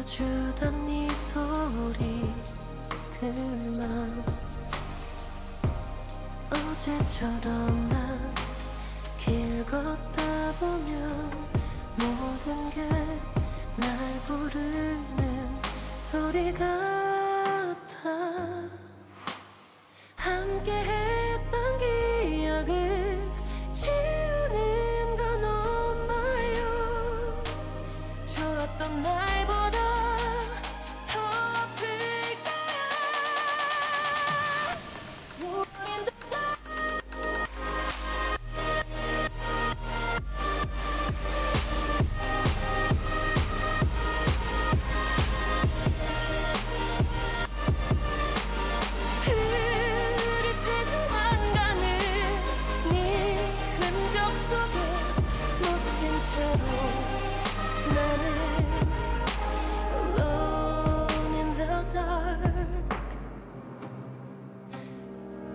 들려주던 네 소리들만 어제처럼 난 길 걷다 보면 모든 게 날 부르는 소리 같아. 함께했던 기억을 지우는 건 엄마요. 좋았던 날보다 더 아플 거야.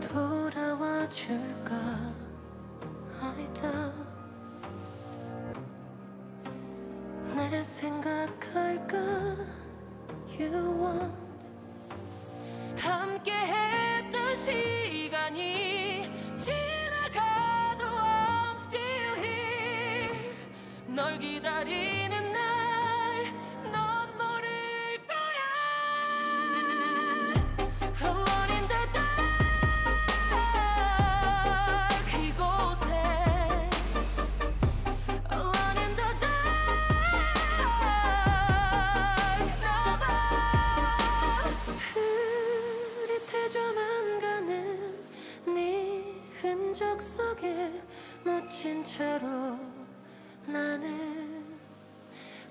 돌아와 줄까 아니다. 내 생각할까 you want. 함께 했던 시간이 지나가도 I'm still here. 널 기다리는 날 넌 모를 거야. Alone in the dark 이곳에 Alone in the dark 나만 흐릿해져만 가는 네 흔적 속에 묻힌 채로 나는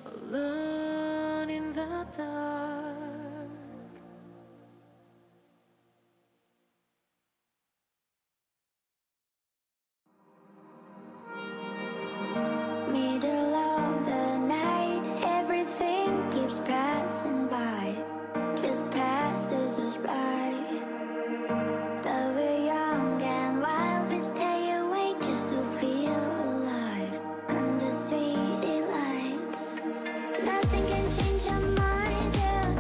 Alone in the dark. Middle of the night, everything keeps passing by, just passes us by. But we're young and wild, we stay awake just to feel alive under city lights. Nothing can change our minds, yeah,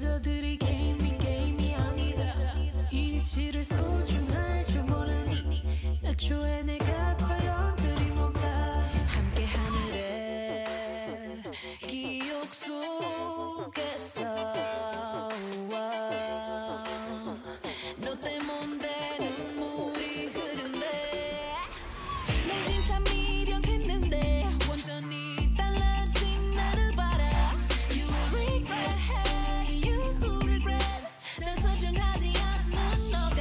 여자들이 게임이 아니다. 이치를 소중할 줄 모르니 애초에 내가 과연 드림없다. 함께 하늘에 기억 속에서 너 때문에 눈물이 흐른대. 널 진짜 미련했는데 완전히 달라진 나를 봐라. You will regret, you will regret. 날 소중하지 않는 너가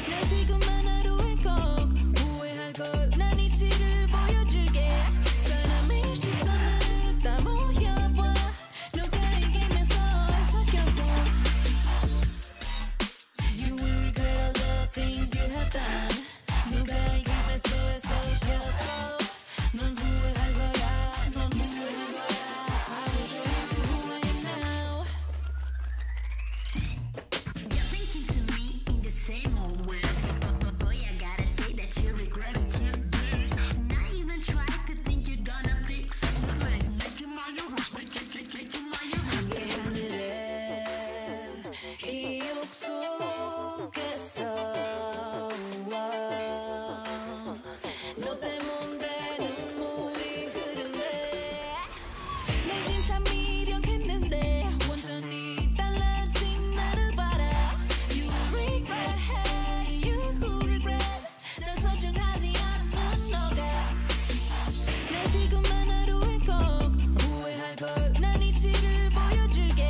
날 지금만 하루에 꼭 후회할 걸. 난 이치를 보여줄게. 사람의 시선을 다 모여봐. 누가 이기면서 섞여서 You will regret all the things you have done. 누가 이기면서 섞여서 넌 후회할 거야. 넌 후회할 거야. I will show you who I am now. You're thinking to me in the same old way. But boy, I gotta say that you regret it today. Not even try to think you're gonna fix it. Make your mind your rules, make your mind your rules. 함께 하늘에 기억 속에서 너 때문에 눈물이 흐른대. 널 진짜 미련했는데 완전히 달라진 나를 봐라. You will regret, you will regret. 날 소중하지 않는 너가 날 지금만 하루에 꼭 후회할 걸. 난 이치를 보여줄게.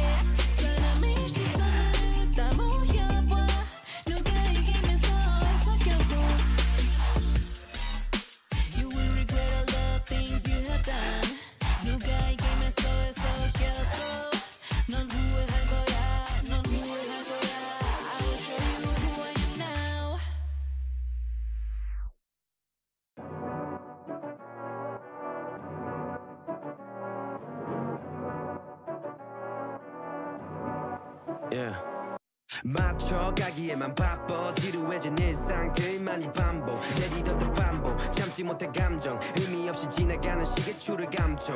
사람의 시선을 다 모여봐. 누가 이기면서 섞여서 You will regret all the things you have done. 누가 이기면서 섞여서 넌 후회할 거야. 넌 후회할 거야. I will show you who I am now. Yeah. 맞춰가기에만 바빠 지루해진 일상들만이 반복. 내디뎠던 반복 참지 못해 감정 의미 없이 지나가는 시계추를 감춰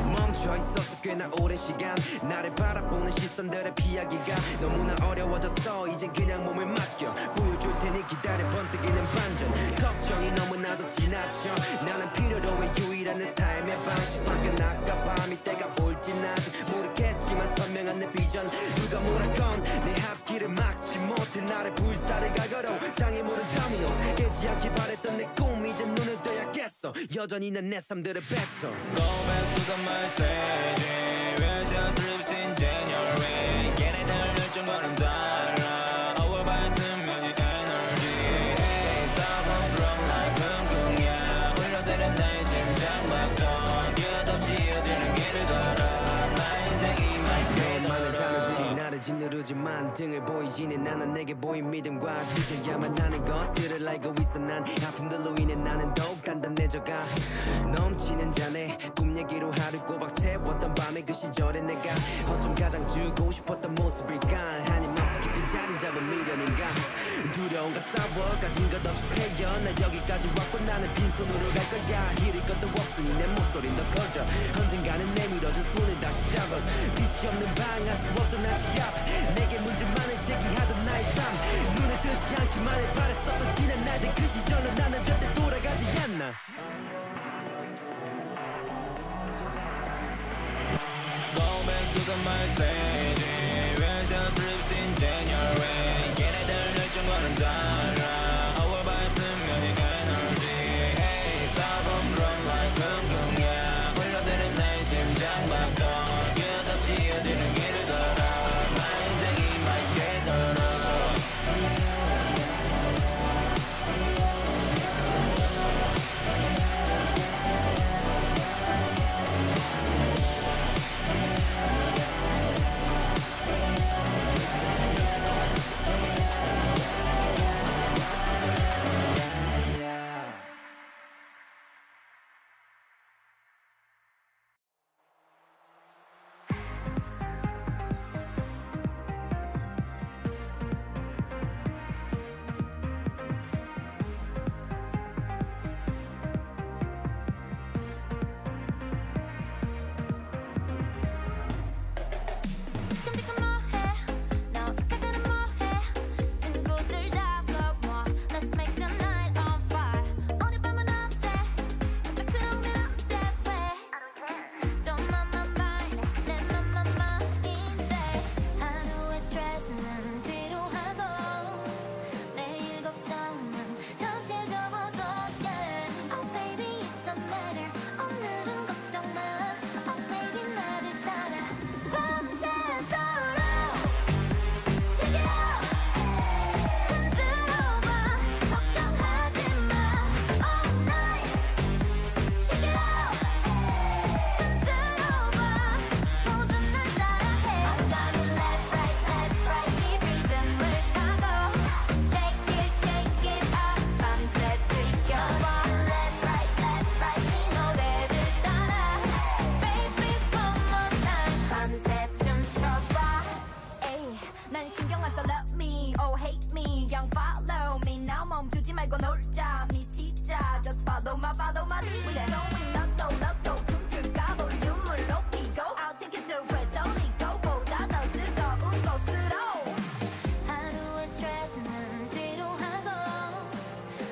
멈춰있었어 꽤나 오랜 시간. 나를 바라보는 시선들을 피하기가 너무나 어려워졌어. 이젠 그냥 몸을 맡겨 보여줄 테니 기다려 번뜩이는 반전. 걱정이 너무나도 지나쳐. 나는 필요로 해 유일한 내 삶의 방식. 밖에 나가 밤이 때가 올진 아직 모르겠지만 선명한 내 비전. 누가 뭐라건 내 앞길을 막지 못해 나를 불사를 갈거로 장애물은 다미오. 깨지 않길 바랬던 내 꿈이 이제 눈을 떠야겠어. 여전히 난 내 삶들을 뱉어. Go back to the my stage. We're just lives in January. 얘네들 열정과는 달라. Our vibe 면이 energy. Hey, stop and from like 쿵쿵이야. 흘러대는 나의 심장박동. 끝없이 이어지는 길을 걸어. 나 인생이 my day. 많은 단어들이 나를 짓누르지만 등을 보이지는 나는 내게 보인 믿음과 지켜야만 하는 것들을 알고 있어. 난 아픔들로 인해 나는 더욱 단단해져가. 넘치는 잔에 꿈 얘기로 하루 꼬박 세웠던 밤에 그 시절에 내가 어쩜 가장 주고 싶었던 모습일까. 한이 맘속 깊이 자리 잡은 미련인가. 두려움과 싸워 가진 것 없이 태어 나 여기까지 왔고 나는 빈손으로 갈 거야. 잃을 것도 없으니 내 목소리는 더 커져. 언젠가는 내밀어진 손을 다시 잡아. 빛이 없는 방 알 수 없던 아시 앞 내게 문제만을 제기하던 나의 삶. 눈에 뜨지 않기만을 바랬었던 지난 날들 그 시절로 나는 절대 돌아가지 않나. Go back to the my stage. We're just lives in January. 얘네들 열정과는 달라. Our vibe 면이 energy. Hey, stop and from like 쿵쿵이야. 흘러대는 나의 심장박동. 끝없이 이어지는 길을 걸어. 나 인생이 맑게 걸어. 말고 놀자 미치자 Just follow my lead We going 럭도 춤출까 볼륨을 높이고 I'll take it to where 돌리고 보다 더 뜨거운 곳으로 하루의 스트레스는 뒤로 하고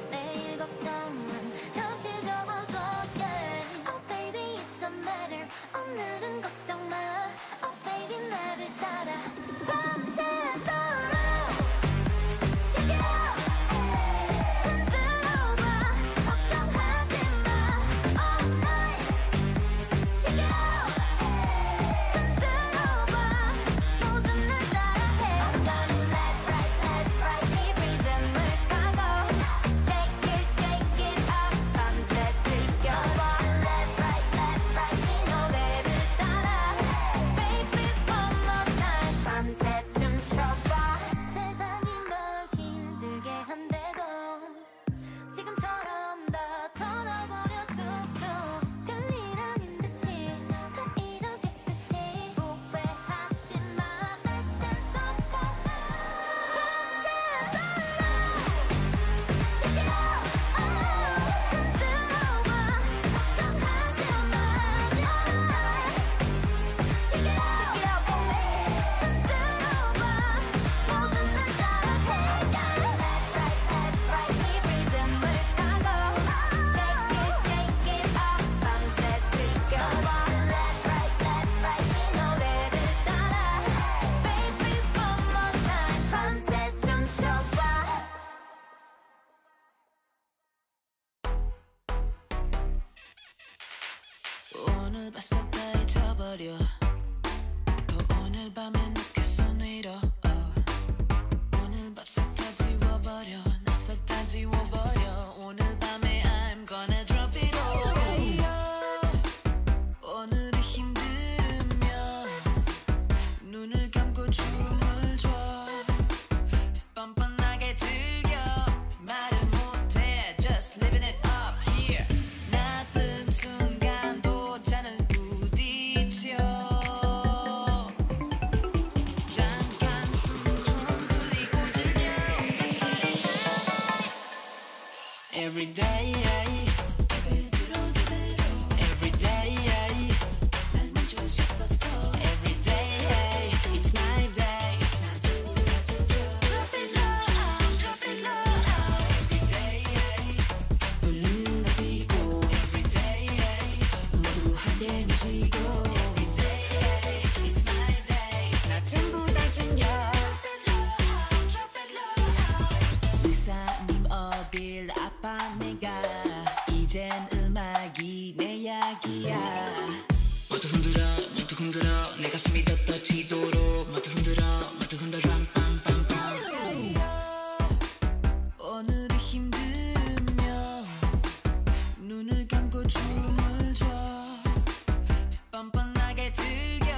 내일 걱정은 잠시 접어둬 yeah. Oh baby it don't matter 오늘은 걱정 마 Oh baby 나를 따라 밤새도록 Shake it out 흔들어봐 걱정하지 마 All night Shake it out 흔들어봐 모든 날 따라해 I'm gonna left right 이 리듬을 타고 Shake it up 밤새 즐겨봐 Left right 이 노래를 따라 Baby one more time 밤새 춤춰봐 세상이 널 힘들게 한대도 지금처럼 다 털어버려 툭툭 별일 아닌 듯이 다 잊어겠듯이 후회하지 마 Let's dance up all night 밤새도록 Shake it out 흔들어봐 걱정하지 마 All night Shake it out 흔들어봐 모든 날 따라해 Left right 이 리듬을 타고 Shake it up 밤새 즐겨봐 Left right 이 노래를 따라 Baby one more time 밤새 춤춰봐 오늘 봤어 다 잊어버려 또 오늘 밤에 늦게 손 위로 오늘 밥새 다 지워버려 나서 다 지워버려 오늘 밤에 I'm gonna drop it all Say 오늘이 힘들으면 눈을 감고 춤을 춰 뻔뻔하게 즐겨 말을 못해 Just living it up here 나쁜 순간도 잔을 부딪혀 잠깐 숨 좀 돌리고 즐겨 Let's party tonight Every day Every day 날 멈출 수 없었어 Every day It's my day Drop it low Every day 볼륨 높이고 Every day 모두 함께 미치고 Every day It's my day 나 전부 다 챙겨 Drop it low 의사님 어딜 아파 내가 이젠 음악이 내 약이야 모두 흔들어 내 가슴이 더 터지도록 모두 흔들어 빰빰빰빰 오늘이 힘들으면 눈을 감고 춤을 춰 뻔뻔하게 즐겨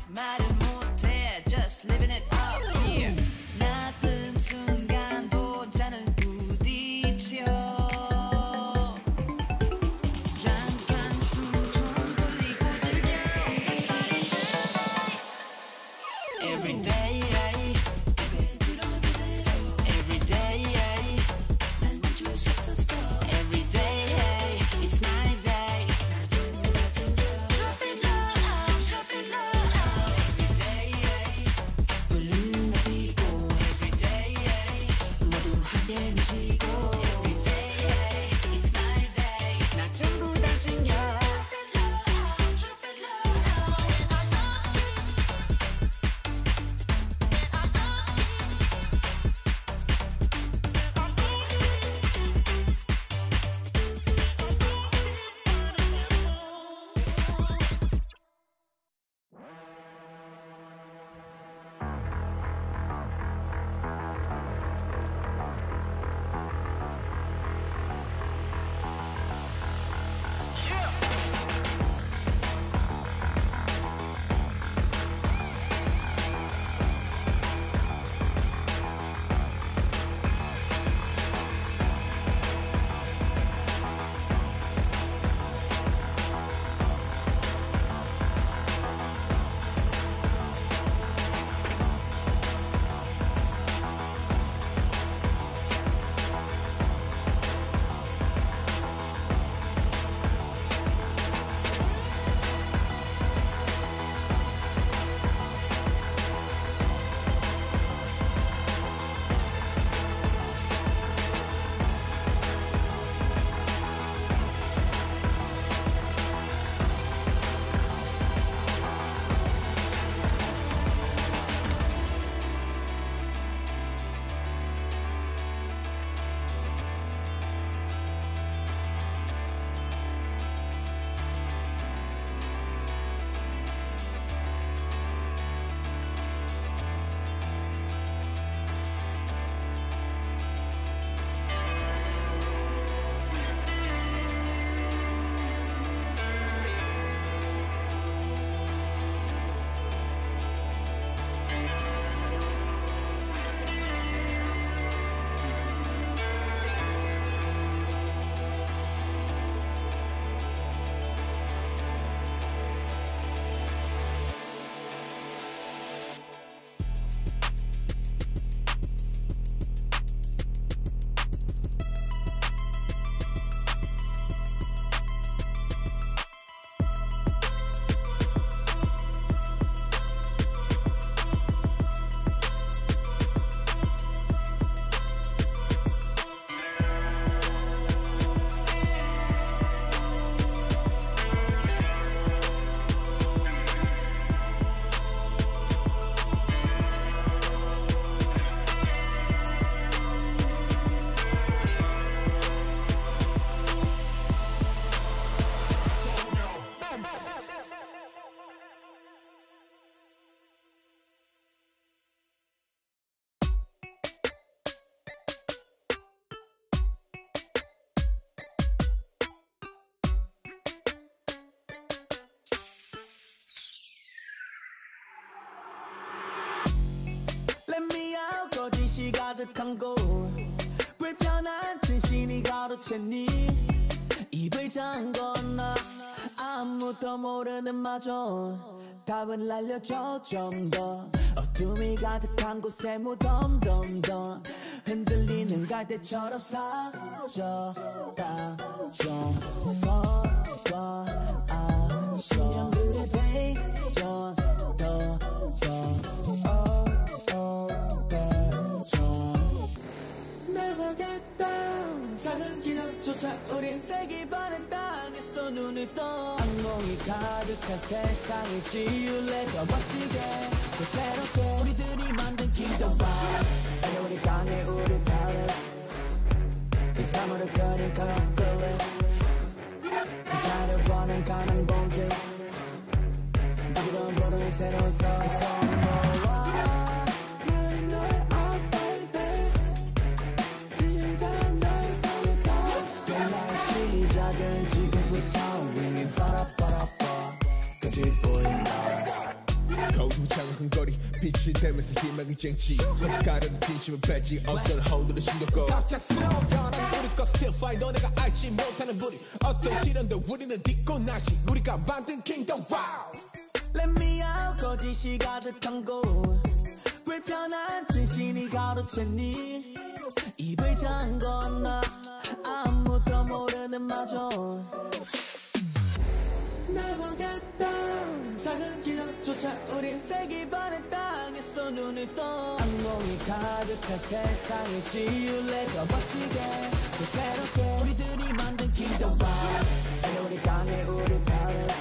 말을 못해 Just living it up here 나쁜 순간도 잔을 부딪혀 잠깐 숨 좀 돌리고 즐겨 Let's party tonight Every day 가득한 곳 불편한 진신이 가로챘니 입을 잠궜나 아무도 모르는 마저 답을 알려줘 좀 더 어둠이 가득한 곳에 무덤덤덤 흔들리는 갈대처럼 사라져다 좀 서봐 시련들의 대전 나가겠다 작은 기적조차 우린 세기 바른 땅에서 눈을 떠 악몽이 가득한 세상을 지울래 더 멋지게 더 새롭게 우리들이 만든 kingdom vibe 아니 우리 강해 우리 palace 이 사물을 그린 그런 village 자려보는 가는 봉지 누구도 모르는 새로운 서서 거두장한 거리 빛이 되면서 희망이 쟁취 아직 가려는 진심은 뺐지 어떤 허들을 신겼고 갑작스러운 변한 우리 거 still fight 너네가 알지 못하는 부리 어떤 시련도 우리는 딛고 나지 우리가 만든 kingdom wow Let me out 거짓이 가득한 곳 불편한 진신이 가로챘니 입을 잠궜나 아무도 모르는 마저 나가겠다 작은 기적조차 우린 세기 바른 땅에서 눈을 떠 악몽이 가득한 세상을 지울래 더 멋지게 더 새롭게 우리들이 만든 kingdom vibe 아니 우리 강해 우리 palace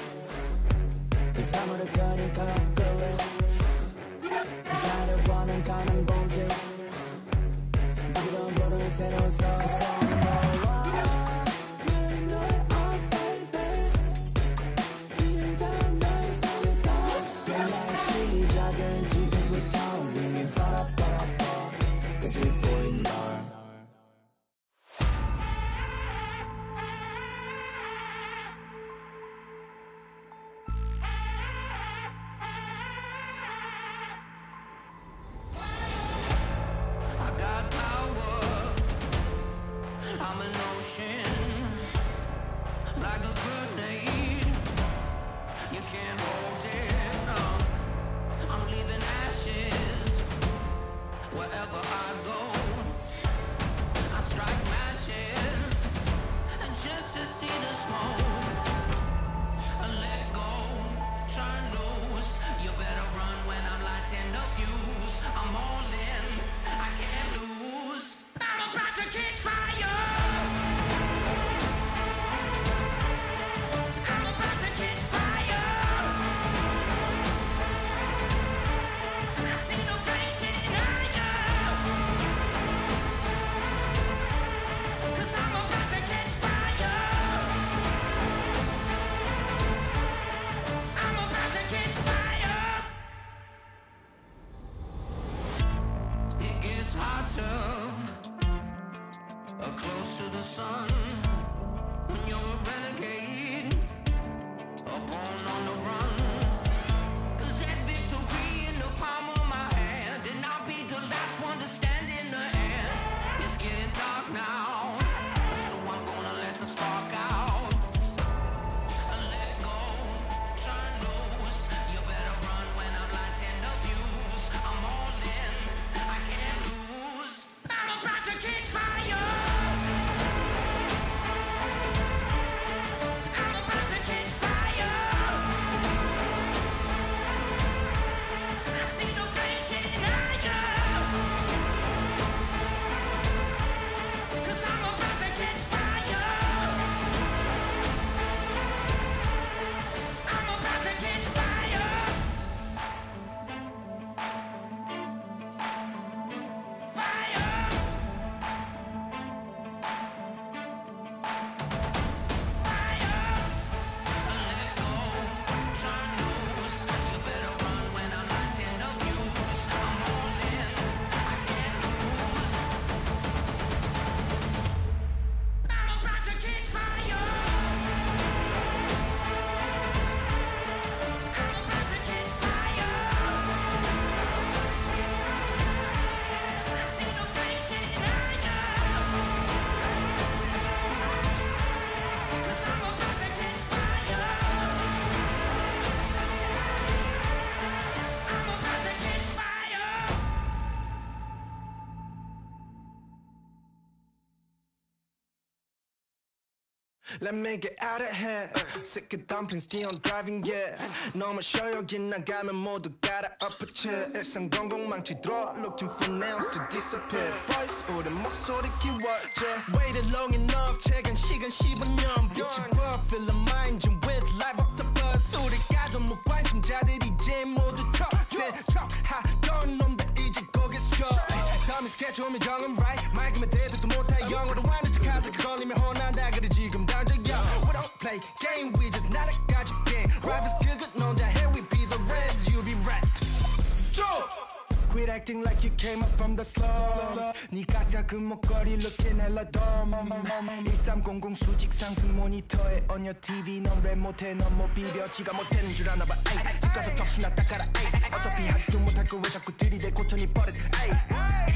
이 사물을 그린 그런 village 자려보는 가는 봉지 누구도 모르는 새로운 서서 I'm an ocean, like a grenade. You can't hold it. No. I'm leaving. Let me get out of here. Sick of dumplings, stay on driving, yeah. 너무 쉬어 여기 나가면 모두 갈아 엎어쳐. 일상 공공망치 draw, looking for nails to disappear. Boys, 우리 목소리 키워줘. Waited long enough, 최근 시간 15년. 빛이 보여, feel the mind, with life up the bus. 우리 가족 무관심자들이 이제 모두 세척하던 놈들 이제 거기 숙여. 다음에 스케줄미 정은 right. 맑으면 대답도 못해 영어로 완전 카드 걸리면 혼난다 그래 지금 당장 yo. We don't play game, we just 날아가지 game. Rivals 그것 혼자 here we be the reds, you be wrecked. Quit acting like you came up from the slums. 네가 작은 목걸이 looking hella dumb. 1300 수직 상승 모니터에 on your TV 넌 랩 못해 넌 못 비벼 지가 못하는 줄 아나 봐. 집 가서 접시나 닦아라. 어차피 하지도 못할 거 왜 자꾸 들이대 고천이 버릇.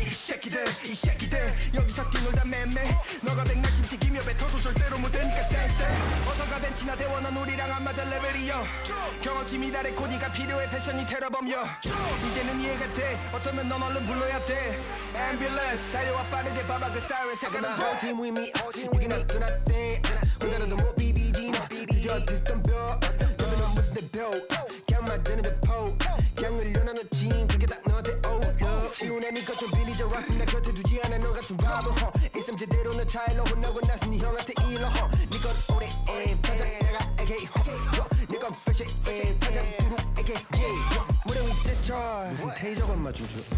이 새끼들 여기서 뛰놀다 맴매. 너가 백날 침 튀기며 뱉어도 절대로 못되니까 센세. 어서가 벤치나 대워 넌 우리랑 안 맞아 레벨이여. 경험치 미달의 코디가 필요해 패션이 테러범여. 이제는 이해가 돼 어쩌면 넌 얼른 불러야 돼. Ambulance 달려와 빠르게 봐봐 그 사이렌 색깔은 whole team with me. 이게 나 do nothing. 혼자라도 못 BBG 너 그저 비슷한 벽. 너는 무슨 내 벽. 그냥 맞드는 내 포. 그냥 흘려나 너 진 그게 딱 너한테 어울려. 이혼해 니꺼 좀 빌리자 rap 내 곁에 두지 않아 너 같은 바보 일삼 제대로 너 차일로 혼나고 나서 니 형한테 일러 니건 오래 타자 내가 AK 니건 fresh 타자 두루 AK 무대 위 discharge 무슨 테이저건 맞추죠.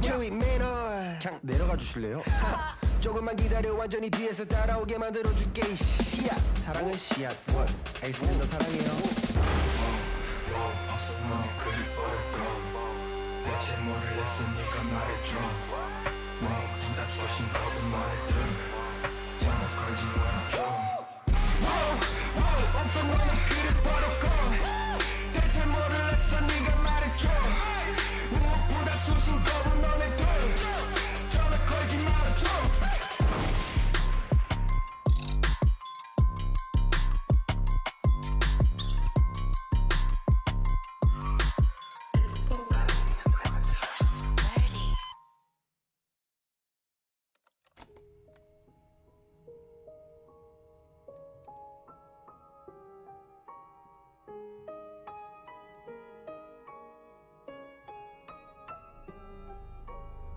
무대 위 매너 그냥 내려가 주실래요? 조금만 기다려 완전히 뒤에서 따라오게 만들어줄게. 씨앗 사랑은 씨앗 에이스는 너 사랑해요. 없어 너네 그리울까 대체 뭐를 했어 네가 말해줘. 부담 쏘신 거고 말해줘. 장난 걸지 말아줘. 없어 너네 그리울까 대체 뭐를 했어 네가 말해줘. 무엇보다 쏘신 거고 너네들 전화 걸지 말아줘.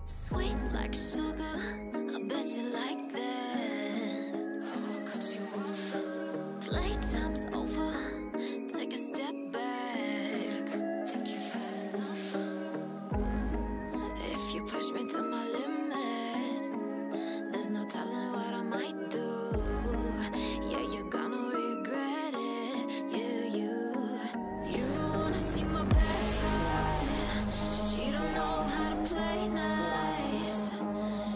Sweet like sugar, I bet you like that. I'ma cut you off. Playtime's over, take a step back. Think you've had enough? If you push me to my limit, there's no telling what I might do. Yeah, you're gonna regret it. Yeah, you don't wanna see my bad side. She don't know how to play nice.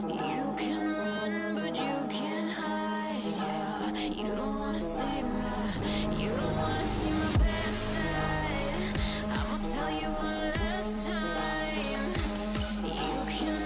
You can run, but you can't hide. Yeah, you don't wanna see my bad side. I'ma tell you one last time. You can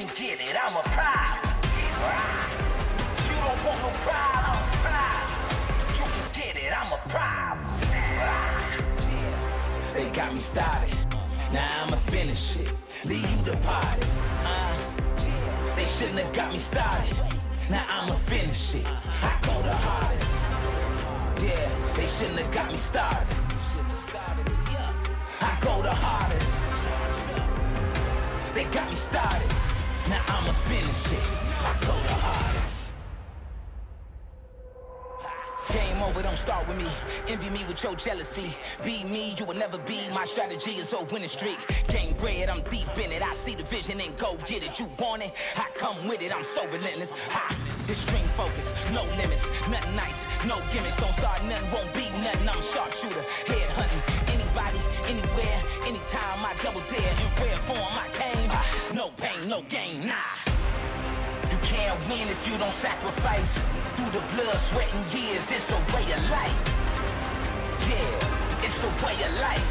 can get it, I'm a problem. You don't want no problem. You can get it, I'm a problem. They got me started, now I'ma finish it. Leave you the party. They shouldn't have got me started, now I'ma finish it. I go the hardest. Yeah, they shouldn't have got me started. I go the hardest. They got me started, now I'ma finish it. I go the hardest. Game over, don't start with me. Envy me with your jealousy. Be me, you will never be. My strategy is a winning streak. Game bread, I'm deep in it. I see the vision and go get it. You want it, I come with it. I'm so relentless. Extreme focus, no limits. Nothing nice, no gimmicks. Don't start nothing, won't be nothing. I'm a sharpshooter, head hunting. Anybody, anywhere, anytime I double dare. In rare form, I came. No pain, no gain, nah. You can't win if you don't sacrifice. Through the blood, sweat, and years, it's a way of life. Yeah, it's the way of life.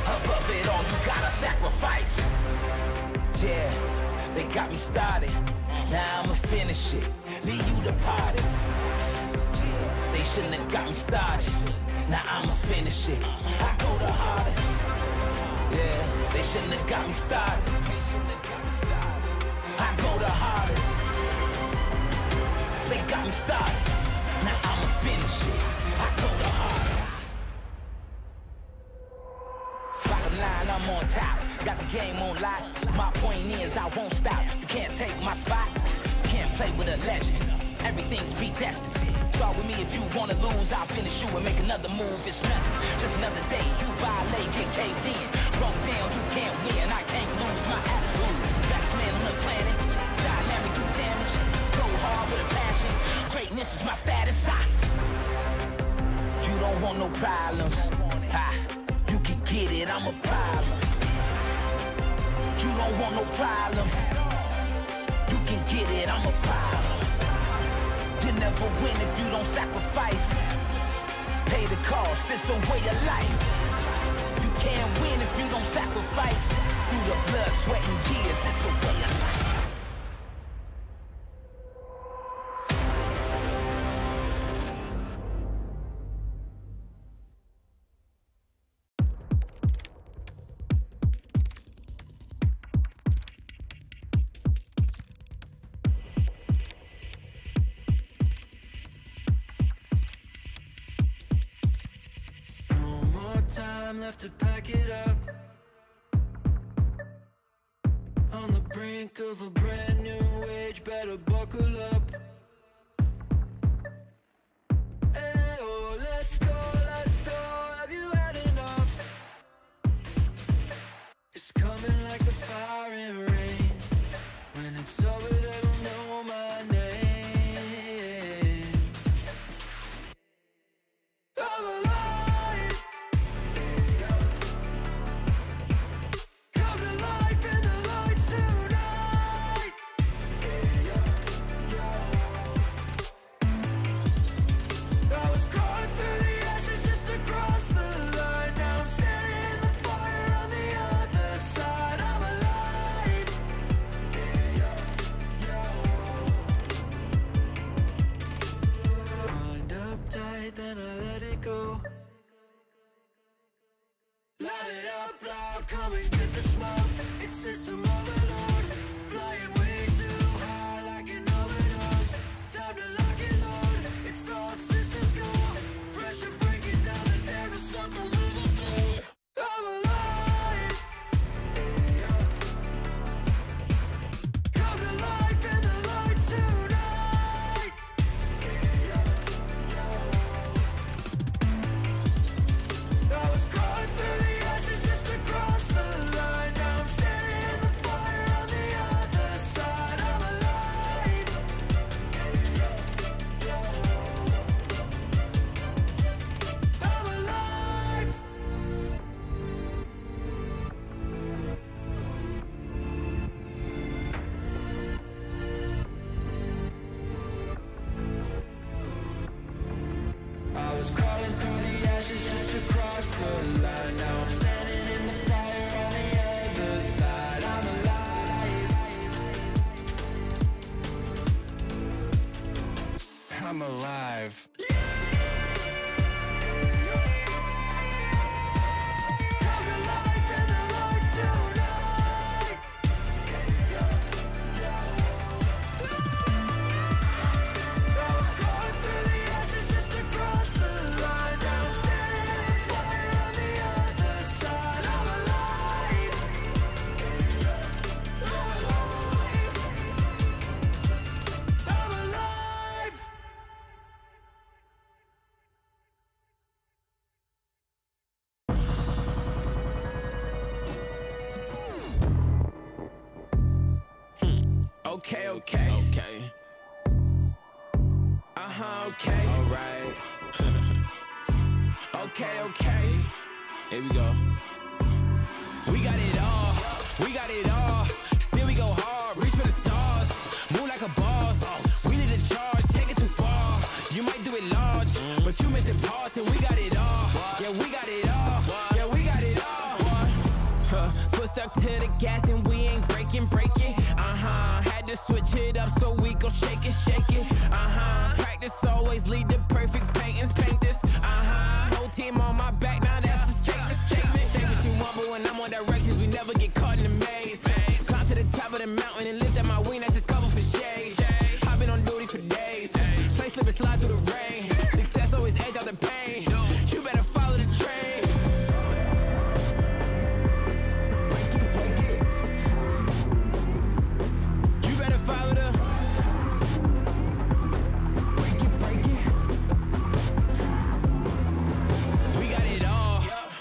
Above it all, you gotta sacrifice. Yeah, they got me started, now I'ma finish it. Leave you the party. They shouldn't have got me started, now I'ma finish it. I go the hardest. Yeah, they shouldn't have got me started. I go the hardest. They got me started, now I'ma finish it. I go the hardest. Bottom line, I'm on top. Got the game on lock. My point is, I won't stop. You can't take my spot. Can't play with a legend. Everything's predestined. Start with me if you wanna lose. I'll finish you and make another move. It's nothing, just another day. You violate, get caved in. Broke down, you can't win. I can't lose my attitude. Best man on the planet. Dynamic, do damage. Go hard with a passion. Greatness is my status. You don't want no problems. You can get it, I'm a problem. You don't want no problems. You can get it, I'm a problem. You never win if you don't sacrifice. Pay the cost, it's a way of life. You can't win if you don't sacrifice. Through the blood, sweat, and tears, it's the way of life. Time left to pack it up. On the brink of a brand new age, better buckle up. Hey, oh, let's go, have you had enough? It's coming like the fire and rain. When it's over, they will know my name. I'm alive. Then I let it go. Light it up loud, come and get the smoke. It's system overload. Flying way too high like an overdose. Time to lock and load. It's all systems go. Pressure breaking down the dam. It's not the little thing. I'm alive. Come to life in the lights tonight. I was crawling through the ashes just to cross the line. Now I'm standing in the fire on the other side. I'm alive. I'm alive. I was crawling through the ashes just to cross the line. Now I'm standing in the fire on the other side. I'm alive. alive. Okay, okay. Okay. Alright. Okay. Here we go. We got it all. We got it all. Still we go hard. Reach for the stars. Move like a boss. We need a charge. Take it too far. You might do it large, but you missing parts and we got it all. Yeah, we got it all. Yeah, we got it all. Foot stuck to the gas and we ain't breaking. Had to switch it up so we gon' shake it. Practice always lead to perfect paint this. Whole team on my back, now that's a statement. Say what you want, but when I'm on directions, we never get caught in the maze. Climb to the top of the mountain and lift up my wing, that's just cover for shade. I've been on duty for days. Play slip and slide through the rain. Success always edge out the pain. You better follow the train. You better follow the.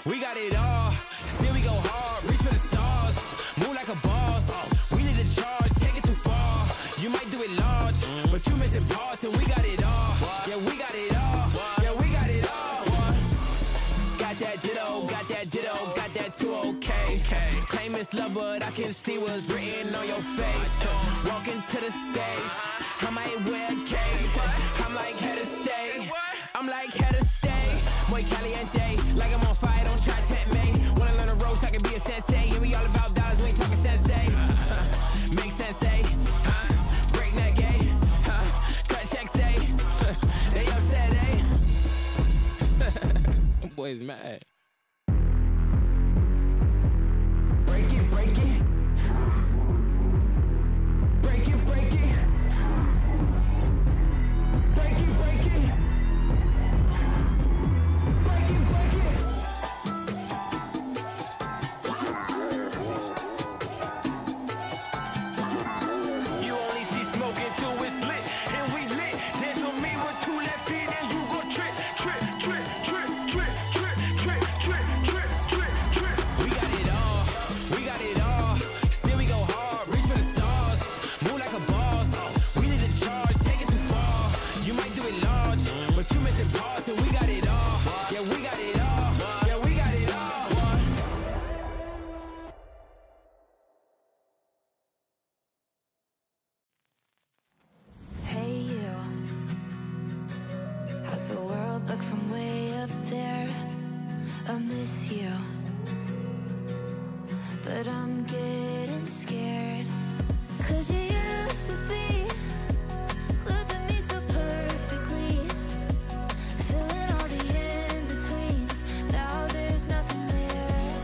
We got it all. Still we go hard. Reach for the stars. Move like a boss. We need a charge. Take it too far. You might do it large, but you missing parts and we got it all. Yeah, we got it all. Yeah, we got it all. Got that ditto. Got that too okay. Claim it's love, but I can see what's written on your face. Walking to the stage. I might wear a cape. I'm like here to stay. Boy caliente, like I'm on fire, don't try to tempt me. Wanna learn the ropes, I can be a sensei. And we all about dollars, we ain't talking sensei. Make sensei, break that gay, cut check say. They upset, eh? Boy's mad. Break it. Break it. Break it. Break it. But I'm getting scared, 'cause you used to be glued to me so perfectly, filling all the in-betweens. Now there's nothing there.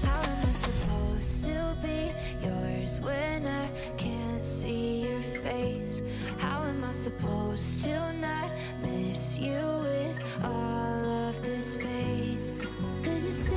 How am I supposed to be yours when I can't see your face? How am I supposed to not miss you with all of this space? 'Cause you say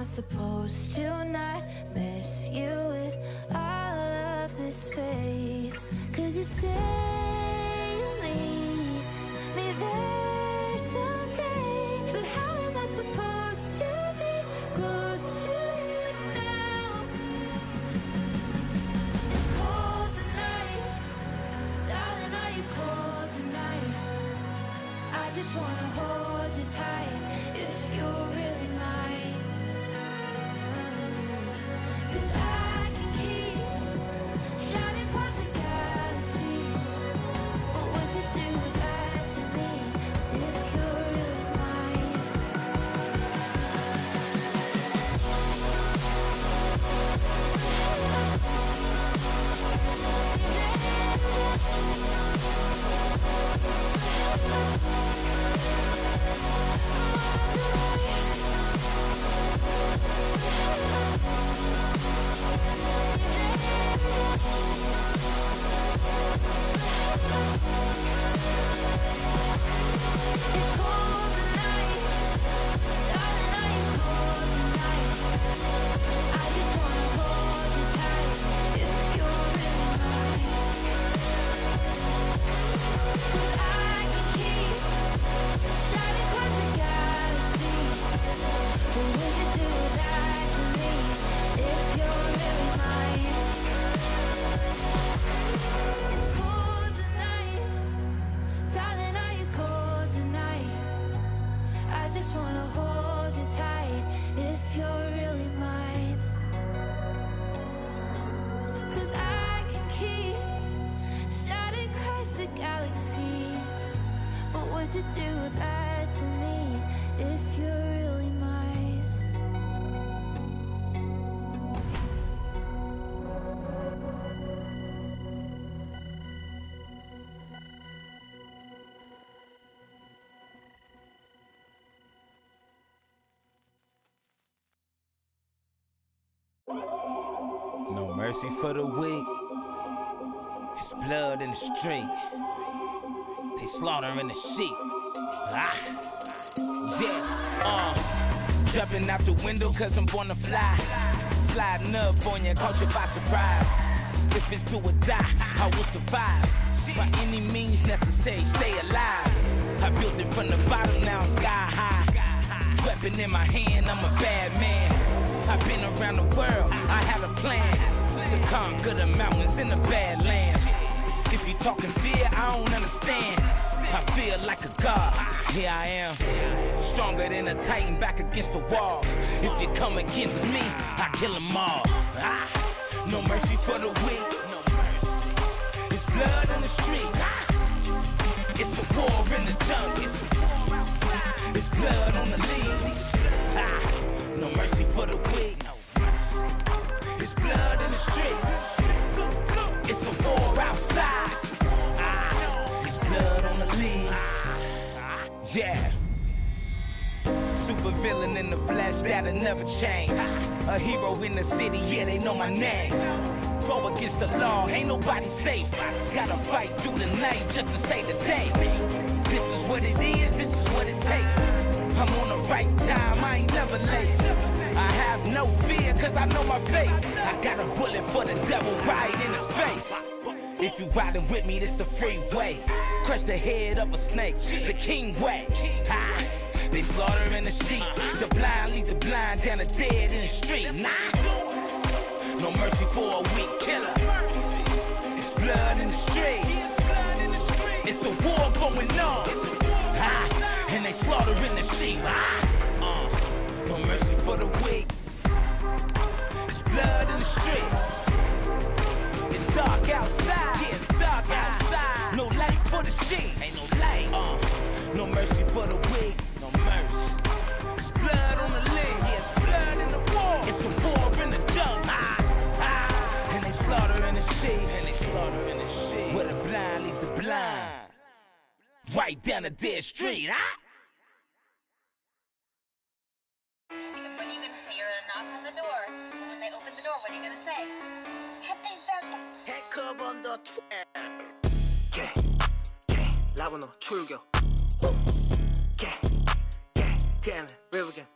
supposed to not miss you with all of this space? 'Cause you say you'll meet me there someday, but how am I supposed to be close to you now? It's cold tonight, darling, are you cold tonight? I just wanna hold you tight if you're really mine. 'Cause I can keep shining across the galaxies. What would you do with that to me if you're really mine? It's cold tonight, darling, are you cold tonight? I just wanna hold you tight if you're really mine. 'Cause I can keep shining across the galaxies. What would you do that to me if you're really mine? It's cold tonight, darling, are you cold tonight? I just wanna hold you tight if you're really mine. 'Cause I can keep shining across the galaxies. What would you do with that to me if you're really mine? No mercy for the weak. It's blood in the street. They slaughtering the sheep. Ah, yeah, jumping out the window 'cause I'm born to fly. Sliding up on you, caught you by surprise. If it's do or die, I will survive. By any means necessary, stay alive. I built it from the bottom, now I'm sky high. Weapon in my hand, I'm a bad man. I've been around the world, I had a plan to conquer the mountains in the Badlands. If you talking fear, I don't understand. I feel like a god, here I am. Stronger than a titan back against the walls. If you come against me, I kill them all. Ah, no mercy for the weak. It's blood in the street. It's a war in the jungle. It's blood on the leaves. Ah, no mercy for the weak. It's blood in the street. It's a war outside. It's blood on the leaves. Yeah. Super villain in the flesh that'll never change. A hero in the city, yeah, they know my name. Go against the law, ain't nobody safe. Gotta fight through the night just to save the day. This is what it is, this is what it takes. I'm on the right time, I ain't never late. I have no fear, 'cause I know my fate. I got a bullet for the devil right in his face. If you riding with me, this the freeway. Crush the head of a snake, the king way. Ha! They slaughtering the sheep. The blind lead the blind down the dead in the street. Nah. No mercy for a weak killer. It's blood in the street. It's a war going on. Ah, and they slaughtering the sheep. No mercy for the weak. It's blood in the street. It's dark outside. Yeah, it's dark outside. No light for the sheep. Ain't no light. No mercy for the weak. No mercy. It's blood on the leg. Yeah, it's blood in the war. It's a war in the jungle. And they slaughtering the sheep. And they slaughtering the sheep. Where the blind lead the blind. Right down the dead street. When are you gonna say you're gonna knock on the door? And when they open the door, what are you gonna say? Happy birthday. 해커 번더 라보노 출격 damn it, real again.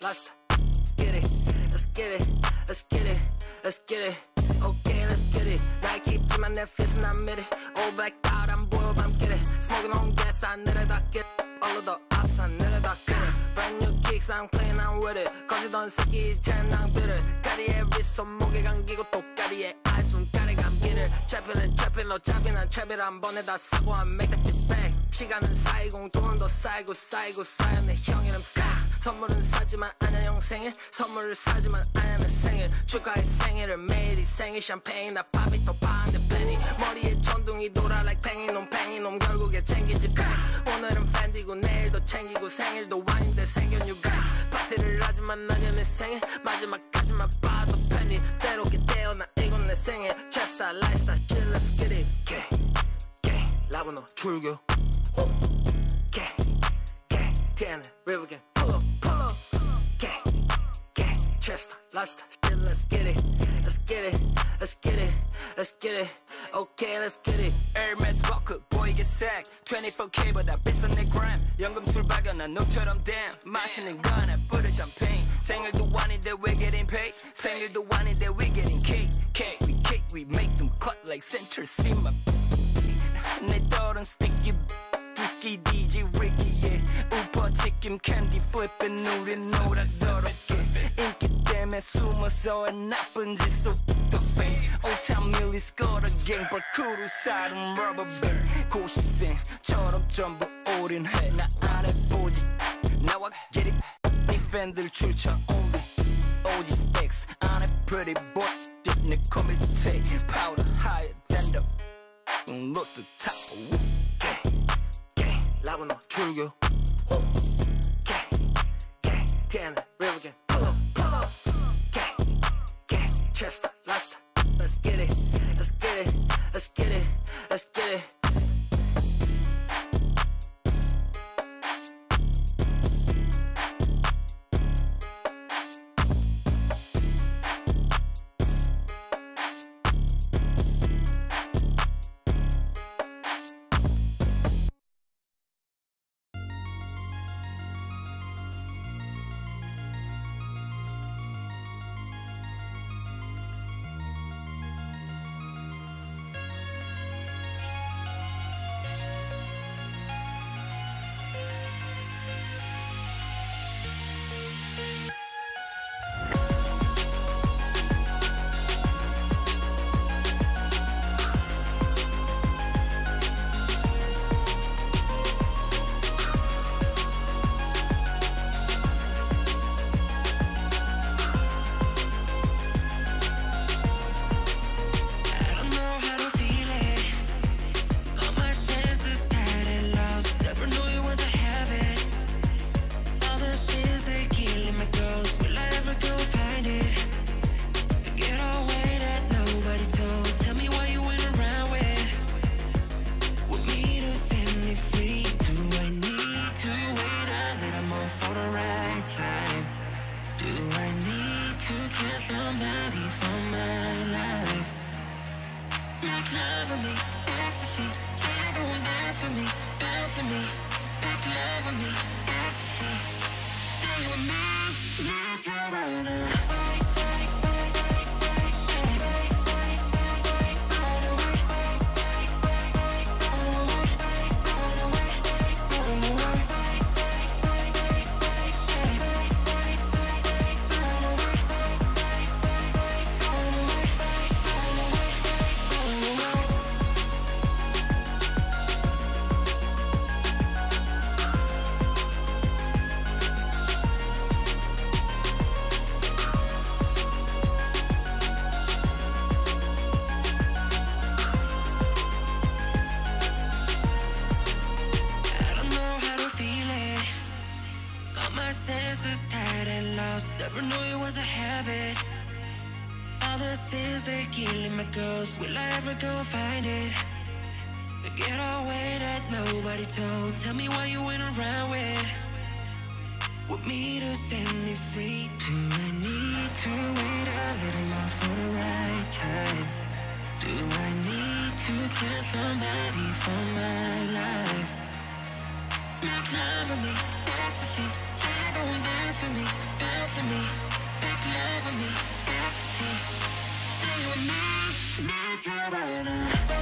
lifestyle. Let's get it, let's get it, let's get it, let's get it. Okay, let's get it. 날 깊지만 내 fist 난 미리. All blacked out, 안 보여 밤길에. Smoking on gas, I 내려다 get it. All of the ops, I 내려다 get it. Brand new kicks, I'm clean, I'm with it. 거지던 새끼 이제 낭비를. 다리에 wrist, 손목에 감기고 똑다리에 알 손가락에 감기를. Trapping, 너 잡이 난 trapit 한 번에 다 사고 I make that shit back. 시간은 쌓이고 돈은 더 쌓이고 쌓여 내 형 이름 stacks. 선물은 사지만 아냐 형 생일. 선물을 사지만 아냐 내 생일. 축하해 생일을 매일이 생일. 샴페인 나 팝이 또 파는데 plenty. 머리에 전둥이 돌아 like 팽이 놈 결국에 챙기지 back. 오늘은 팬디고 내일도 챙기고 생일도 아닌데 생겨 new back. 파티를 하지만 아냐 내 생일. 마지막까지만 봐도 팬이. 새롭게 태어나 이건 내 생일. Trapstar lifestyle shit let's get it. Gang 라보노 출교. Gang Tiana River gang pull up Gang Trapstar lifestyle shit let's get it. Let's get it, let's get it, let's get it. Okay, let's get it. Hermes 버클 보이게 색 24K보다 비싼 내 gram. 연금 술 발견한 녹처럼 damn. 마시는 건 안 뿌려 샴페인. 생일도 아닌데 we getting paid. 생일도 아닌데 we getting cake. We make them cut like Central C my 내 떨은 sticky Ricky DJ Ricky yeah. 우퍼 치킨 캔디 flipping 우린 노랗더럽게 인기 때문에 숨어서 나쁜 짓 속도 fame Old Town Millie's got a gang 벌크루 사름 rubber band 고시생처럼 전부 올인해 나 안 해보지 나와 get it 네 팬들 출처 only OG stacks 안 해 pretty boy 내 코밑에 powder higher than the 로또 타고 라보노 출교. Gang Tiana River gang pull up Gang Trapstar lifestyle. Let's get it, let's get it, let's get it, let's get it. Never knew it was a habit. All the sins that killing my ghost. Will I ever go find it? Get away that nobody told. Tell me why you went around with me to set me free. Do I need to wait a little more for the right time? Do I need to kill somebody for my life? Now cover me, ecstasy. go and dance for me, bounce for me, make love for me, ecstasy. Stay with me, need to run away.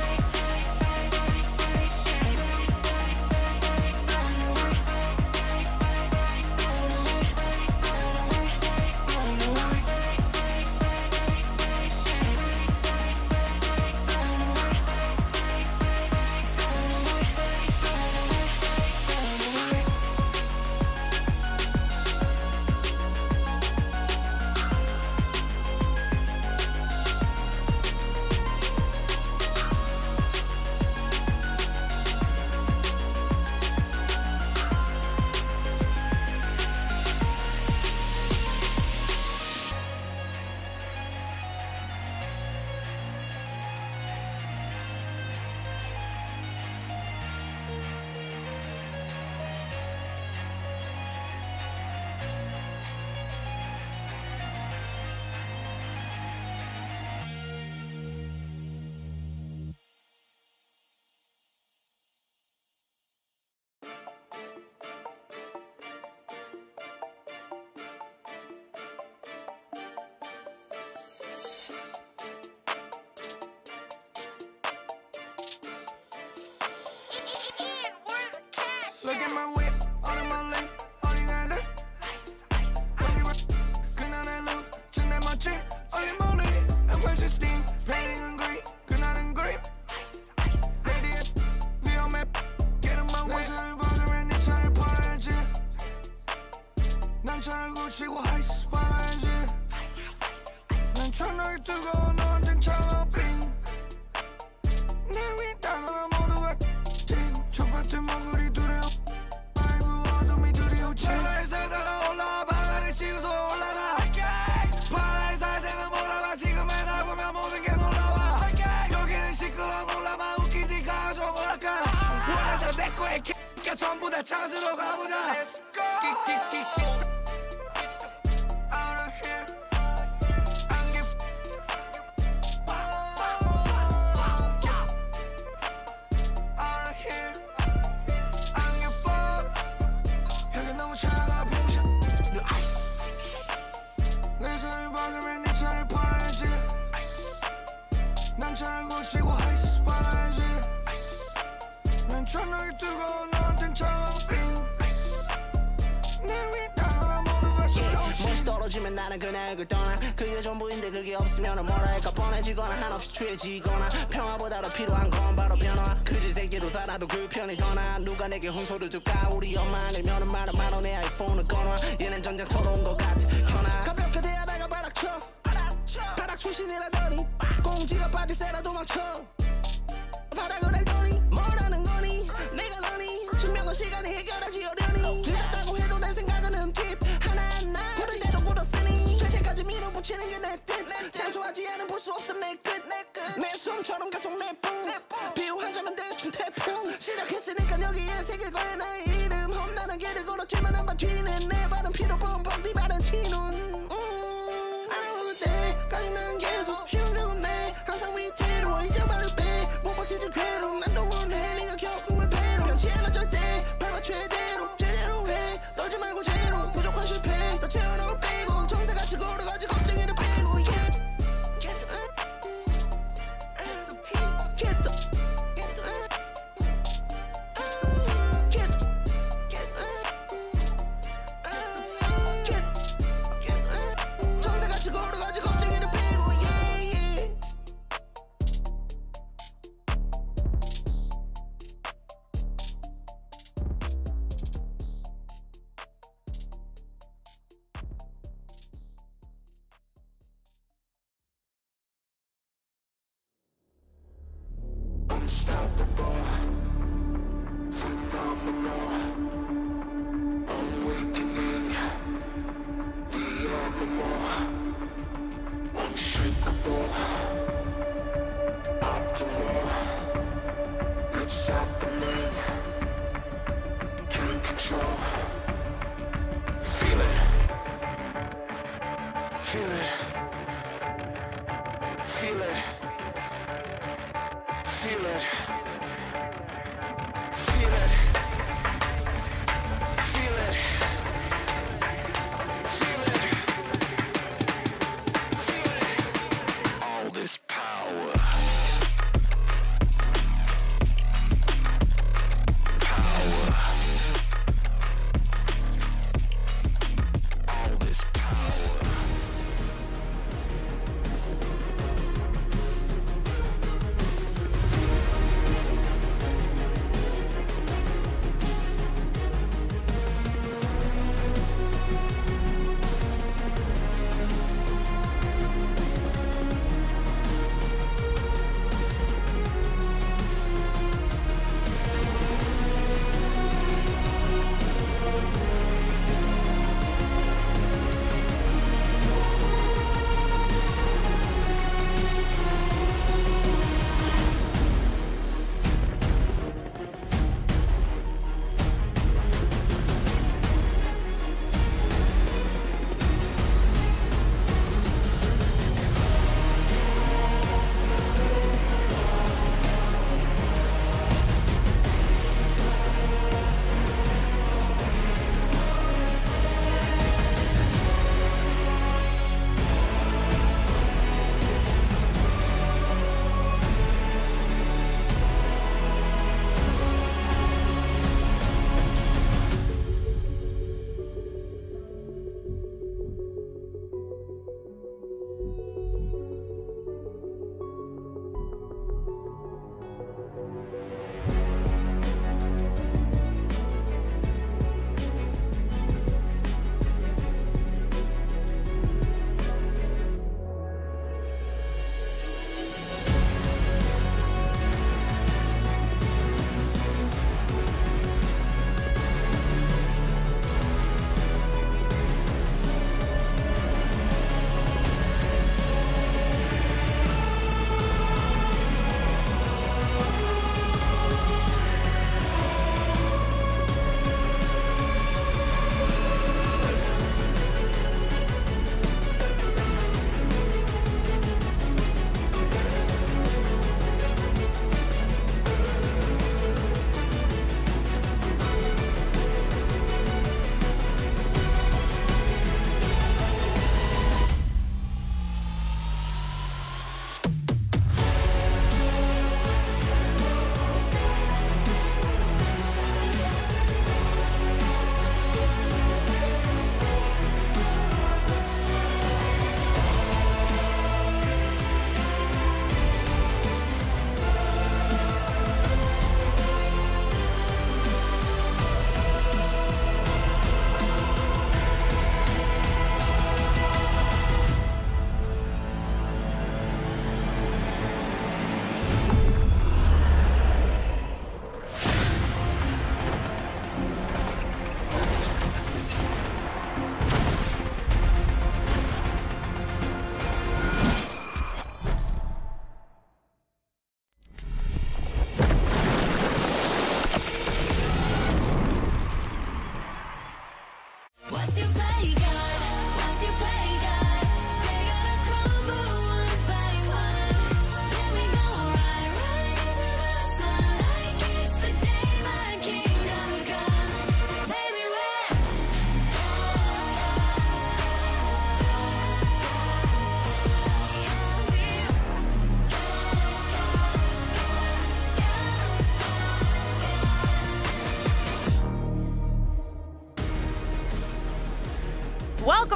Look at my whip, all in my lip, all you gotta do. 그날의 look, 진내 멋짐, 올린 몰리, and push the steam, painting and green, 그날은 green. Ready up, 위험해, get in my way. 내 박으면 네 차를 팔아야지. 난 차를 고치고 하이스 박아야지. 난 천을 두고 너한텐 차가빙. 내 위에 따라 모두가 찐, 촛밭에 먹으리 두려워. 바다에서다가 올라와 바다를 치고서 올라가 바다의 상태는 몰라봐 지금의 날 보면 모든 게 놀라워 여기는 시끄러워 놀라봐 웃기지 가져 오락가 원래 다 내 거에 개가 전부 다 찾으러 가보자 Let's go Out of here 안 give Out of here 안 give fuck 여기 너무 차가 붕셔 너 아이스 내 손을 박으면 네 차를 팔아야지 난 차를 고치고 하이스 박아야지 난 천을 두고 너한텐 차가빙 내 위에 따라 모두가 멋이 떨어지면 나는 그날 떠나 그게 전부인데 그게 없으면 뭐랄까 뻔해지거나 한없이 취해지거나 평화보다도 필요한 건 바로 변화 그지 새끼로 살아도 그 편이 더 나아 누가 내게 훈소를 줄까 우리 엄마 아니면은 말은 내 아이폰을 꺼놔 얘는 전쟁터로 온 것 같아 현아 가볍게 대하다가 바닥쳐 바닥 출신이라더니 공지가 바디세라 도망쳐 바닥을 알더니 뭐라는 거니 내가 너니 증명은 시간이 해결하지 어려니 늦었다고 해도 내 생각은 흠집 하나하나 고른 대로 굳었으니 절체까지 밀어붙이는 게 내 뜻 장수하지 않은 볼 수 없어 내 끝 내 숨처럼 계속 내뿜 비유하자면 대충 태풍 시작했으니까 여기에 새길 거야 나의 이름 험난한 길을 걸었지만 한번 뒤는 내 발은 피로 뻥뻥 네 발은 튀는 알아볼 때까지 난 계속 쉬운 적 없네 항상 위태로워 잊어버릴 빼못 버티지 괴로움 난 더 원해 네가 겪은 배로 변치 않아 절대 밟아 최대로 제대로 해 떨지 말고 제로 부족한 실패 더 채워넣어 빼고 정세같이 걸어가지 걱정이를 빼고 정세같이 걸어가지 걱정이를 빼고 Unstoppable, phenomenal, awakening, the animal, unshakable, optimal, it's happening, can't control, feel it, feel it, feel it. Feel it. Feel it. Feel it.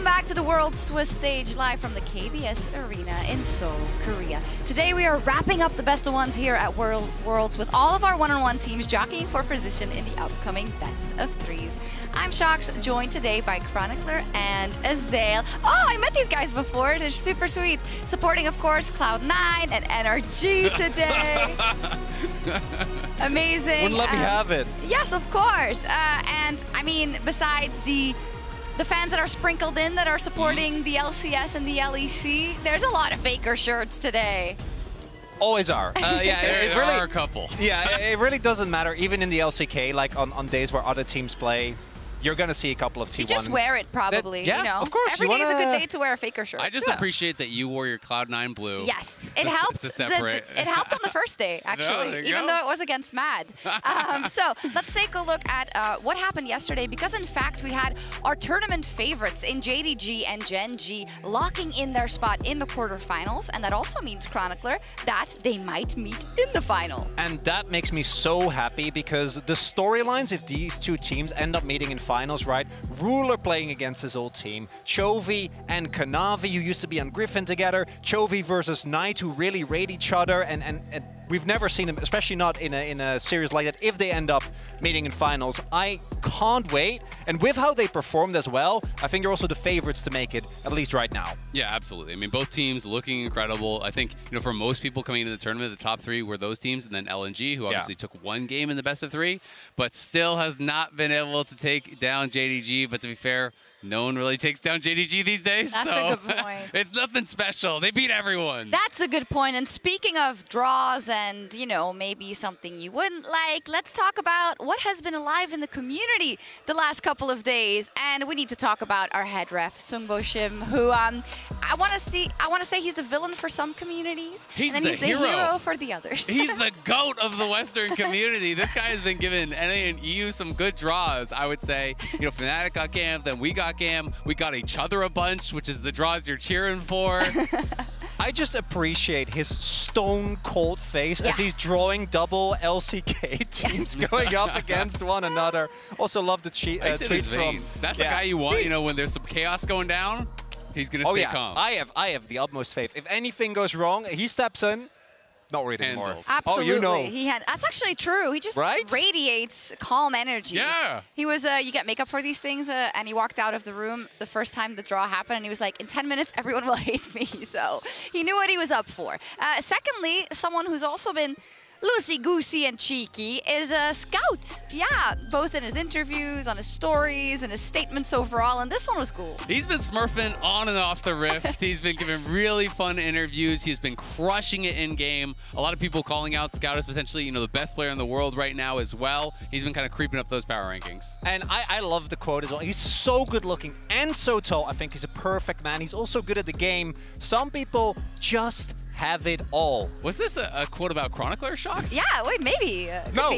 Welcome back to the World Swiss Stage, live from the KBS Arena in Seoul, Korea. Today we are wrapping up the best of ones here at Worlds with all of our one-on-one teams jockeying for position in the upcoming best of threes. I'm Shox, joined today by Chronicler and Azael. Oh, I met these guys before. They're super sweet. Supporting, of course, Cloud9 and NRG today. Amazing. Wouldn't let me have it. Yes, of course. And I mean, besides the fans that are sprinkled in that are supporting the LCS and the LEC, there's a lot of Faker shirts today. Always are. Yeah, there really are a couple. Yeah, it really doesn't matter. Even in the LCK, like on days where other teams play, you're going to see a couple of T1. You just wear it, probably. Yeah, you know? of course. Every day is a good day to wear a Faker shirt. I just appreciate that you wore your Cloud9 blue. Yes, it helped. To separate. It helped on the first day, actually, even though it was against Mad. So let's take a look at what happened yesterday, because in fact we had our tournament favorites in JDG and Gen G locking in their spot in the quarterfinals, and that also means, Chronicler, that they might meet in the final. And that makes me so happy, because the storylines, if these two teams end up meeting in finals, right? Ruler playing against his old team, Chovy and Kanavi, who used to be on Griffin together, Chovy versus Knight, who really rate each other, and we've never seen them, especially not in a series like that, if they end up meeting in finals. I can't wait. And with how they performed as well, I think they're also the favorites to make it, at least right now. Yeah, absolutely. I mean, both teams looking incredible. I think, you know, for most people coming into the tournament, the top three were those teams, and then LNG, who obviously took one game in the best of three, but still has not been able to take down JDG. But to be fair, no one really takes down JDG these days. That's so a good point. It's nothing special. They beat everyone. That's a good point. And speaking of draws and, you know, maybe something you wouldn't like, let's talk about what has been alive in the community the last couple of days. And we need to talk about our head ref, Sungbo Shim, who I want to say he's the villain for some communities. He's and then he's the hero for the others. He's the GOAT of the Western community. This guy has been giving NA and EU some good draws, I would say. You know, Fnatic got Gam, then we got Gam. We got each other a bunch, which is the draws you're cheering for. I just appreciate his stone-cold face as he's drawing double LCK teams going up against one another. Also love the tweet from... That's the guy you want, you know, when there's some chaos going down, he's going to stay calm. I have the utmost faith. If anything goes wrong, he steps in. Not really anymore. Absolutely. Oh, you know. That's actually true. He just radiates calm energy. Yeah. He was, you get makeup for these things, and he walked out of the room the first time the draw happened, and he was like, in 10 minutes, everyone will hate me. So he knew what he was up for. Secondly, someone who's also been loosey-goosey and cheeky is a Scout. Yeah, both in his interviews, on his stories, and his statements overall, and this one was cool. He's been smurfing on and off the Rift. He's been giving really fun interviews. He's been crushing it in-game. A lot of people calling out Scout as potentially, you know, the best player in the world right now as well. He's been kind of creeping up those power rankings. And I love the quote as well. He's so good-looking and so tall. I think he's a perfect man. He's also good at the game. Some people just have it all. Was this a quote about Chronicler, Shox? Yeah, wait, maybe. No,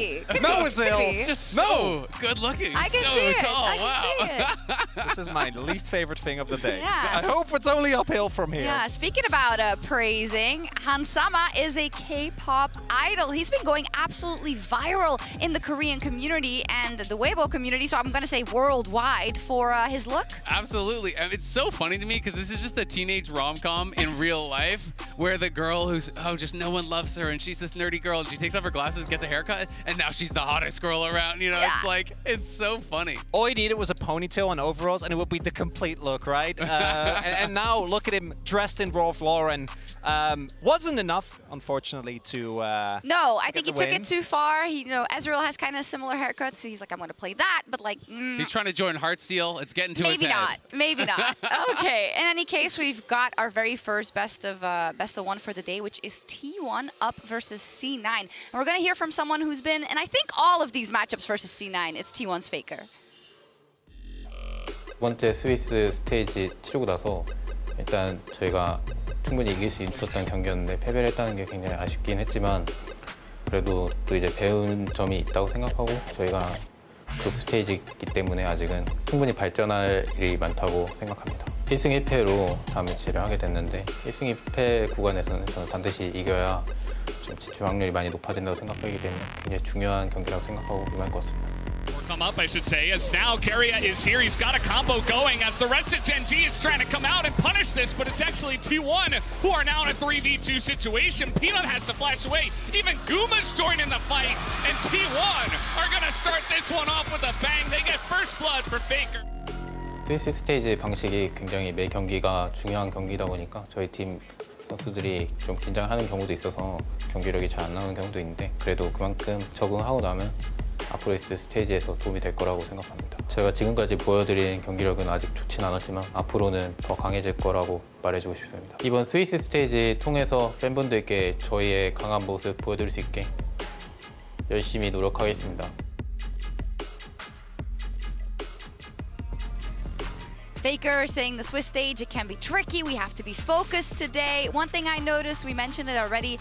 Azael. Just so good looking, I can so see it. tall. I can see it. This is my least favorite thing of the day. Yeah. I hope it's only uphill from here. Yeah, speaking about praising, Hansama is a K-pop idol. He's been going absolutely viral in the Korean community and the Weibo community, so I'm going to say worldwide for his look. Absolutely. It's so funny to me because this is just a teenage rom-com in real life where the girl who's, just no one loves her, and she's this nerdy girl, and she takes off her glasses, gets a haircut, and now she's the hottest girl around. You know, it's like, it's so funny. All he needed was a ponytail and overalls, and it would be the complete look, right? and now look at him dressed in Ralph Lauren. Wasn't enough, unfortunately, to no, I think he took it too far. He, you know, Ezreal has kind of similar haircuts, so he's like, I'm going to play that, but like... He's trying to join Heartsteel. It's getting to his head. Maybe not. Okay, in any case, we've got our very first best of one for the day, which is T1 up versus C9. And we're going to hear from someone who's been, and I think all of these matchups versus C9, it's T1's Faker. 두 번째 스위스 스테이지 치르고 나서 일단 저희가 충분히 이길 수 있었던 경기였는데 패배를 했다는 게 굉장히 아쉽긴 했지만 그래도 또 이제 배운 점이 있다고 생각하고 저희가 그룹 스테이지이기 때문에 아직은 충분히 발전할 일이 많다고 생각합니다. 1승 1패로 다음 매치를 하게 됐는데 1승 1패 구간에서는 저는 반드시 이겨야 좀 진출 확률이 많이 높아진다고 생각하기 때문에 굉장히 중요한 경기라고 생각하고 임할 것 같습니다. We're come up, I should say, as now Keria is here. He's got a combo going as the rest of Gen G is trying to come out and punish this, but it's actually T1 who are now in a 3v2 situation. Peanut has to flash away. Even Guma's joining the fight, and T1 are going to start this one off with a bang. They get first blood for Faker. 스위스 스테이지 방식이 굉장히 매 경기가 중요한 경기다 보니까 저희 팀 선수들이 좀 긴장하는 경우도 있어서 경기력이 잘 안 나오는 경우도 있는데 그래도 그만큼 적응하고 나면 앞으로 있을 스테이지에서 도움이 될 거라고 생각합니다. 제가 지금까지 보여드린 경기력은 아직 좋진 않았지만 앞으로는 더 강해질 거라고 말해주고 싶습니다. 이번 스위스 스테이지 통해서 팬분들께 저희의 강한 모습 보여드릴 수 있게 열심히 노력하겠습니다. Faker saying the Swiss stage, it can be tricky. We have to be focused today. One thing I noticed, we mentioned it already,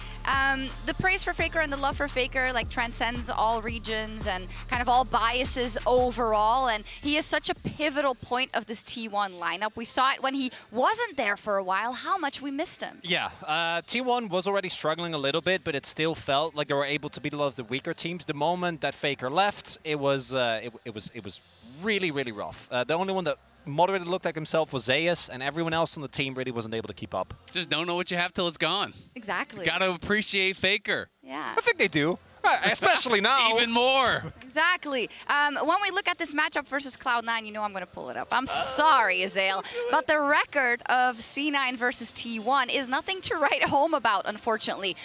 the praise for Faker and the love for Faker like transcends all regions and kind of all biases overall. And he is such a pivotal point of this T1 lineup. We saw it when he wasn't there for a while, how much we missed him. Yeah, T1 was already struggling a little bit, but it still felt like they were able to beat a lot of the weaker teams. The moment that Faker left, it was really, really rough. The only one that moderately looked like himself was Zeus, and everyone else on the team really wasn't able to keep up. Just don't know what you have till it's gone. Exactly. Gotta appreciate Faker. Yeah. I think they do, especially now. Even more. Exactly. When we look at this matchup versus Cloud9, you know I'm going to pull it up. I'm sorry, Azael, but the record of C9 versus T1 is nothing to write home about, unfortunately.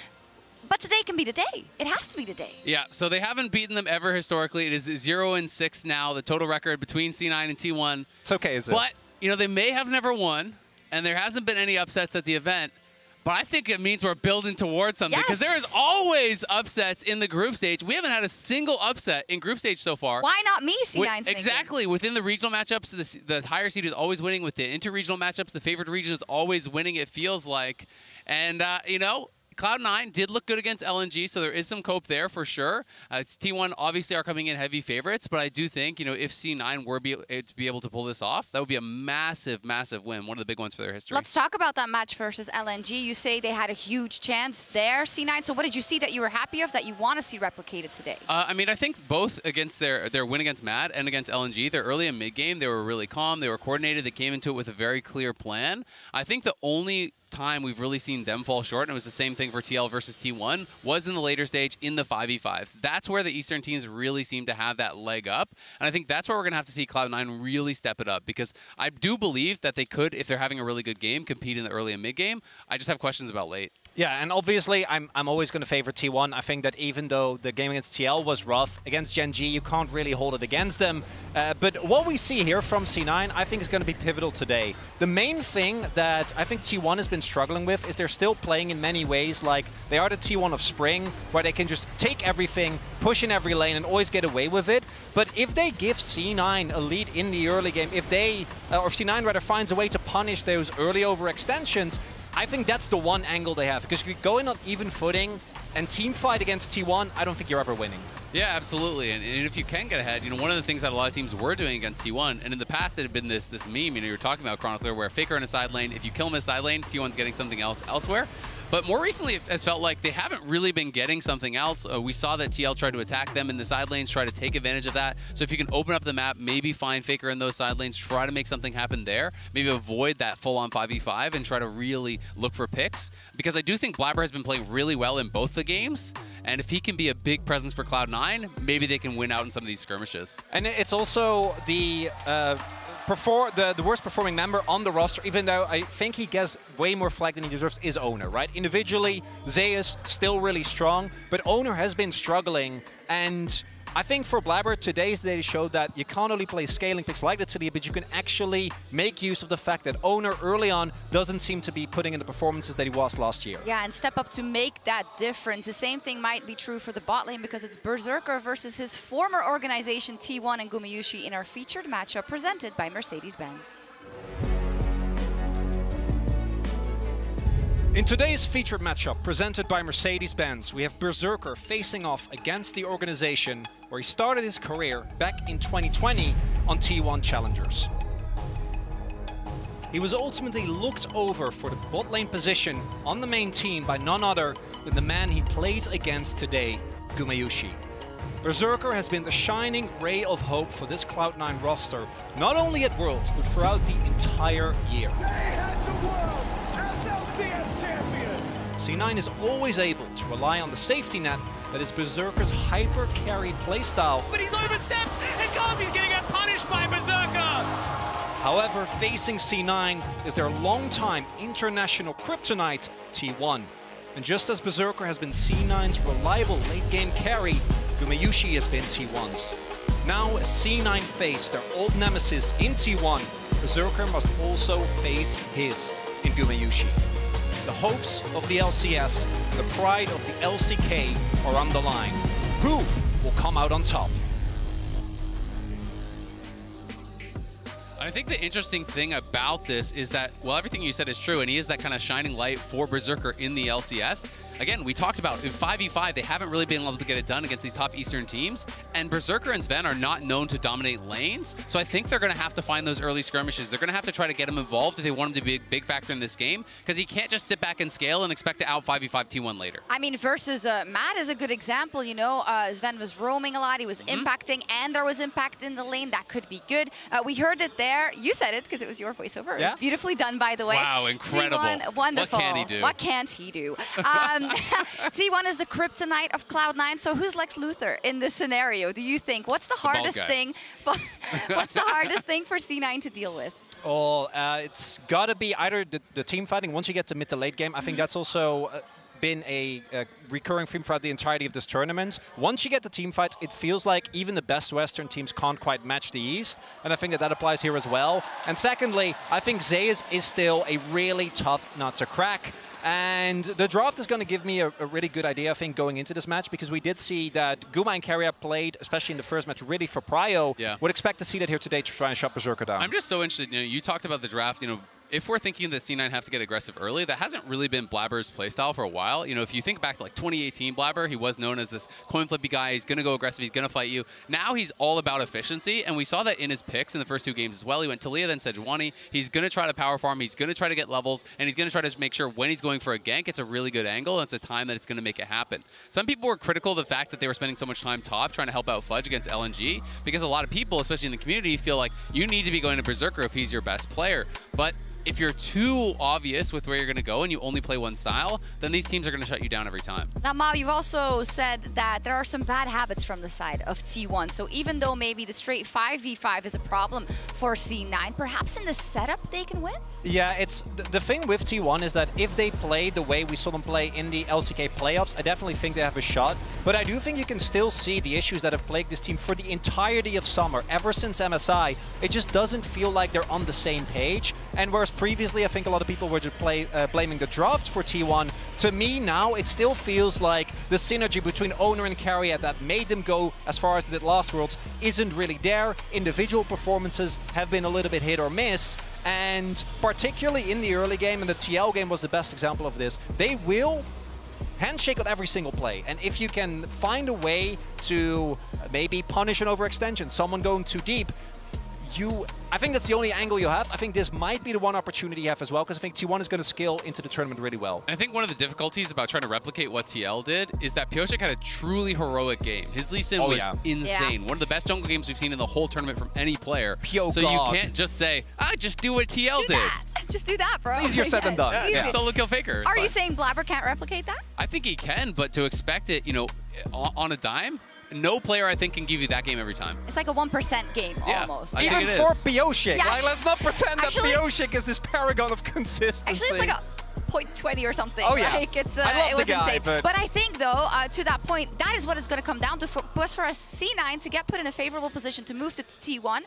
But today can be the day. It has to be today. Yeah, so they haven't beaten them ever historically. It is 0-6 now, the total record between C9 and T1. It's okay, is it? But, you know, they may have never won, and there hasn't been any upsets at the event. But I think it means we're building towards something. Because there is always upsets in the group stage. We haven't had a single upset in group stage so far. Why not me, C9? Exactly. Within the regional matchups, the higher seed is always winning. With the inter-regional matchups, the favored region is always winning, it feels like. And, you know, Cloud9 did look good against LNG, so there is some cope there for sure. T1 obviously are coming in heavy favorites, but I do think, you know, if C9 were to be able to pull this off, that would be a massive, massive win, one of the big ones for their history. Let's talk about that match versus LNG. You say they had a huge chance there, C9. So what did you see that you were happy of that you want to see replicated today? I mean, I think both against their win against Mad and against LNG, their early and mid game, they were really calm, they were coordinated, they came into it with a very clear plan. I think the only time we've really seen them fall short, and it was the same thing for TL versus T1, was in the later stage in the 5v5s. That's where the Eastern teams really seem to have that leg up, and I think that's where we're going to have to see Cloud9 really step it up, because I do believe that they could, if they're having a really good game, compete in the early and mid game. I just have questions about late. Yeah, and obviously I'm always going to favor T1. I think that even though the game against TL was rough, against Gen G you can't really hold it against them. But what we see here from C9 I think is going to be pivotal today. The main thing that I think T1 has been struggling with is they're still playing in many ways like they are the T1 of Spring, where they can just take everything, push in every lane and always get away with it. But if they give C9 a lead in the early game, if they, or if C9 rather finds a way to punish those early overextensions, I think that's the one angle they have, because you go in on even footing and team fight against T1, I don't think you're ever winning. Yeah, absolutely. And if you can get ahead, you know, one of the things that a lot of teams were doing against T1, and in the past it had been this meme, you know, you're talking about Chronicler, where Faker in a side lane, if you kill him in a side lane, T1's getting something else elsewhere. But more recently, it has felt like they haven't really been getting something else. We saw that TL tried to attack them in the side lanes, try to take advantage of that. So if you can open up the map, maybe find Faker in those side lanes, try to make something happen there, maybe avoid that full-on 5v5 and try to really look for picks. Because I do think Blabber has been playing really well in both the games, and if he can be a big presence for Cloud9, maybe they can win out in some of these skirmishes. And it's also the worst performing member on the roster, even though I think he gets way more flag than he deserves, is Owner, right? Individually, Zeus still really strong, but Owner has been struggling, and I think for Blabber, today's day showed that you can't only play scaling picks like the City, but you can actually make use of the fact that Owner early on doesn't seem to be putting in the performances that he was last year. Yeah, and step up to make that difference. The same thing might be true for the bot lane, because it's Berserker versus his former organization T1 and Gumayushi in our featured matchup presented by Mercedes-Benz. In today's featured matchup presented by Mercedes-Benz, we have Berserker facing off against the organization where he started his career back in 2020 on T1 Challengers. He was ultimately looked over for the bot lane position on the main team by none other than the man he plays against today, Gumayushi. Berserker has been the shining ray of hope for this Cloud9 roster, not only at Worlds, but throughout the entire year. C9 is always able to rely on the safety net that is Berserker's hyper-carried playstyle. But he's overstepped, and Gazi's gonna get punished by Berserker! However, facing C9 is their longtime international kryptonite, T1. And just as Berserker has been C9's reliable late-game carry, Gumayushi has been T1's. Now, as C9 face their old nemesis in T1, Berserker must also face his in Gumayushi. The hopes of the LCS and the pride of the LCK are on the line. Who will come out on top? I think the interesting thing about this is that, well, everything you said is true, and he is that kind of shining light for Berserker in the LCS. Again, we talked about in 5v5, they haven't really been able to get it done against these top Eastern teams, and Berserker and Sven are not known to dominate lanes, so I think they're going to have to find those early skirmishes. They're going to have to try to get him involved if they want him to be a big factor in this game, because he can't just sit back and scale and expect to out 5v5 T1 later. I mean, versus Matt is a good example, you know. Sven was roaming a lot, he was impacting, and there was impact in the lane. That could be good. We heard it there. You said it, because it was your voiceover. Yeah. It was beautifully done, by the way. Wow, incredible. T1, wonderful. What can he do? What can't he do? T1 is the kryptonite of Cloud9, so who's Lex Luthor in this scenario, do you think? What's the hardest thing what's the hardest thing for C9 to deal with? Oh, it's got to be either the team fighting once you get to mid to late game. I think that's also been a recurring theme throughout the entirety of this tournament. Once you get the team fights, it feels like even the best Western teams can't quite match the East, and I think that applies here as well. And secondly, I think Zeus is still a really tough nut to crack. And the draft is going to give me a really good idea, I think, going into this match, because we did see that Guma and Keria played, especially in the first match, really for prio. Yeah. Would expect to see that here today to try and shut Berserker down. I'm just so interested, you know, you talked about the draft, you know, if we're thinking that C9 have to get aggressive early, that hasn't really been Blabber's playstyle for a while. You know, if you think back to like 2018 Blabber, he was known as this coin flippy guy. He's going to go aggressive. He's going to fight you. Now he's all about efficiency, and we saw that in his picks in the first two games as well. He went Talia, then Sejuani. He's going to try to power farm. He's going to try to get levels, and he's going to try to make sure when he's going for a gank, it's a really good angle, and it's a time that it's going to make it happen. Some people were critical of the fact that they were spending so much time top trying to help out Fudge against LNG, because a lot of people, especially in the community, feel like you need to be going to Berserker if he's your best player. But if you're too obvious with where you're going to go and you only play one style, then these teams are going to shut you down every time. Now, Mao, you've also said that there are some bad habits from the side of T1. So even though maybe the straight 5v5 is a problem for C9, perhaps in the setup they can win? Yeah, it's the thing with T1 is that if they play the way we saw them play in the LCK playoffs, I definitely think they have a shot. But I do think you can still see the issues that have plagued this team for the entirety of summer, ever since MSI. It just doesn't feel like they're on the same page. And whereas previously, I think a lot of people were just blaming the draft for T1. To me now, it still feels like the synergy between Owner and Keria that made them go as far as they did last Worlds isn't really there. Individual performances have been a little bit hit or miss. And particularly in the early game, and the TL game was the best example of this, they will handshake on every single play. And if you can find a way to maybe punish an overextension, someone going too deep, I think that's the only angle you have. I think this might be the one opportunity you have as well, because I think T1 is going to scale into the tournament really well. And I think one of the difficulties about trying to replicate what TL did is that Pyosik had a truly heroic game. His Lee Sin was insane. One of the best jungle games we've seen in the whole tournament from any player. So you can't just say, just do what TL did. Just do that, bro. It's easier said than done. Yeah. Solo kill faker. Are you saying Blabber can't replicate that? I think he can, but to expect it, you know, on a dime, no player, I think, can give you that game every time. It's like a 1% game, almost. Even for Pyosik. Yeah. Like, let's not pretend that Pyosik is this paragon of consistency. Actually, it's like a 0.20 or something. Oh, yeah. Like, it's, I love it was the guy, insane. But I think, though, to that point, that is what it's going to come down to was for a C9 to get put in a favorable position to move to T1,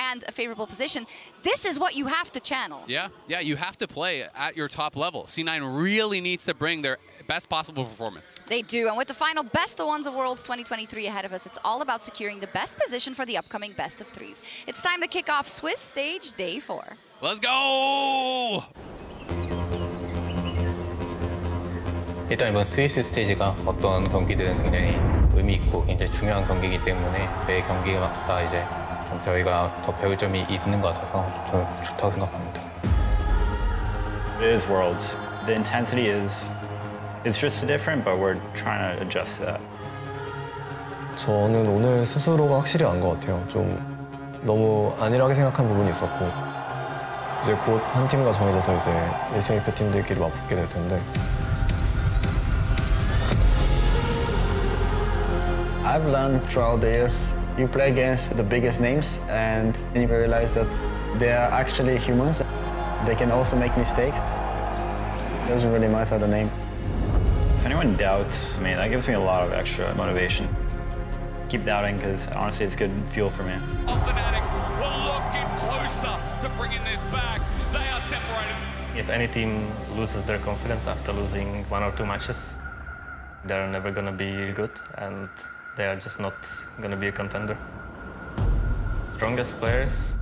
and a favorable position. This is what you have to channel. Yeah, you have to play at your top level. C9 really needs to bring their best possible performance. They do, and with the final Best of Ones of Worlds 2023 ahead of us, it's all about securing the best position for the upcoming Best of Threes. It's time to kick off Swiss Stage Day 4. Let's go! 일단 이번 스위스 스테이지가 어떤 경기든 굉장히 의미 있고 굉장히 중요한 경기이기 때문에 매 경기마다 이제 좀 저희가 더 배울 점이 있는 것 같아서 저는 좋다고 생각합니다. It is Worlds. The intensity it's just different, but we're trying to adjust to that. 저는 오늘 스스로가 확실히 안 것 같아요. 좀 너무 안일하게 생각한 부분이 있었고 이제 곧 한 팀과 정해져서 이제 SMFP 팀들끼리 맞붙게 될 텐데 I've learned throughout the years, you play against the biggest names and you realize that they are actually humans. They can also make mistakes. It doesn't really matter the name. If anyone doubts me, that gives me a lot of extra motivation. Keep doubting, because honestly, it's good fuel for me. Fnatic will looking closer to bringing this back. They are separated. If any team loses their confidence after losing 1 or 2 matches, they're never going to be good, and they are just not going to be a contender. Strongest players,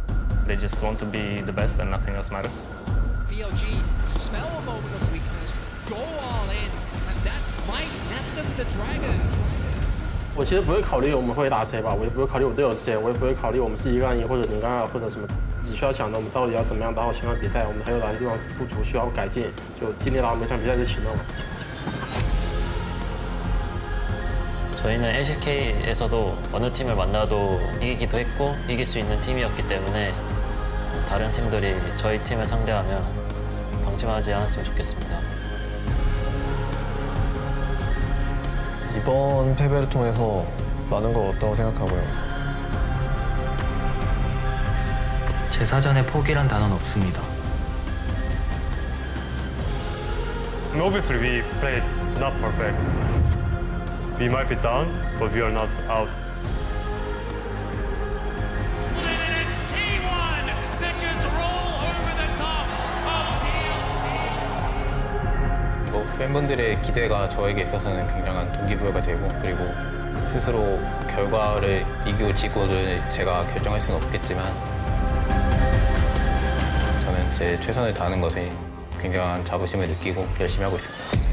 they just want to be the best and nothing else matters. BLG smell a moment of weakness, go all in, and that might net them the dragon. 我其实不会考虑我们会打谁吧，我也不会考虑我队友是谁，我也不会考虑我们是1个1或者0个2或者什么，只需要想着我们到底要怎么样打好前场比赛，我们还有哪些地方不足需要改进，就尽力打好每场比赛就行了。 저희는 LCK에서도 어느 팀을 만나도 이기기도 했고 이길 수 있는 팀이었기 때문에 다른 팀들이 저희 팀을 상대하면 방심하지 않았으면 좋겠습니다. 이번 패배를 통해서 많은 걸 얻었다고 생각하고요. 제 사전에 포기란 단어는 없습니다. Obviously, we played not perfect. We might be down, but we are not out. It's T1 that just roll over the top of 뭐 팬분들의 기대가 저에게 있어서는 굉장한 동기부여가 되고 그리고 스스로 결과를 이기고 지고를 제가 결정할 수는 없겠지만 저는 제 최선을 다하는 것에 굉장한 자부심을 느끼고 열심히 하고 있습니다.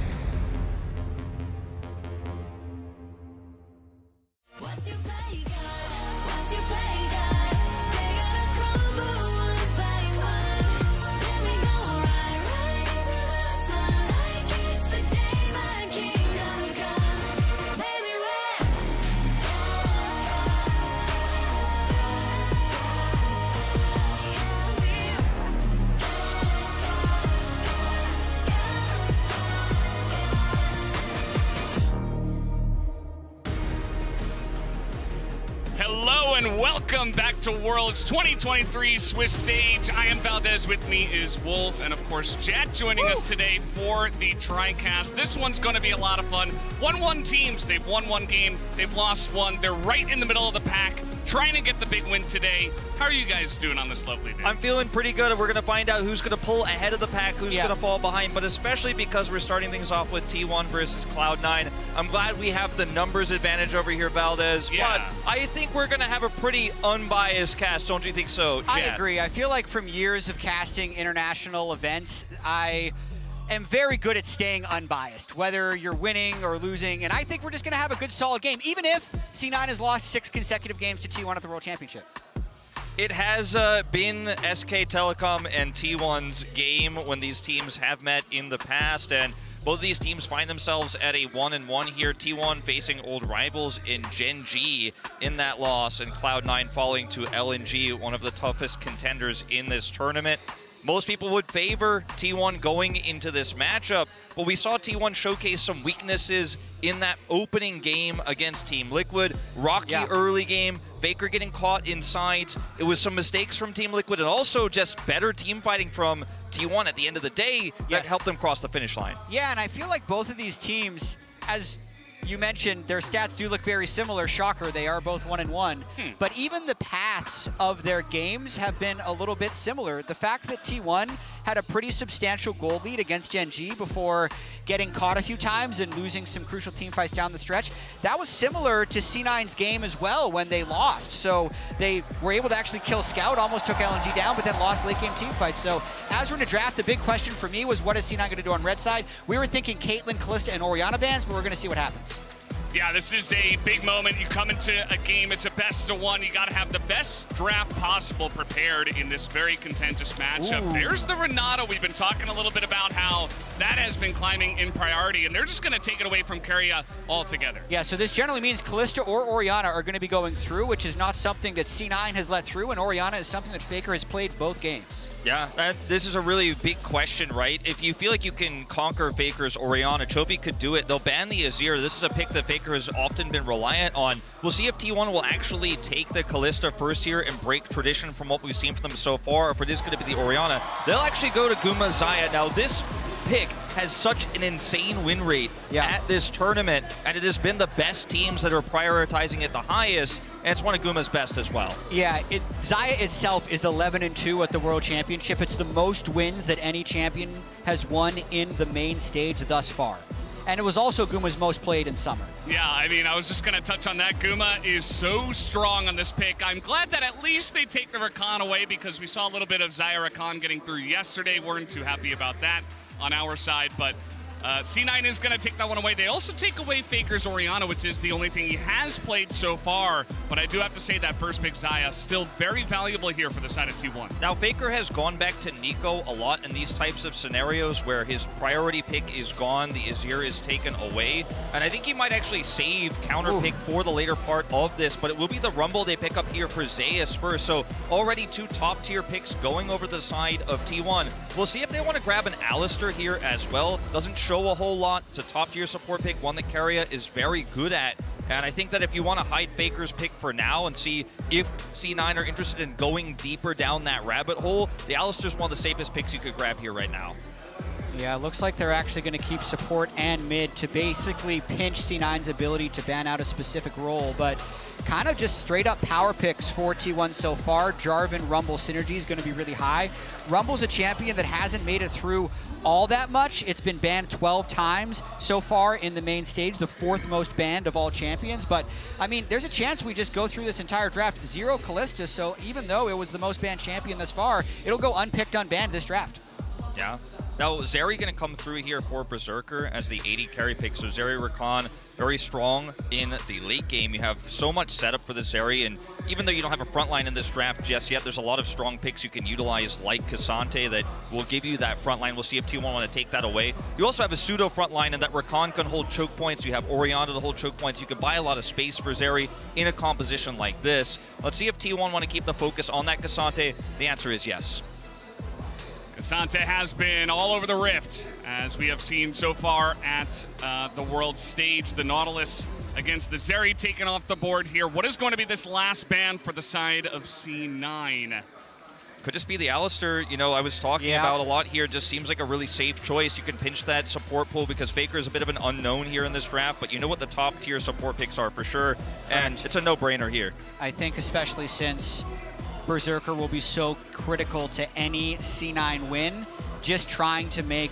And welcome back to Worlds 2023 Swiss stage. I am Valdez, with me is Wolf, and of course Jet joining us today for the TriCast. This one's going to be a lot of fun. 1-1 teams, they've won 1 game, they've lost 1. They're right in the middle of the pack, trying to get the big win today. How are you guys doing on this lovely day? I'm feeling pretty good. We're going to find out who's going to pull ahead of the pack, who's going to fall behind, but especially because we're starting things off with T1 versus Cloud9. I'm glad we have the numbers advantage over here, Valdez, but I think we're going to have a pretty unbiased cast, don't you think so, Jet? I agree. I feel like from years of casting international events, I am very good at staying unbiased, whether you're winning or losing, and I think we're just going to have a good, solid game, even if C9 has lost 6 consecutive games to T1 at the World Championship. It has been SK Telecom and T1's game when these teams have met in the past, and both of these teams find themselves at a 1-1 here. T1 facing old rivals in Gen G in that loss, and Cloud9 falling to LNG, one of the toughest contenders in this tournament. Most people would favor T1 going into this matchup, but we saw T1 showcase some weaknesses in that opening game against Team Liquid. Rocky early game, Baker getting caught inside. It was some mistakes from Team Liquid and also just better team fighting from T1 at the end of the day that helped them cross the finish line. Yeah, and I feel like both of these teams, as you mentioned, their stats do look very similar. Shocker, they are both 1-1. But even the paths of their games have been a little bit similar. The fact that T1 had a pretty substantial goal lead against Gen G before getting caught a few times and losing some crucial team fights down the stretch, that was similar to C9's game as well when they lost. So they were able to actually kill Scout, almost took LNG down, but then lost late game team fights. So as we're in a draft, the big question for me was, what is C9 going to do on red side? We were thinking Caitlyn, Kalista, and Orianna bans, but we're going to see what happens. Yeah, this is a big moment. You come into a game, it's a best of one. You got to have the best draft possible prepared in this very contentious matchup. Ooh. There's the Renata. We've been talking a little bit about how that has been climbing in priority, and they're just going to take it away from Keria altogether. Yeah, so this generally means Kalista or Orianna are going to be going through, which is not something that C9 has let through, and Orianna is something that Faker has played both games. Yeah, this is a really big question, right? If you feel like you can conquer Faker's Orianna, Chovy could do it. They'll ban the Azir. This is a pick that Faker has often been reliant on. We'll see if T1 will actually take the Kalista first here and break tradition from what we've seen from them so far, or if it is going to be the Orianna. They'll actually go to Guma Xayah. Now, this pick has such an insane win rate at this tournament, and it has been the best teams that are prioritizing it the highest, and it's one of Guma's best as well. Yeah, Xayah itself is 11-2 at the World Championship. It's the most wins that any champion has won in the main stage thus far. And it was also Guma's most played in summer. Yeah, I mean, I was just going to touch on that. Guma is so strong on this pick. I'm glad that at least they take the Rakan away, because we saw a little bit of Xayah Rakan getting through yesterday. Weren't too happy about that on our side, but C9 is going to take that one away. They also take away Faker's Orianna, which is the only thing he has played so far. But I do have to say that first pick, Xayah, still very valuable here for the side of T1. Now, Faker has gone back to Nico a lot in these types of scenarios where his priority pick is gone, the Azir is taken away. And I think he might actually save counter pick for the later part of this, but it will be the Rumble they pick up here for Zeus first. So already 2 top-tier picks going over the side of T1. We'll see if they want to grab an Alistar here as well. Doesn't show a whole lot. It's a top-tier support pick, one that Keria is very good at. And I think that if you want to hide Faker's pick for now and see if C9 are interested in going deeper down that rabbit hole, the Alistar's one of the safest picks you could grab here right now. Yeah, it looks like they're actually going to keep support and mid to basically pinch C9's ability to ban out a specific role, but kind of just straight up power picks for T1 so far. Jarvan Rumble synergy is going to be really high. Rumble's a champion that hasn't made it through all that much. It's been banned 12 times so far in the main stage, the 4th most banned of all champions. But, I mean, there's a chance we just go through this entire draft 0 Kalista, so even though it was the most banned champion thus far, it'll go unpicked, unbanned this draft. Yeah. Now, Zeri going to come through here for Berserker as the 80 carry pick. So Zeri Rakan, very strong in the late game. You have so much setup for the Zeri, and even though you don't have a front line in this draft just yet, there's a lot of strong picks you can utilize, like Cassante, that will give you that front line. We'll see if T1 want to take that away. You also have a pseudo front line, and that Rakan can hold choke points. You have Orianna to hold choke points. You can buy a lot of space for Zeri in a composition like this. Let's see if T1 want to keep the focus on that Cassante. The answer is yes. Cassante has been all over the Rift, as we have seen so far at the world stage. The Nautilus against the Zeri taken off the board here. What is going to be this last ban for the side of C9? Could just be the Alistar, you know, I was talking about a lot here. Just seems like a really safe choice. You can pinch that support pool because Faker is a bit of an unknown here in this draft, but you know what the top tier support picks are for sure, and it's a no-brainer here. I think especially since Berserker will be so critical to any C9 win, just trying to make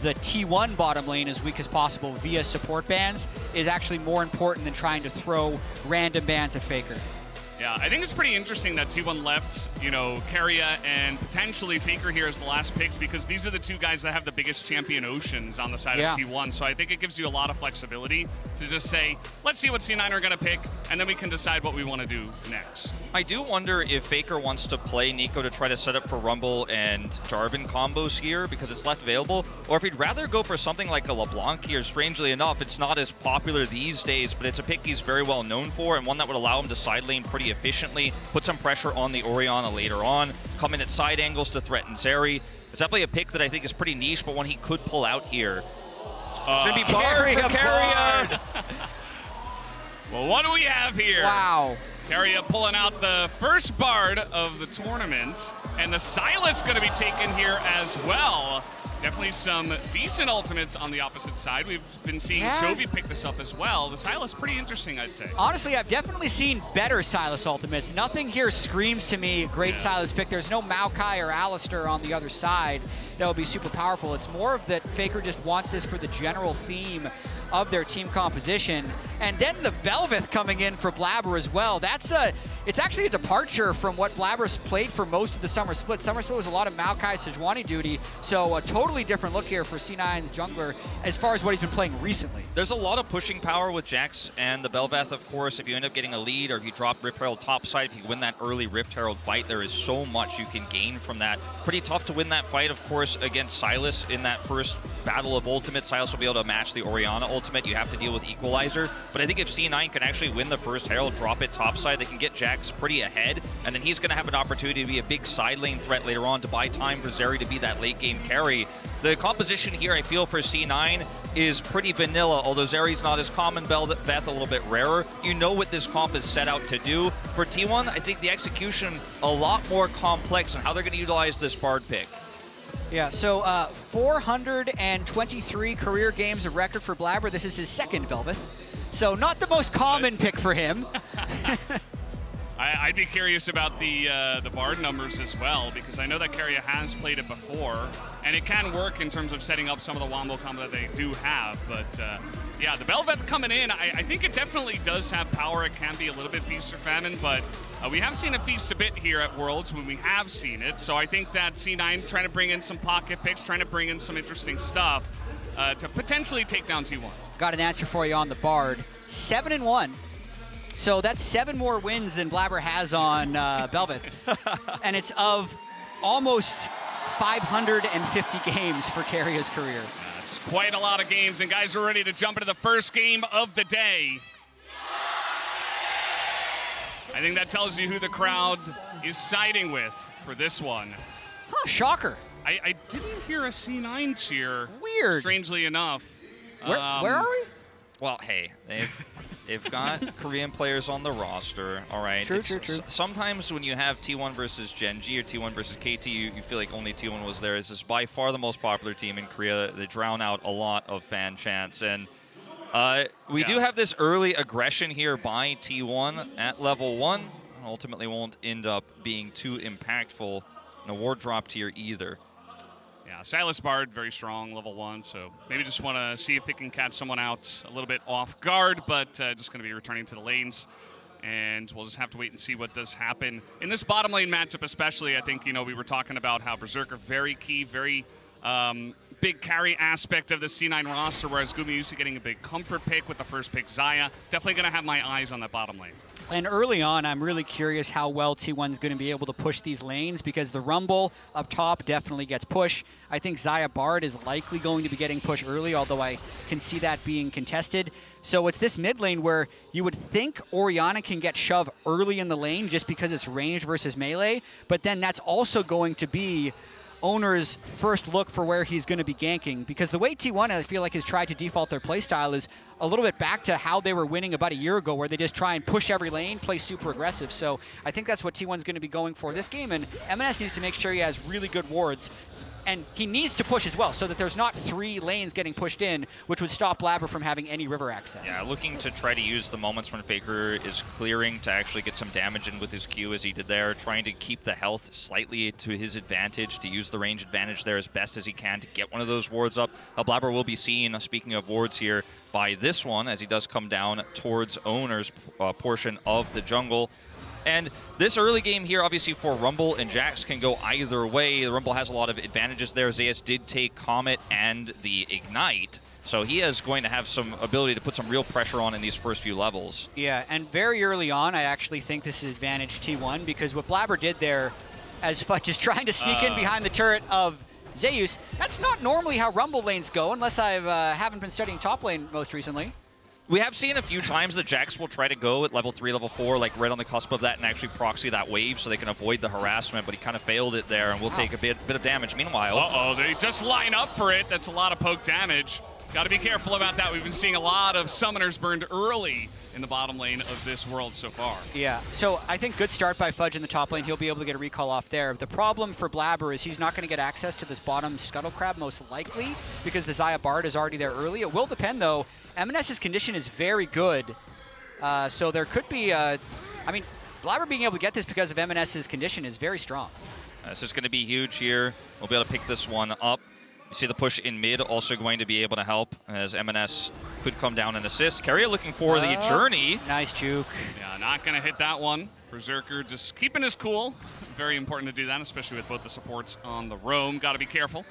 the T1 bottom lane as weak as possible via support bans is actually more important than trying to throw random bans at Faker. Yeah, I think it's pretty interesting that T1 left, you know, Keria and potentially Faker here as the last picks, because these are the 2 guys that have the biggest champion oceans on the side of T1. So I think it gives you a lot of flexibility to just say, let's see what C9 are going to pick, and then we can decide what we want to do next. I do wonder if Faker wants to play Nico to try to set up for Rumble and Jarvan combos here because it's left available, or if he'd rather go for something like a LeBlanc here. Strangely enough, it's not as popular these days, but it's a pick he's very well known for, and one that would allow him to side lane pretty efficiently, put some pressure on the Orianna later on, come in at side angles to threaten Zeri. It's definitely a pick that I think is pretty niche, but one he could pull out here. It's going to be Bard for Keria. Well, what do we have here? Wow. Keria pulling out the first Bard of the tournament, and the Sylas going to be taken here as well. Definitely some decent ultimates on the opposite side. We've been seeing Chovy pick this up as well. The Sylas pretty interesting, I'd say. Honestly, I've definitely seen better Sylas ultimates. Nothing here screams to me great Sylas pick. There's no Maokai or Alistar on the other side. that would be super powerful. It's more of that Faker just wants this for the general theme of their team composition. And then the Belveth coming in for Blabber as well. It's actually a departure from what Blabber's played for most of the Summer Split. Summer Split was a lot of Maokai Sejuani duty, so a totally different look here for C9's jungler as far as what he's been playing recently. There's a lot of pushing power with Jax and the Belveth, of course. If you end up getting a lead or if you drop Rift Herald topside, if you win that early Rift Herald fight, there is so much you can gain from that. Pretty tough to win that fight, of course, against Sylas in that first battle of ultimate. Sylas will be able to match the Orianna ultimate. You have to deal with Equalizer. But I think if C9 can actually win the first Herald, drop it topside, they can get Jax pretty ahead, and then he's going to have an opportunity to be a big side lane threat later on to buy time for Zeri to be that late game carry. The composition here, I feel, for C9 is pretty vanilla, although Zeri's not as common, Belveth a little bit rarer. You know what this comp is set out to do. For T1, I think the execution a lot more complex on how they're going to utilize this Bard pick. Yeah, so 423 career games of record for Blabber. This is his second Belveth, so not the most common pick for him. I'd be curious about the Bard numbers as well, because I know that Keria has played it before, and it can work in terms of setting up some of the wombo combo that they do have. But yeah, the Belveth coming in, I think it definitely does have power. It can be a little bit feast or famine, but we have seen it feast a bit here at Worlds when we have seen it. So I think that C9 trying to bring in some pocket picks, trying to bring in some interesting stuff to potentially take down T1. Got an answer for you on the Bard. 7-1. So that's 7 more wins than Blabber has on Belveth. And it's of almost 550 games for Keria's career. That's quite a lot of games, and guys are ready to jump into the first game of the day. I think that tells you who the crowd is siding with for this one. Huh, shocker. I didn't hear a C9 cheer. Weird. Strangely enough. Where are we? Well, hey, they've got Korean players on the roster, all right? True. Sometimes when you have T1 versus Gen G or T1 versus KT, you feel like only T1 was there. This is by far the most popular team in Korea. They drown out a lot of fan chants. And we do have this early aggression here by T1 at level 1. Ultimately won't end up being too impactful in a ward drop tier either. Yeah, Sylas Bard, very strong, level 1, so maybe just want to see if they can catch someone out a little bit off guard, but just going to be returning to the lanes, and we'll just have to wait and see what does happen. In this bottom lane matchup especially, I think, you know, we were talking about how Berserker, very key, very big carry aspect of the C9 roster, whereas Gumayusi getting a big comfort pick with the first pick, Xayah. Definitely going to have my eyes on that bottom lane. And early on, I'm really curious how well T1's going to be able to push these lanes, because the Rumble up top definitely gets push. I think Xayah Bard is likely going to be getting pushed early, although I can see that being contested. So it's this mid lane where you would think Orianna can get shoved early in the lane just because it's ranged versus melee, but then that's also going to be Owner's first look for where he's going to be ganking, because the way T1, I feel like, has tried to default their playstyle is a little bit back to how they were winning about a year ago, where they just try and push every lane, play super aggressive. So I think that's what T1's going to be going for this game, and M&S needs to make sure he has really good wards. And he needs to push as well, so that there's not 3 lanes getting pushed in, which would stop Blabber from having any river access. Yeah, looking to try to use the moments when Faker is clearing to actually get some damage in with his Q, as he did there, trying to keep the health slightly to his advantage, to use the range advantage there as best as he can to get one of those wards up. Blabber will be seen, speaking of wards here, by this one, as he does come down towards Owner's portion of the jungle. And this early game here, obviously, for Rumble and Jax can go either way. The Rumble has a lot of advantages there. Zayas did take Comet and the Ignite, so he is going to have some ability to put some real pressure on in these first few levels. Yeah, and very early on, I actually think this is advantage T1, because what Blabber did there, as Fudge is trying to sneak in behind the turret of Zeus, that's not normally how Rumble lanes go, unless I haven't been studying top lane most recently. We have seen a few times that Jax will try to go at level 3, level 4, like right on the cusp of that, and actually proxy that wave so they can avoid the harassment, but he kind of failed it there, and will take a bit of damage. Meanwhile... Uh-oh, they just line up for it. That's a lot of poke damage. Got to be careful about that. We've been seeing a lot of summoners burned early in the bottom lane of this world so far. Yeah, so I think good start by Fudge in the top lane. He'll be able to get a recall off there. The problem for Blabber is he's not going to get access to this bottom Scuttle Crab, most likely, because the Xayah Bard is already there early. It will depend, though. M&S's condition is very good, so there could be, I mean, Blabber being able to get this because of M&S's condition is very strong. This is going to be huge here. We'll be able to pick this one up. You see the push in mid also going to be able to help, as M&S could come down and assist. Keria looking for the journey. Nice juke. Yeah, not going to hit that one. Berserker just keeping his cool. Very important to do that, especially with both the supports on the roam. Got to be careful.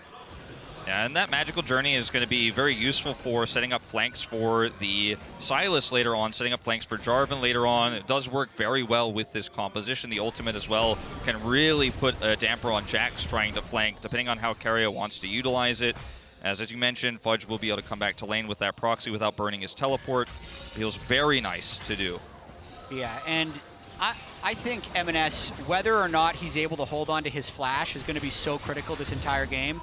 Yeah, and that magical journey is going to be very useful for setting up flanks for the Sylas later on, setting up flanks for Jarvan later on. It does work very well with this composition. The ultimate as well can really put a damper on Jax trying to flank, depending on how Keria wants to utilize it. As you mentioned, Fudge will be able to come back to lane with that proxy without burning his teleport. Feels very nice to do. Yeah, and I think M&S, whether or not he's able to hold on to his flash, is going to be so critical this entire game.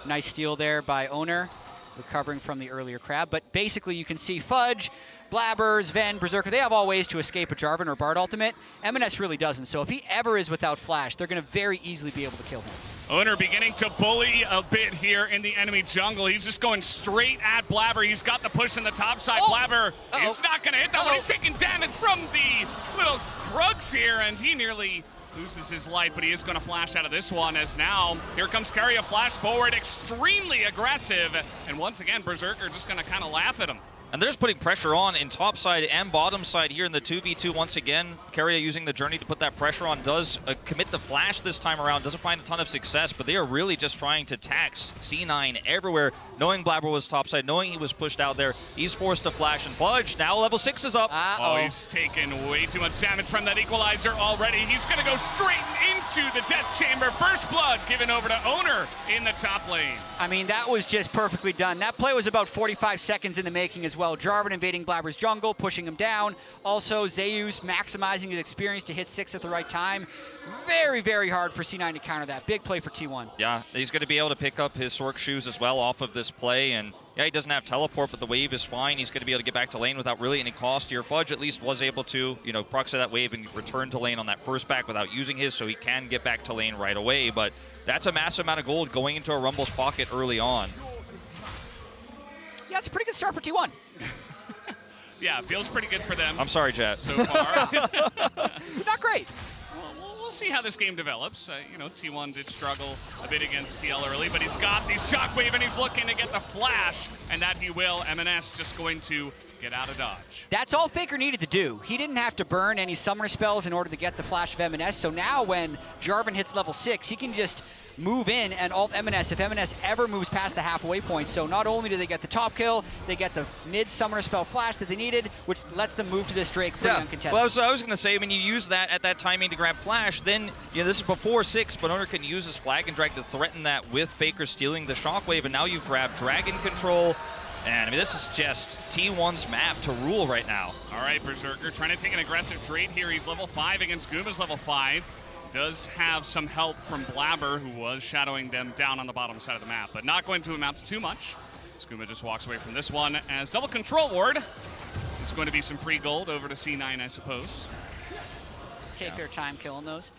Nice steal there by Owner, recovering from the earlier crab. But basically, you can see Fudge, Blabber, Sven, Berserker, they have all ways to escape a Jarvan or Bard ultimate. M&S really doesn't. So if he ever is without flash, they're going to very easily be able to kill him. Owner beginning to bully a bit here in the enemy jungle. He's just going straight at Blabber. He's got the push in the top side. Blabber is not going to hit that one. He's taking damage from the little Krugs here, and he nearly loses his life, but he is going to flash out of this one, as now here comes Keria, flash forward, extremely aggressive, and once again Berserker just going to kind of laugh at him. And they're just putting pressure on in top side and bottom side here in the 2v2 once again. Keria using the journey to put that pressure on, does commit the flash this time around, doesn't find a ton of success, but they are really just trying to tax C9 everywhere, knowing Blabber was topside, knowing he was pushed out there. He's forced to flash, and Fudge, now level 6 is up. Oh, he's taken way too much damage from that equalizer already. He's going to go straight into the death chamber. First blood given over to Owner in the top lane. I mean, that was just perfectly done. That play was about 45 seconds in the making as well. Jarvan invading Blabber's jungle, pushing him down. Also, Zeus maximizing his experience to hit 6 at the right time. Very, very hard for C9 to counter that. Big play for T1. Yeah, he's going to be able to pick up his Sork shoes as well off of this play. And yeah, he doesn't have teleport, but the wave is fine. He's going to be able to get back to lane without really any cost here. Fudge at least was able to, you know, proxy that wave and return to lane on that first back without using his, so he can get back to lane right away. But that's a massive amount of gold going into a Rumble's pocket early on. Yeah, it's a pretty good start for T1. Yeah, feels pretty good for them. I'm sorry, Jet. So far. It's not great. We'll see how this game develops. You know, T1 did struggle a bit against TL early, but he's got the shockwave and he's looking to get the flash, and that he will. M&S just going to get out of dodge. That's all Faker needed to do. He didn't have to burn any summoner spells in order to get the flash of M&S, so now when Jarvan hits level 6, he can just move in and ult M&S if M&S ever moves past the halfway point. So not only do they get the top kill, they get the mid summoner spell flash that they needed, which lets them move to this Drake pretty uncontested. Well, I was going to say, when you use that at that timing to grab flash, then, you know, this is before 6, but Owner can use his flag and drag to threaten that with Faker stealing the shockwave, and now you've grabbed Dragon Control. And I mean, this is just T1's map to rule right now. All right, Berserker trying to take an aggressive trade here. He's level 5 against Guma's level 5. Does have some help from Blabber, who was shadowing them down on the bottom side of the map, but not going to amount to too much. Skuma just walks away from this one as double control ward. It's going to be some free gold over to C9, I suppose. Take their time killing those.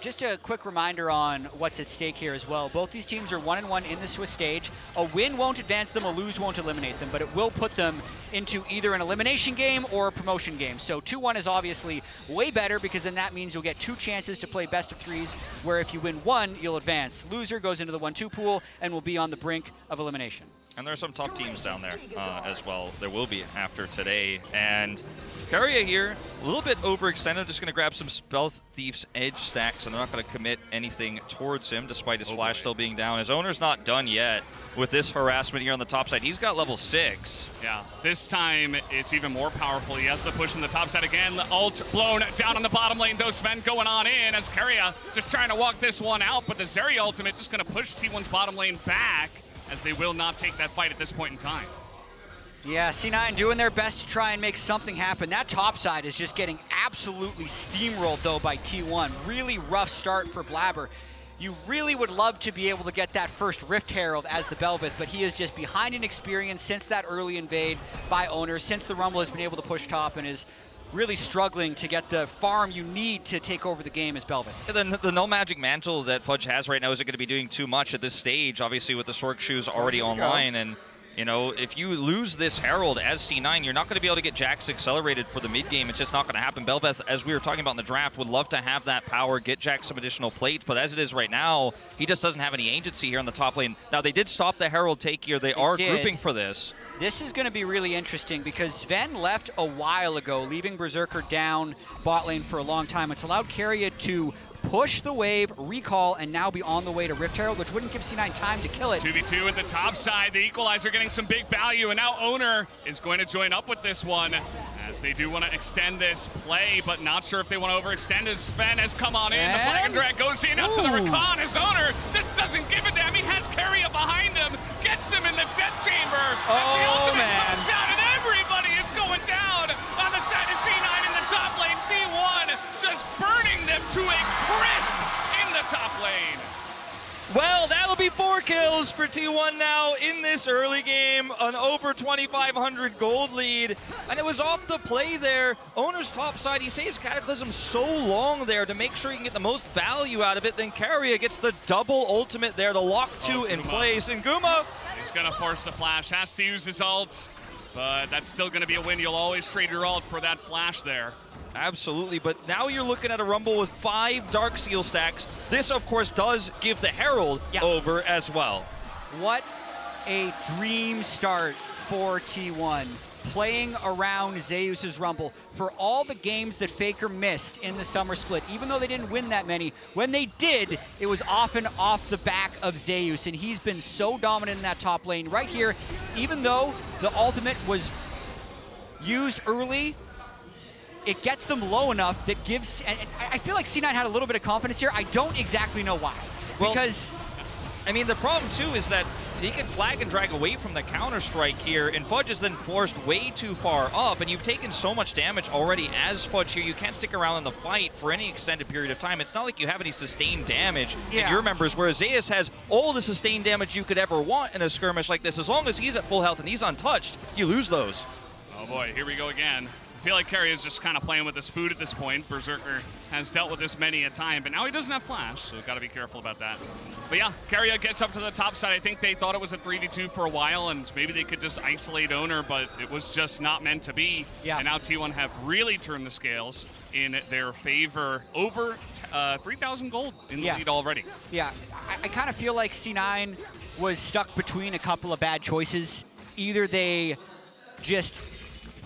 Just a quick reminder on what's at stake here as well. Both these teams are 1-1 in the Swiss stage. A win won't advance them, a lose won't eliminate them, but it will put them into either an elimination game or a promotion game. So 2-1 is obviously way better, because then that means you'll get 2 chances to play best of 3s, where if you win 1, you'll advance. Loser goes into the 1-2 pool and will be on the brink of elimination. And there are some top teams down there as well. There will be after today. And Keria here, a little bit overextended, just going to grab some Spell Thief's Edge stacks, and they're not going to commit anything towards him, despite his flash still being down. His owner's not done yet with this harassment here on the top side. He's got level 6. Yeah, this time it's even more powerful. He has the push in the top side again. The ult blown down on the bottom lane, though. Sven going on in as Keria just trying to walk this one out, but the Zeri ultimate just going to push T1's bottom lane back, as they will not take that fight at this point in time. Yeah, C9 doing their best to try and make something happen. That top side is just getting absolutely steamrolled, though, by T1. Really rough start for Blabber. You really would love to be able to get that first Rift Herald as the Belveth, but he is just behind in experience since that early invade by Owner, since the Rumble has been able to push top, and is really struggling to get the farm you need to take over the game as Belveth. The no magic mantle that Fudge has right now isn't going to be doing too much at this stage, obviously with the Sork shoes already online. And You know, if you lose this Herald as C9, you're not going to be able to get Jax accelerated for the mid game. It's just not going to happen. Belveth, as we were talking about in the draft, would love to have that power, get Jax some additional plates, but as it is right now, he just doesn't have any agency here on the top lane. Now, they did stop the Herald take here. They are grouping for this. This is going to be really interesting because Sven left a while ago, leaving Berserker down bot lane for a long time. It's allowed Keria to push the wave, recall, and now be on the way to Rift Herald, which wouldn't give C9 time to kill it. 2v2 at the top side. The Equalizer getting some big value, and now Owner is going to join up with this one as they do want to extend this play, but not sure if they want to overextend as Sven has come on in. The flag and drag goes in up to the Rakan. His Owner just doesn't give a damn. He has Keria behind him, gets him in the death chamber. As the ultimate comes out, and everybody is going down on the side of C9 in the top lane. T1 just burning them to a crisp in the top lane. Well, that'll be 4 kills for T1 now in this early game, an over 2,500 gold lead, and it was off the play there. Owner's top side, he saves Cataclysm so long there to make sure he can get the most value out of it. Then Keria gets the double ultimate there to lock 2 in place, and Guma, he's gonna force the flash, has to use his ult, but that's still gonna be a win. You'll always trade your ult for that flash there. Absolutely, but now you're looking at a Rumble with 5 Dark Seal stacks. This, of course, does give the Herald over as well. What a dream start for T1. Playing around Zeus's Rumble for all the games that Faker missed in the summer split. Even though they didn't win that many, when they did, it was often off the back of Zeus, and he's been so dominant in that top lane. Right here, even though the ultimate was used early, it gets them low enough that gives, and I feel like C9 had a little bit of confidence here. I don't exactly know why. Well, because, I mean, the problem too is that he can flag and drag away from the counter-strike here, and Fudge is then forced way too far up, and you've taken so much damage already as Fudge here. You can't stick around in the fight for any extended period of time. It's not like you have any sustained damage in your members, whereas Zeus has all the sustained damage you could ever want in a skirmish like this. As long as he's at full health and he's untouched, you lose those. Oh boy, here we go again. I feel like Keria is just kind of playing with his food at this point. Berserker has dealt with this many a time, but now he doesn't have flash, so got to be careful about that. But yeah, Keria gets up to the top side. I think they thought it was a 3v2 for a while, and maybe they could just isolate Owner, but it was just not meant to be. Yeah. And now T1 have really turned the scales in their favor. Over 3,000 gold in the lead already. Yeah, I kind of feel like C9 was stuck between a couple of bad choices. Either they just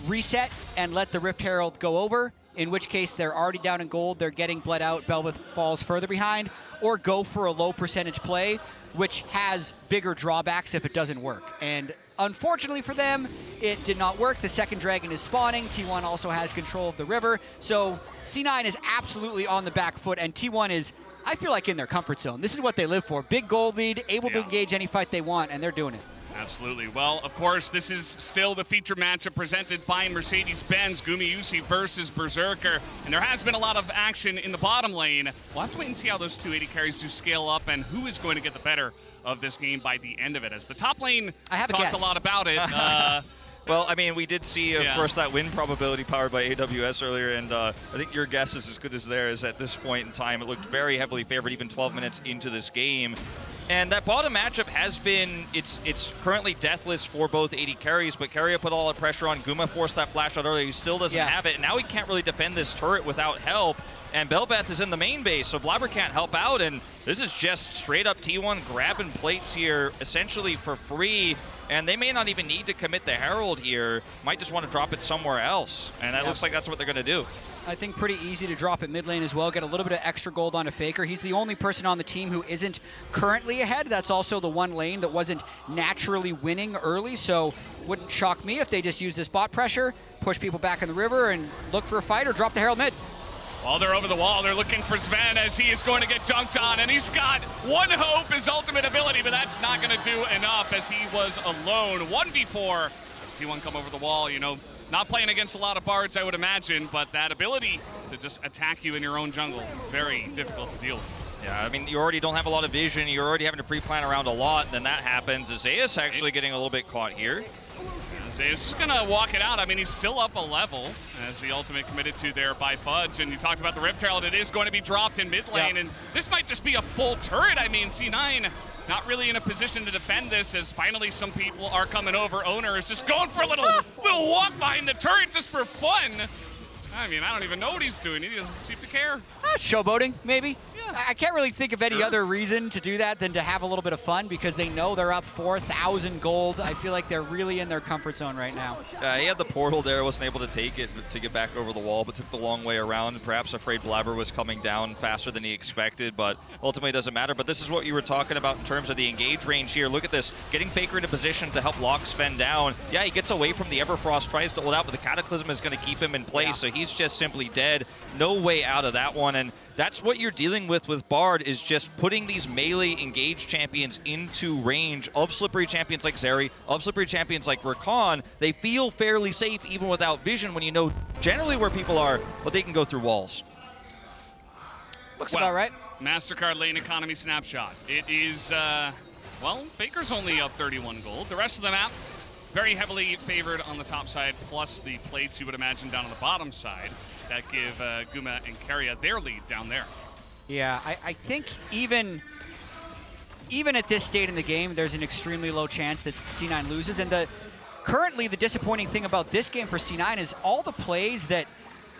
reset and let the Rift Herald go over, in which case they're already down in gold, they're getting bled out, Belveth falls further behind, or go for a low percentage play, which has bigger drawbacks if it doesn't work. And unfortunately for them, it did not work. The second dragon is spawning. T1 also has control of the river. So C9 is absolutely on the back foot, and T1 is, I feel like, in their comfort zone. This is what they live for. Big gold lead, able to engage any fight they want, and they're doing it. Absolutely. Well, of course, this is still the feature matchup presented by Mercedes-Benz, Gumayusi versus Berserker. And there has been a lot of action in the bottom lane. We'll have to wait and see how those two AD carries do scale up and who is going to get the better of this game by the end of it. As the top lane talked a lot about it. Well, I mean, we did see, of course, that win probability powered by AWS earlier, and I think your guess is as good as theirs at this point in time. It looked very heavily favored even 12 minutes into this game. And that bottom matchup has been, it's currently deathless for both AD carries, but Keria put all the pressure on. Guma forced that flash out earlier. He still doesn't have it, and now he can't really defend this turret without help. And Belveth is in the main base, so Blabber can't help out, and this is just straight up T1 grabbing plates here, essentially for free. And they may not even need to commit the Herald here. Might just want to drop it somewhere else, and that looks like that's what they're going to do. I think pretty easy to drop at mid lane as well, get a little bit of extra gold onto Faker. He's the only person on the team who isn't currently ahead. That's also the one lane that wasn't naturally winning early, so wouldn't shock me if they just use this bot pressure, push people back in the river, and look for a fight or drop the Herald mid. While they're over the wall, they're looking for Sven as he is going to get dunked on, and he's got one hope, his ultimate ability, but that's not going to do enough as he was alone. 1v4 as T1 come over the wall, you know, not playing against a lot of bards, I would imagine, but that ability to just attack you in your own jungle, very difficult to deal with. Yeah, I mean, you already don't have a lot of vision. You're already having to pre-plan around a lot, and then that happens. Zeus actually getting a little bit caught here. Zeus just gonna walk it out. I mean, he's still up a level as the ultimate committed to there by Fudge. And you talked about the Rift Herald. It is going to be dropped in mid lane. And this might just be a full turret. I mean, C9 not really in a position to defend this as finally some people are coming over. Owner is just going for a little walk behind the turret just for fun. I mean, I don't even know what he's doing. He doesn't seem to care. Showboating, maybe? I can't really think of any other reason to do that than to have a little bit of fun because they know they're up 4,000 gold. I feel like they're really in their comfort zone right now. He had the portal there, wasn't able to take it to get back over the wall, but took the long way around. Perhaps afraid Blabber was coming down faster than he expected, but ultimately it doesn't matter. But this is what you were talking about in terms of the engage range here. Look at this, getting Faker into position to help lock Sven down. Yeah, he gets away from the Everfrost, tries to hold out, but the Cataclysm is going to keep him in place, so he's just simply dead. No way out of that one, and that's what you're dealing with Bard, is just putting these melee engaged champions into range of slippery champions like Zeri, of slippery champions like Rakan. They feel fairly safe even without vision when you know generally where people are, but they can go through walls. Looks about right. MasterCard lane economy snapshot. It is, well, Faker's only up 31 gold. The rest of the map, very heavily favored on the top side, plus the plates you would imagine down on the bottom side that give Guma and Keria their lead down there. Yeah, I think even at this state in the game, there's an extremely low chance that C9 loses. And currently the disappointing thing about this game for C9 is all the plays that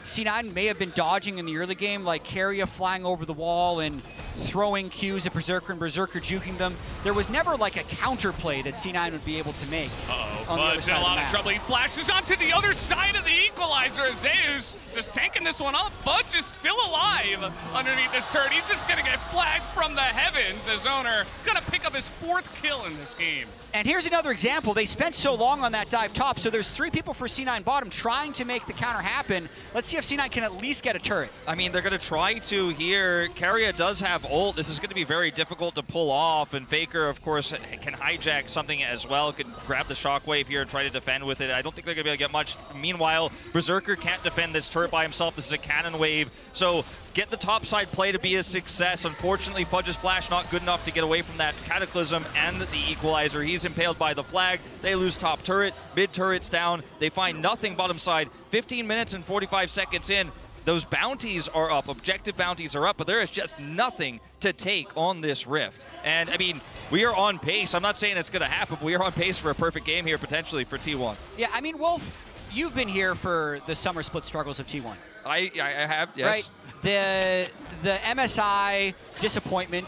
C9 may have been dodging in the early game, like Keria flying over the wall and throwing Qs at Berserker and Berserker juking them. There was never like a counter play that C9 would be able to make. Fudge in a lot of trouble. He flashes onto the other side of the equalizer. Zeus just tanking this one up. Fudge is still alive underneath this turret. He's just gonna get flagged from the heavens as Owner gonna pick up his 4th kill in this game. And here's another example. They spent so long on that dive top, so there's 3 people for C9 bottom trying to make the counter happen. Let's see if C9 can at least get a turret. I mean, they're going to try to here. Keria does have ult. This is going to be very difficult to pull off, and Faker, of course, can hijack something as well, can grab the shockwave here and try to defend with it. I don't think they're going to be able to get much. Meanwhile, Berserker can't defend this turret by himself. This is a cannon wave, so get the topside play to be a success. Unfortunately, Fudge's flash not good enough to get away from that Cataclysm and the equalizer. He's impaled by the flag. They lose top turret, mid turret's down. They find nothing bottom side. 15 minutes and 45 seconds in. Those bounties are up, objective bounties are up, but there is just nothing to take on this Rift. And I mean, we are on pace. I'm not saying it's gonna happen, but we are on pace for a perfect game here potentially for T1. Yeah, I mean, Wolf, you've been here for the summer split struggles of T1. I have, yes. Right, the MSI disappointment,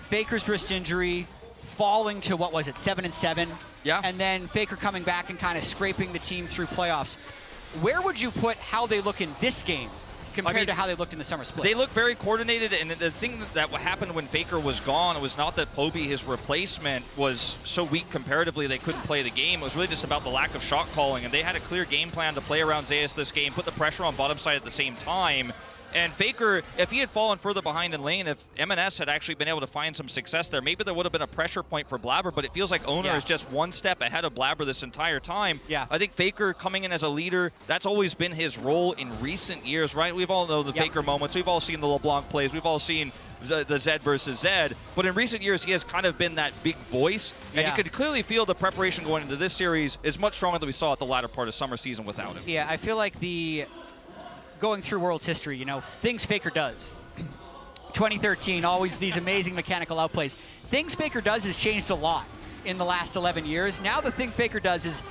Faker's wrist injury, falling to, what was it, 7-7? Yeah. And then Faker coming back and kind of scraping the team through playoffs. Where would you put how they look in this game compared to how they looked in the summer split? They look very coordinated, and the thing that happened when Faker was gone, it was not that Poby, his replacement, was so weak comparatively they couldn't play the game. It was really just about the lack of shot calling, and they had a clear game plan to play around Zeus this game, put the pressure on bottom side at the same time. And Faker, if he had fallen further behind in lane, if MNS had actually been able to find some success there, maybe there would have been a pressure point for Blabber, but it feels like Owner is just one step ahead of Blabber this entire time. Yeah. I think Faker coming in as a leader, that's always been his role in recent years, right? We've all known the Faker moments. We've all seen the LeBlanc plays. We've all seen the Zed versus Zed. But in recent years, he has kind of been that big voice. And you could clearly feel the preparation going into this series is much stronger than we saw at the latter part of summer season without him. Yeah, I feel like going through World's history, you know, things Faker does. 2013, always these amazing mechanical outplays. Things Faker does has changed a lot in the last 11 years. Now the thing Faker does is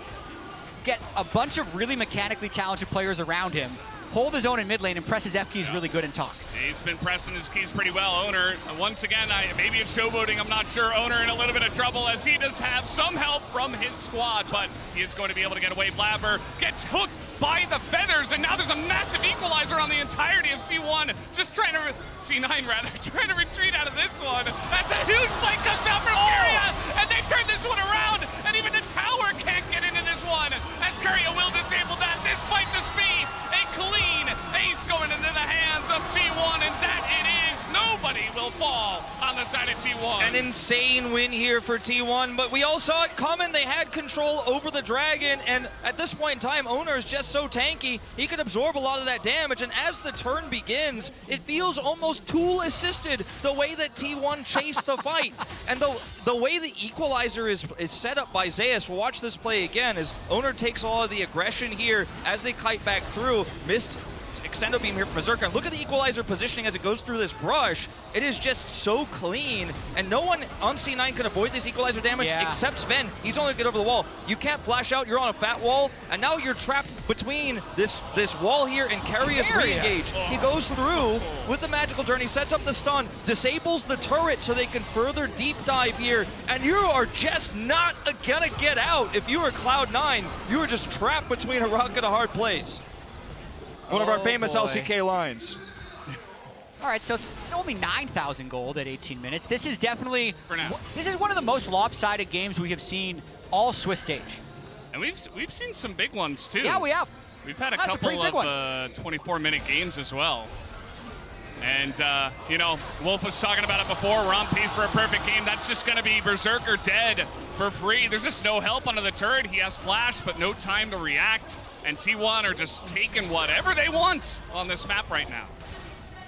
get a bunch of really mechanically talented players around him, hold his own in mid lane, and press his F keys really good and talk. He's been pressing his keys pretty well. Owner, once again, maybe it's showboating, I'm not sure. Owner in a little bit of trouble as he does have some help from his squad, but he is going to be able to get away. Blabber gets hooked by the feathers, and now there's a massive equalizer on the entirety of C1, just trying to, C9 rather, trying to retreat out of this one. That's a huge fight comes out from Keria, and they turn this one around, and even the tower can't get into this one, as Keria will disable that. This might just be a clean ace going into the hands of T1, and that it is. Nobody will will fall on the side of T1. An insane win here for T1, but we all saw it coming. They had control over the Dragon, and at this point in time, Owner is just so tanky, he could absorb a lot of that damage, and as the turn begins, it feels almost tool-assisted the way that T1 chased the fight. And the way the equalizer is set up by Zeus, we'll watch this play again, as Owner takes all of the aggression here as they kite back through, missed extendo beam here from Berserker. And look at the equalizer positioning as it goes through this brush. It is just so clean, and no one on C9 can avoid this equalizer damage except Sven. He's only get over the wall. You can't flash out, you're on a fat wall, and now you're trapped between this wall here and Carria's re-engage. He goes through with the magical turn, he sets up the stun, disables the turret so they can further deep dive here, and you are just not gonna get out. If you were Cloud9, you were just trapped between a rock and a hard place. One of our famous LCK lines. All right, so it's only 9,000 gold at 18 minutes. This is definitely, for now, this is one of the most lopsided games we have seen all Swiss stage. And we've seen some big ones too. Yeah, we have. We've had a couple of 24-minute games as well. And, you know, Wolf was talking about it before. We're on pace for a perfect game. That's just going to be Berserker dead for free. There's just no help under the turret. He has flash, but no time to react. And T1 are just taking whatever they want on this map right now.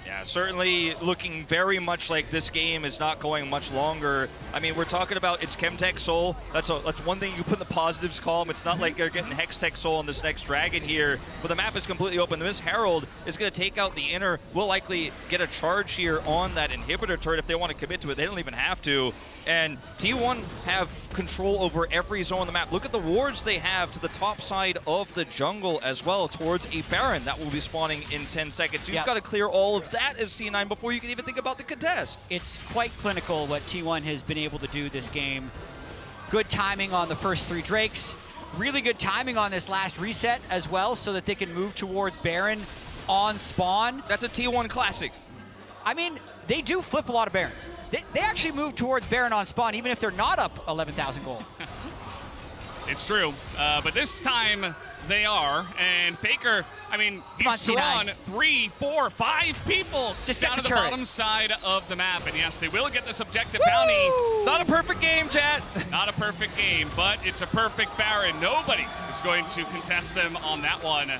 Yeah, certainly looking very much like this game is not going much longer. I mean, we're talking about it's Chemtech Soul. That's one thing you put in the positives column. It's not like they're getting Hextech Soul on this next Dragon here, but the map is completely open. This Herald is going to take out the inner. Will likely get a charge here on that inhibitor turret if they want to commit to it. They don't even have to. And T1 have control over every zone on the map. Look at the wards they have to the top side of the jungle as well towards a Baron that will be spawning in 10 seconds. So you've got to clear all of that as C9 before you can even think about the contest. It's quite clinical what T1 has been able to do this game. Good timing on the first 3 Drakes. Really good timing on this last reset as well so that they can move towards Baron on spawn. That's a T1 classic. I mean, they do flip a lot of Barons. They actually move towards Baron on spawn even if they're not up 11,000 gold. It's true, but this time they are, and Faker, I mean, he's drawn 3, 4, 5 people just down to the bottom side of the map, and yes, they will get this objective bounty. Not a perfect game, chat. Not a perfect game, but it's a perfect Baron. Nobody is going to contest them on that one.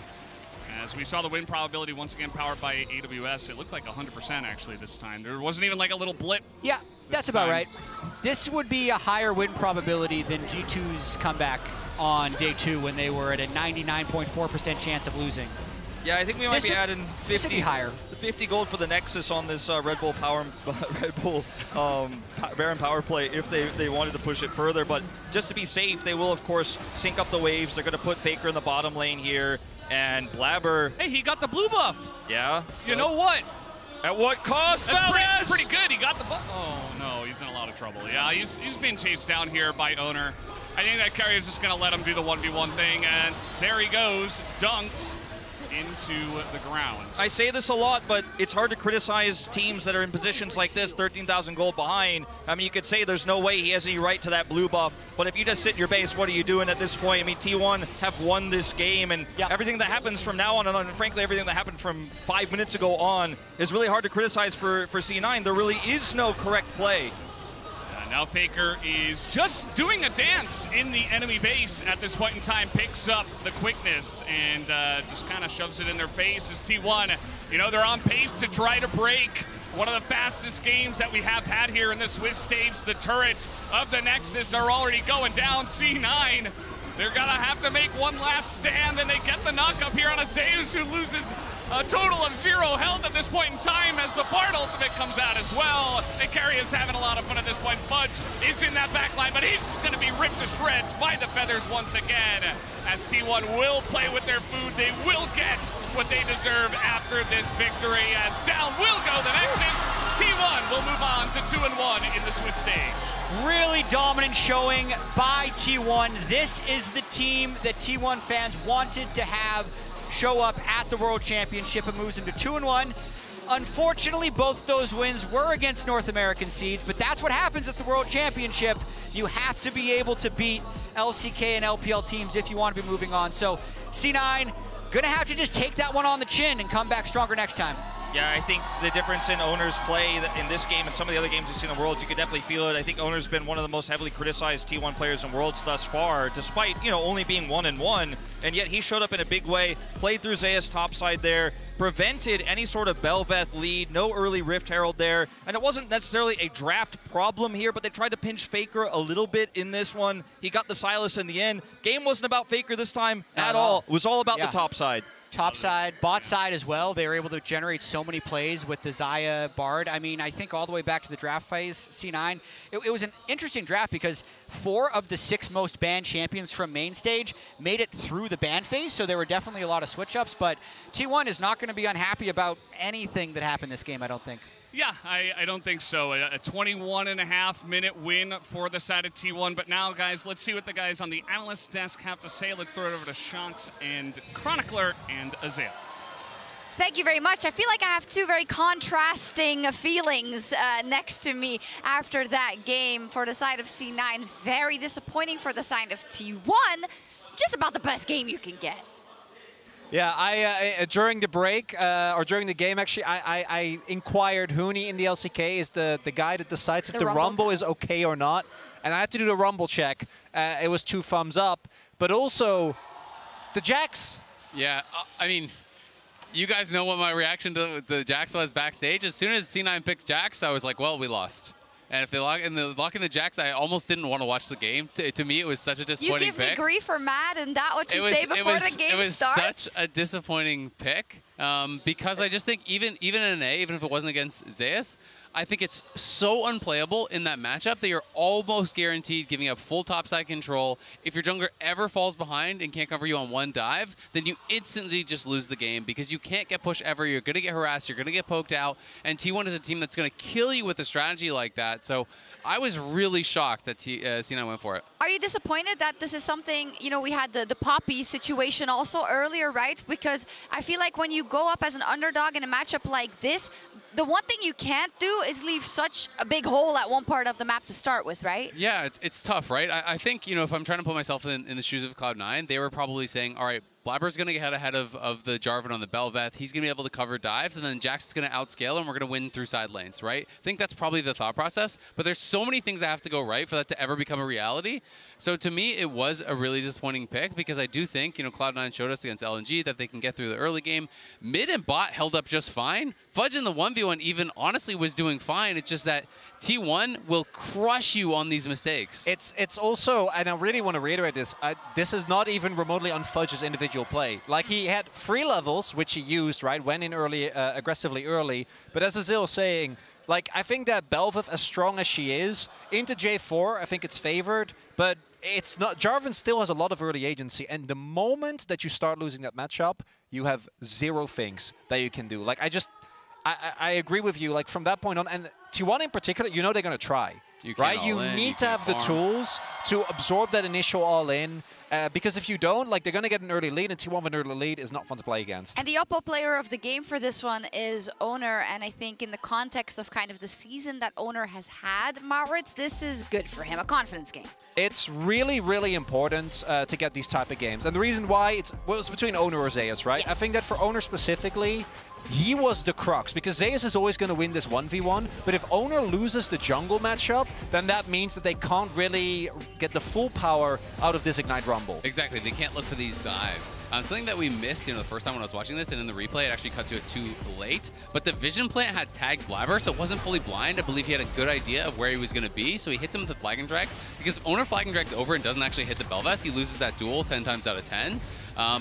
As we saw the win probability once again powered by AWS, it looked like 100% actually this time. There wasn't even like a little blip. Yeah, that's about right. This would be a higher win probability than G2's comeback on day 2 when they were at a 99.4% chance of losing. Yeah, I think we might be adding 50 gold for the Nexus on this Red Bull Baron power play if they wanted to push it further. But just to be safe, they will of course sync up the waves. They're going to put Faker in the bottom lane here. And Blabber. Hey, he got the blue buff. Yeah. You know what? At what cost, That's pretty good. He got the buff. Oh, no, he's in a lot of trouble. Yeah, he's being chased down here by Owner. I think that carrier is just going to let him do the 1v1 thing, and there he goes, dunked into the ground. I say this a lot, but it's hard to criticize teams that are in positions like this, 13,000 gold behind. I mean, you could say there's no way he has any right to that blue buff, but if you just sit in your base, what are you doing at this point? I mean, T1 have won this game, and everything that happens from now on, and frankly, everything that happened from 5 minutes ago on is really hard to criticize for C9. There really is no correct play. Now Faker is just doing a dance in the enemy base at this point in time, picks up the quickness and just kind of shoves it in their face as T1. You know, they're on pace to try to break one of the fastest games that we have had here in the Swiss stage. The turrets of the Nexus are already going down. C9, they're gonna have to make one last stand, and they get the knock up here on a Zeus who loses a total of 0 health at this point in time as the Bard ultimate comes out as well. And Carry is having a lot of fun at this point. Fudge is in that backline, but he's just going to be ripped to shreds by the feathers once again. As T1 will play with their food, they will get what they deserve after this victory. As down will go the Nexus. T1 will move on to 2-1 in the Swiss stage. Really dominant showing by T1. This is the team that T1 fans wanted to have show up at the World Championship and moves them to 2-1. Unfortunately, both those wins were against North American seeds, but that's what happens at the World Championship. You have to be able to beat LCK and LPL teams if you want to be moving on. So C9, gonna have to just take that one on the chin and come back stronger next time. Yeah, I think the difference in Owner's play in this game and some of the other games we've seen in Worlds, you could definitely feel it. I think Owner's been one of the most heavily criticized T1 players in Worlds thus far, despite, only being 1-1, and yet he showed up in a big way, played through Zeus topside there, prevented any sort of Bel'Veth lead, no early Rift Herald there, and it wasn't necessarily a draft problem here, but they tried to pinch Faker a little bit in this one. He got the Sylas in the end. Game wasn't about Faker this time at all. It was all about the top side. Top side, bot side as well. They were able to generate so many plays with the Xayah Bard. I mean, I think all the way back to the draft phase, C9, it was an interesting draft because 4 of the 6 most banned champions from main stage made it through the ban phase, so there were definitely a lot of switch-ups, but T1 is not going to be unhappy about anything that happened this game, I don't think. Yeah, I don't think so. A 21.5-minute win for the side of T1. But now, guys, let's see what the guys on the analyst desk have to say. Let's throw it over to Shanks and Chronicler and Azale. Thank you very much. I feel like I have 2 very contrasting feelings next to me after that game for the side of C9. Very disappointing for the side of T1. Just about the best game you can get. Yeah, I during the break, or during the game, actually, I inquired Hooney in the LCK, is the guy that decides if the rumble is okay or not. And I had to do the rumble check. It was 2 thumbs up. But also, the Jax. Yeah, I mean, you guys know what my reaction to the Jax was backstage. As soon as C9 picked Jax, I was like, well, we lost. And if they lock in the Jax, I almost didn't want to watch the game. To me, it was such a disappointing pick. You give me grief for Matt, and that what you say before the game starts? It was such a disappointing pick because I just think even in an A, even if it wasn't against Zeus, I think it's so unplayable in that matchup that you're almost guaranteed giving up full topside control. If your jungler ever falls behind and can't cover you on one dive, then you instantly just lose the game because you can't get pushed ever. You're going to get harassed. You're going to get poked out. And T1 is a team that's going to kill you with a strategy like that. So I was really shocked that C9 went for it. Are you disappointed that this is something, we had the Poppy situation also earlier, right? Because I feel like when you go up as an underdog in a matchup like this, the one thing you can't do is leave such a big hole at one part of the map to start with, right? Yeah, it's tough, right? I think, if I'm trying to put myself in the shoes of Cloud9, they were probably saying, all right, Blabber's going to get ahead of the Jarvan on the Bel'Veth. He's going to be able to cover dives, and then Jax is going to outscale, and we're going to win through side lanes, right? I think that's probably the thought process, but there's so many things that have to go right for that to ever become a reality. So to me, it was a really disappointing pick because I do think, Cloud9 showed us against LNG that they can get through the early game. Mid and bot held up just fine. Fudge in the 1v1 even honestly was doing fine. It's just that T1 will crush you on these mistakes. It's also, and I really want to reiterate this, this is not even remotely on Fudge's individual play. Like, he had 3 levels, which he used, right, went in early, aggressively early. But as Azil was saying, like, I think that Bel'Veth, as strong as she is, into J4, I think it's favored, but it's not. Jarvan still has a lot of early agency, and the moment that you start losing that matchup, you have 0 things that you can do. Like, I agree with you, like, from that point on, and T1 in particular, they're going to try. Right? You need to have the tools to absorb that initial all-in, because if you don't, like, they're going to get an early lead, and T1 with an early lead is not fun to play against. And the Oppo player of the game for this one is Owner, and I think in the context of kind of the season that Owner has had, Maurits, this is good for him, a confidence game. It's really, really important to get these type of games. And the reason why, it's between Owner or Zeus, right? Yes. I think that for Owner specifically, he was the crux, because Zeus is always going to win this 1v1, but if Owner loses the jungle matchup, then that means that they can't really get the full power out of this Ignite Rumble. Exactly, they can't look for these dives. Something that we missed, the first time when I was watching this, and in the replay, it actually cut to it too late, but the vision plant had tagged Blabber, so it wasn't fully blind. I believe he had a good idea of where he was going to be, so he hits him with the Flag and Drag, because if Owner Flag and Drags over and doesn't actually hit the Bel'Veth, he loses that duel 10 times out of 10.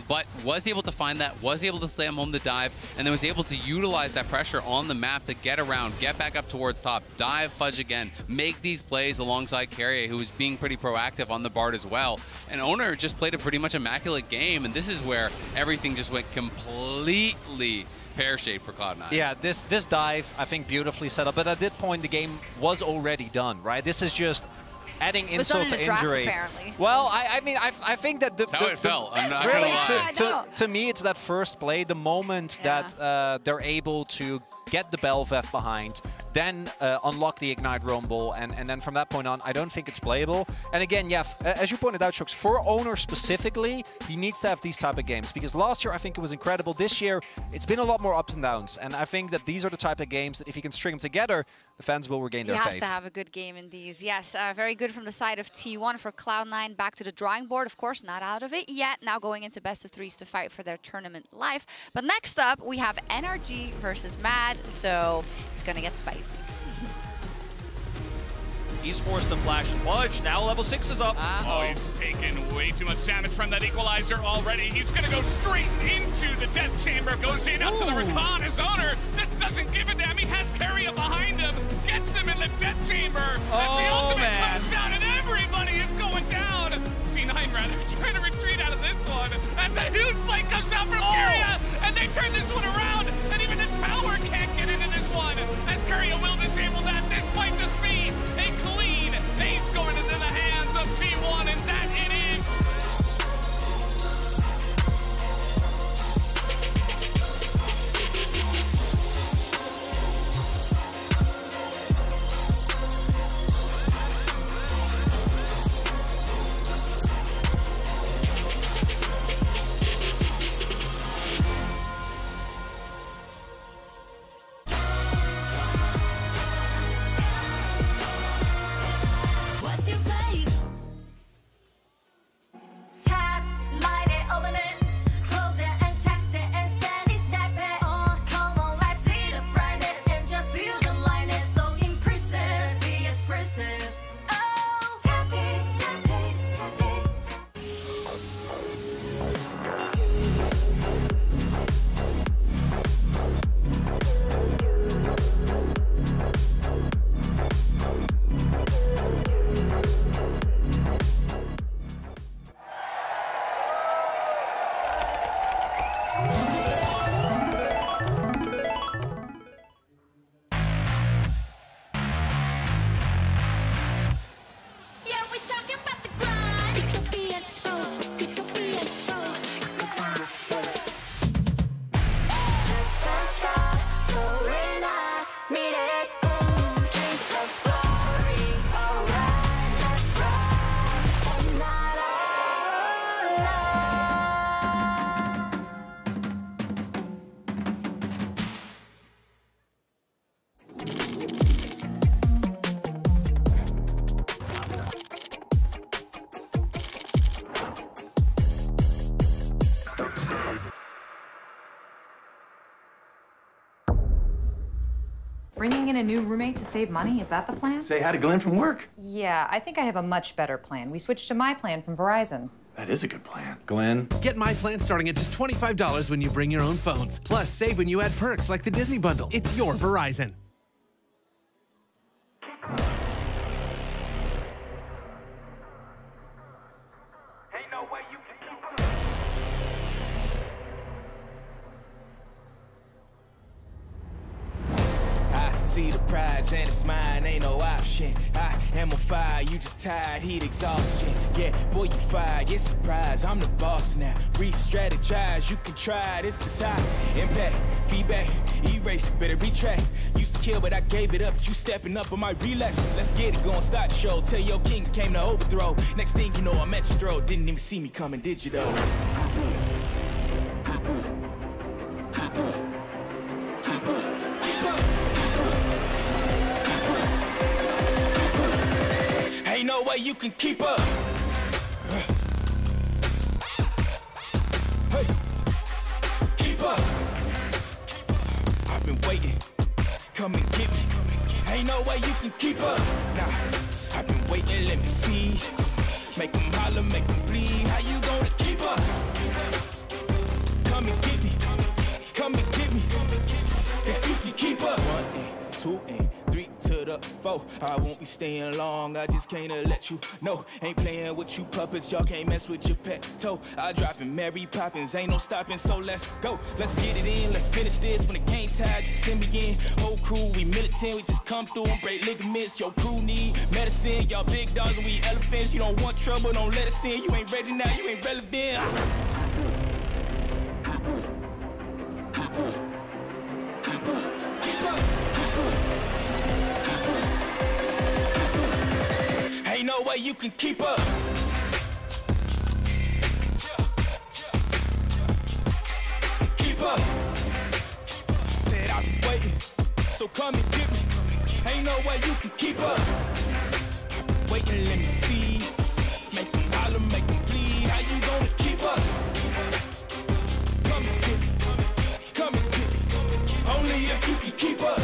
But was able to find that, was able to slam home the dive, and then was able to utilize that pressure on the map to get around, get back up towards top, dive Fudge again, make these plays alongside Carrier, who was being pretty proactive on the Bard as well. And Owner just played a pretty much immaculate game, and this is where everything just went completely pear-shaped for Cloud9. Yeah, this dive, I think, beautifully set up, but at that point, the game was already done, right? This is just adding insult to injury. Apparently, so. Well, I mean, I think that That's how it felt. I'm not really, gonna lie. to me, it's that first play, the moment that they're able to get the Bel'Veth behind, then unlock the Ignite Rumble, and then from that point on, I don't think it's playable. And again, yeah, as you pointed out, Shooks, for Owner specifically, he needs to have these type of games, because last year I think it was incredible. This year, it's been a lot more ups and downs, and I think that these are the type of games that if he can string them together, the fans will regain their faith. He has to have a good game in these. Yes, very good from the side of T1 for Cloud9. Back to the drawing board, of course, not out of it yet. Now going into best of threes to fight for their tournament life. But next up, we have NRG versus Mad, so it's going to get spicy. He's forced the flash and fudge. Now level 6 is up. Oh, he's taken way too much damage from that equalizer already. He's going to go straight into the death chamber. Goes in up to the Rakan. His owner just doesn't give a damn. He has Keria behind him. Gets him in the death chamber. That's the ultimate comes down and everybody is going down. C9 rather trying to retreat out of this one. That's a huge play comes out from Keria. And they turn this one around. And even the tower can't get into this one. As Keria will disable that. This might just be a clean ace going into the hands of T1, and that it is. Bringing in a new roommate to save money, is that the plan? Say hi to Glenn from work. Yeah, I think I have a much better plan. We switched to my plan from Verizon. That is a good plan. Glenn. Get my plan starting at just $25 when you bring your own phones. Plus, save when you add perks like the Disney Bundle. It's your Verizon. See the prize and it's mine, ain't no option. I am on fire, you just tired, heat exhaustion. Yeah, boy, you fired, yeah, surprise, I'm the boss now. Re-strategize, you can try, this is high. Impact, feedback, erase, better retract. Used to kill, but I gave it up, but you stepping up on my relapse. Let's get it, go and start the show. Tell your king came to overthrow. Next thing you know, I'm at your throat. Didn't even see me coming, did you though? Ain't no way you can keep up. Hey, keep up. I've been waiting. Come and get me. Ain't no way you can keep up. Nah, I've been waiting. Let me see. Make them holler, make them bleed. How you gonna keep up? Come and get me. Come and get me. If you can keep up. 1 and 2 and 3 to the up for. I won't be staying long, I just can't let you know. Ain't playing with you puppets, y'all can't mess with your pet toe. I dropping Mary Poppins, ain't no stopping, so let's go. Let's get it in, let's finish this. When the game tied, just send me in. Whole crew, we militant, we just come through and break ligaments. Your crew need medicine, y'all big dogs and we elephants. You don't want trouble, don't let us in. You ain't ready now, you ain't relevant. Ain't no way you can keep up. Keep up. Said I've been waiting, so come and get me. Ain't no way you can keep up. Waiting, let me see. Make them holler, make them bleed. How you gonna keep up? Come and get me. Come and get me. Only if you can keep up.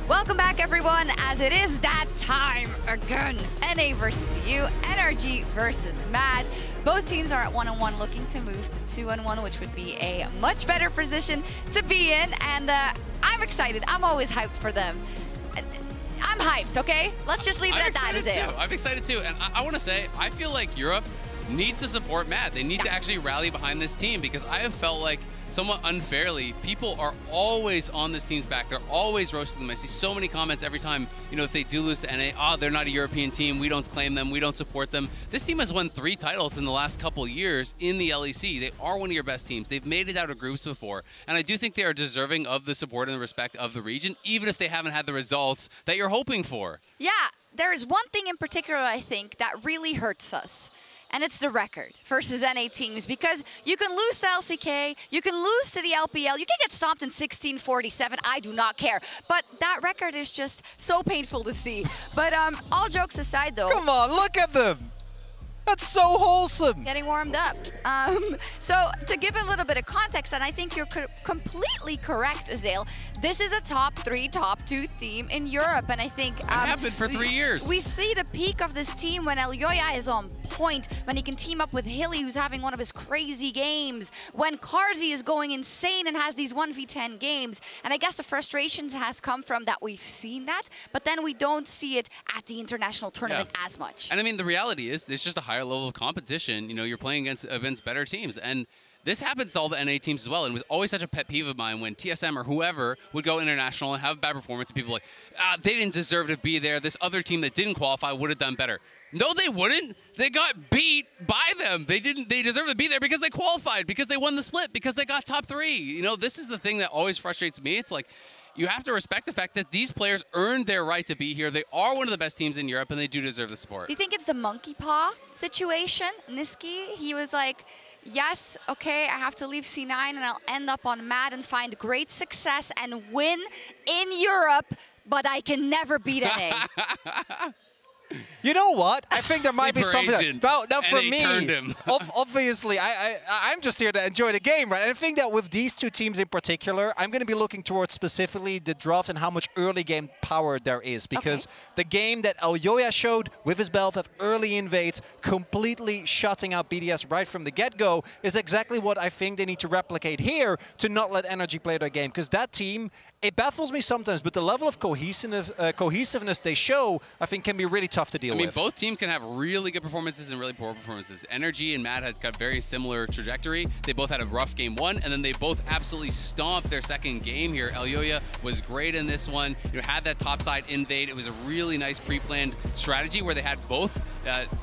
Welcome back, everyone, as it is that time again. NA versus you, NRG versus Mad. Both teams are at 1-1, looking to move to 2-1, which would be a much better position to be in. And I'm excited. I'm always hyped for them. I'm hyped, okay? Let's just leave it at that, Azale. I'm excited too. And I want to say, I feel like Europe needs to support Mad. They need to actually rally behind this team, because I have felt like somewhat unfairly, people are always on this team's back. They're always roasting them. I see so many comments every time, you know, if they do lose to NA, oh, they're not a European team, we don't claim them, we don't support them. This team has won 3 titles in the last couple years in the LEC. They are one of your best teams. They've made it out of groups before, and I do think they are deserving of the support and the respect of the region, even if they haven't had the results that you're hoping for. Yeah, there is one thing in particular, I think, that really hurts us. And it's the record versus NA teams, because you can lose to LCK, you can lose to the LPL, you can get stomped in 1647, I do not care. But that record is just so painful to see. But all jokes aside though. Come on, look at them. That's so wholesome. Getting warmed up. So to give a little bit of context, and I think you're completely correct, Azale, this is a top 3, top 2 team in Europe, and I think it happened for 3 years. We see the peak of this team when Elyoya is on point, when he can team up with Hilly, who's having one of his crazy games, when Carzzy is going insane and has these 1v10 games. And I guess the frustrations has come from that we've seen that, but then we don't see it at the international tournament as much. And I mean, the reality is, it's just a higher level of competition. You know, you're playing against better teams, and this happens to all the NA teams as well. And it was always such a pet peeve of mine when TSM or whoever would go international and have a bad performance, and people like, they didn't deserve to be there. This other team that didn't qualify would have done better. No, they wouldn't. They got beat by them. They didn't. They deserve to be there because they qualified, because they won the split, because they got top 3. You know, this is the thing that always frustrates me. It's like, you have to respect the fact that these players earned their right to be here. They are one of the best teams in Europe, and they do deserve the support. Do you think it's the monkey paw situation? Niski, he was like, yes, okay, I have to leave C9 and I'll end up on Mad and find great success and win in Europe, but I can never beat NA. You know what? I think there might be something. Now for NA me, turned him. obviously, I'm just here to enjoy the game, right? And I think that with these 2 teams in particular, I'm going to be looking towards specifically the draft and how much early game power there is, because the game that Elyoya showed with his Bel'Veth early invades, completely shutting out BDS right from the get-go, is exactly what I think they need to replicate here to not let NRG play their game. Because that team, it baffles me sometimes, but the level of cohesiveness they show, I think, can be really tough to deal with. I mean, both teams can have really good performances and really poor performances. NRG and Mad had got very similar trajectory. They both had a rough game 1, and then they both absolutely stomped their second game here. Elyoya was great in this one. You know, had that topside invade. It was a really nice pre-planned strategy where they had both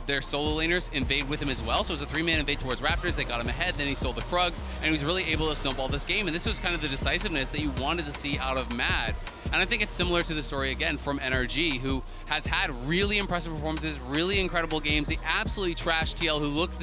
their solo laners invade with him as well. So it was a 3-man invade towards Raptors. They got him ahead, then he stole the Krugs, and he was really able to snowball this game. And this was kind of the decisiveness that you wanted to see out of Mad. And I think it's similar to the story, again, from NRG, who has had really impressive performances, really incredible games. They absolutely trashed TL, who looked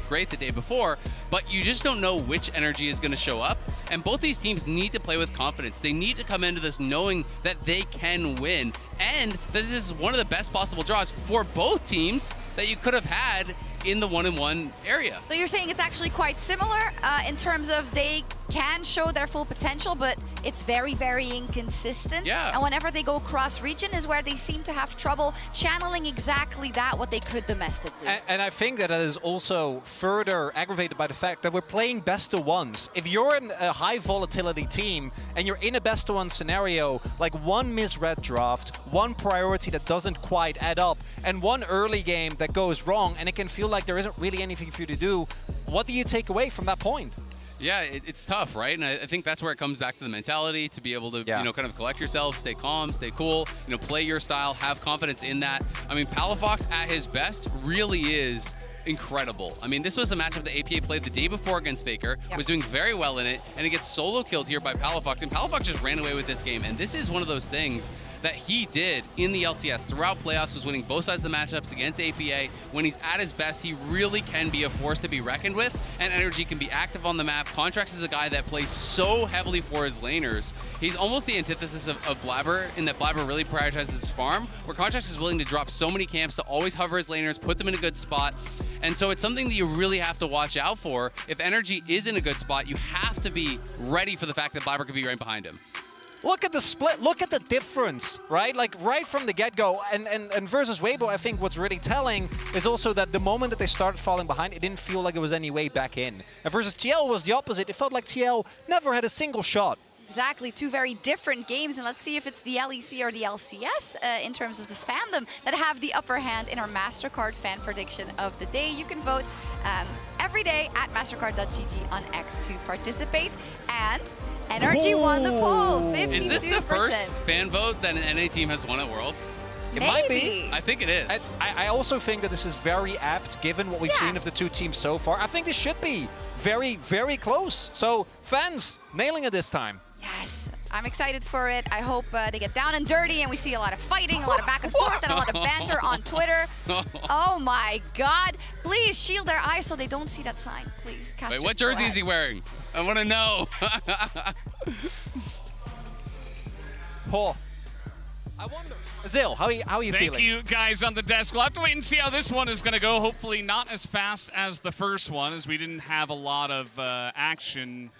great the day before, but you just don't know which energy is going to show up. And both these teams need to play with confidence. They need to come into this knowing that they can win, and this is one of the best possible draws for both teams that you could have had in the 1-in-1 area. So you're saying it's actually quite similar in terms of they can show their full potential, but it's very, very inconsistent. Yeah. And whenever they go cross-region is where they seem to have trouble channeling exactly that, what they could domestically. And I think that is also further aggravated by the fact that we're playing best-of-ones. If you're in a high volatility team and you're in a best-of-one scenario, like one misread draft, one priority that doesn't quite add up, and one early game that goes wrong, and it can feel like there isn't really anything for you to do, what do you take away from that point? Yeah, it's tough, right? And I think that's where it comes back to the mentality, to be able to, you know, kind of collect yourself, stay calm, stay cool, you know, play your style, have confidence in that. I mean, Palafox at his best really is incredible. I mean, this was a matchup that APA played the day before against Faker, was doing very well in it, and it gets solo killed here by Palafox, and Palafox just ran away with this game. And this is one of those things that he did in the LCS throughout playoffs, was winning both sides of the matchups against APA. When he's at his best, he really can be a force to be reckoned with, and Energy can be active on the map. Contracts is a guy that plays so heavily for his laners. He's almost the antithesis of Blabber, in that Blabber really prioritizes his farm, where Contracts is willing to drop so many camps to always hover his laners, put them in a good spot. And so it's something that you really have to watch out for. If Energy is in a good spot, you have to be ready for the fact that Blabber could be right behind him. Look at the split, look at the difference, right? Like right from the get-go, and versus Weibo, I think what's really telling is also that the moment that they started falling behind, it didn't feel like there was any way back in. And versus TL was the opposite. It felt like TL never had a single shot. Exactly, two very different games, and let's see if it's the LEC or the LCS in terms of the fandom that have the upper hand in our MasterCard fan prediction of the day. You can vote every day at mastercard.gg on X to participate, and NRG won the poll, 52%. Is this the first fan vote that an NA team has won at Worlds? It might be. I think it is. I also think that this is very apt, given what we've seen of the two teams so far. I think this should be very, very close. So, fans, nailing it this time. Yes, I'm excited for it. I hope they get down and dirty and we see a lot of fighting, a lot of back and forth, and a lot of banter on Twitter. Oh my God. Please shield their eyes so they don't see that sign. Please, casters. Wait, what jersey is he wearing? I want to know. Oh, I wonder. Zil, how are you feeling? Thank you, guys on the desk. We'll have to wait and see how this one is going to go. Hopefully not as fast as the first one, as we didn't have a lot of action.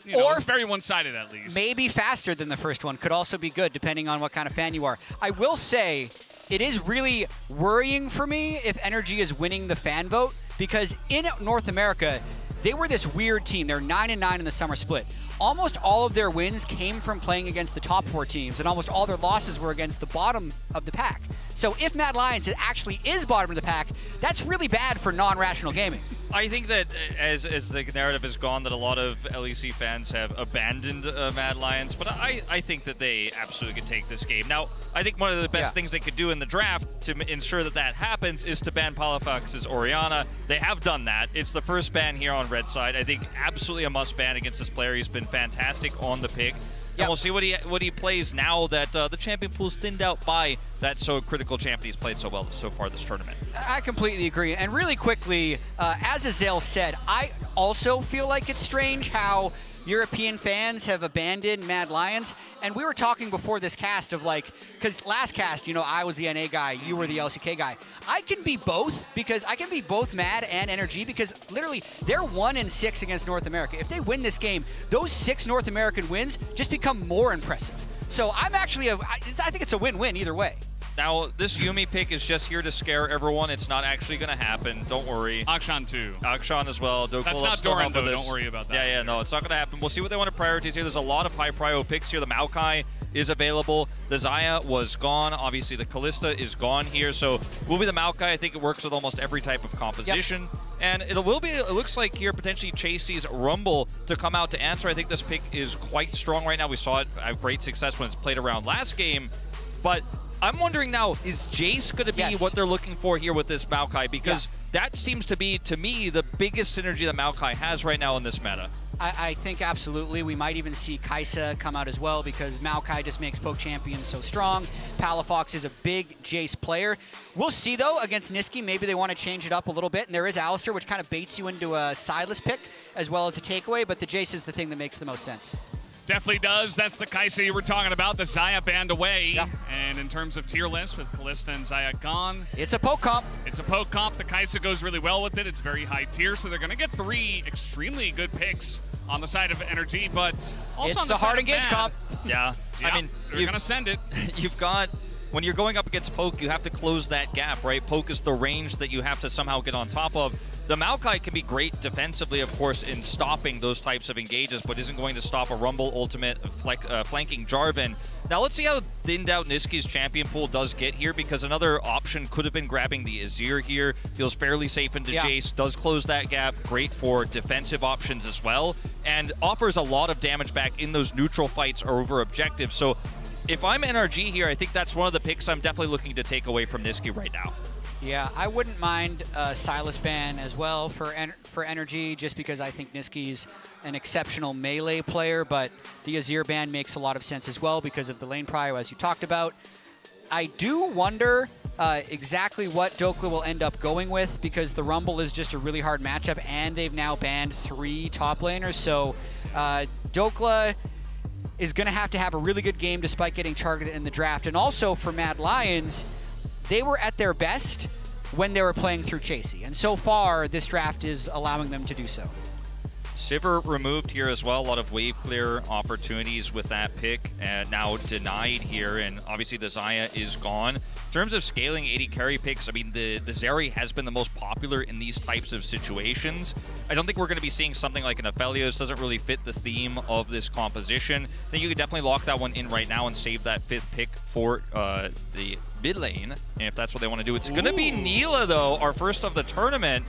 You know, it's very one-sided, at least. Maybe faster than the first one. Could also be good, depending on what kind of fan you are. I will say, it is really worrying for me if Energy is winning the fan vote, because in North America, they were this weird team. They're 9-9 in the summer split. Almost all of their wins came from playing against the top 4 teams, and almost all their losses were against the bottom of the pack. So if Mad Lions actually is bottom of the pack, that's really bad for non-rational gaming. I think that as the narrative has gone, that a lot of LEC fans have abandoned Mad Lions, but I think that they absolutely could take this game. Now, I think one of the best things they could do in the draft to ensure that that happens is to ban Palafox's Orianna. They have done that. It's the first ban here on Red Side. I think absolutely a must ban against this player. He's been fantastic on the pick. And we'll see what he plays now that the champion pool's thinned out by that so critical champion he's played so well so far this tournament. I completely agree. And really quickly, as Azael said, I also feel like it's strange how European fans have abandoned Mad Lions. And we were talking before this cast of like, because last cast, you know, I was the NA guy, you were the LCK guy. I can be both, because I can be both Mad and NRG, because literally they're 1-6 against North America. If they win this game, those 6 North American wins just become more impressive. So I'm actually, I think it's a win-win either way. Now, this Yuumi pick is just here to scare everyone. It's not actually going to happen. Don't worry. Akshan, too. Akshan as well. That's not Doran, though. Don't worry about that. Yeah, no, it's not going to happen. We'll see what they want to prioritize here. There's a lot of high prio picks here. The Maokai is available. The Xayah was gone. Obviously, the Kalista is gone here. So, will be the Maokai. I think it works with almost every type of composition. And it looks like here potentially Chase sees Rumble to come out to answer. I think this pick is quite strong right now. We saw it have great success when it's played around last game. But I'm wondering now, is Jace going to be what they're looking for here with this Maokai? Because that seems to be, to me, the biggest synergy that Maokai has right now in this meta. I think absolutely. We might even see Kai'Sa come out as well because Maokai just makes Poke Champions so strong. Palafox is a big Jace player. We'll see, though, against Niski. Maybe they want to change it up a little bit. And there is Alistar, which kind of baits you into a Silas pick as well as a takeaway. But the Jace is the thing that makes the most sense. Definitely does. That's the Kai'Sa you were talking about. The Xayah banned away. Yeah. And in terms of tier list, with Kalista and Xayah gone. It's a poke comp. It's a poke comp. The Kai'Sa goes really well with it. It's very high tier, so they're going to get 3 extremely good picks on the side of Energy, but also it's on the a side hard of engage comp. Yeah. I mean, they're going to send it. You've got, when you're going up against Poke, you have to close that gap, right? Poke is the range that you have to somehow get on top of. The Maokai can be great defensively, of course, in stopping those types of engages, but isn't going to stop a Rumble ultimate flanking Jarvan. Now let's see how thinned out Niski's champion pool does get here, because another option could have been grabbing the Azir here. Feels fairly safe into Jace, does close that gap, great for defensive options as well, and offers a lot of damage back in those neutral fights or over objectives. So if I'm NRG here, I think that's one of the picks I'm definitely looking to take away from Niski right now. Yeah, I wouldn't mind Silas ban as well for Energy, just because I think Niski's an exceptional melee player, but the Azir ban makes a lot of sense as well because of the lane prio, as you talked about. I do wonder exactly what Dokla will end up going with, because the Rumble is just a really hard matchup, and they've now banned 3 top laners, so Dokla is going to have a really good game despite getting targeted in the draft. And also for Mad Lions, they were at their best when they were playing through Chasey. And so far, this draft is allowing them to do so. Sivir removed here as well. A lot of wave clear opportunities with that pick. Now denied here, and obviously the Xayah is gone. In terms of scaling 80 carry picks, I mean, the Zeri has been the most popular in these types of situations. I don't think we're going to be seeing something like an Aphelios. Doesn't really fit the theme of this composition. I think you could definitely lock that one in right now and save that 5th pick for the mid lane, if that's what they want to do. It's going to be Neela, though, our first of the tournament.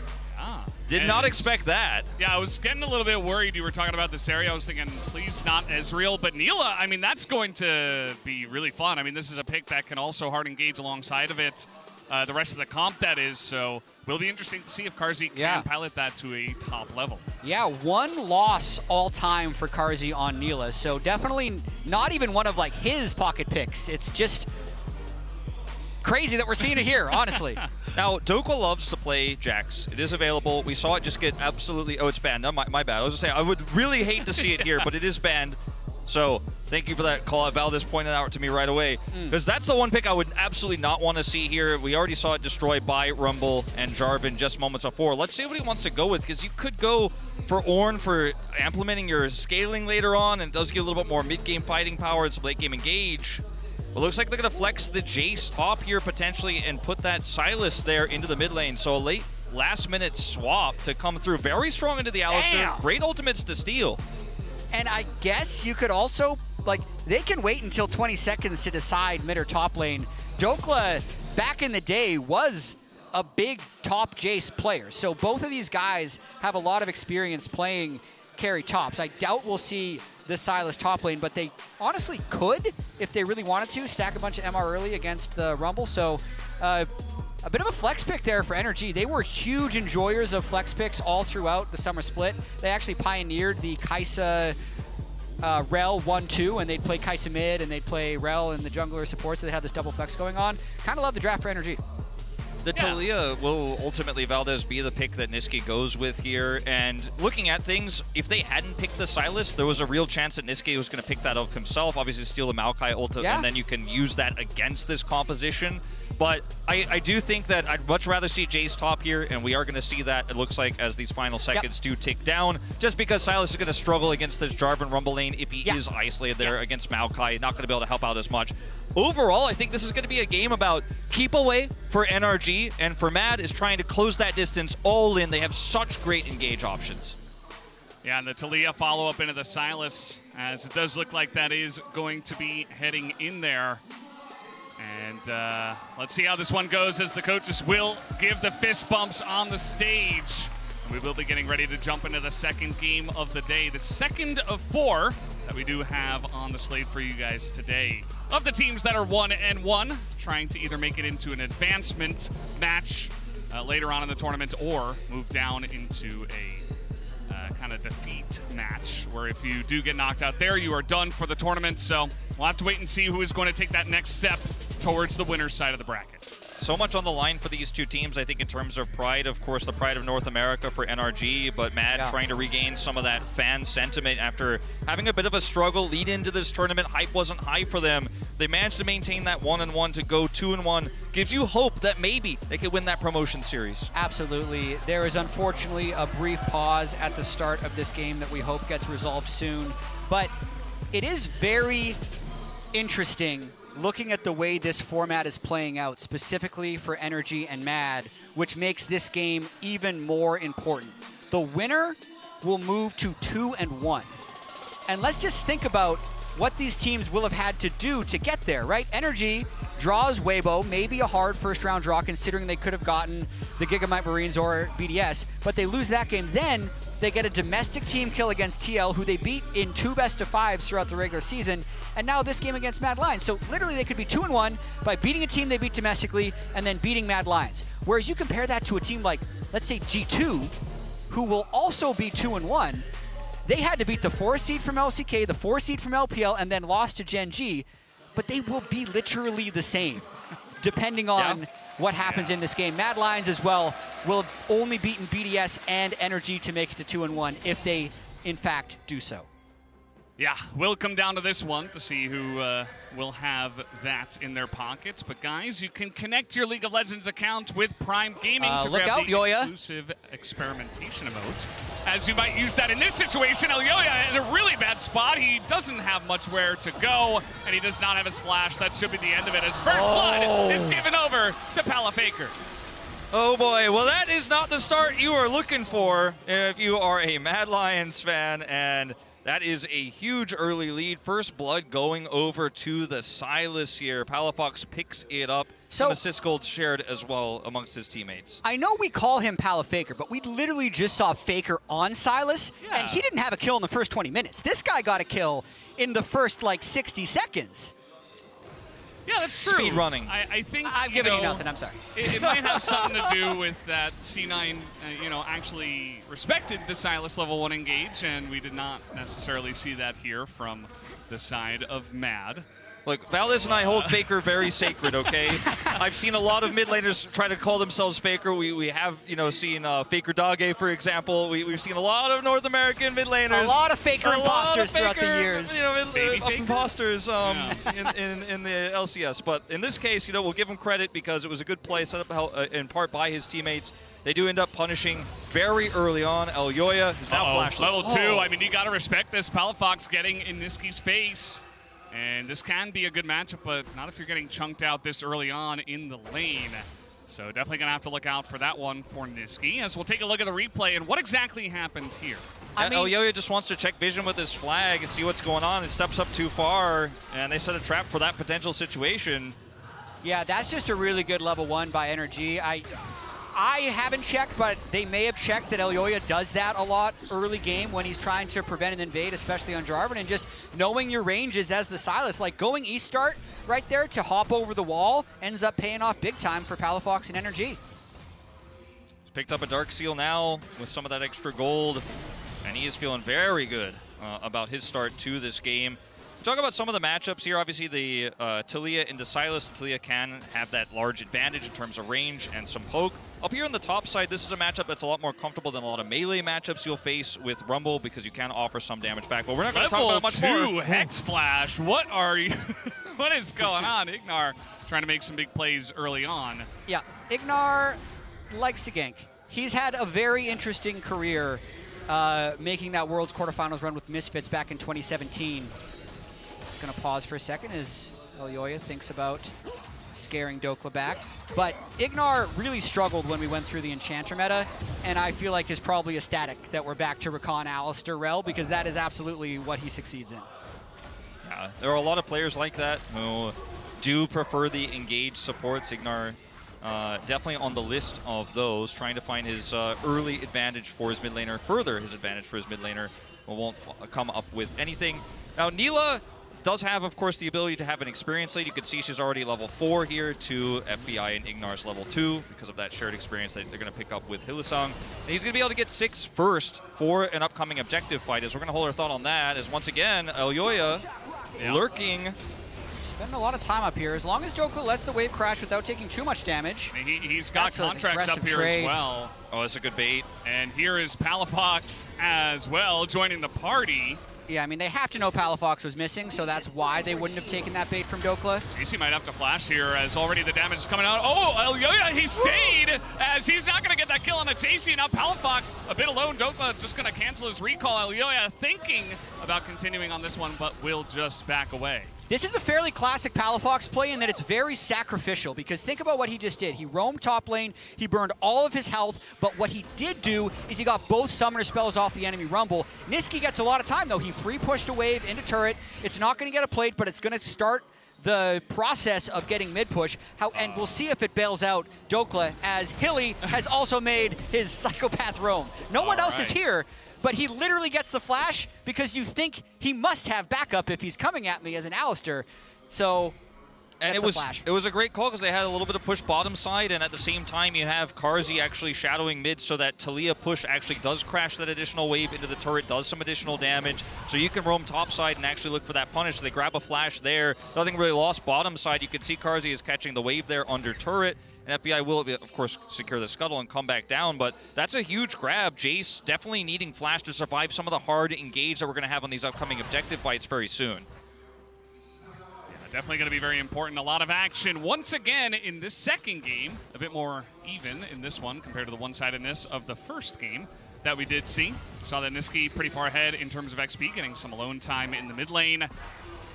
Did not expect that. Yeah, I was getting a little bit worried you were talking about this area. I was thinking, please not Ezreal. But Neela, I mean, that's going to be really fun. I mean, this is a pick that can also hard engage alongside of it. The rest of the comp, that is. So will be interesting to see if Carzzy can pilot that to a top level. Yeah, 1 loss all time for Carzzy on Neela. So definitely not even one of like his pocket picks. It's just crazy that we're seeing it here, honestly. Now, Dokla loves to play Jax. It is available. We saw it just get absolutely... Oh, it's banned. No, my bad. I was going to say, I would really hate to see it here, but it is banned. So thank you for that call out. Valdez pointed out to me right away, because that's the one pick I would absolutely not want to see here. We already saw it destroyed by Rumble and Jarvan just moments before. Let's see what he wants to go with, because you could go for Ornn for implementing your scaling later on, and it does give a little bit more mid-game fighting power and some late-game engage. But looks like they're going to flex the Jace top here potentially and put that Silas there into the mid lane. So a late last-minute swap to come through. Very strong into the Alistar. Great ultimates to steal. And I guess you could also, like, they can wait until 20 seconds to decide mid or top lane. Dokla, back in the day, was a big top Jace player. So both of these guys have a lot of experience playing carry tops. I doubt we'll see the Silas top lane, but they honestly could, if they really wanted to, stack a bunch of MR early against the Rumble. So a bit of a flex pick there for NRG. They were huge enjoyers of flex picks all throughout the summer split. They actually pioneered the Kai'Sa Rel 1-2, and they'd play Kai'Sa mid, and they'd play Rel in the jungler support, so they had this double flex going on. Kind of love the draft for NRG. The Taliyah will ultimately, Valdez, be the pick that Niski goes with here. And looking at things, if they hadn't picked the Silas, there was a real chance that Niski was going to pick that up himself. Obviously, steal the Maokai ult, and then you can use that against this composition. But I do think that I'd much rather see Jace top here, and we are going to see that, it looks like, as these final seconds do tick down, just because Silas is going to struggle against this Jarvan Rumble lane if he is isolated there against Maokai. Not going to be able to help out as much. Overall, I think this is going to be a game about keep away for NRG, and for Mad is trying to close that distance all in. They have such great engage options. Yeah, and the Taliyah follow-up into the Silas, as it does look like that is going to be heading in there. And let's see how this one goes, as the coaches will give the fist bumps on the stage. We will be getting ready to jump into the second game of the day, the second of 4 that we do have on the slate for you guys today. of the teams that are 1-1, trying to either make it into an advancement match later on in the tournament or move down into a kind of defeat match where if you do get knocked out there, you are done for the tournament. So we'll have to wait and see who is going to take that next step towards the winner's side of the bracket. So much on the line for these two teams, I think, in terms of pride. Of course, the pride of North America for NRG, but Mad trying to regain some of that fan sentiment after having a bit of a struggle lead into this tournament. Hype wasn't high for them. They managed to maintain that 1-1 to go 2-1. Gives you hope that maybe they could win that promotion series. Absolutely. There is unfortunately a brief pause at the start of this game that we hope gets resolved soon. But it is very interesting looking at the way this format is playing out, specifically for NRG and Mad, which makes this game even more important. The winner will move to 2-1. And let's just think about what these teams will have had to do to get there, right? NRG draws Weibo, maybe a hard first-round draw considering they could have gotten the Gigamite Marines or BDS, but they lose that game. Then they get a domestic team kill against TL, who they beat in 2 best-of-5s throughout the regular season, and now this game against Mad Lions. So literally they could be 2-1 by beating a team they beat domestically and then beating Mad Lions. Whereas you compare that to a team like, let's say G2, who will also be 2-1. They had to beat the 4 seed from LCK, the 4 seed from LPL, and then lost to Gen G, but they will be literally the same, depending on what happens in this game. Mad Lions as well will have only beaten BDS and NRG to make it to 2-1 if they, in fact, do so. Yeah, we'll come down to this one to see who will have that in their pockets. But guys, you can connect your League of Legends account with Prime Gaming to grab the exclusive experimentation emote. As you might use that in this situation, Elyoya in a really bad spot. He doesn't have much where to go, and he does not have his flash. That should be the end of it as First Blood is given over to Palafaker. Oh boy, well that is not the start you are looking for if you are a Mad Lions fan, and that is a huge early lead. First Blood going over to the Sylas here. Palafox picks it up. Some assist gold shared as well amongst his teammates. I know we call him Palafaker, but we literally just saw Faker on Sylas, and he didn't have a kill in the first 20 minutes. This guy got a kill in the first, like, 60 seconds. Yeah, that's true. Speed running. I think I'm giving you nothing. I'm sorry. It might have something to do with that C9, actually respected the Sylas level 1 engage, and we did not necessarily see that here from the side of Mad. Look, Valdez and I hold Faker very sacred, okay? I've seen a lot of mid laners try to call themselves Faker. We have, seen Faker Dage, for example. We've seen a lot of North American mid laners. A lot of Faker imposters throughout the years. Imposters in the LCS. But in this case, we'll give him credit because it was a good play set up in part by his teammates. They do end up punishing very early on. Elyoya is now flashless. Level 2. I mean, you got to respect this. Palafox getting in Niski's face. And this can be a good matchup, but not if you're getting chunked out this early on in the lane. So definitely going to have to look out for that one for Niski, as we'll take a look at the replay and what exactly happened here. Elyoya just wants to check vision with his flag and see what's going on. It steps up too far, and they set a trap for that potential situation. Yeah, that's just a really good level 1 by NRG. I haven't checked, but they may have checked that Elyoya does that a lot early game when he's trying to prevent an invade, especially on Jarvan, and just knowing your ranges as the Sylas. Like going East start right there to hop over the wall ends up paying off big time for Palafox and NRG. He's picked up a Dark Seal now with some of that extra gold, and he is feeling very good about his start to this game. Talk about some of the matchups here. Obviously, the Taliyah into Sylas. Taliyah can have that large advantage in terms of range and some poke. Up here on the top side, this is a matchup that's a lot more comfortable than a lot of melee matchups you'll face with Rumble because you can offer some damage back. But we're not going to talk about much more. Level 2 Hex Flash. What are you? What is going on? Ignar trying to make some big plays early on. Yeah, Ignar likes to gank. He's had a very interesting career making that World's quarterfinals run with Misfits back in 2017. Just going to pause for a second as Elyoya thinks about scaring Dokla back. But Ignar really struggled when we went through the Enchanter meta, and I feel like is probably ecstatic that we're back to Rakan Alistar Rel, because that is absolutely what he succeeds in. Yeah, there are a lot of players like that who do prefer the engaged supports. Ignar definitely on the list of those, trying to find his early advantage for his mid laner, further his advantage for his mid laner, won't come up with anything. Now, Neela does have, of course, the ability to have an experience lead. You can see she's already level 4 here to FBI and Ignar's level 2 because of that shared experience that they're going to pick up with Hylissang. And he's going to be able to get 6 first for an upcoming objective fight. As we're going to hold our thought on that, as once again, Elyoya lurking. Spending a lot of time up here. As long as Dokla lets the wave crash without taking too much damage. He's got contracts up here as well. Oh, that's a good bait. And here is Palafox as well joining the party. Yeah, I mean, they have to know Palafox was missing, so that's why they wouldn't have taken that bait from Dokla. JC might have to flash here as already the damage is coming out. Oh, Elyoya, he stayed as he's not going to get that kill on a JC. Now Palafox a bit alone. Dokla just going to cancel his recall. Elyoya thinking about continuing on this one, but will just back away. This is a fairly classic Palafox play in that it's very sacrificial, because think about what he just did. He roamed top lane, he burned all of his health, but what he did do is he got both summoner spells off the enemy Rumble. Niski gets a lot of time, though. He free pushed a wave into turret. It's not going to get a plate, but it's going to start the process of getting mid push. And we'll see if it bails out Dokla, as Hilly has also made his psychopath roam. No one else is here. But he literally gets the flash because you think he must have backup if he's coming at me as an Alistar. So, and it was a great call because they had a little bit of push bottom side, and at the same time you have Carzzy actually shadowing mid so that Taliyah push actually does crash that additional wave into the turret, does some additional damage. So you can roam top side and actually look for that punish. So they grab a flash there. Nothing really lost bottom side. You can see Carzzy is catching the wave there under turret. And FBI will, of course, secure the scuttle and come back down, but that's a huge grab. Jace definitely needing flash to survive some of the hard engage that we're going to have on these upcoming objective fights very soon. Yeah, definitely going to be very important. A lot of action once again in this second game. A bit more even in this one compared to the one-sidedness of the first game that we did see. Saw that Niski pretty far ahead in terms of XP, getting some alone time in the mid lane.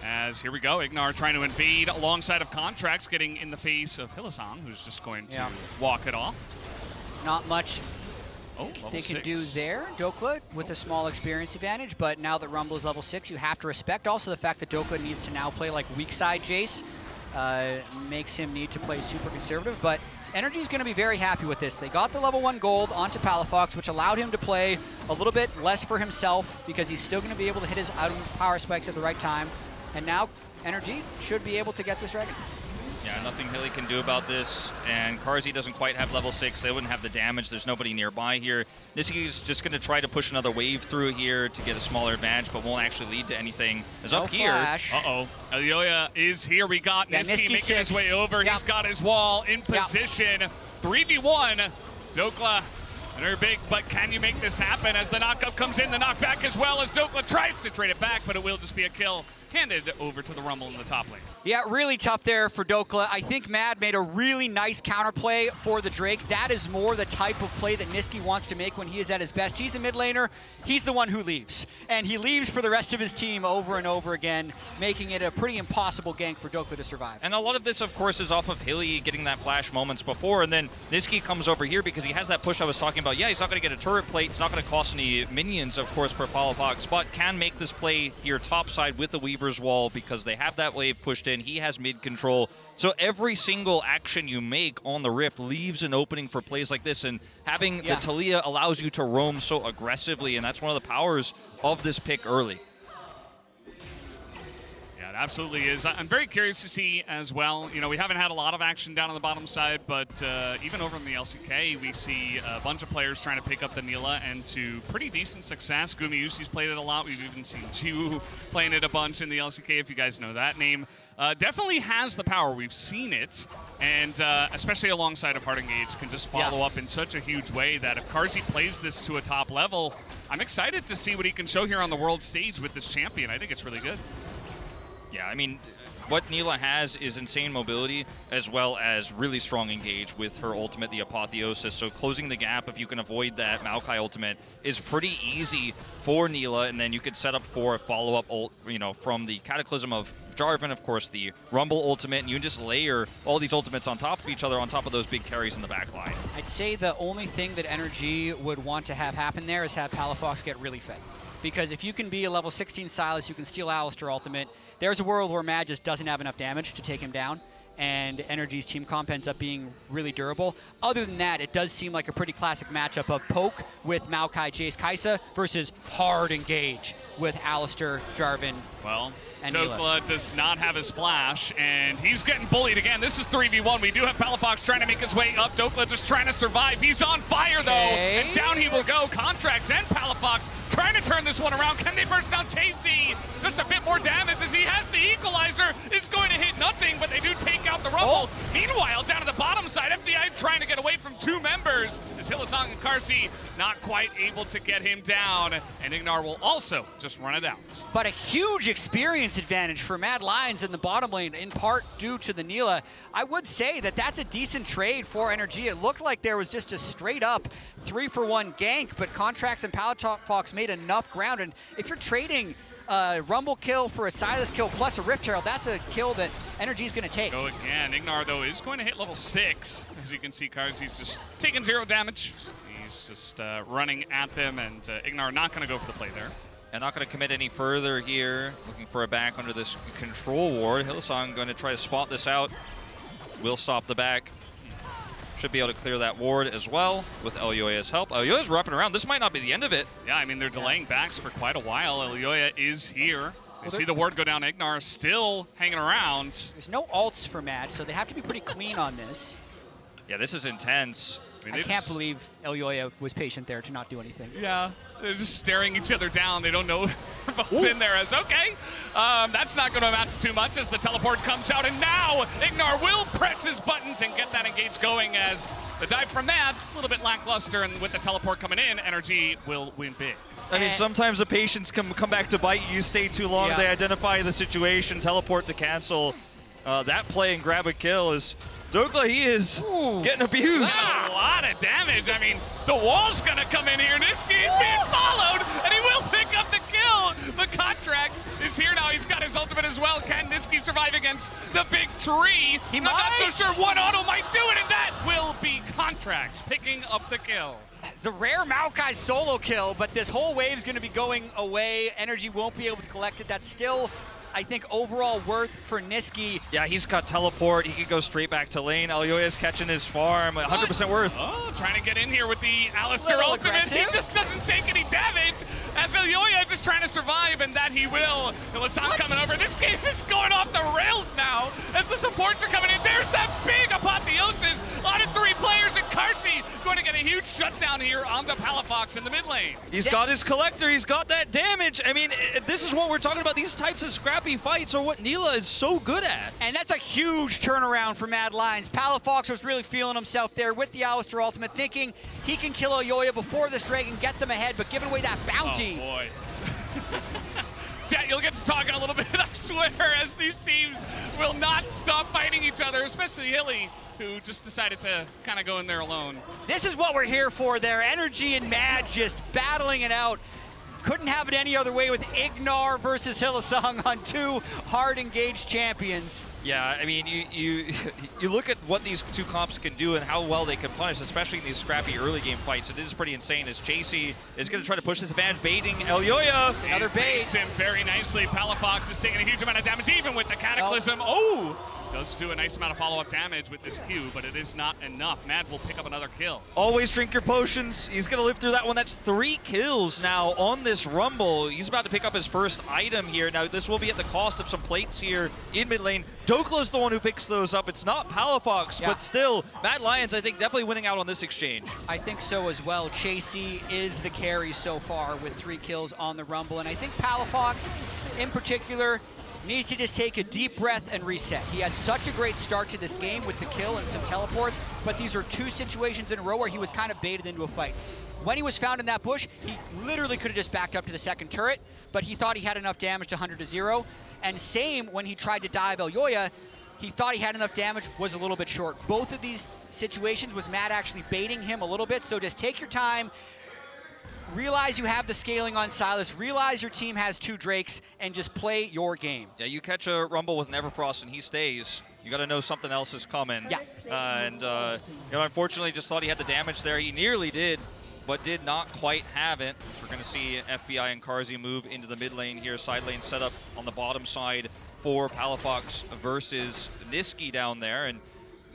As here we go, Ignar trying to invade alongside of Contracts, getting in the face of Hylissang, who's just going to walk it off. Not much they can do there. Dokla with a small experience advantage, but now that Rumble is level 6, you have to respect also the fact that Dokla needs to now play like weak side Jace. Makes him need to play super conservative, but Energy is going to be very happy with this. They got the level 1 gold onto Palafox, which allowed him to play a little bit less for himself because he's still going to be able to hit his item power spikes at the right time. And now Energy should be able to get this dragon. Yeah, nothing Hilly can do about this, and Carzzy doesn't quite have level 6. They wouldn't have the damage. There's nobody nearby here. Niski is just going to try to push another wave through here to get a smaller advantage, but won't actually lead to anything. Is up here. Uh-oh. Elyoya is here. We got Niski making his way over. He's got his wall in position. 3v1. Dokla and her big, but can you make this happen as the knockup comes in? The knockback as well as Dokla tries to trade it back, but it will just be a kill. Handed over to the Rumble in the top lane. Yeah, really tough there for Dokla. I think Mad made a really nice counterplay for the Drake. That is more the type of play that Niski wants to make when he is at his best. He's a mid laner. He's the one who leaves. And he leaves for the rest of his team over and over again, making it a pretty impossible gank for Dokla to survive. And a lot of this, of course, is off of Hilly getting that flash moments before, and then Niski comes over here because he has that push I was talking about. Yeah, he's not going to get a turret plate. It's not going to cost any minions, of course, per Palafox, but can make this play here topside with the Weaver's Wall because they have that wave pushed in. He has mid control. So every single action you make on the Rift leaves an opening for plays like this, and having the Taliyah allows you to roam so aggressively, and that's one of the powers of this pick early. Yeah, it absolutely is. I'm very curious to see as well. You know, we haven't had a lot of action down on the bottom side, but even over in the LCK, we see a bunch of players trying to pick up the Nila, and to pretty decent success. Gumayusi's played it a lot. We've even seen Jiwoo playing it a bunch in the LCK, if you guys know that name. Definitely has the power. We've seen it, and especially alongside of Hard Engage, can just follow up in such a huge way that if Carzzy plays this to a top level, I'm excited to see what he can show here on the world stage with this champion. I think it's really good. Yeah, I mean, what Nila has is insane mobility as well as really strong engage with her ultimate, the Apotheosis. So closing the gap, if you can avoid that Maokai ultimate, is pretty easy for Nila, and then you could set up for a follow-up ult, you know, from the Cataclysm of Jarvan, of course, the Rumble ultimate, and you just layer all these ultimates on top of each other, on top of those big carries in the back line. I'd say the only thing that Energy would want to have happen there is have Palafox get really fed. Because if you can be a level 16 Sylas, you can steal Alistar ultimate. There's a world where Mad just doesn't have enough damage to take him down, and Energy's team comp ends up being really durable. Other than that, it does seem like a pretty classic matchup of Poke with Maokai, Jace, Kai'Sa versus Hard Engage with Alistar, Jarvan. Well, And Dokla does not have his flash, and he's getting bullied again. This is 3v1. We do have Palafox trying to make his way up. Dokla just trying to survive. He's on fire, though, and down he will go. Contracts and Palafox trying to turn this one around. Can they burst down Chasey? Just a bit more damage as he has the equalizer. Is going to hit nothing, but they do take out the Rumble. Meanwhile, down to the bottom side, FBI trying to get away from 2 members. As Hylissang and Carsey not quite able to get him down, and Ignar will also just run it out. But a huge experience advantage for Mad Lions in the bottom lane, in part due to the Nila. I would say that that's a decent trade for Energy. It looked like there was just a straight up 3-for-1 gank, but Contracts and Palafox made enough ground. And if you're trading a Rumble kill for a Sylas kill plus a Rift Herald, that's a kill that Energy is going to take. Go again. Ignar, though, is going to hit level 6. As you can see, Carsey's just taking 0 damage. He's just running at them, and Ignar not going to go for the play there. And not going to commit any further here. Looking for a back under this control ward. Hylissang going to try to spot this out. Will stop the back. Should be able to clear that ward as well with Elyoya's help. Elyoya's wrapping around. This might not be the end of it. Yeah, I mean, they're delaying backs for quite a while. Elyoya is here. You see the ward go down. Ignar still hanging around. There's no ults for Mad, so they have to be pretty clean on this. Yeah, this is intense. I can't believe Elyoya was patient there to not do anything. Yeah, they're just staring each other down. They don't know both in there as, okay, that's not going to amount to too much as the teleport comes out. And now Ignar will press his buttons and get that engage going as the dive from Mad, a little bit lackluster, and with the teleport coming in, Energy will win big. I mean, sometimes the patience come back to bite you. Stay too long, they identify the situation, teleport to cancel. That play and grab a kill is... Dokla, he is getting abused. That's a lot of damage. I mean, the wall's going to come in here. Niski is being followed, and he will pick up the kill. The Contracts is here now. He's got his ultimate as well. Can Niski survive against the big tree? I'm not so sure one auto might do it, and that will be Contracts picking up the kill. The rare Maokai solo kill, but this whole wave's going to be going away. Energy won't be able to collect it. That's still, I think, overall worth for Niski. Yeah, he's got teleport. He could go straight back to lane. Elyoya's catching his farm. 100% worth. Oh, trying to get in here with the Alistar ultimate. Aggressive. He just doesn't take any damage as Elyoya just trying to survive, and that he will. Hylissang coming over. This game is going off the rails now as the supports are coming in. There's that big apotheosis on 3 players, and Carsey going to get a huge shutdown here on the Palafox in the mid lane. He's got his collector. He's got that damage. I mean, this is what we're talking about. These types of scrappy fights are what Nila is so good at. And that's a huge turnaround for Mad Lions. Palafox was really feeling himself there with the Alistar ultimate, thinking he can kill Elyoya before this Dragon, get them ahead, but giving away that bounty. Oh, boy. You'll get to talking a little bit, I swear, as these teams will not stop fighting each other, especially Hilly, who just decided to kind of go in there alone. This is what we're here for there. Energy and Mad just battling it out. Couldn't have it any other way with Ignar versus Hylissang on 2 hard engaged champions. Yeah, I mean, you look at what these 2 comps can do and how well they can punish, especially in these scrappy early game fights. It is pretty insane as Chasey is going to try to push this advantage, baiting Elyoya. Another bait. Baits him very nicely. Palafox is taking a huge amount of damage, even with the Cataclysm. Oh! Does do a nice amount of follow-up damage with this Q, but it is not enough. Mad will pick up another kill. Always drink your potions. He's going to live through that one. That's 3 kills now on this Rumble. He's about to pick up his first item here. Now, this will be at the cost of some plates here in mid lane. Dokla is the one who picks those up. It's not Palafox, but still, Mad Lions, I think, definitely winning out on this exchange. I think so as well. Chasey is the carry so far with 3 kills on the Rumble, and I think Palafox, in particular, needs to just take a deep breath and reset. He had such a great start to this game with the kill and some teleports, but these are 2 situations in a row where he was kind of baited into a fight. When he was found in that bush, he literally could have just backed up to the second turret, but he thought he had enough damage to 100-0. And same when he tried to dive Elyoya, he thought he had enough damage, was a little bit short. Both of these situations was Matt actually baiting him a little bit, so just take your time, realize you have the scaling on Sylas, realize your team has 2 Drakes, and just play your game. Yeah, you catch a Rumble with Neverfrost and he stays, you got to know something else is coming. Yeah. You know, unfortunately, just thought he had the damage there. He nearly did, but did not quite have it. We're going to see FBI and Carsey move into the mid lane here. Side lane set up on the bottom side for Palafox versus Niski down there. And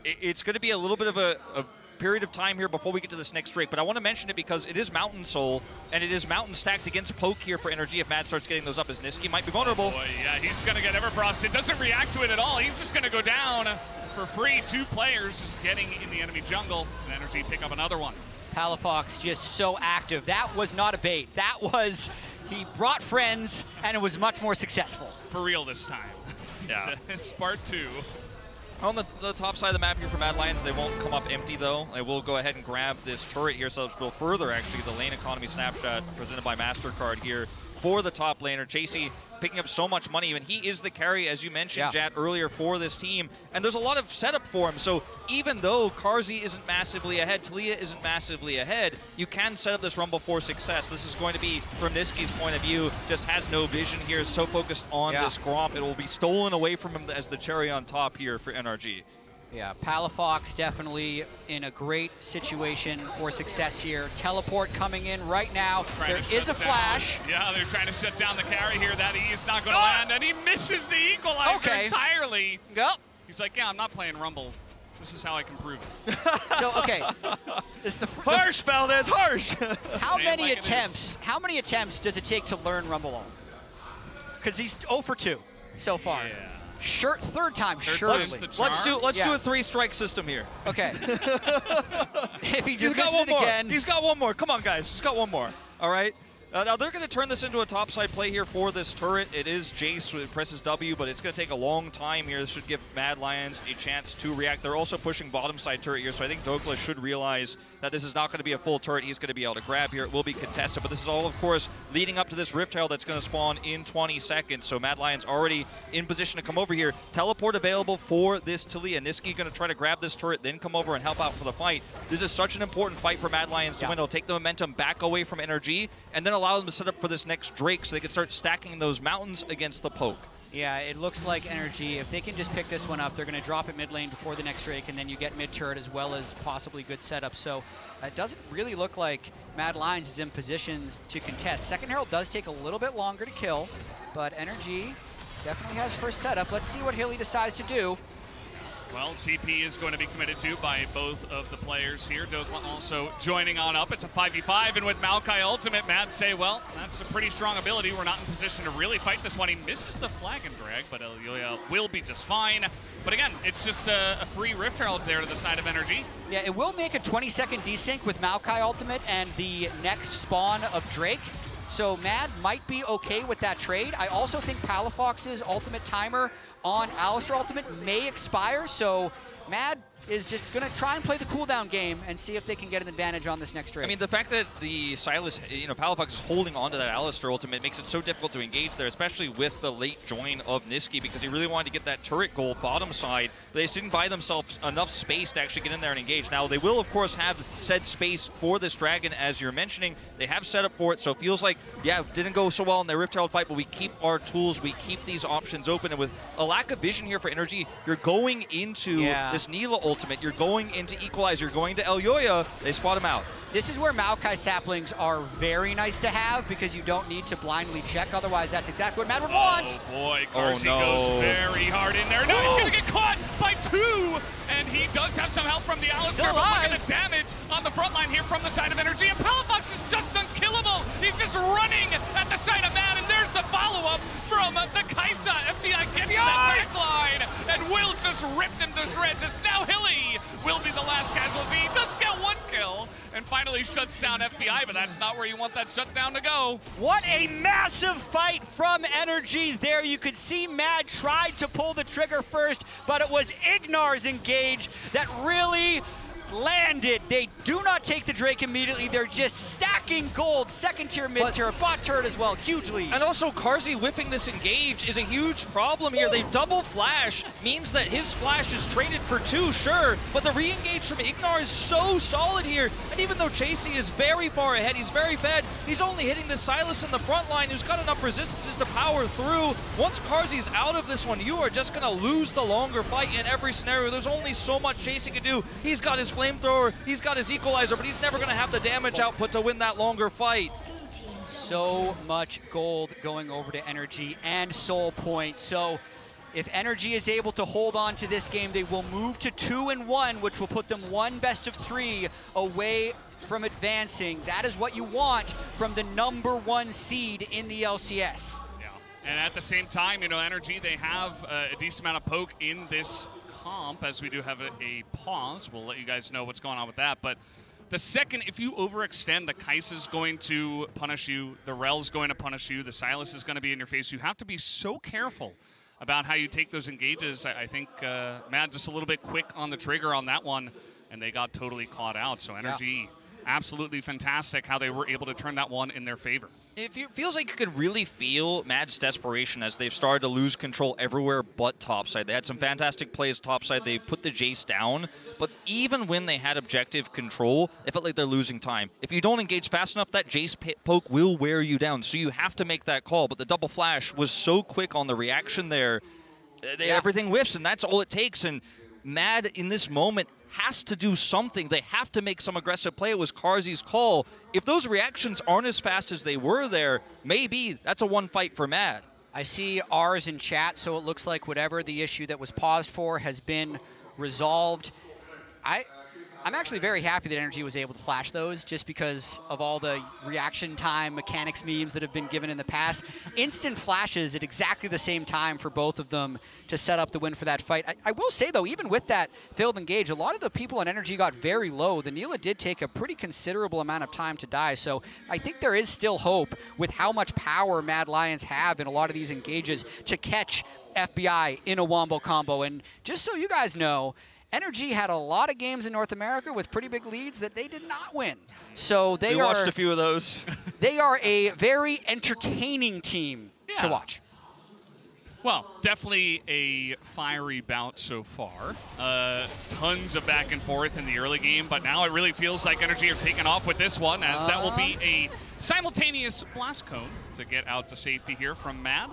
it's going to be a little bit of a period of time here before we get to this next Drake, but I want to mention it because it is Mountain Soul, and it is Mountain stacked against Poke here for Energy. If Mad starts getting those up, as Niski might be vulnerable. Boy, yeah, he's going to get Everfrost. It doesn't react to it at all. He's just going to go down for free. 2 players just getting in the enemy jungle, and Energy pick up another one. Palafox just so active. That was not a bait. That was, he brought friends, and it was much more successful. For real this time. Yeah. Part 2. On the top side of the map here for Mad Lions, they won't come up empty though. They will go ahead and grab this turret here, so it will further actually the lane economy snapshot presented by MasterCard here for the top laner. Chasey picking up so much money, and he is the carry, as you mentioned, Jat, earlier for this team. And there's a lot of setup for him, so even though Carzzy isn't massively ahead, Talia isn't massively ahead, you can set up this Rumble for success. This is going to be, from Niski's point of view, just has no vision here, is so focused on this Gromp, it will be stolen away from him as the cherry on top here for NRG. Yeah, Palafox definitely in a great situation for success here. Teleport coming in right now. There is a flash. Yeah, they're trying to shut down the carry here. That E is not going to land, and he misses the equalizer entirely. Yep. He's like, yeah, I'm not playing Rumble. This is how I can prove it. So, okay. It's the harsh, Valdez, harsh. How many attempts? How many attempts does it take to learn Rumble on? Because he's 0 for 2 so far. Yeah. Sure, third time, surely. Let's do a 3-strike system here. Okay. If he just got one more. again. He's got one more. Come on, guys. He's got one more. All right. Now they're going to turn this into a topside play here for this turret. It is Jace who presses W, but it's going to take a long time here. This should give Mad Lions a chance to react. They're also pushing bottom side turret here, so I think Douglas should realize that this is not going to be a full turret he's going to be able to grab here. It will be contested, but this is all, of course, leading up to this Rift Herald that's going to spawn in 20 seconds. So Mad Lions already in position to come over here. Teleport available for this Talia. Niski going to try to grab this turret, then come over and help out for the fight. This is such an important fight for Mad Lions to win. It'll take the momentum back away from NRG, and then allow them to set up for this next Drake so they can start stacking those mountains against the Poke. Yeah, it looks like Energy, if they can just pick this one up, they're going to drop it mid lane before the next Drake, and then you get mid turret as well as possibly good setup. So it doesn't really look like Mad Lions is in position to contest. Second Herald does take a little bit longer to kill, but Energy definitely has first setup. Let's see what Hilly decides to do. Well, TP is going to be committed to by both of the players here. Dokla also joining on up. It's a 5v5, and with Maokai ultimate, Mad say, well, that's a pretty strong ability. We're not in position to really fight this one. He misses the flag and drag, but Ilya will be just fine. But again, it's just a free Rift Herald there to the side of Energy. Yeah, it will make a 20-second desync with Maokai ultimate and the next spawn of Drake. So Mad might be okay with that trade. I also think Palafox's ultimate timer on Alistar ultimate may expire, so Mad is just going to try and play the cooldown game and see if they can get an advantage on this next Drake. I mean, the fact that the Silas, Palafox is holding on to that Alistar ultimate makes it so difficult to engage there, especially with the late join of Niski, because he really wanted to get that turret goal bottom side. They just didn't buy themselves enough space to actually get in there and engage. Now, they will, of course, have said space for this Dragon, as you're mentioning. They have set up for it, so it feels like, yeah, it didn't go so well in their Rift Herald fight, but we keep our tools, we keep these options open, and with a lack of vision here for Energy, you're going into this Neela ultimate, you're going into Equalizer, you're going to Elyoya, they spot him out. This is where Maokai saplings are very nice to have because you don't need to blindly check. Otherwise, that's exactly what Mad would want. Oh boy, Carzzy goes very hard in there. Now he's going to get caught by 2, and he does have some help from the Alistar, but look at the damage on the front line here from the side of Energy, and Palafox is just unkillable. He's just running at the side of Mad, and there's the follow-up from the Kaisa. FBI gets to that backline, and Will just ripped him to shreds. It's now Hilly will be the last casualty. He does get 1 kill, and finally shuts down FBI, but that's not where you want that shutdown to go. What a massive fight from Energy there. You could see Mad tried to pull the trigger first, but it was Ignar's engage that really landed. They do not take the Drake immediately. They're just stacking gold. Second tier, mid tier, bot turret as well. Huge lead. And also Carzzy whiffing this engage is a huge problem here. They double flash, means that his flash is traded for 2, sure, but the re-engage from Ignar is so solid here. And even though Chasey is very far ahead, he's very fed, he's only hitting the Silas in the front line who's got enough resistances to power through. Once Carzzy's out of this one, you are just going to lose the longer fight in every scenario. There's only so much Chasey can do. He's got his flamethrower, he's got his equalizer, but he's never going to have the damage output to win that longer fight. So much gold going over to Energy and Soul Point. So If Energy is able to hold on to this game, they will move to 2-1, which will put them one best of 3 away from advancing. That is what you want from the #1 seed in the LCS. Yeah, and at the same time, you know, Energy, they have a decent amount of poke in this comp, as we do have a pause. We'll let you guys know what's going on with that. But the second, if you overextend, the Kai'Sa's going to punish you, the Rel's going to punish you, the Sylas is going to be in your face. You have to be so careful about how you take those engages. I think Mad just a little bit quick on the trigger on that one, and they got totally caught out. So Energy, absolutely fantastic how they were able to turn that one in their favor. It feels like you could really feel Mad's desperation as they've started to lose control everywhere but topside. They had some fantastic plays topside. They put the Jace down, but even when they had objective control, it felt like they're losing time. If you don't engage fast enough, that Jace poke will wear you down, so you have to make that call. But the double flash was so quick on the reaction there. Everything whiffs, and that's all it takes. And Mad, in this moment, has to do something. They have to make some aggressive play. It was Carzzy's call. If those reactions aren't as fast as they were there, maybe that's a one fight for Mad. I see R's in chat, so it looks like whatever the issue that was paused for has been resolved. I'm actually very happy that Energy was able to flash those, just because of all the reaction time mechanics memes that have been given in the past. Instant flashes at exactly the same time for both of them to set up the win for that fight. I will say, though, even with that failed engage, a lot of the people on Energy got very low. The Neela did take a pretty considerable amount of time to die, so I think there is still hope with how much power Mad Lions have in a lot of these engages to catch FBI in a wombo combo. And just so you guys know, Energy had a lot of games in North America with pretty big leads that they did not win. So we watched a few of those. They are a very entertaining team to watch. Well, definitely a fiery bout so far. Tons of back and forth in the early game, but now it really feels like Energy are taking off with this one, as that will be a simultaneous blast cone to get out to safety here from Mad.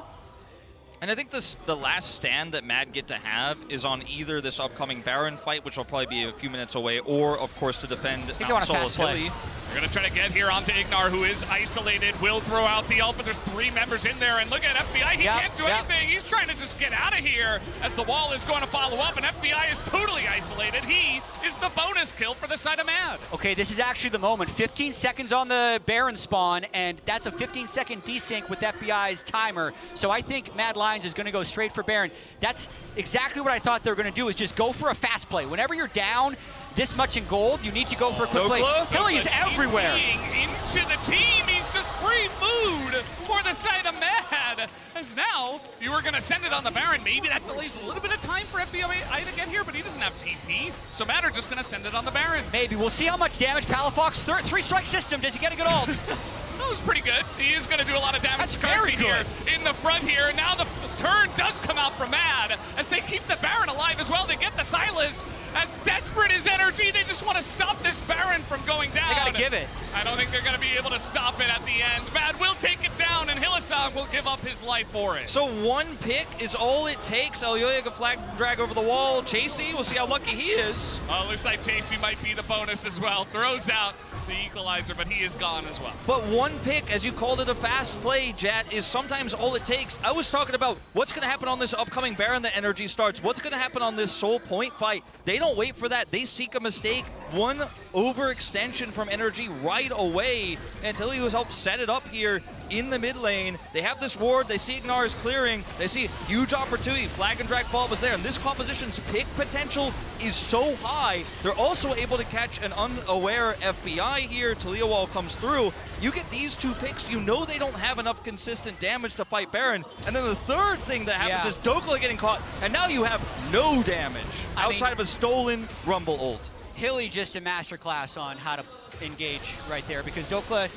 And I think the last stand that Mad get to have is on either this upcoming Baron fight, which will probably be a few minutes away, or, of course, to defend Mount Solus Hilly. They're going to try to get here onto Ignar, who is isolated. Will throw out the ult, but there's 3 members in there. And look at FBI. He can't do anything. He's trying to just get out of here as the wall is going to follow up, and FBI is totally isolated. He is the bonus kill for the side of Mad. Okay, this is actually the moment. 15 seconds on the Baron spawn, and that's a 15-second desync with FBI's timer. So I think Mad Lions is going to go straight for Baron. That's exactly what I thought they were going to do, is just go for a fast play. Whenever you're down this much in gold, you need to go for a quick play. Hilly is everywhere. Into the team. He's just free mood for the side of Mad. As now, you were going to send it on the Baron. Maybe that delays a little bit of time for FBI to get here, but he doesn't have TP. So Mad are just going to send it on the Baron. Maybe. We'll see how much damage Palafox, 3-strike system. Does he get a good ult? That was pretty good. He is going to do a lot of damage to Carzzy here in the front here. And now the turn does come out from Mad as they keep the Baron alive as well. They get the Sylas. As desperate as Energy, they just want to stop this Baron from going down. They got to give it. I don't think they're going to be able to stop it at the end. Mad will take it down, and Hylissang will give up his life for it. So one pick is all it takes. Elyoya can flag drag over the wall. Chasey, we'll see how lucky he is. Oh, looks like Chasey might be the bonus as well. Throws out the equalizer, but he is gone as well. But one pick, as you called it a fast play, Jat, is sometimes all it takes. I was talking about what's going to happen on this upcoming Baron that Energy starts. What's going to happen on this Soul Point fight? They don't wait for that. They seek a mistake. One overextension from Energy right away until he was helped set it up here in the mid lane. They have this ward. They see Ignar is clearing. They see huge opportunity. Flag and drag fall was there. And this composition's pick potential is so high. They're also able to catch an unaware FBI here. Talia Wall comes through. You get these 2 picks, you know they don't have enough consistent damage to fight Baron. And then the third thing that happens is Dokla getting caught. And now you have no damage outside of a stolen Rumble ult. Hilly just a masterclass on how to engage right there, because Dokla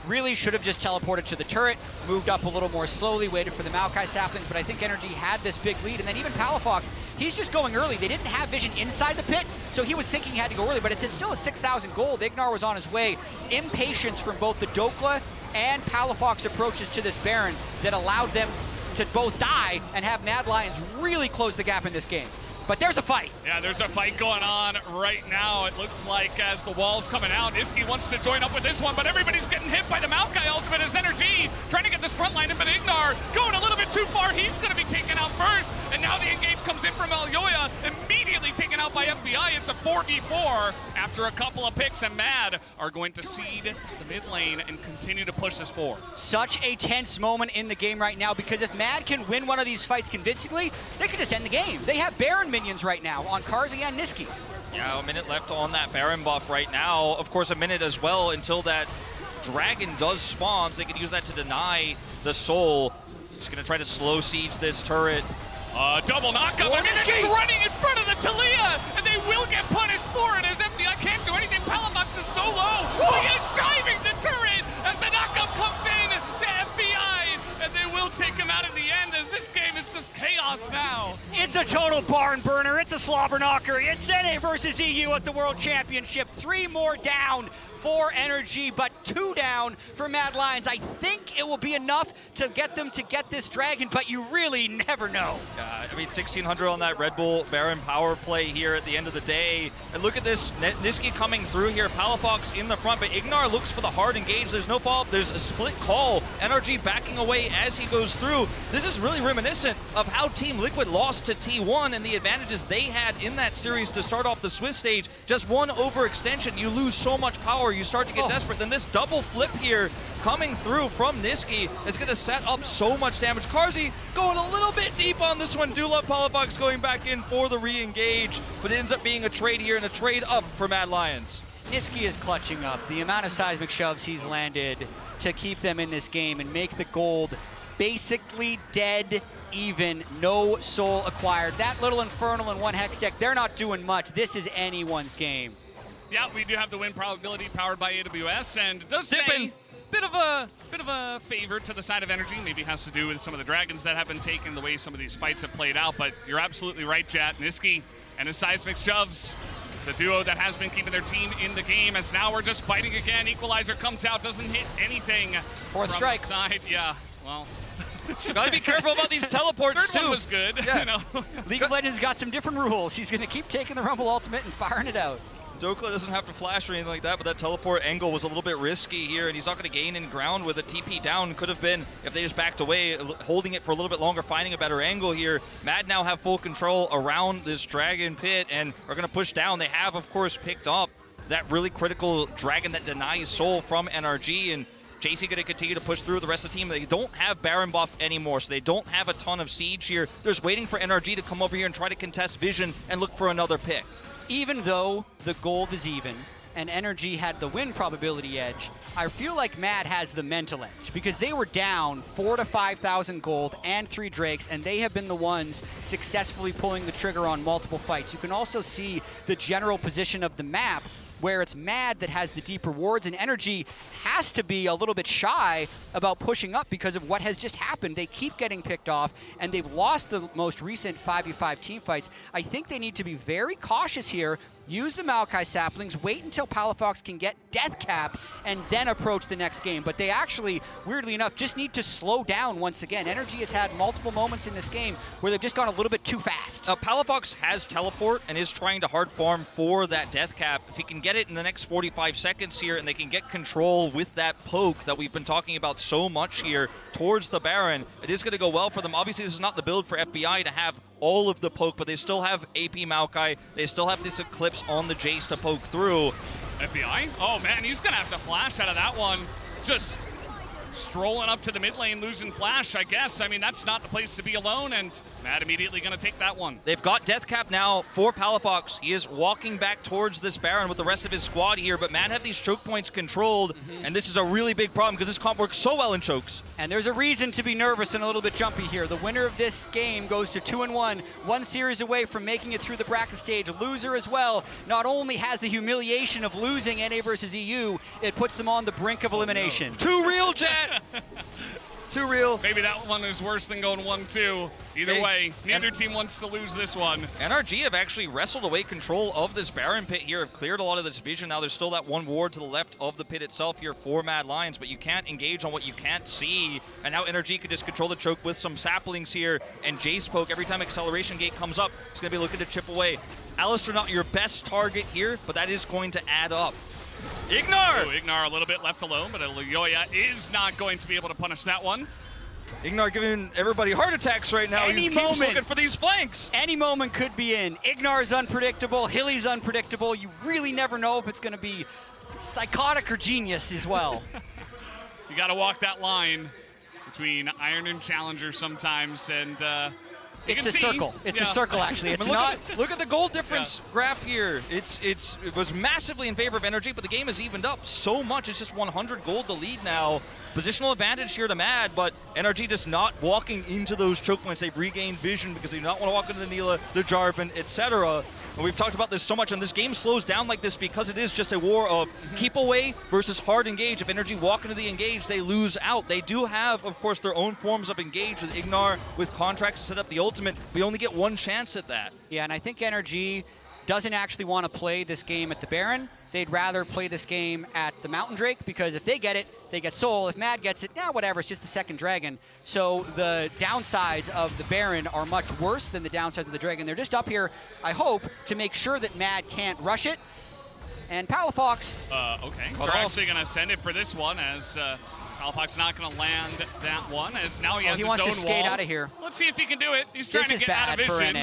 really should have just teleported to the turret, moved up a little more slowly, waited for the Maokai saplings, but I think Energy had this big lead, and then even Palafox, he's just going early. They didn't have vision inside the pit, so he was thinking he had to go early, but it's still a 6,000 gold. Ignar was on his way. Impatience from both the Dokla and Palafox approaches to this Baron that allowed them to both die and have Mad Lions really close the gap in this game. But there's a fight. Yeah, there's a fight going on right now. It looks like as the wall's coming out, Iski wants to join up with this one, but everybody's getting hit by the Maokai ultimate as Energy trying to get this front line in, but Ignar going a little bit too far. He's going to be taken out first, and now the engage comes in from Elyoya, immediately taken out by FBI. It's a 4v4 after a couple of picks, and Mad are going to seed the mid lane and continue to push this forward. Such a tense moment in the game right now, because if Mad can win one of these fights convincingly, they could just end the game. They have Baron minions right now on Carzzy and Niski. Yeah, a minute left on that Baron buff right now. Of course, a minute as well until that Dragon does spawn, so they can use that to deny the Soul. Just going to try to slow siege this turret. Double knockup. I mean, they're just running in front of the Talia, and they will get punished for it as FBI can't do anything. Palafox is so low. He is diving the turret as the knockup comes in to FBI, and they will take him out in the end as this game is just chaos now. It's a total barn burner. It's a slobber knocker. It's NA versus EU at the World Championship. 3 more down for Energy, but 2 down for Mad Lions. I think it will be enough to get them to get this Dragon, but you really never know. I mean, 1,600 on that Red Bull Baron power play here at the end of the day. And look at this, Niski coming through here, Palafox in the front, but Ignar looks for the hard engage. There's no follow-up, there's a split call. NRG backing away as he goes through. This is really reminiscent of how Team Liquid lost to T1 and the advantages they had in that series to start off the Swiss stage. Just one overextension, you lose so much power, you start to get desperate. Then this double flip here coming through from Niski is going to set up so much damage. Carzzy going a little bit deep on this one. Do love Palafox going back in for the re-engage, but it ends up being a trade here and a trade up for Mad Lions. Niski is clutching up. The amount of seismic shoves he's landed to keep them in this game and make the gold basically dead even, no soul acquired. That little Infernal and 1 Hex deck, they're not doing much. This is anyone's game. Yeah, we do have the win probability powered by AWS, and it does say bit of a favor to the side of Energy. Maybe has to do with some of the Dragons that have been taken, the way some of these fights have played out, but you're absolutely right, Jat. Niski and his seismic shoves. It's a duo that has been keeping their team in the game, as now we're just fighting again. Equalizer comes out, doesn't hit anything. 4th strike. The side. Yeah, well. Gotta be careful about these teleports, Third one was good. Yeah. You know. League of Legends got some different rules. He's gonna keep taking the Rumble Ultimate and firing it out. Dokla doesn't have to flash or anything like that, but that teleport angle was a little bit risky here, and he's not going to gain in ground with a TP down. Could have been if they just backed away, holding it for a little bit longer, finding a better angle here. Mad now have full control around this Dragon pit and are going to push down. They have, of course, picked up that really critical Dragon that denies soul from NRG, and JC going to continue to push through the rest of the team. They don't have Baron buff anymore, so they don't have a ton of siege here. They're just waiting for NRG to come over here and try to contest Vision and look for another pick. Even though the gold is even and Energy had the win probability edge, I feel like Mad has the mental edge because they were down 4,000 to 5,000 gold and 3 Drakes, and they have been the ones successfully pulling the trigger on multiple fights. You can also see the general position of the map where it's Mad that has the deep rewards, and Energy has to be a little bit shy about pushing up because of what has just happened. They keep getting picked off, and they've lost the most recent 5v5 team fights. I think they need to be very cautious here, use the Maokai saplings, wait until Palafox can get death cap, and then approach the next game. But they actually, weirdly enough, just need to slow down once again. Energy has had multiple moments in this game where they've just gone a little bit too fast. Palafox has teleport and is trying to hard farm for that death cap. If he can get it in the next 45 seconds here and they can get control with that poke that we've been talking about so much here towards the Baron, it is going to go well for them. Obviously, this is not the build for FBI to have all of the poke, but they still have AP Maokai. They still have this Eclipse on the Jace to poke through. FBI? Oh man, he's gonna have to flash out of that one. Just strolling up to the mid lane, losing flash, I guess. I mean, that's not the place to be alone, and Mad immediately gonna take that one. They've got death cap now for Palafox. He is walking back towards this Baron with the rest of his squad here, but Mad have these choke points controlled, and this is a really big problem because this comp works so well in chokes. And there's a reason to be nervous and a little bit jumpy here. The winner of this game goes to 2-1, one series away from making it through the bracket stage. Loser as well not only has the humiliation of losing NA versus EU, it puts them on the brink of elimination. Too real, Jet! Too real. Maybe that one is worse than going 1-2. Either way, neither team wants to lose this one. NRG have actually wrestled away control of this Baron pit here, have cleared a lot of this vision. Now there's still that one ward to the left of the pit itself here for Mad Lions, but you can't engage on what you can't see. And now NRG could just control the choke with some saplings here, and Jace poke every time acceleration gate comes up. It's going to be looking to chip away. Alistair not your best target here, but that is going to add up. Ignar! Ooh, Ignar a little bit left alone, but Elyoya is not going to be able to punish that one. Ignar giving everybody heart attacks right now. Any He keeps moment looking for these flanks. Any moment could be in. Ignar's unpredictable. Hilly's unpredictable. You really never know if it's going to be psychotic or genius as well. You got to walk that line between Iron and Challenger sometimes, and it's a circle. It's a circle, actually. It's look at the goal difference graph here. It was massively in favor of NRG, but the game has evened up so much. It's just 100 gold the lead now. Positional advantage here to Mad, but NRG just not walking into those choke points. They've regained vision because they do not want to walk into the Neela, the Jarvan, etc. And we've talked about this so much, and this game slows down like this because it is just a war of keep away versus hard engage. If NRG walk into the engage, they lose out. They do have, of course, their own forms of engage with Ignar, with contracts to set up the ultimate. We only get one chance at that. Yeah, and I think NRG doesn't actually want to play this game at the Baron. They'd rather play this game at the Mountain Drake, because if they get it, they get Soul. If Mad gets it, yeah, whatever, it's just the second Dragon. So the downsides of the Baron are much worse than the downsides of the Dragon. They're just up here, I hope, to make sure that Mad can't rush it. And Palafox. Okay, we're actually going to send it for this one, as Palafox not going to land that one, as now he has his own wall. He wants to skate out of here. Let's see if he can do it. He's trying to get out of vision.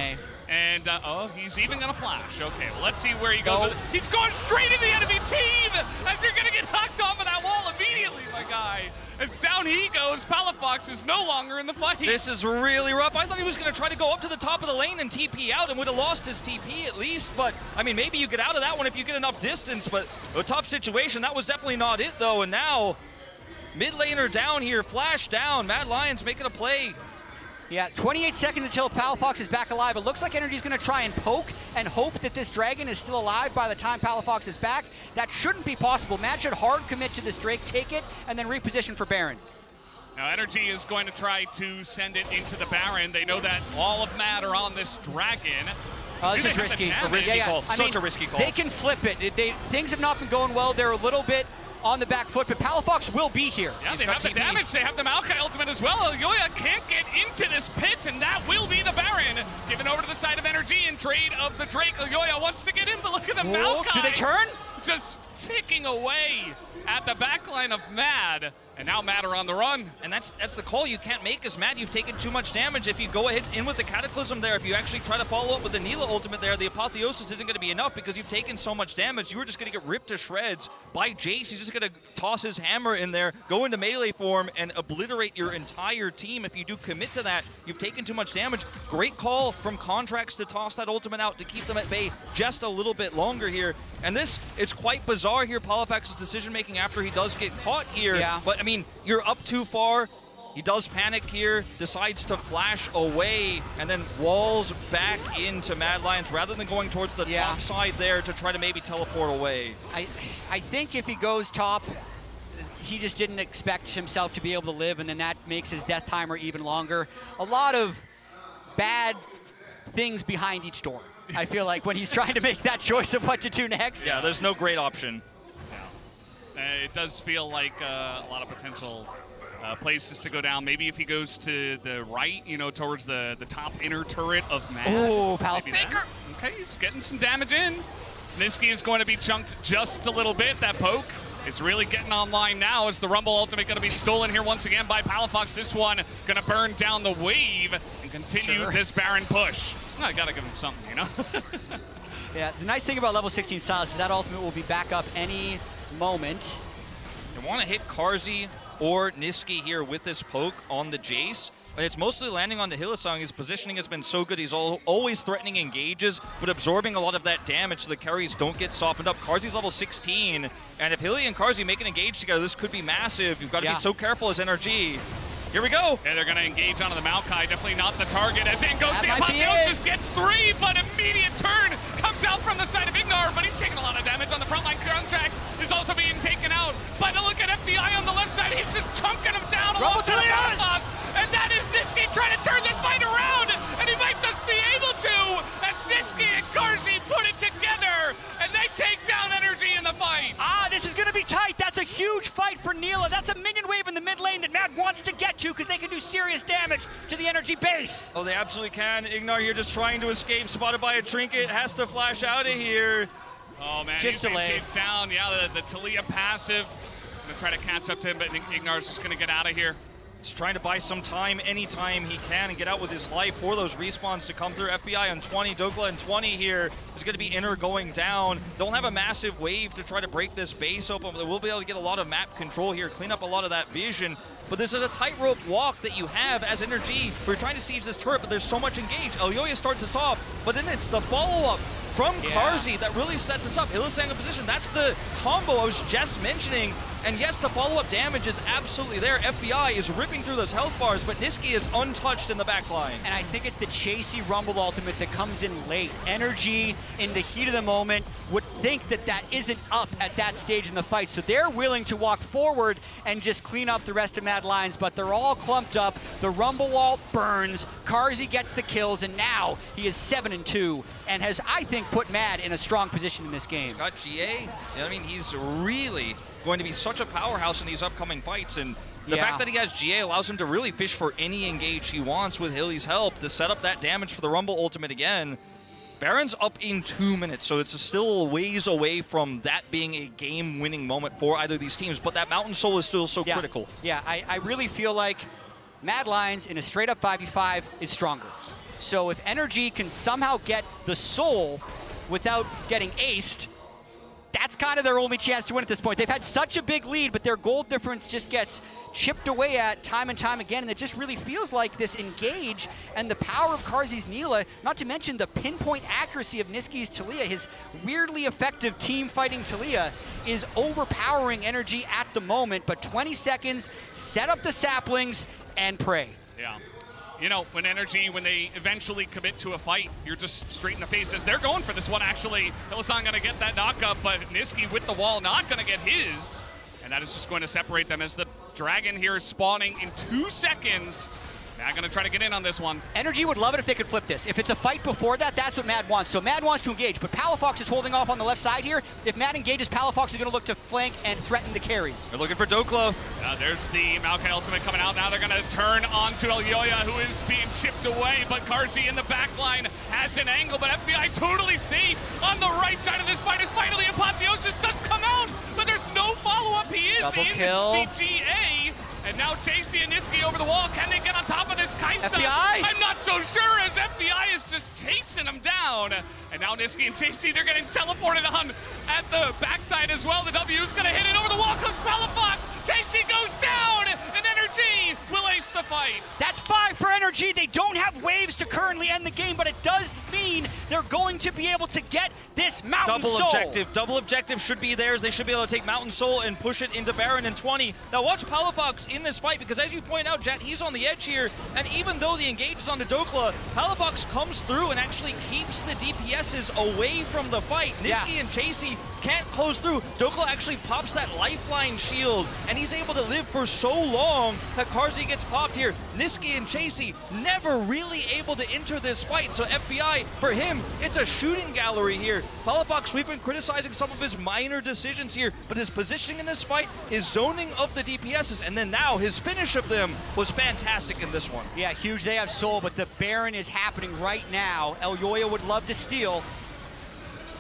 And, he's even going to flash. Okay, well, let's see where he goes. He's going straight into the enemy team as they're going to get knocked off of that wall immediately, my guy. As down he goes, Palafox is no longer in the fight. This is really rough. I thought he was going to try to go up to the top of the lane and TP out and would have lost his TP at least. But, I mean, maybe you get out of that one if you get enough distance. But a tough situation. That was definitely not it, though. And now, mid laner down here, flash down. Mad Lions making a play. Yeah, 28 seconds until Palafox is back alive. It looks like NRG's going to try and poke and hope that this Dragon is still alive by the time Palafox is back. That shouldn't be possible. Mad should hard commit to this Drake, take it, and then reposition for Baron. Now, NRG is going to try to send it into the Baron. They know that all of Mad are on this Dragon. This is risky. It's a risky call. Such a risky call. They can flip it. Things have not been going well. They're a little bit on the back foot, but Palafox will be here. Yeah, they have the damage. They have the Maokai ultimate as well. Elyoya can't get into this pit, and that will be the Baron. Given over to the side of NRG in trade of the Drake. Elyoya wants to get in, but look at the Maokai. Do they turn? Just ticking away at the backline of Mad. And now Mad are on the run. And that's the call you can't make as Mad. You've taken too much damage. If you go ahead in with the Cataclysm there, if you actually try to follow up with the Neela ultimate there, the Apotheosis isn't going to be enough because you've taken so much damage. You were just going to get ripped to shreds by Jace. He's just going to toss his hammer in there, go into melee form, and obliterate your entire team. If you do commit to that, you've taken too much damage. Great call from Contracts to toss that ultimate out to keep them at bay just a little bit longer here. And it's quite bizarre here, Palafox's decision-making after he does get caught here. Yeah. But, I mean, you're up too far. He does panic here, decides to flash away, and then walls back into Mad Lions rather than going towards the top side there to try to maybe teleport away. I think if he goes top, he just didn't expect himself to be able to live, and then that makes his death timer even longer. A lot of bad things behind each door, I feel like, when he's trying to make that choice of what to do next. Yeah, there's no great option. It does feel like a lot of potential places to go down. Maybe if he goes to the right, towards the top inner turret of Mad. Oh, Palfaker! Okay, he's getting some damage in. Snitsky is going to be chunked just a little bit. That poke is really getting online now. Is the Rumble ultimate going to be stolen here once again by Palafox? This one going to burn down the wave and continue this Baron push. Well, I got to give him something, Yeah, the nice thing about level 16 Silas is that ultimate will be back up any moment. They want to hit Carzzy or Niski here with this poke on the Jace, but it's mostly landing on the Hylissang. His positioning has been so good. He's always threatening engages, but absorbing a lot of that damage so the carries don't get softened up. Carzzy's level 16, and if Hilly and Carzzy make an engage together, this could be massive. You've got to be so careful as NRG. Here we go. And they're going to engage onto the Maokai. Definitely not the target. As in goes the Apotheosis. Gets 3, but immediate turn comes out from the side of Ignar, but he's taking a lot of damage on the front line. Contracts is also being taken out. But look at FBI on the left side. He's just chunking him down. Rumble to the fight. Ah, this is going to be tight. That's a huge fight for Neela. That's a minion wave in the mid lane that Mad wants to get to because they can do serious damage to the energy base. Oh, they absolutely can. Ignar here just trying to escape, spotted by a trinket, has to flash out of here. Oh man, just he's being chased down. Yeah, the Taliyah passive. Gonna try to catch up to him, but Ignar's just gonna get out of here. He's trying to buy some time anytime he can and get out with his life for those respawns to come through. FBI on 20, Dokla on 20 here. There's going to be Inner going down. Don't have a massive wave to try to break this base open, but they will be able to get a lot of map control here, clean up a lot of that vision. But this is a tightrope walk that you have as Energy. We're trying to siege this turret, but there's so much engaged. Elyoya starts us off, but then it's the follow-up from Carzzy that really sets us up. Illisang in position, that's the combo I was just mentioning. And yes, the follow-up damage is absolutely there. FBI is ripping through those health bars, but Niski is untouched in the back line. And I think it's the Chasey Rumble ultimate that comes in late. Energy, in the heat of the moment, would think that that isn't up at that stage in the fight. So they're willing to walk forward and just clean up the rest of Mad Lions, but they're all clumped up. The Rumble wall burns. Carzzy gets the kills, and now he is 7-2 and has, I think, put Mad in a strong position in this game. He's got GA. I mean, he's really going to be such a powerhouse in these upcoming fights, and the fact that he has GA allows him to really fish for any engage he wants with Hilly's help to set up that damage for the Rumble ultimate again. Baron's up in 2 minutes, so it's still a ways away from that being a game-winning moment for either of these teams, but that Mountain Soul is still so critical. Yeah, I really feel like Mad Lions in a straight-up 5v5 is stronger. So if Energy can somehow get the Soul without getting aced, that's kind of their only chance to win at this point. They've had such a big lead, but their gold difference just gets chipped away at time and time again, and it just really feels like this engage and the power of Carzzy's Neela, not to mention the pinpoint accuracy of Niski's Taliyah, his weirdly effective team fighting Taliyah, is overpowering Energy at the moment, but 20 seconds, set up the saplings, and pray. Yeah. You know, when Energy, when they eventually commit to a fight, you're just straight in the face as they're going for this one, actually. Hylissang gonna get that knock up, but Niski with the wall not gonna get his. And that is just going to separate them as the Dragon here is spawning in 2 seconds. Mad gonna try to get in on this one. Energy would love it if they could flip this. If it's a fight before that, that's what Mad wants. So Mad wants to engage, but Palafox is holding off on the left side here. If Mad engages, Palafox is gonna look to flank and threaten the carries. They're looking for Doklo. There's the Maokai ultimate coming out. Now they're gonna turn onto Elyoya, who is being chipped away, but Carzzy in the back line has an angle, but FBI totally safe on the right side of this fight as finally Apotheosis does come out, but there's no follow-up. He is Double in kill. the GA. And now Chasey and Niski over the wall. Can they get on top of this Kaisa? FBI? I'm not so sure, as FBI is just chasing them down. And now Niski and Chasey, they're getting teleported on at the backside as well. The W is going to hit it. Over the wall comes Palafox. Chasey goes down, and Energy will ace the fight. That's 5 for Energy. They don't have waves to currently end the game, but it does mean they're going to be able to get this Mountain Soul. Double objective should be theirs. They should be able to take Mountain Soul and push it into Baron in 20. Now watch Palafox in this fight, because as you point out, Jet, he's on the edge here, and even though the engage is onto Dokla, Palafox comes through and actually keeps the DPSs away from the fight. Niski and Chasey can't close through. Dokla actually pops that lifeline shield, and he's able to live for so long that Carzzy gets popped here. Niski and Chasey never really able to enter this fight, so FBI, for him, it's a shooting gallery here. Palafox, we've been criticizing some of his minor decisions here, but his positioning in this fight, his zoning of the DPSs, and then now his finish of them was fantastic in this one. Yeah, huge. They have Soul, but the Baron is happening right now. Elyoya would love to steal.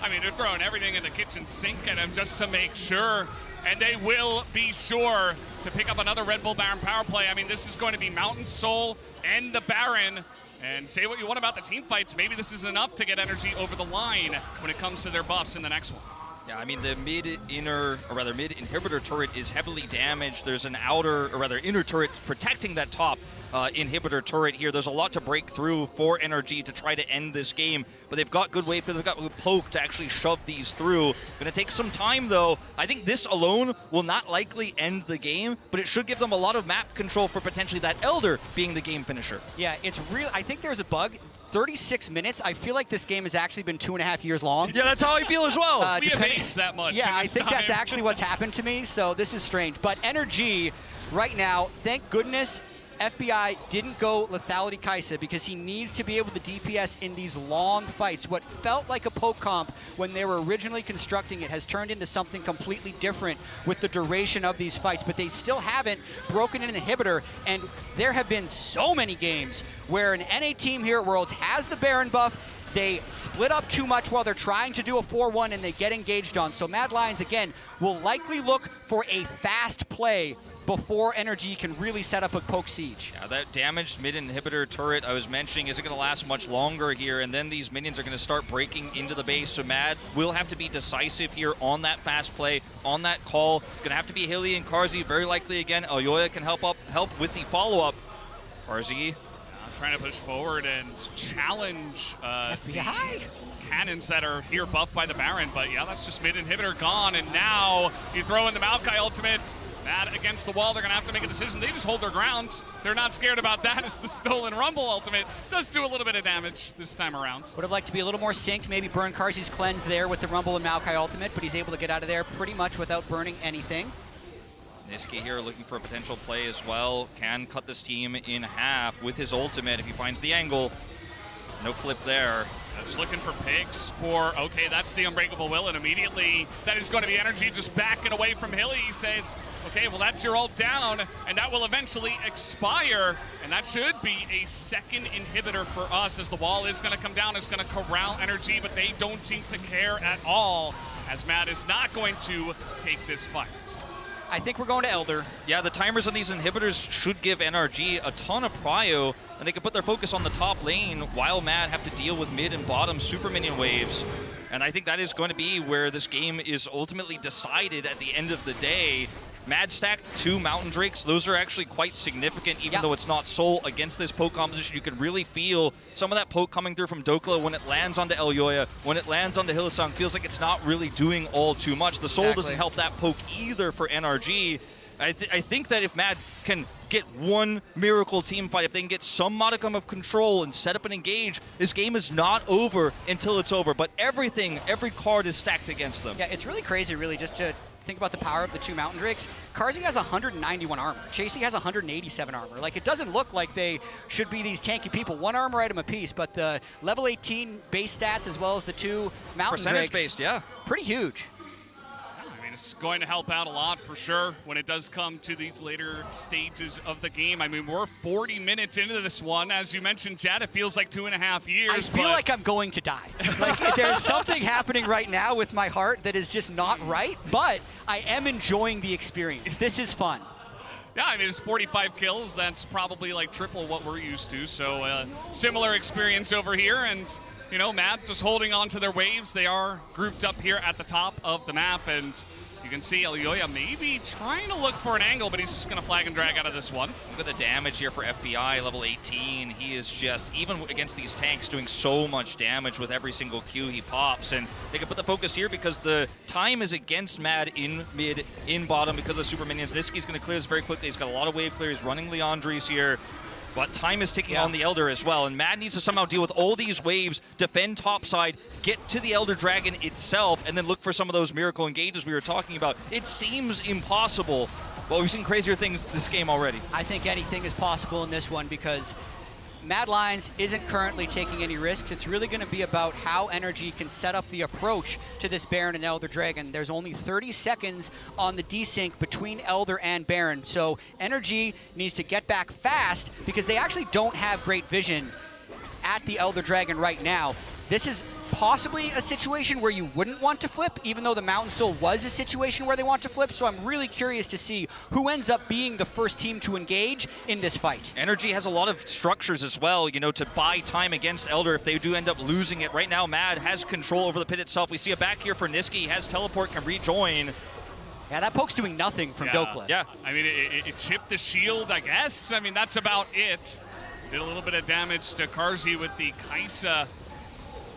I mean, they're throwing everything in the kitchen sink at him just to make sure, and they will be sure to pick up another Red Bull Baron power play. I mean, this is going to be Mountain Soul and the Baron, and say what you want about the team fights, maybe this is enough to get Energy over the line when it comes to their buffs in the next one. Yeah, I mean, the mid-inhibitor turret is heavily damaged. There's an outer, or rather inner turret protecting that top inhibitor turret here. There's a lot to break through for NRG to try to end this game, but they've got good wave, they've got good poke to actually shove these through. Gonna take some time though. I think this alone will not likely end the game, but it should give them a lot of map control for potentially that Elder being the game finisher. Yeah, it's real. I think there's a bug. 36 minutes. I feel like this game has actually been 2.5 years long. Yeah, that's how I feel as well. We have aged that much. Yeah, I think that's actually what's happened to me, so this is strange. But NRG right now, thank goodness, FBI didn't go Lethality Kaisa because he needs to be able to DPS in these long fights. What felt like a poke comp when they were originally constructing it has turned into something completely different with the duration of these fights, but they still haven't broken an inhibitor, and there have been so many games where an NA team here at Worlds has the Baron buff, they split up too much while they're trying to do a 4-1 and they get engaged on. So Mad Lions, again, will likely look for a fast play before Energy can really set up a poke siege. Yeah, that damaged mid inhibitor turret I was mentioning isn't going to last much longer here, and then these minions are going to start breaking into the base, so Mad will have to be decisive here on that fast play, on that call. It's going to have to be Hilly and Carzzy, very likely again. Elyoya can help with the follow-up. Carzzy trying to push forward and challenge FBI cannons that are here buffed by the Baron, but yeah, that's just mid inhibitor gone, and now you throw in the Maokai ultimate. Mad against the wall, they're gonna have to make a decision. They just hold their ground. They're not scared about that. It's the Stolen Rumble ultimate. Does do a little bit of damage this time around. Would have liked to be a little more synced, maybe burn Carzzy's cleanse there with the Rumble and Maokai ultimate, but he's able to get out of there pretty much without burning anything. Niski here looking for a potential play as well. Can cut this team in half with his ultimate if he finds the angle. No flip there. Just looking for picks for, okay, that's the Unbreakable Will, and immediately that is going to be Energy just backing away from Hilly. He says, okay, well, that's your ult down, and that will eventually expire, and that should be a second inhibitor for us, as the wall is going to come down, it's going to corral Energy, but they don't seem to care at all, as Mad is not going to take this fight. I think we're going to Elder. Yeah, the timers on these inhibitors should give NRG a ton of prio, and they can put their focus on the top lane while Mad have to deal with mid and bottom super minion waves. And I think that is going to be where this game is ultimately decided at the end of the day. Mad stacked 2 Mountain Drakes. Those are actually quite significant, even though it's not Soul against this poke composition. You can really feel some of that poke coming through from Dokla when it lands onto Elyoya, when it lands onto Hylissang. Feels like it's not really doing all too much. The Soul doesn't help that poke either for NRG. I think that if Mad can get one miracle team fight, if they can get some modicum of control and set up and engage, this game is not over until it's over. But everything, every card is stacked against them. Yeah, it's really crazy, really, just to think about the power of the 2 Mountain Drakes. Carzzy has 191 armor. Chasey has 187 armor. Like, it doesn't look like they should be these tanky people. 1 armor item apiece, but the level 18 base stats as well as the 2 Mountain Drakes. Percentage-based, yeah. Pretty huge. It's going to help out a lot for sure when it does come to these later stages of the game. I mean, we're 40 minutes into this one. As you mentioned, Chad, it feels like 2.5 years. I feel like I'm going to die. Like, there's something happening right now with my heart that is just not right, but I am enjoying the experience. This is fun. Yeah, I mean, it's 45 kills. That's probably like triple what we're used to. So similar experience over here. And, you know, Mad just holding on to their waves. They are grouped up here at the top of the map. And you can see Elyoya maybe trying to look for an angle, but he's just going to flag and drag out of this one. Look at the damage here for FBI, level 18. He is just, even against these tanks, doing so much damage with every single Q he pops. And they can put the focus here because the time is against Mad in mid, in bottom because of super minions. Niski's going to clear this very quickly. He's got a lot of wave clear. He's running Leandri's here. But time is ticking on the Elder as well, and Mad needs to somehow deal with all these waves, defend topside, get to the Elder Dragon itself, and then look for some of those miracle engages we were talking about. It seems impossible, but we've seen crazier things this game already. I think anything is possible in this one because Mad Lions isn't currently taking any risks. It's really going to be about how Energy can set up the approach to this Baron and Elder Dragon. There's only 30 seconds on the desync between Elder and Baron, so Energy needs to get back fast because they actually don't have great vision at the Elder Dragon right now. This is possibly a situation where you wouldn't want to flip, even though the Mountain Soul was a situation where they want to flip, so I'm really curious to see who ends up being the first team to engage in this fight. Energy has a lot of structures as well, you know, to buy time against Elder if they do end up losing it. Right now, Mad has control over the pit itself. We see a back here for Niski. He has teleport, can rejoin. Yeah, that poke's doing nothing from Dokla. Yeah. I mean, it chipped the shield, I guess. I mean, that's about it. Did a little bit of damage to Carzzy with the Kaisa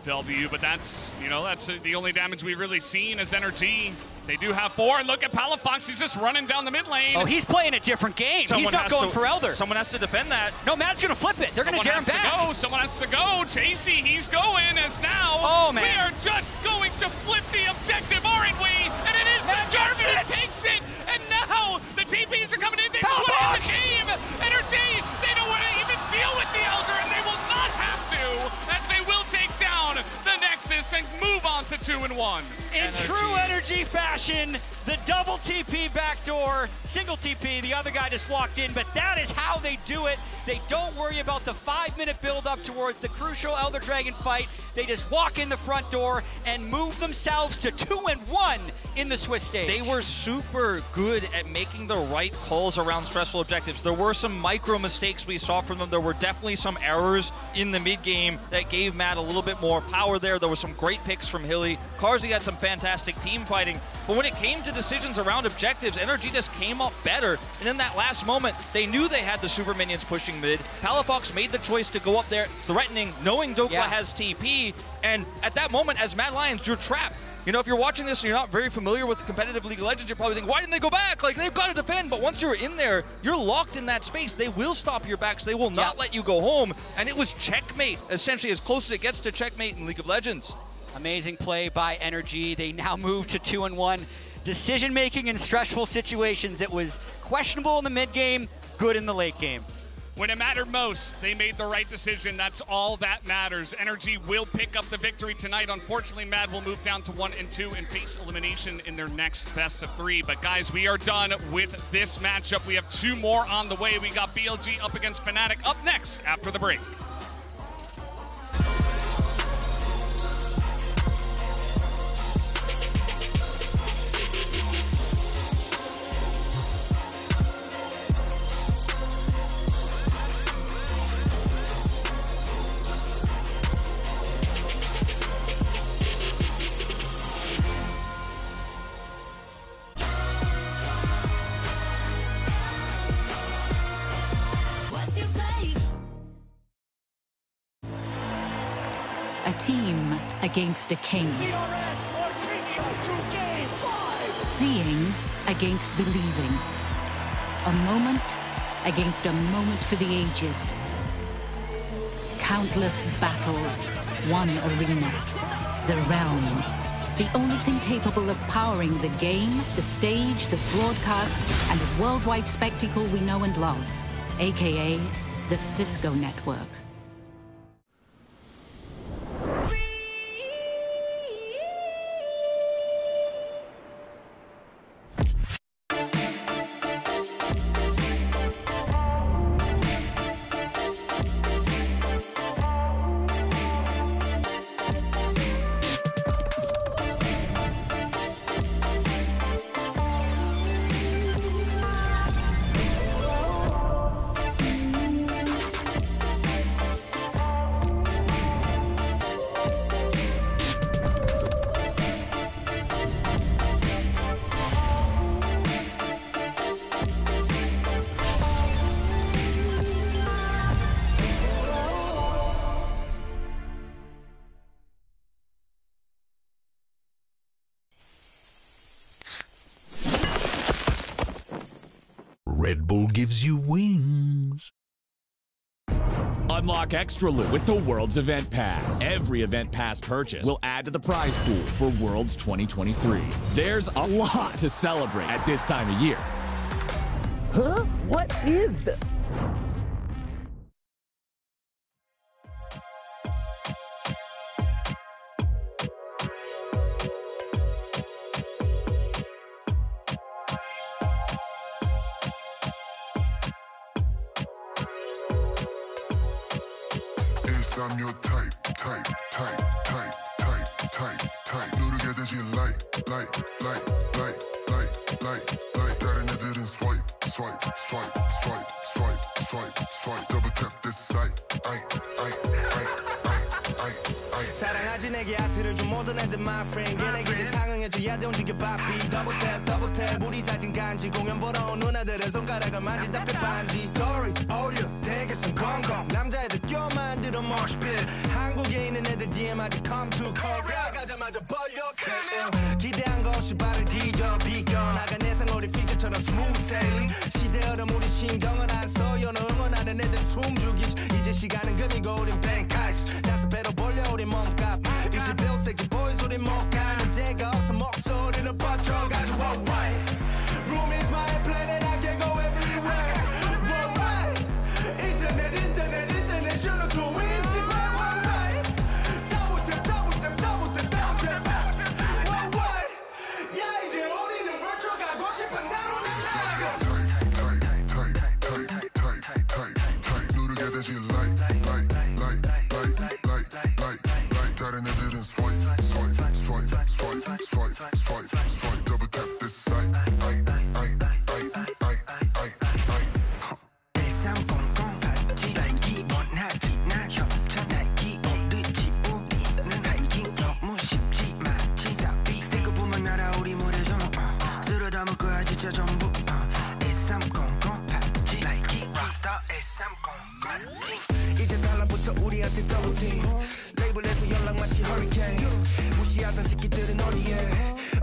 W, but that's, you know, that's the only damage we've really seen as Energy. They do have 4, and look at Palafox, he's just running down the mid lane. Oh, he's playing a different game. He's not going for Elder. Someone has to defend that. No, Mad's going to flip it. They're going to dare him back. Someone has to go. Chasey, he's going, as now we are just going to flip the objective, aren't we? And it is the Jarvan who takes it, and now the TPs are coming in. They've swung the game. Energy, 2-1. In true energy fashion, the double TP backdoor, single TP, the other guy just walked in, but that is how they do it. They don't worry about the 5-minute build up towards the crucial Elder Dragon fight. They just walk in the front door and move themselves to 2-1 in the Swiss stage. They were super good at making the right calls around stressful objectives. There were some micro mistakes we saw from them. There were definitely some errors in the mid game that gave Matt a little bit more power there. There were some great picks from Hilly. Carzzy had some fantastic team fighting, but when it came to decisions around objectives, NRG just came up better. And in that last moment, they knew they had the super minions pushing mid. Palafox made the choice to go up there threatening, knowing Dokla has TP. And at that moment, as Mad Lions, you're trapped. You know, if you're watching this and you're not very familiar with competitive League of Legends, you're probably thinking, why didn't they go back? Like, they've got to defend. But once you're in there, you're locked in that space. They will stop your backs. They will not let you go home. And it was checkmate, essentially as close as it gets to checkmate in League of Legends. Amazing play by NRG. They now move to 2-1. Decision-making in stressful situations. It was questionable in the mid game, good in the late game. When it mattered most, they made the right decision. That's all that matters. NRG will pick up the victory tonight. Unfortunately, Mad will move down to 1-2 and face elimination in their next best of 3. But guys, we are done with this matchup. We have 2 more on the way. We got BLG up against Fnatic up next after the break. A team against a king. Seeing against believing. A moment against a moment for the ages. Countless battles, one arena. The realm. The only thing capable of powering the game, the stage, the broadcast, and the worldwide spectacle we know and love. AKA the Cisco Network. Red Bull gives you wings. Unlock extra loot with the Worlds Event Pass. Every Event Pass purchase will add to the prize pool for Worlds 2023. There's a lot to celebrate at this time of year. Huh? What is this? I'm your type. 누르게 되지 like. 다른 애들은 swipe. Double tap this site. 사랑하지 내게 아트를 준 모든 애들 my friend 얘네들이 상응해줘야 돼 움직여 바삐 double tap 우리 사진 간지 공연 보러 온 누나들은 손가락을 만진다 빼반지 story 올려 대게선 건강 남자애들 껴 만들어 mosh pit 한국에 있는 애들 DM 아직 come to Korea 가자마자 벌려 기대한 것이 발을 뒤져 비껴 나간 예상어리 피처처럼 smooth sailing 시대 흐름 우리 신경을 안 써 연어 응원하는 애들 숨죽이지 이제 시간은 금이고 우린 bank ice 다섯 배로 벌려 우리 몸값 21세기 boys 우리 못 가는 데가 없어 목소리를 퍼져가지고 worldwide room is my planet I can go everywhere worldwide internet international to Instagram worldwide double tap 진짜 전부 1300 파티 like rockstar 1300 이제 달라붙어 우리한테 더블팀 레이블에서 연락 마치 허리케인 무시하던 새끼들은 어디에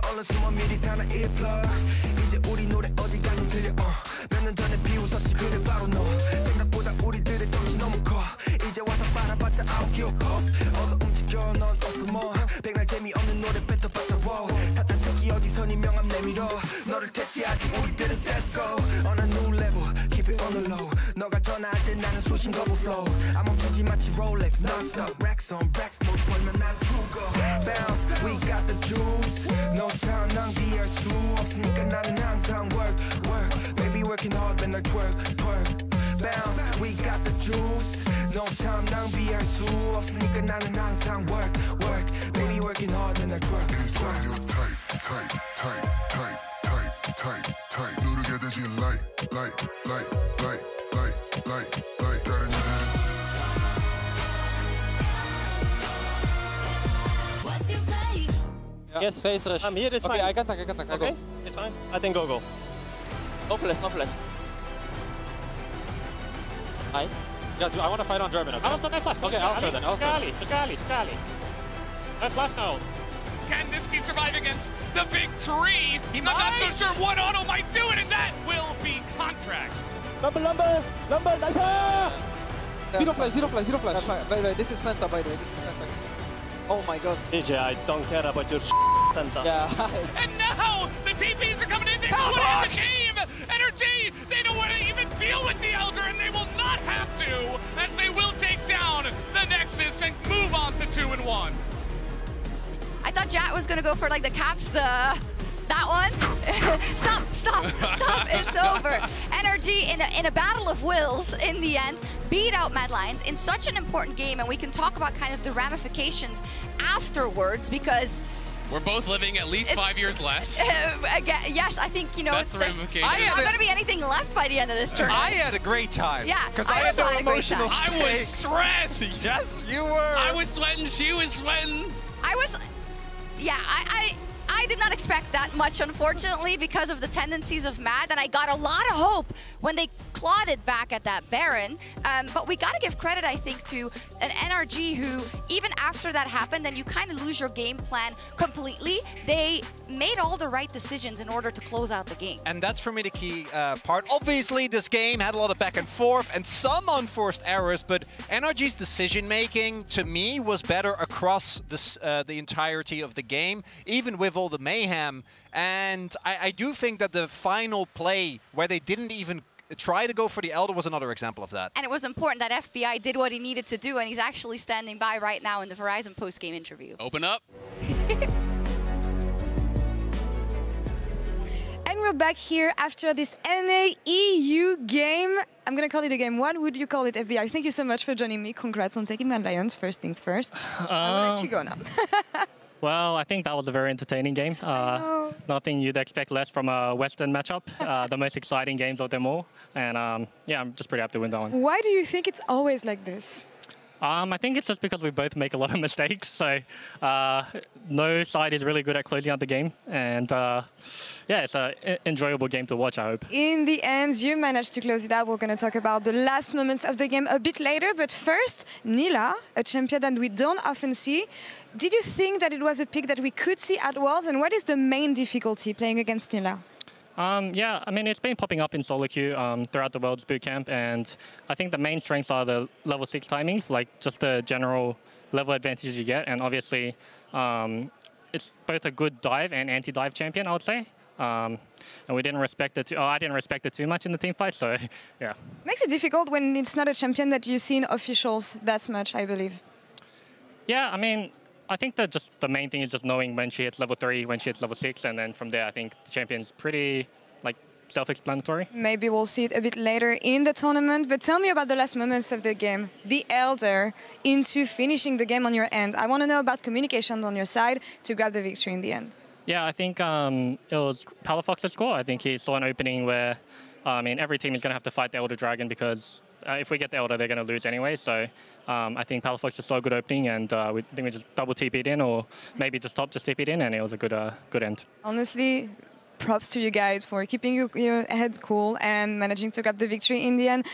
얼른 숨어 미리 사나 1플러그 이제 우리 노래 어디 가든 들려 몇 년 전에 비웃었지 그래 바로 너 생각보다 우리들의 덩치 너무 커 이제 와서 빨아봤자 아우 기억고 어서 움직여 넌 어스머 백날 재미없는 노래 뱉어봤자 wow 사자 새끼 어디서 네 명함 내밀어 너를 퇴치하지 우리들은 세스고 on a new level keep it on the low 너가 전화할 때 나는 수신 거부 flow 안 멈추지 마치 Rolex non-stop racks on racks 못 벌면 난 죽어 bounce we got the juice no time 낭비할 수 없으니까 나는 항상 work work baby working hard 맨날 twerk twerk bounce we got the juice no time 낭비할 수 없으니까 나는 항상 work work baby working hard 맨날 twerk twerk tight tight tight tight tight tight 누르게 되지 like 다른 애들은 Yes, face rush. I'm here, it's okay, fine. I can tank, I Okay, go. it's fine. I think go. No flash, no flash. Hi. Yeah, dude, I want to fight on German, okay? I also no flash. Okay, I'll start then, I'll start. Chakali. No flash now. Can Niski survive against the big tree? I'm not so sure what auto might do it, and that will be contract. Lumber, nice! Zero flash. Wait, this is Penta, by the way, this is Penta. Oh my god. DJ, I don't care about your Penta. Yeah. And now the TPs are coming in. They just want to end the game. Energy, they don't want to even deal with the Elder, and they will not have to, as they will take down the Nexus and move on to 2-1. I thought Jat was gonna go for like the caps, that one. Stop, it's over. Energy in a battle of wills in the end, beat out Mad Lions in such an important game, and we can talk about kind of the ramifications afterwards because we're both living at least 5 years less. Again, yes, I think, you know, that's the ramification. There's not going to be anything left by the end of this tournament. I had a great time. Yeah, because I had no emotional stakes. I was stressed. Yes, you were. I was sweating. She was sweating. Yeah, I did not expect that much, unfortunately, because of the tendencies of Mad, and I got a lot of hope when they clawed back at that Baron. But we got to give credit, I think, to an NRG who, even after that happened, then you kind of lose your game plan completely. They made all the right decisions in order to close out the game. And that's for me the key part. Obviously, this game had a lot of back and forth and some unforced errors, but NRG's decision-making, to me, was better across this, the entirety of the game, even with all the mayhem. And I do think that the final play, where they didn't even try to go for the Elder, was another example of that. And it was important that FBI did what he needed to do, and he's actually standing by right now in the Verizon post-game interview. Open up. And we're back here after this NA-EU game. I'm going to call it a game. What would you call it, FBI? Thank you so much for joining me. Congrats on taking Mad Lions, first things first. I'll let you go now. Well, I think that was a very entertaining game. Nothing you'd expect less from a Western matchup. The most exciting games of them all. And yeah, I'm just pretty happy to win that one. Why do you think it's always like this? I think it's just because we both make a lot of mistakes. So no side is really good at closing out the game. And yeah, it's an enjoyable game to watch, I hope. In the end, you managed to close it out. We're going to talk about the last moments of the game a bit later. But first, Nila, a champion that we don't often see. Did you think that it was a pick that we could see at Worlds? And what is the main difficulty playing against Nila? Yeah, I mean, it's been popping up in solo queue throughout the World's Bootcamp, and I think the main strengths are the level 6 timings, like just the general level advantage you get, and obviously it's both a good dive and anti-dive champion, I would say. And we didn't respect it. I didn't respect it too much in the team fight, so yeah. Makes it difficult when it's not a champion that you see in officials that much, I believe. Yeah, I mean, I think that just the main thing is just knowing when she hits level 3, when she hits level 6, and then from there I think the champion's pretty like self-explanatory. Maybe we'll see it a bit later in the tournament, but tell me about the last moments of the game. The Elder into finishing the game on your end. I want to know about communication on your side to grab the victory in the end. Yeah, I think it was Palafox's score. I think he saw an opening where I mean, every team is going to have to fight the Elder Dragon because if we get the Elder, they're going to lose anyway. So I think Palafox just saw a good opening, and I think we just double TP'd in, or maybe just top just TP'd in, and it was a good end. Honestly, props to you guys for keeping your head cool and managing to grab the victory in the end.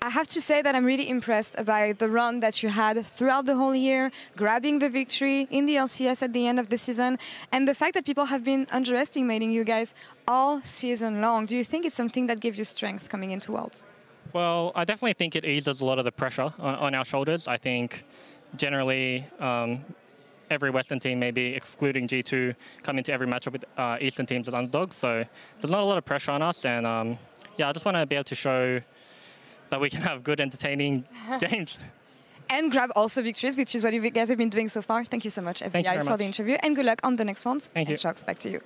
I have to say that I'm really impressed by the run that you had throughout the whole year, grabbing the victory in the LCS at the end of the season, and the fact that people have been underestimating you guys all season long. Do you think it's something that gives you strength coming into Worlds? Well, I definitely think it eases a lot of the pressure on our shoulders. I think generally every Western team, maybe excluding G2, come into every matchup with Eastern teams as underdogs. So there's not a lot of pressure on us. And yeah, I just want to be able to show that we can have good, entertaining games. And grab also victories, which is what you guys have been doing so far. Thank you so much, FBI, for the interview. And good luck on the next ones. Thank you. And Shox, back to you.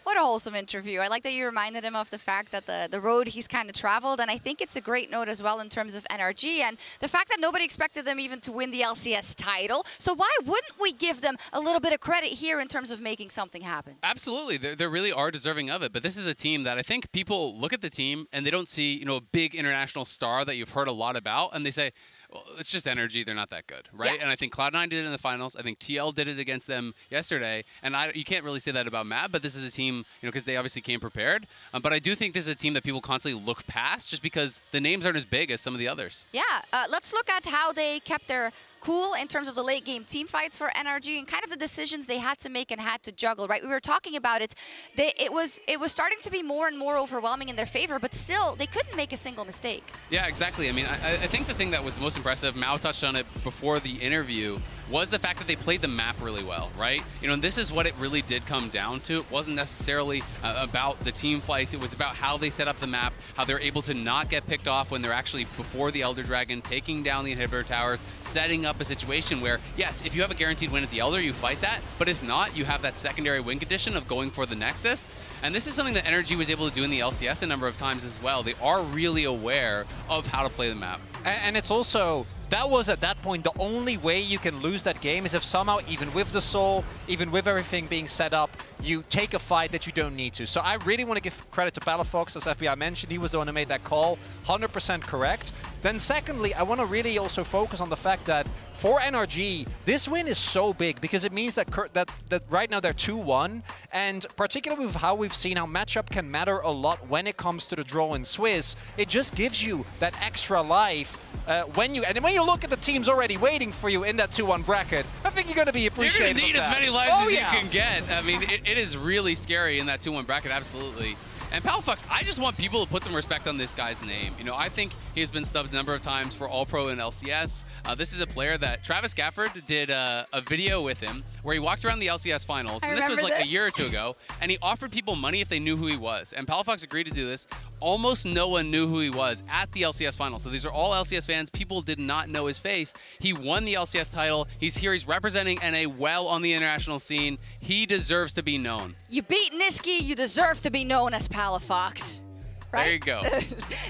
What a wholesome interview. I like that you reminded him of the fact that the road he's kind of traveled, and I think it's a great note as well in terms of NRG and the fact that nobody expected them even to win the LCS title. So why wouldn't we give them a little bit of credit here in terms of making something happen? Absolutely. They really are deserving of it, but this is a team that I think people look at the team and they don't see, you know, a big international star that you've heard a lot about, and they say, well, it's just energy. They're not that good, right? Yeah. And I think Cloud9 did it in the finals. I think TL did it against them yesterday. And you can't really say that about Mab, but this is a team, you know, because they obviously came prepared. But I do think this is a team that people constantly look past just because the names aren't as big as some of the others. Yeah, let's look at how they kept their cool in terms of the late game team fights for NRG and kind of the decisions they had to make and had to juggle, right? We were talking about it. It was starting to be more and more overwhelming in their favor, but still they couldn't make a single mistake. Yeah, exactly. I mean, I think the thing that was the most impressive, Mao touched on it before the interview, was the fact that they played the map really well, right? You know, and this is what it really did come down to. It wasn't necessarily about the team fights. It was about how they set up the map, how they're able to not get picked off when they're actually before the Elder Dragon, taking down the inhibitor towers, setting up a situation where, yes, if you have a guaranteed win at the Elder, you fight that, but if not, you have that secondary win condition of going for the Nexus. And this is something that NRG was able to do in the LCS a number of times as well. They are really aware of how to play the map. And it's also, that was at that point the only way you can lose that game is if somehow, even with the soul, even with everything being set up, you take a fight that you don't need to. So I really want to give credit to Palafox, as FBI mentioned. He was the one who made that call, 100% correct. Then secondly, I want to really also focus on the fact that for NRG, this win is so big because it means that that right now they're 2-1, and particularly with how we've seen how matchup can matter a lot when it comes to the draw in Swiss, it just gives you that extra life when you look at the teams already waiting for you in that 2-1 bracket. I think you're going to be appreciative. You're going to need as many lives as you can get. I mean, it is really scary in that 2-1 bracket, absolutely. And Palafox, I just want people to put some respect on this guy's name. You know, I think he's been snubbed a number of times for All-Pro and LCS. This is a player that Travis Gafford did a video with him where he walked around the LCS finals. And this was like a year or two ago. And he offered people money if they knew who he was. And Palafox agreed to do this. Almost no one knew who he was at the LCS finals. So these are all LCS fans. People did not know his face. He won the LCS title. He's here. He's representing NA well on the international scene. He deserves to be known. You beat Niski. You deserve to be known as Palafox. Right? There you go.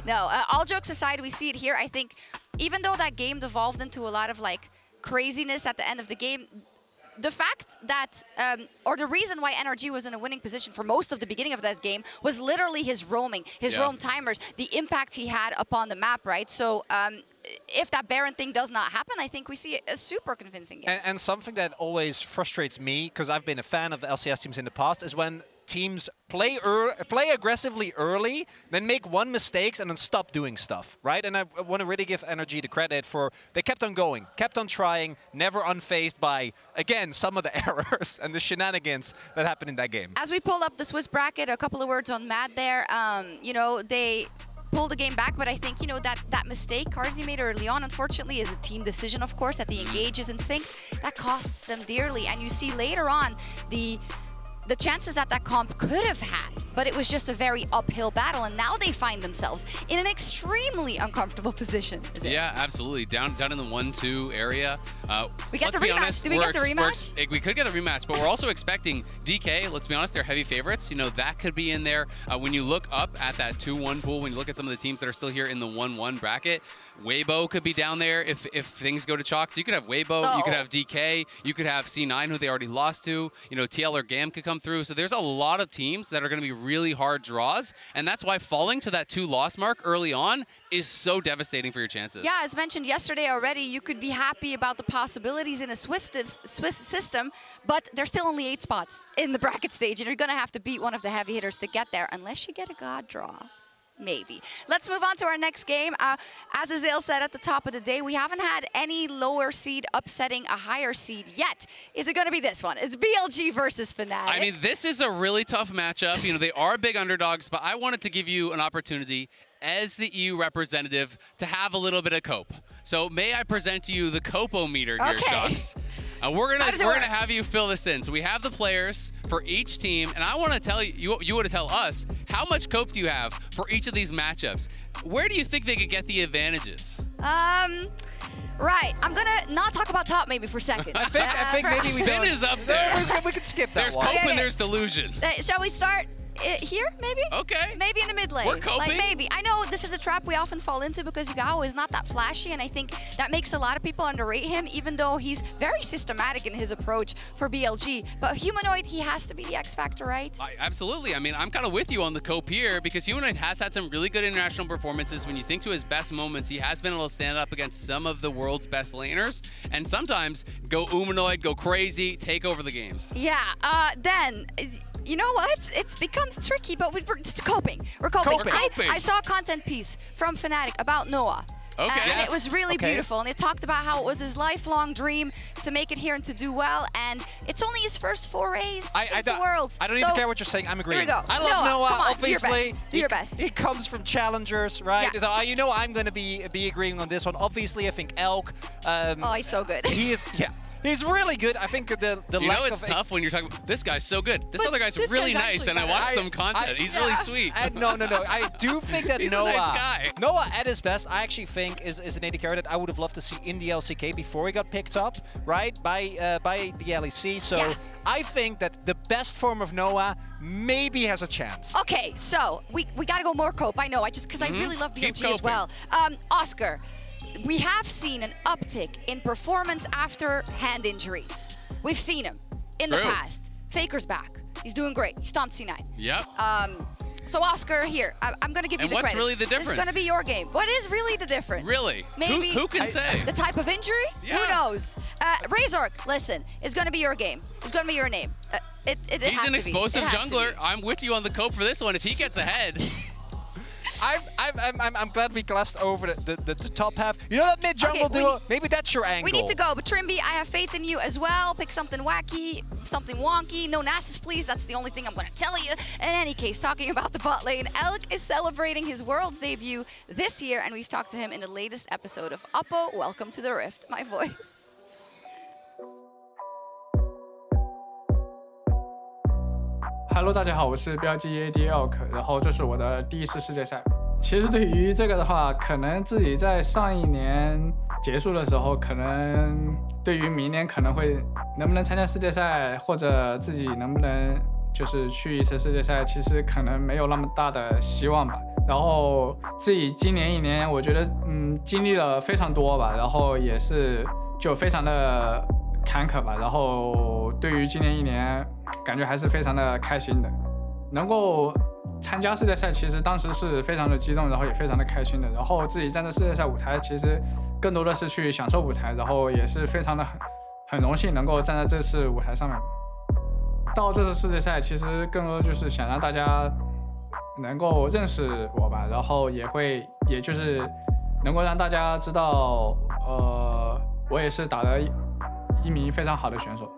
No, all jokes aside, we see it here. I think even though that game devolved into a lot of like craziness at the end of the game, the fact that, or the reason why NRG was in a winning position for most of the beginning of that game was literally his roaming, his roam timers, the impact he had upon the map, right? So if that Baron thing does not happen, I think we see a super convincing game. And something that always frustrates me, because I've been a fan of LCS teams in the past, is when teams play aggressively early, then make one mistakes and then stop doing stuff, right? And I want to really give NRG the credit for, they kept on going, kept on trying, never unfazed by, again, some of the errors and the shenanigans that happened in that game. As we pull up the Swiss bracket, a couple of words on Mad there. You know, they pulled the game back, but I think, you know, that mistake Carzzy made early on, unfortunately, is a team decision, of course, that the engage is in sync. That costs them dearly. And you see later on the chances that comp could have had, but it was just a very uphill battle, and now they find themselves in an extremely uncomfortable position. Yeah, absolutely. Down in the 1-2 area. We got the rematch. Do we get the rematch? We could get the rematch, but we're also expecting DK. Let's be honest, they're heavy favorites. You know, that could be in there. When you look up at that 2-1 pool, when you look at some of the teams that are still here in the 1-1 bracket, Weibo could be down there if things go to chalk. So you could have Weibo, you could have DK, you could have C9, who they already lost to. You know, TL or GAM could come through. So there's a lot of teams that are going to be really hard draws, and that's why falling to that 2-loss mark early on is so devastating for your chances. Yeah, as mentioned yesterday already, you could be happy about the possibilities in a Swiss system, but there's still only 8 spots in the bracket stage, and you're going to have to beat one of the heavy hitters to get there, unless you get a god draw. Maybe. Let's move on to our next game. As Azale said at the top of the day, we haven't had any lower seed upsetting a higher seed yet. Is it going to be this one? It's BLG versus Fnatic. I mean, this is a really tough matchup. You know, they are big underdogs, but I wanted to give you an opportunity as the EU representative to have a little bit of cope. So may I present to you the cope-o-meter here, Shocks? We're gonna have you fill this in. So we have the players for each team, and I want to tell you want to tell us how much cope do you have for each of these matchups? Where do you think they could get the advantages? Right, I'm gonna not talk about top maybe for a second. I think maybe we Finn is up there. We could skip that There's one. cope and there's delusion. Shall we start here, maybe? Okay. Maybe in the mid lane. We're coping. Like maybe. I know this is a trap we often fall into because Yugao is not that flashy, and I think that makes a lot of people underrate him, even though he's very systematic in his approach for BLG. But Humanoid, he has to be the X factor, right? Absolutely. I mean, I'm kind of with you on the cope here because Humanoid has had some really good international performances. When you think to his best moments, he has been able to stand up against some of the world's best laners, and sometimes go Humanoid, go crazy, take over the games. Yeah, then... You know what? It becomes tricky, but we're coping. We're coping. I saw a content piece from Fnatic about Noah. Okay. And it was really beautiful. And it talked about how it was his lifelong dream to make it here and to do well. And it's only his first forays into Worlds. I don't even care what you're saying. I'm agreeing. Here we go. I love Noah. Come on, obviously, do your best. He comes from challengers, right? Yeah. So you know I'm going to be agreeing on this one. Obviously, I think Elk. Oh, he's so good. He is. Yeah. He's really good. I think the you know it's tough when you're talking. This guy's so good. This other guy's really nice, and I watched some content. He's really sweet. No. I do think that he's Noah, a nice guy. Noah at his best, I actually think is an AD carry that I would have loved to see in the LCK before he got picked up, right, by the LEC. So I think that the best form of Noah maybe has a chance. Okay, so we gotta go more cope. I know. Because I really love BLG as well. Oscar. We have seen an uptick in performance after hand injuries. We've seen him in the past. Faker's back. He's doing great. He stomped C9. Yep. So Oscar, here, I'm going to give you the credit. And what's really the difference? It's going to be your game. What is really the difference? Really? Maybe who can say? The type of injury? Yeah. Who knows? Razor, listen, it's going to be your game. It's going to be your name. He's an explosive jungler. I'm with you on the cope for this one. If he gets ahead. I'm glad we glossed over the top half. You know that mid-jungle duo? Maybe that's your angle. We need to go, but Trimby, I have faith in you as well. Pick something wacky, something wonky. No Nasus, please. That's the only thing I'm going to tell you. In any case, talking about the bot lane, Elk is celebrating his Worlds debut this year, and we've talked to him in the latest episode of Oppo. Welcome to the Rift, my voice. Hello， 大家好，我是标记 AD Elk， 然后这是我的第一次世界赛。其实对于这个的话，可能自己在上一年结束的时候，可能对于明年可能会能不能参加世界赛，或者自己能不能就是去一次世界赛，其实可能没有那么大的希望吧。然后自己今年一年，我觉得经历了非常多吧，然后也是就非常的坎坷吧。然后对于今年一年，感觉还是非常的开心的。能够参加世界赛，其实当时是非常的激动，然后也非常的开心的。然后自己站在世界赛舞台，其实更多的是去享受舞台，然后也是非常的很荣幸能够站在这次舞台上面。到这次世界赛，其实更多就是想让大家能够认识我吧，然后也就是能够让大家知道，我也是打了一名非常好的选手。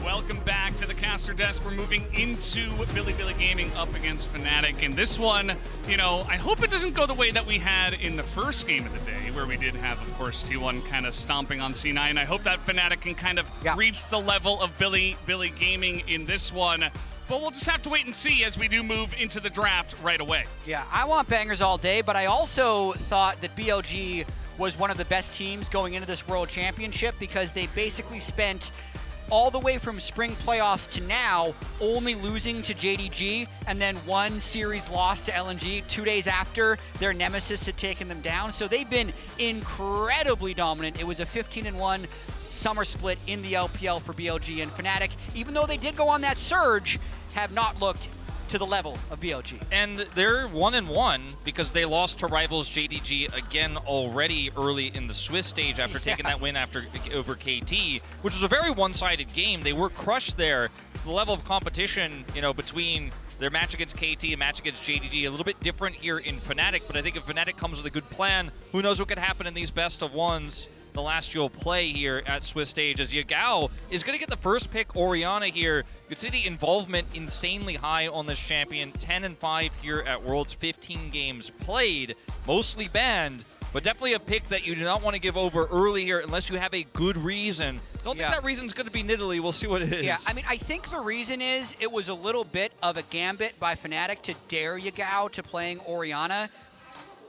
Welcome back to the caster desk. We're moving into Billy Gaming up against Fnatic. And this one, you know, I hope it doesn't go the way that we had in the first game of the day, where we did have, of course, T1 kind of stomping on C9. I hope that Fnatic can kind of reach the level of Billy Gaming in this one. But we'll just have to wait and see as we do move into the draft right away. Yeah, I want bangers all day, but I also thought that BLG was one of the best teams going into this World Championship because they basically spent all the way from spring playoffs to now, only losing to JDG, and then one series loss to LNG 2 days after their nemesis had taken them down. So they've been incredibly dominant. It was a 15-1 summer split in the LPL for BLG, and Fnatic, even though they did go on that surge, have not looked to the level of BLG. And they're 1-1 because they lost to rivals JDG again already early in the Swiss stage after taking that win over KT, which was a very one-sided game. They were crushed there. The level of competition, you know, between their match against KT and match against JDG, a little bit different here in Fnatic, but I think if Fnatic comes with a good plan, who knows what could happen in these best of ones. The last you'll play here at Swiss stage, as Yagao is going to get the first pick Orianna here. You can see the involvement insanely high on this champion. 10-5 here at Worlds, 15 games played, mostly banned, but definitely a pick that you do not want to give over early here unless you have a good reason. Don't think that reason's going to be Nidalee. We'll see what it is. Yeah, I mean, I think the reason is it was a little bit of a gambit by Fnatic to dare Yagao to playing Orianna.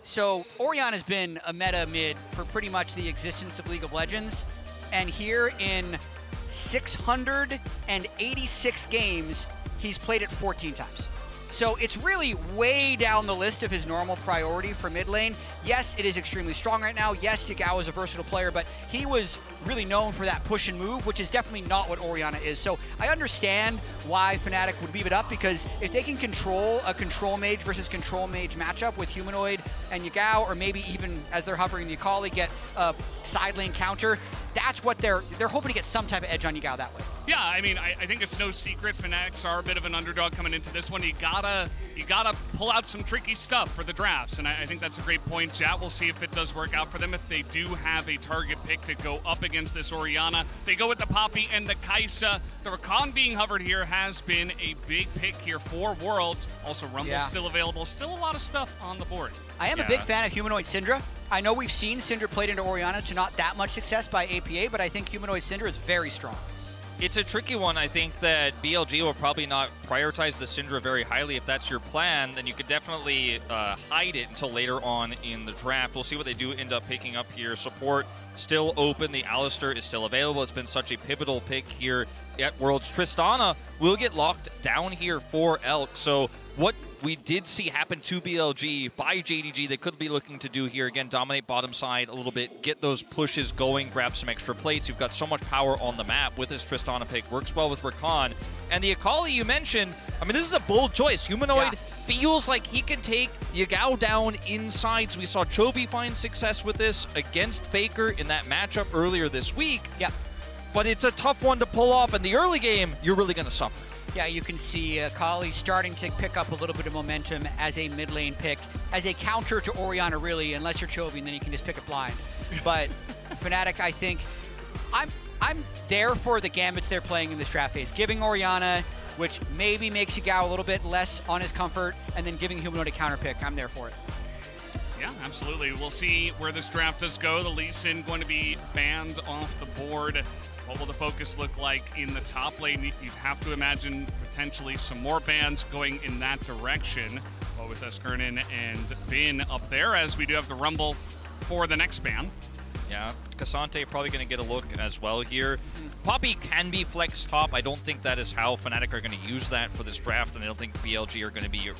So Orianna's been a meta mid for pretty much the existence of League of Legends, and here in 686 games, he's played it 14 times. So it's really way down the list of his normal priority for mid lane. Yes, it is extremely strong right now. Yes, Yagao is a versatile player, but he was really known for that push and move, which is definitely not what Orianna is. So I understand why Fnatic would leave it up, because if they can control a control mage versus control mage matchup with Humanoid and Yagao, or maybe even as they're hovering the Akali, get a side lane counter, that's what they're hoping to get some type of edge on Yagao that way. Yeah, I mean, I think it's no secret Fnatic are a bit of an underdog coming into this one. You gotta pull out some tricky stuff for the drafts, and I think that's a great point. Jat, we'll see if it does work out for them. If they do have a target pick to go up against this Orianna, they go with the Poppy and the Kai'Sa. The Rakan being hovered here has been a big pick here for Worlds. Also, Rumble's still available. Still a lot of stuff on the board. I am a big fan of Humanoid Syndra. I know we've seen Syndra played into Orianna to not that much success by APA, but I think Humanoid Syndra is very strong. It's a tricky one. I think that BLG will probably not prioritize the Syndra very highly. If that's your plan, then you could definitely hide it until later on in the draft. We'll see what they do end up picking up here. Support still open. The Alistar is still available. It's been such a pivotal pick here at Worlds. Tristana will get locked down here for Elk. So what we did see happen to BLG by JDG, they could be looking to do here. Again, dominate bottom side a little bit, get those pushes going, grab some extra plates. You've got so much power on the map with this Tristana pick. Works well with Rakan. And the Akali you mentioned, I mean, this is a bold choice. Humanoid feels like he can take Yagao down inside. So we saw Chovy find success with this against Faker in that matchup earlier this week. Yeah. But it's a tough one to pull off. In the early game, you're really going to suffer. Yeah, you can see Akali starting to pick up a little bit of momentum as a mid lane pick, as a counter to Orianna, really, unless you're Chovy, and then you can just pick it blind. But Fnatic, I think, I'm there for the gambits they're playing in this draft phase. Giving Orianna, which maybe makes Yagao a little bit less on his comfort, and then giving Humanoid a counter pick. I'm there for it. Yeah, absolutely. We'll see where this draft does go. The Lee Sin going to be banned off the board. What will the focus look like in the top lane? You have to imagine potentially some more bans going in that direction. Well, with Eskernin and Bin up there, as we do have the Rumble for the next ban. Yeah, Cassante probably going to get a look as well here. Poppy can be flex top. I don't think that is how Fnatic are going to use that for this draft, and I don't think BLG are going to be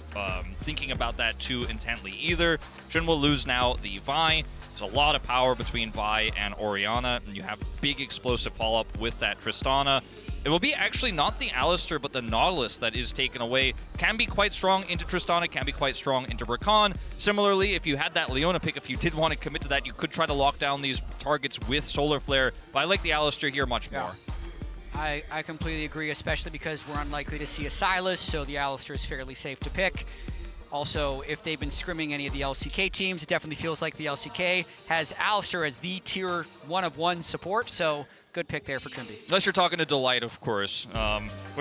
thinking about that too intently either. Jhin will lose now the Vi. There's a lot of power between Vi and Orianna, and you have big explosive follow-up with that Tristana. It will be actually not the Alistar, but the Nautilus that is taken away. Can be quite strong into Tristana, can be quite strong into Rakan. Similarly, if you had that Leona pick, if you did want to commit to that, you could try to lock down these targets with Solar Flare, but I like the Alistar here much more. I completely agree, especially because we're unlikely to see a Sylas, so the Alistar is fairly safe to pick. Also, if they've been scrimming any of the LCK teams, it definitely feels like the LCK has Alistar as the tier 1 of 1 support, so good pick there for Trimby. Unless you're talking to Delight, of course,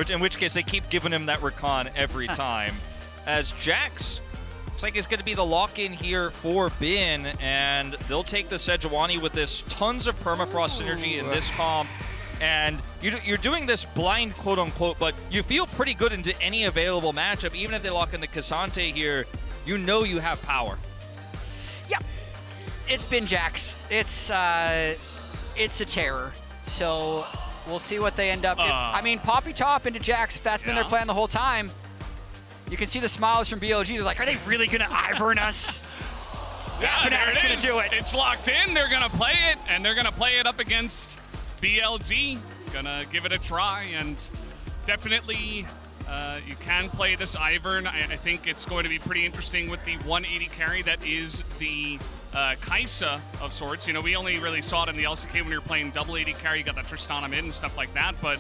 in which case they keep giving him that Rakan every time. As Jax looks like it's going to be the lock-in here for Bin, and they'll take the Sejuani with this tons of permafrost synergy in this comp. And you're doing this blind, quote-unquote, but you feel pretty good into any available matchup. Even if they lock in the Cassante here, you know you have power. Yep. It's Bin Jax. It's a terror. So We'll see what they end up. I mean, Poppy Top into Jax, if that's been their plan the whole time. You can see the smiles from BLG. They're like, are they really going to Ivern us? Yeah, there Fnatic's going to do it. It's locked in. They're going to play it, and they're going to play it up against BLG. Gonna give it a try, and definitely you can play this Ivern. I think it's going to be pretty interesting with the 180 carry that is the Kai'Sa of sorts. You know, we only really saw it in the LCK when we were playing double 80 carry. You got that Tristana mid and stuff like that, but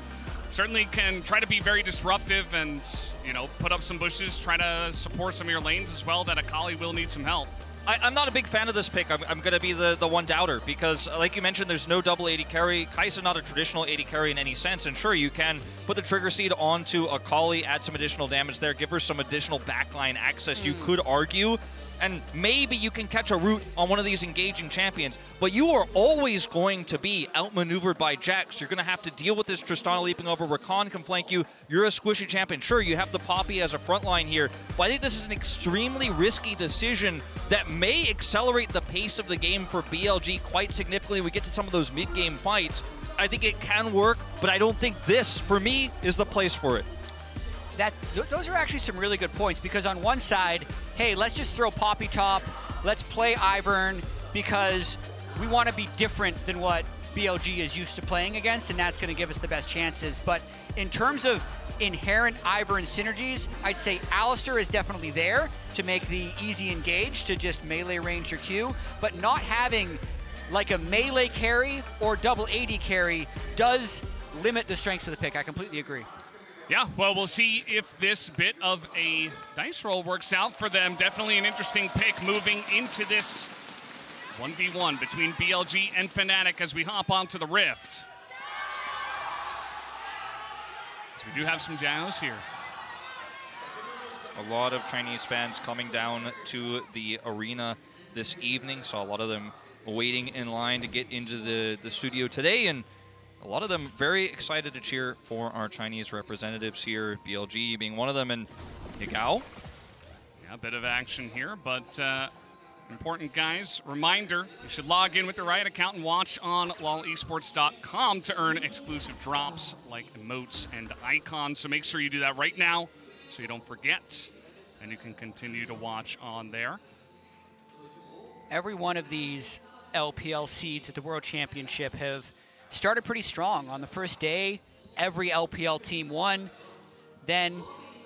certainly can try to be very disruptive and, you know, put up some bushes, try to support some of your lanes as well, that Akali will need some help. I'm not a big fan of this pick. I'm going to be the one doubter because, like you mentioned, there's no double 80 carry. Kai'Sa not a traditional 80 carry in any sense, and sure, you can put the trigger seed onto Akali, add some additional damage there, give her some additional backline access, you could argue, and maybe you can catch a root on one of these engaging champions, but you are always going to be outmaneuvered by Jax. You're going to have to deal with this Tristana leaping over. Rakan can flank you. You're a squishy champion. Sure, you have the Poppy as a front line here, but I think this is an extremely risky decision that may accelerate the pace of the game for BLG quite significantly. We get to some of those mid-game fights. I think it can work, but I don't think this, for me, is the place for it. Those are actually some really good points, because on one side, hey, let's just throw Poppy Top, let's play Ivern, because we want to be different than what BLG is used to playing against, and that's going to give us the best chances. But in terms of inherent Ivern synergies, I'd say Alistar is definitely there to make the easy engage, to just melee range your Q, but not having like a melee carry or double 80 carry does limit the strengths of the pick. I completely agree. Yeah, well, we'll see if this bit of a dice roll works out for them. Definitely an interesting pick moving into this 1v1 between BLG and Fnatic as we hop onto the Rift. So we do have some Janos here. A lot of Chinese fans coming down to the arena this evening. Saw a lot of them waiting in line to get into the studio today, and a lot of them very excited to cheer for our Chinese representatives here, BLG being one of them, and Yagao. Yeah, a bit of action here, but important, guys. Reminder, you should log in with the right account and watch on lolesports.com to earn exclusive drops like emotes and icons. So make sure you do that right now so you don't forget, and you can continue to watch on there. Every one of these LPL seeds at the World Championship have started pretty strong. On the first day, every LPL team won. Then,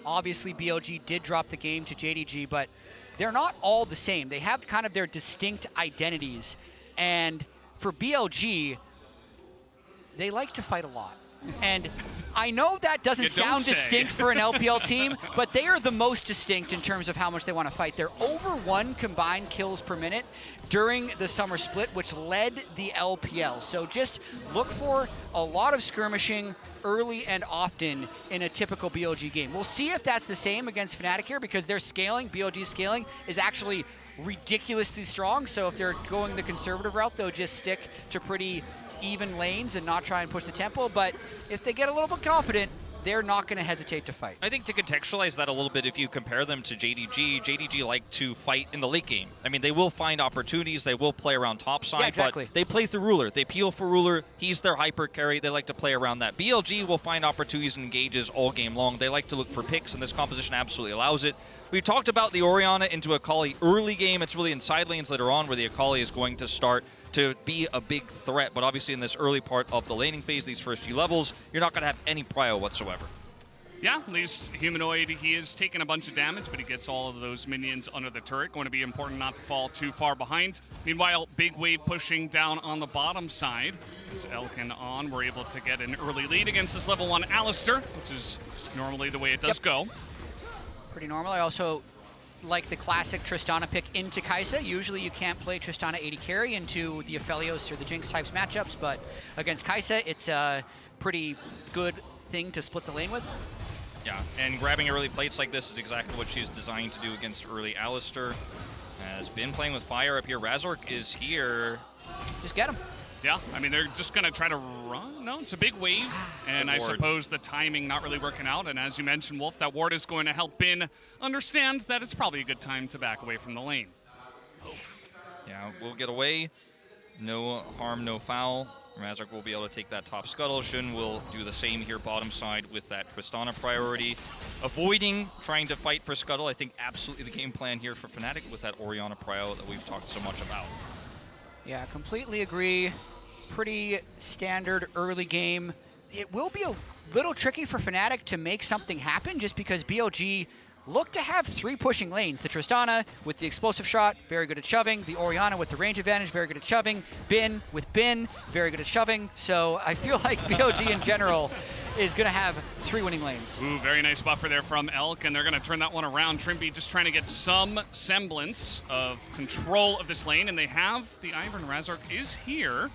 obviously, BLG did drop the game to JDG, but they're not all the same. They have kind of their distinct identities. And for BLG, they like to fight a lot. And I know that doesn't sound distinct for an LPL team, but they are the most distinct in terms of how much they want to fight. They're over 1 combined kills per minute during the summer split, which led the LPL. So just look for a lot of skirmishing early and often in a typical BLG game. We'll see if that's the same against Fnatic here, because their scaling, BLG's scaling, is actually ridiculously strong. So if they're going the conservative route, they'll just stick to pretty even lanes and not try and push the tempo. But if they get a little bit confident, they're not going to hesitate to fight. I think to contextualize that a little bit, if you compare them to JDG like to fight in the late game. I mean, they will find opportunities, they will play around top side, exactly. But they play through Ruler. They peel for Ruler, he's their hyper carry, they like to play around that. BLG will find opportunities and engages all game long. They like to look for picks, and this composition absolutely allows it. We've talked about the Orianna into Akali early game. It's really in side lanes later on where the Akali is going to start to be a big threat, but obviously in this early part of the laning phase, these first few levels, you're not going to have any prio whatsoever. Yeah, at least Humanoid, he is taking a bunch of damage, but he gets all of those minions under the turret. Going to be important not to fall too far behind. Meanwhile, big wave pushing down on the bottom side. As Elkin on, we're able to get an early lead against this level 1 Alistar, which is normally the way it does go. Pretty normal. I also like the classic Tristana pick into Kai'Sa. Usually you can't play Tristana 80 carry into the Aphelios or the Jinx types matchups, but against Kai'Sa, it's a pretty good thing to split the lane with. Yeah, and grabbing early plates like this is exactly what she's designed to do against early Alistar. Has been playing with fire up here. Razork is here. Just get him. Yeah, I mean, they're just going to try to run. No, it's a big wave, and I suppose the timing not really working out. And as you mentioned, Wolf, that ward is going to help Bin understand that it's probably a good time to back away from the lane. Yeah, we'll get away. No harm, no foul. Razork will be able to take that top scuttle. Shun will do the same here bottom side with that Tristana priority. Avoiding trying to fight for scuttle, I think absolutely the game plan here for Fnatic with that Orianna prio that we've talked so much about. Yeah, completely agree. Pretty standard early game. It will be a little tricky for Fnatic to make something happen just because BLG look to have 3 pushing lanes. The Tristana with the explosive shot, very good at shoving. The Orianna with the range advantage, very good at shoving. Bin with Bin, very good at shoving. So I feel like BLG in general is going to have 3 winning lanes. Ooh, very nice buffer there from Elk, and they're going to turn that one around. Trimby just trying to get some semblance of control of this lane, and they have the Ivern. Razork is here.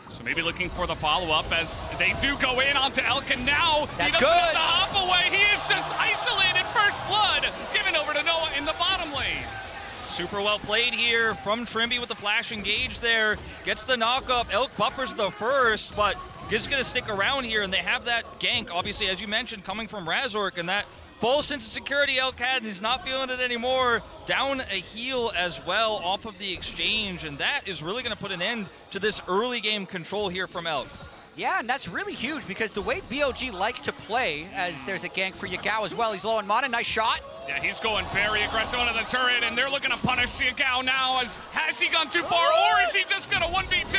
So maybe looking for the follow-up as they do go in onto Elk, and now he doesn't have the hop away. He is just isolated. First blood given over to Noah in the bottom lane. Super well played here from Trimby with the flash engage there. Gets the knock-up. Elk buffers the first, but is going to stick around here, and they have that gank, obviously, as you mentioned, coming from Razork, and that full sense of security Elk had, and he's not feeling it anymore. Down a heal as well off of the exchange, and that is really going to put an end to this early game control here from Elk. Yeah, and that's really huge because the way BLG like to play, as there's a gank for Yagao as well. He's low on mana, nice shot. Yeah, he's going very aggressive onto the turret, and they're looking to punish Yagao now. Has he gone too far, or is he just going to 1v2?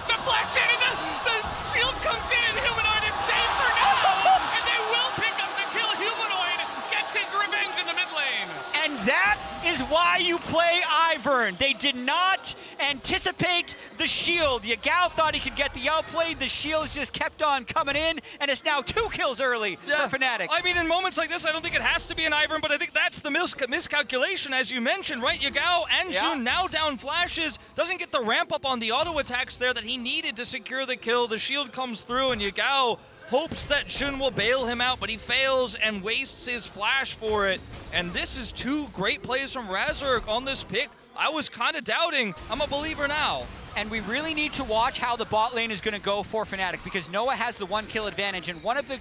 The flash in, and the shield comes in, and Humanoid is safe for now, and they will pick up the kill. Humanoid gets his revenge in the mid lane. And that is why you play Ivern. They did not anticipate the shield. Yagao thought he could get the outplay. The shields just kept on coming in, and it's now 2 kills early for Fnatic. I mean, in moments like this, I don't think it has to be an Ivern, but I think that's the miscalculation, as you mentioned, right? Yagao and Shun now down flashes. Doesn't get the ramp up on the auto attacks there that he needed to secure the kill. The shield comes through, and Yagao hopes that Shun will bail him out, but he fails and wastes his flash for it. And this is 2 great plays from Razork on this pick. I was kind of doubting. I'm a believer now. And we really need to watch how the bot lane is going to go for Fnatic because Noah has the 1 kill advantage. And one of the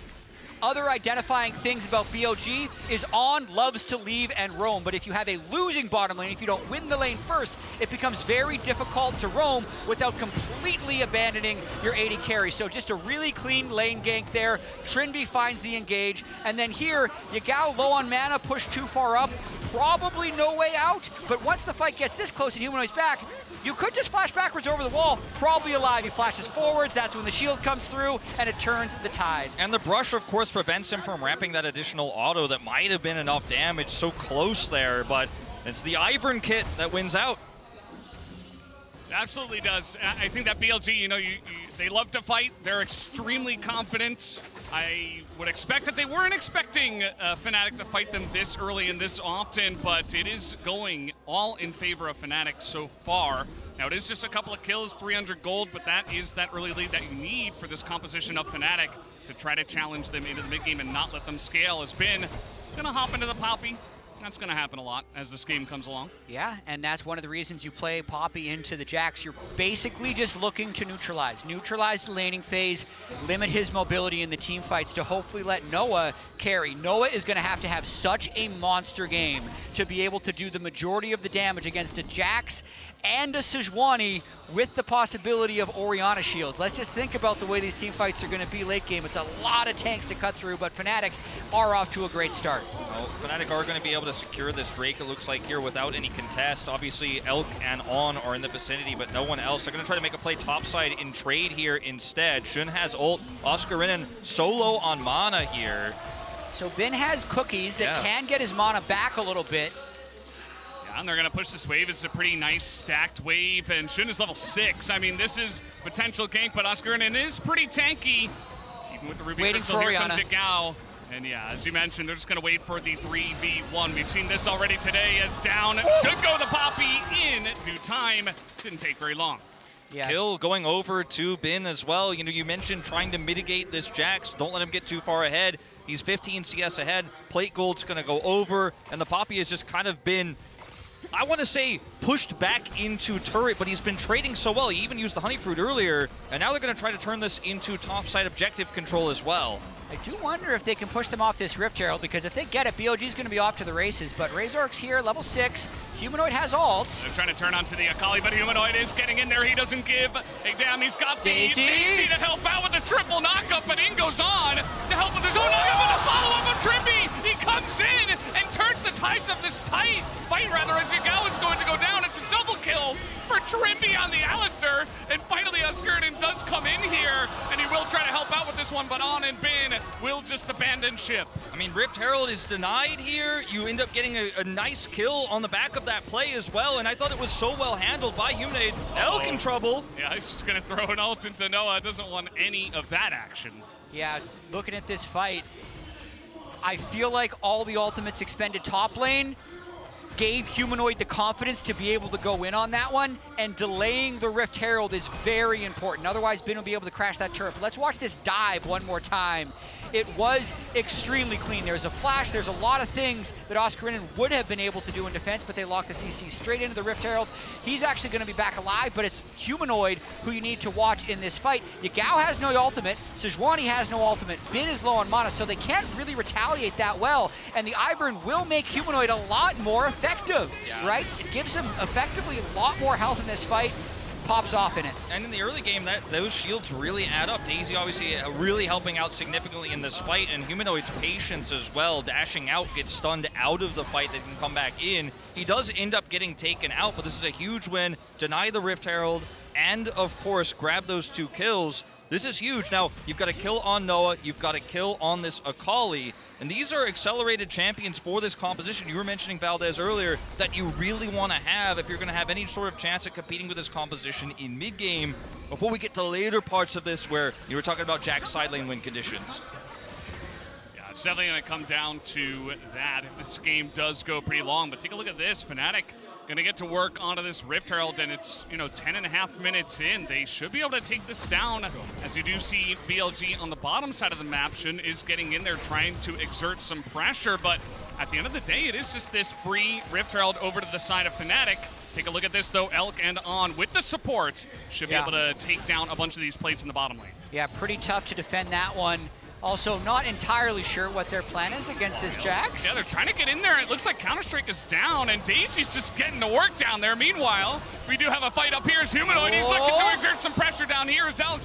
other identifying things about BLG is On loves to leave and roam, but if you have a losing bottom lane, if you don't win the lane first, it becomes very difficult to roam without completely abandoning your AD carry. So just a really clean lane gank there. Trinby finds the engage, and then here, Yagao low on mana, pushed too far up, probably no way out, but once the fight gets this close and Humanoid's back, you could just flash backwards over the wall, probably alive. He flashes forwards, that's when the shield comes through, and it turns the tide. And the brush, of course, prevents him from ramping that additional auto that might have been enough damage so close there, but it's the Ivern kit that wins out. Absolutely does. I think that BLG, you know, they love to fight. They're extremely confident. I would expect that they weren't expecting Fnatic to fight them this early and this often, but it is going all in favor of Fnatic so far. Now, it is just a couple of kills, 300 gold, but that is that early lead that you need for this composition of Fnatic to try to challenge them into the mid-game and not let them scale. Has been gonna hop into the Poppy. That's going to happen a lot as this game comes along. Yeah, and that's one of the reasons you play Poppy into the Jax. You're basically just looking to neutralize the laning phase, limit his mobility in the team fights to hopefully let Noah carry. Noah is going to have such a monster game to be able to do the majority of the damage against a Jax and a Sejuani with the possibility of Orianna shields. Let's just think about the way these team fights are going to be late game. It's a lot of tanks to cut through, but Fnatic are off to a great start. Well, Fnatic are going to be able to secure this Drake, it looks like, here without any contest. Obviously, Elk and On are in the vicinity, but no one else. They're going to try to make a play topside in trade here instead. Shun has ult. Oscarinen solo on mana here. So Bin has cookies that can get his mana back a little bit. Yeah, and they're going to push this wave. It's a pretty nice stacked wave, and Shun is level 6. I mean, this is potential gank, but Oscarinen is pretty tanky. Even with the Ruby Crystal, here comes Yagao. And yeah, as you mentioned, they're just going to wait for the 3v1. We've seen this already today as down should go the Poppy in due time. Didn't take very long. Yeah. Kill going over to Bin as well. You know, you mentioned trying to mitigate this Jax. Don't let him get too far ahead. He's 15 CS ahead. Plate Gold's going to go over, and the Poppy has just kind of been I want to say, pushed back into turret, but he's been trading so well. He even used the honey fruit earlier, and now they're going to try to turn this into topside objective control as well. I do wonder if they can push them off this Rift Herald, because if they get it, BLG is going to be off to the races. But Razork's here, level 6. Humanoid has ults. They're trying to turn onto the Akali, but Humanoid is getting in there. He doesn't give a damn. He's got the Daisy to help out with the triple knockup, but in goes on to help with his own knockup, and a follow-up of Trippy. He comes in and turns the tides of this fight, as Yagao is going to go down. It's a double kill for Trippy on the Alistair, and finally Oscarden does come in here, and he will try to help out with this one, but On and Bin will just abandon ship. I mean, Rift Herald is denied here. You end up getting a nice kill on the back of that play as well, and I thought it was so well handled by Humanoid. Elk in trouble. Yeah, he's just going to throw an ult into Noah. Doesn't want any of that action. Yeah, looking at this fight, I feel like all the ultimates expended top lane gave Humanoid the confidence to be able to go in on that one, and delaying the Rift Herald is very important. Otherwise, Bin will be able to crash that turret. But let's watch this dive one more time. It was extremely clean. There's a flash, there's a lot of things that Oscarden would have been able to do in defense, but they locked the CC straight into the Rift Herald. He's actually going to be back alive, but it's Humanoid who you need to watch in this fight. Yagao has no ultimate, Sejuani has no ultimate, Bin is low on mana, so they can't really retaliate that well, and the Ivern will make Humanoid a lot more effective, right? It gives him effectively a lot more health in this fight. Pops off in it. And in the early game, those shields really add up. Daisy obviously really helping out significantly in this fight, and Humanoid's patience as well, dashing out, gets stunned out of the fight, that can come back in. He does end up getting taken out, but this is a huge win. Deny the Rift Herald, and of course, grab those 2 kills. This is huge. Now, you've got a kill on Noah, you've got a kill on this Akali, and these are accelerated champions for this composition. You were mentioning, Valdez, earlier, that you really want to have if you're going to have any sort of chance at competing with this composition in mid-game, before we get to later parts of this where you were talking about Jack's side lane win conditions. Yeah, it's definitely going to come down to that if this game does go pretty long. But take a look at this. Fnatic going to get to work onto this Rift Herald, and it's, 10.5 minutes in. They should be able to take this down, as you do see BLG on the bottom side of the map. Shin is getting in there trying to exert some pressure, but at the end of the day, it is just this free Rift Herald over to the side of Fnatic. Take a look at this, though. Elk and On with the support should be able to take down a bunch of these plates in the bottom lane. Yeah, pretty tough to defend that one. Also, not entirely sure what their plan is against this Jax. Yeah, they're trying to get in there. It looks like Counter-Strike is down, and Daisy's just getting to work down there. Meanwhile, we do have a fight up here as Humanoid. He's looking to exert some pressure down here as Elk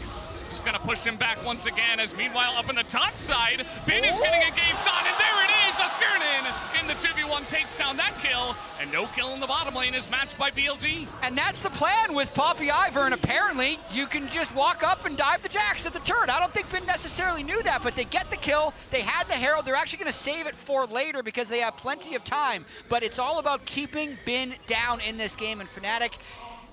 just going to push him back once again, as meanwhile up in the top side, Bin is getting engaged on, and there it is! Oscarden in the 2v1 takes down that kill, and no kill in the bottom lane is matched by BLG. And that's the plan with Poppy Ivern. Apparently, you can just walk up and dive the Jax at the turret. I don't think Bin necessarily knew that, but they get the kill. They had the Herald. They're actually going to save it for later because they have plenty of time. But it's all about keeping Bin down in this game, and Fnatic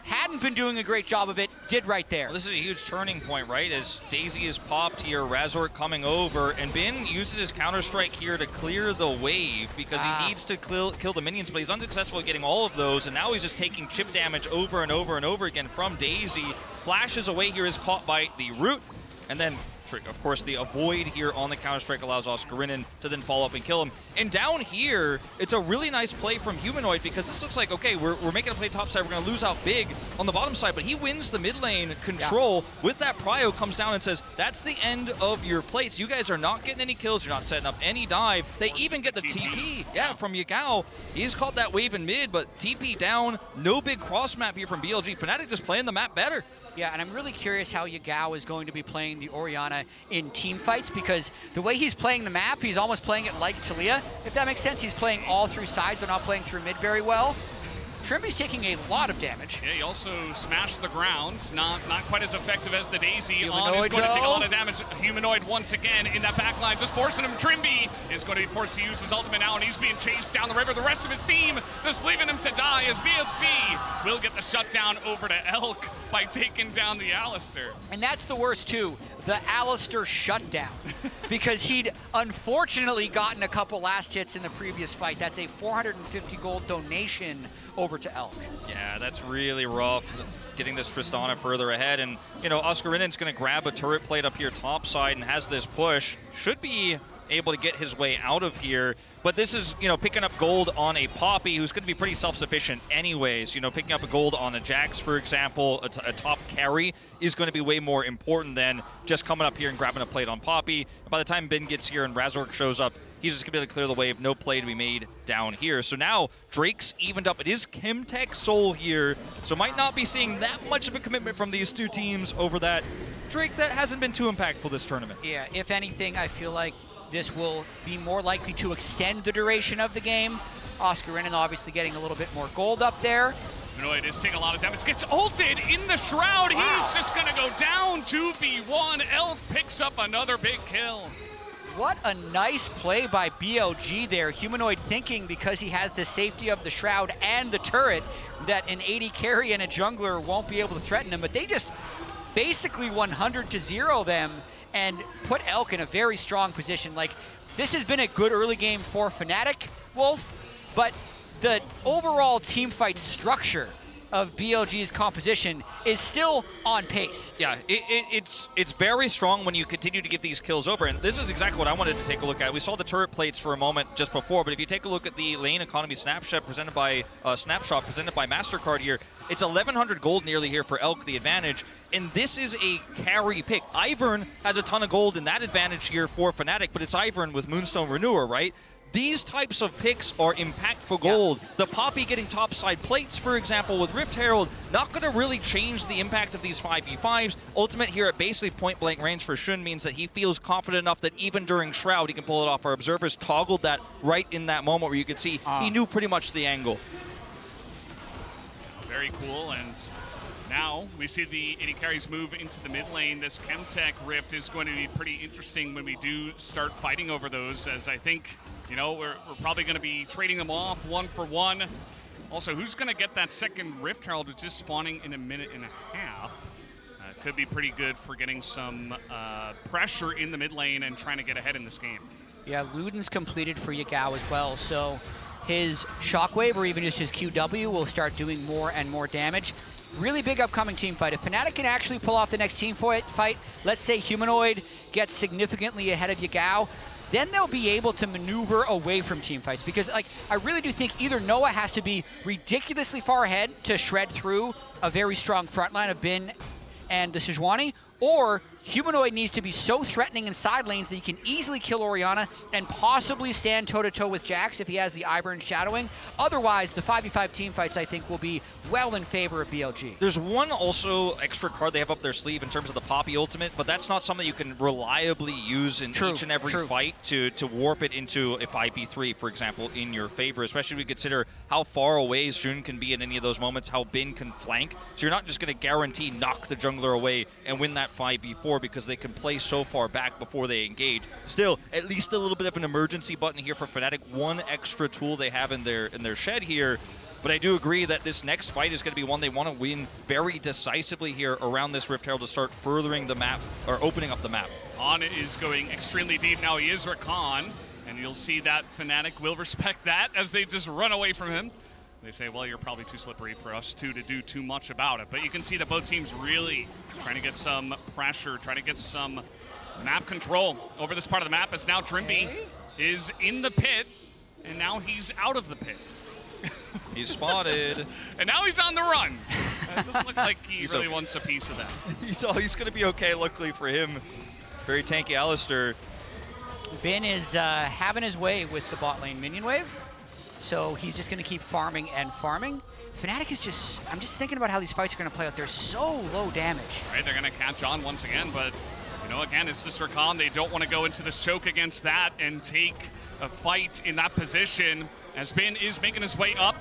hadn't been doing a great job of it, did right there. Well, this is a huge turning point, right? As Daisy is popped here, Razork coming over, and Bin uses his Counter-Strike here to clear the wave because he needs to kill the minions, but he's unsuccessful at getting all of those, and now he's just taking chip damage over and over and over again from Daisy. Flashes away here, is caught by the root, and then of course, the avoid here on the Counter-Strike allows Oscarden to then follow up and kill him. And down here, it's a really nice play from Humanoid because this looks like, okay, we're making a play top side. We're going to lose out big on the bottom side, but he wins the mid lane control with that prio, comes down and says, that's the end of your plates. You guys are not getting any kills. You're not setting up any dive. They even get the TP, from Yagao. He's caught that wave in mid, but TP down. No big cross map here from BLG. Fnatic just playing the map better. Yeah, and I'm really curious how Yagao is going to be playing the Orianna in team fights, because the way he's playing the map, he's almost playing it like Taliyah. If that makes sense, he's playing all through sides. They're not playing through mid very well. Trimby's taking a lot of damage. Yeah, he also smashed the ground. Not quite as effective as the Daisy. On is going to take a lot of damage. Humanoid once again in that backline, just forcing him. Trimby is going to be forced to use his ultimate now, and he's being chased down the river. The rest of his team just leaving him to die, as BLG will get the shutdown over to Elk by taking down the Alistair. And that's the worst too, the Alistair shutdown. Because he'd unfortunately gotten a couple last hits in the previous fight. That's a 450 gold donation over to Elk. Yeah, that's really rough, getting this Tristana further ahead. And, Oscarden's going to grab a turret plate up here top side and has this push. Should be able to get his way out of here. But this is, you know, picking up gold on a Poppy who's going to be pretty self-sufficient anyways. You know, picking up a gold on a Jax, for example, a top carry is going to be way more important than just coming up here and grabbing a plate on Poppy. By the time Ben gets here and Razork shows up, he's just going to be able to clear the wave, no play to be made down here. So now Drake's evened up. It is Chemtech Soul here, so might not be seeing that much of a commitment from these two teams over that. Drake, that hasn't been too impactful this tournament. Yeah, if anything, I feel like this will be more likely to extend the duration of the game. Oscar Renan obviously getting a little bit more gold up there. Humanoid is taking a lot of damage. Gets ulted in the Shroud. Wow. He's just going to go down 2v1. Elk picks up another big kill. What a nice play by BLG there. Humanoid thinking because he has the safety of the Shroud and the turret that an AD carry and a jungler won't be able to threaten him, but they just basically 100-0 them and put Elk in a very strong position. Like, this has been a good early game for Fnatic, Wolf, but the overall team fight structure of BLG's composition is still on pace. Yeah, it's very strong when you continue to give these kills over, and this is exactly what I wanted to take a look at. We saw the turret plates for a moment just before, but if you take a look at the lane economy snapshot presented by MasterCard here, it's 1,100 gold nearly here for Elk, the advantage, and this is a carry pick. Ivern has a ton of gold in that advantage here for Fnatic, but it's Ivern with Moonstone Renewer, right? These types of picks are impactful gold. Yeah. The Poppy getting topside plates, for example, with Rift Herald, not going to really change the impact of these 5v5s. Ultimate here at basically point-blank range for Xun means that he feels confident enough that even during Shroud, he can pull it off. Our observers toggled that right in that moment where you could see he knew pretty much the angle. Very cool, and now we see the AD carries move into the mid lane. This Chemtech Rift is going to be pretty interesting when we do start fighting over those, as I think, you know, we're probably going to be trading them off 1 for 1. Also, who's going to get that second Rift Herald, which is spawning in a minute and a half? Could be pretty good for getting some pressure in the mid lane and trying to get ahead in this game. Yeah, Luden's completed for Yagao as well, so his Shockwave or even just his QW will start doing more and more damage. Really big upcoming team fight. If Fnatic can actually pull off the next team fight, let's say Humanoid gets significantly ahead of Yagao, then they'll be able to maneuver away from team fights. Because, like, I really do think either Noah has to be ridiculously far ahead to shred through a very strong front line of Bin and the Sejuani, or Humanoid needs to be so threatening in side lanes that he can easily kill Orianna and possibly stand toe-to-toe with Jax if he has the Ivern shadowing. Otherwise, the 5v5 team fights, I think, will be well in favor of BLG. There's one also extra card they have up their sleeve in terms of the Poppy ultimate, but that's not something you can reliably use in each and every fight to warp it into a 5v3, for example, in your favor, especially when we consider how far away Xun can be in any of those moments, how Bin can flank. So you're not just going to guarantee knock the jungler away and win that 5v4 because they can play so far back before they engage. Still, at least a little bit of an emergency button here for Fnatic, one extra tool they have in their shed here. But I do agree that this next fight is going to be one they want to win very decisively here around this Rift Herald to start furthering the map, or opening up the map. On is going extremely deep now. He is Rakan, and you'll see that Fnatic will respect that as they just run away from him. They say, well, you're probably too slippery for us to do too much about it. But you can see that both teams really trying to get some pressure, trying to get some map control over this part of the map, as now Drimby is in the pit, and now he's out of the pit. He's spotted. And now he's on the run. It doesn't look like he really wants a piece of that. He's going to be okay, luckily for him. Very tanky Alistair. Bin is having his way with the bot lane minion wave. So he's just going to keep farming and farming. Fnatic is just, I'm just thinking about how these fights are going to play out. They're so low damage. Right, they're going to catch on once again, but, you know, again, it's this Rakan. They don't want to go into this choke against that and take a fight in that position, as Bin is making his way up.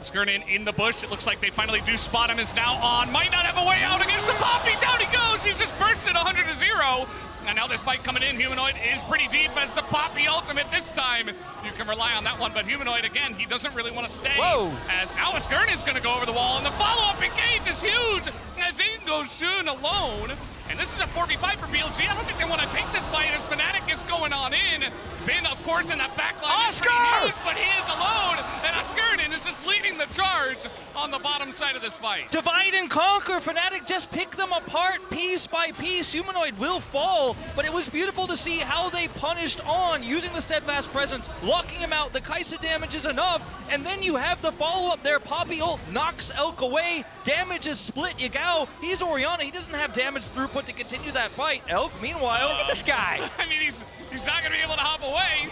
Skirnin in the bush. It looks like they finally do spot him. Is now on. Might not have a way out against the Poppy. Down he goes. He's just bursted 100-0. And now this fight coming in. Humanoid is pretty deep as the Poppy ultimate. This time you can rely on that one. But Humanoid, again, he doesn't really want to stay. Whoa. As now Skirnin is going to go over the wall. And the follow-up engage is huge. As in goes Xun alone. And this is a 4v5 for BLG. I don't think they want to take this fight as Fnatic is going on in. Bin, of course, in that back line Oscar! is pretty huge, but he is alone, and Oscarden is just leading the charge on the bottom side of this fight. Divide and conquer. Fnatic just pick them apart piece by piece. Humanoid will fall, but it was beautiful to see how they punished on, using the steadfast presence, locking him out. The Kai'Sa damage is enough, and then you have the follow-up there. Poppy ult knocks Elk away. Damage is split. Yagao, he's Orianna. He doesn't have damage throughput to continue that fight. Elk, meanwhile, look at this guy. I mean, he's not going to be able to hop away.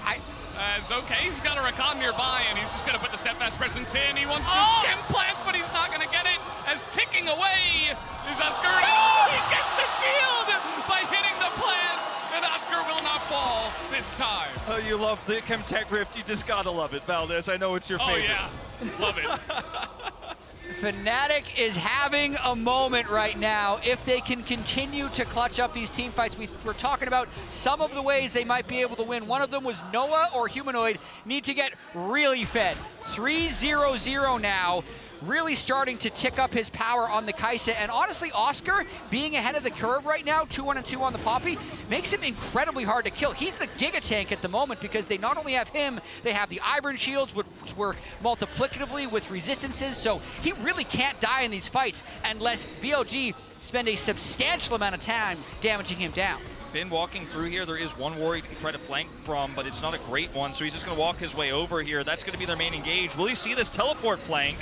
It's okay, he's got a Rakan nearby, and he's just going to put the steadfast presence in. He wants to skim plant, but he's not going to get it. As ticking away is Oscar. Oh, he gets the shield by hitting the plant, and Oscar will not fall this time. Oh, you love the Chemtech Rift. You just got to love it, Valdez. I know it's your favorite. Oh, yeah. Love it. Fnatic is having a moment right now. If they can continue to clutch up these team fights, we're talking about some of the ways they might be able to win. One of them was Noah or Humanoid need to get really fed. 3-0-0 now. Really starting to tick up his power on the Kai'Sa. And honestly, Oscar, being ahead of the curve right now, 2-1-2 on the Poppy, makes him incredibly hard to kill. He's the Giga Tank at the moment because they not only have him, they have the Iron Shields, which work multiplicatively with resistances. So he really can't die in these fights unless BLG spend a substantial amount of time damaging him down. Bin walking through here. There is one ward he can try to flank from, but it's not a great one. So he's just going to walk his way over here. That's going to be their main engage. Will he see this teleport flank?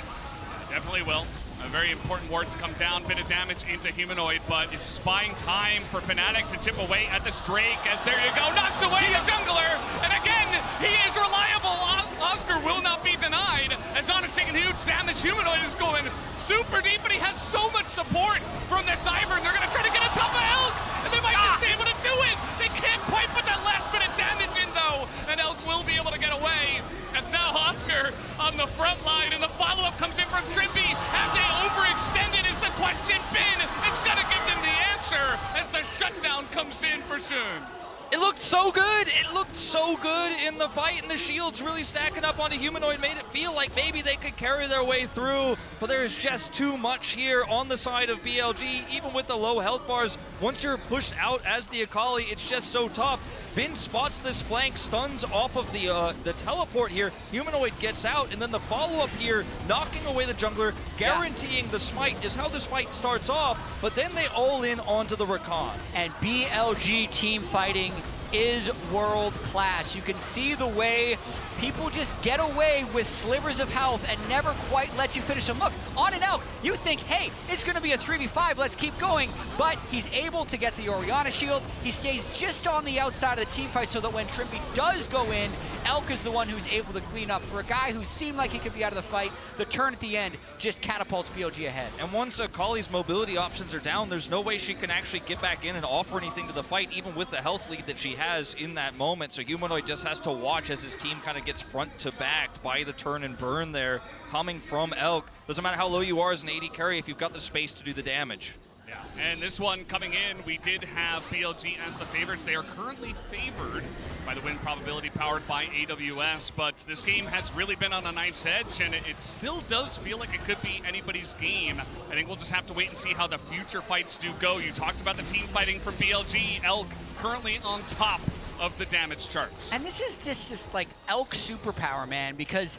Definitely will. A very important ward to come down, bit of damage into Humanoid, but it's just buying time for Fnatic to chip away at this Drake, as there you go, knocks away the jungler, and again, he is reliable. Oscar will not be denied, as Honest taking huge damage. Humanoid is going super deep, but he has so much support from this Ivern. They're gonna try to get on top of Elk, and they might just be able to do it. They can't quite put that last bit of damage in though, and Elk will be able to get away. As now Oscar on the front line, and the follow-up comes in from Trippy. Have they overextended is the question. Bin, it's gonna give them the answer as the shutdown comes in for Shun. It looked so good. It looked so good in the fight, and the shields really stacking up onto Humanoid made it feel like maybe they could carry their way through, but there's just too much here on the side of BLG. Even with the low health bars, once you're pushed out as the Akali, it's just so tough. Bin spots this flank, stuns off of the teleport here. Humanoid gets out, and then the follow-up here, knocking away the jungler, guaranteeing the smite is how this fight starts off, but then they all in onto the Rakan. And BLG team fighting is world class. You can see the way people just get away with slivers of health and never quite let you finish them. Look, on an Elk, you think, hey, it's gonna be a 3v5, let's keep going, but he's able to get the Orianna shield. He stays just on the outside of the team fight so that when Trimpy does go in, Elk is the one who's able to clean up. For a guy who seemed like he could be out of the fight, the turn at the end just catapults BLG ahead. And once Akali's mobility options are down, there's no way she can actually get back in and offer anything to the fight, even with the health lead that she has in that moment. So Humanoid just has to watch as his team kind of gets front to back by the turn and burn there coming from Elk. Doesn't matter how low you are as an AD carry if you've got the space to do the damage. Yeah, and this one coming in, we did have BLG as the favorites. They are currently favored by the win probability powered by AWS, but this game has really been on a knife's edge, and it still does feel like it could be anybody's game. I think we'll just have to wait and see how the future fights do go. You talked about the team fighting from BLG. Elk currently on top of the damage charts. And this is like Elk superpower, man, because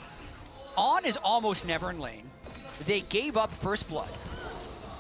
On is almost never in lane. They gave up first blood.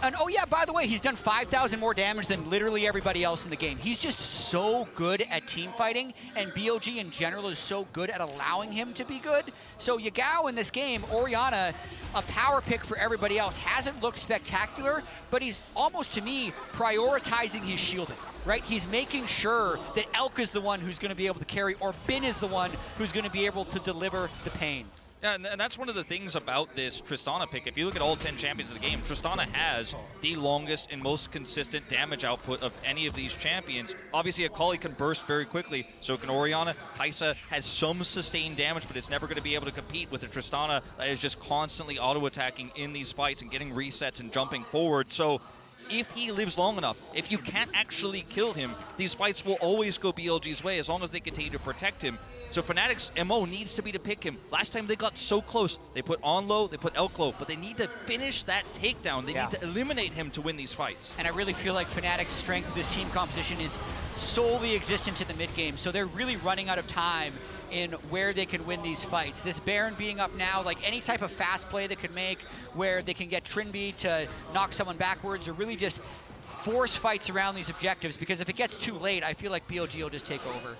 And oh yeah, by the way, he's done 5,000 more damage than literally everybody else in the game. He's just so good at team fighting, and BLG in general is so good at allowing him to be good. So Yagao in this game, Orianna, a power pick for everybody else, hasn't looked spectacular, but he's almost, to me, prioritizing his shielding, right? He's making sure that Elk is the one who's going to be able to carry, or Bin is the one who's going to be able to deliver the pain. Yeah, and that's one of the things about this Tristana pick. If you look at all 10 champions of the game, Tristana has the longest and most consistent damage output of any of these champions. Obviously, Akali can burst very quickly, so can Orianna. Kai'Sa has some sustained damage, but it's never going to be able to compete with the Tristana that is just constantly auto-attacking in these fights and getting resets and jumping forward. So if he lives long enough, if you can't actually kill him, these fights will always go BLG's way as long as they continue to protect him. So Fnatic's MO needs to be to pick him. Last time they got so close, they put on low, they put elk low, but they need to finish that takedown. They need to eliminate him to win these fights. And I really feel like Fnatic's strength of this team composition is solely existent in the mid game, so they're really running out of time in where they can win these fights. This Baron being up now, like any type of fast play they could make where they can get Trinby to knock someone backwards or really just force fights around these objectives, because if it gets too late, I feel like BLG will just take over.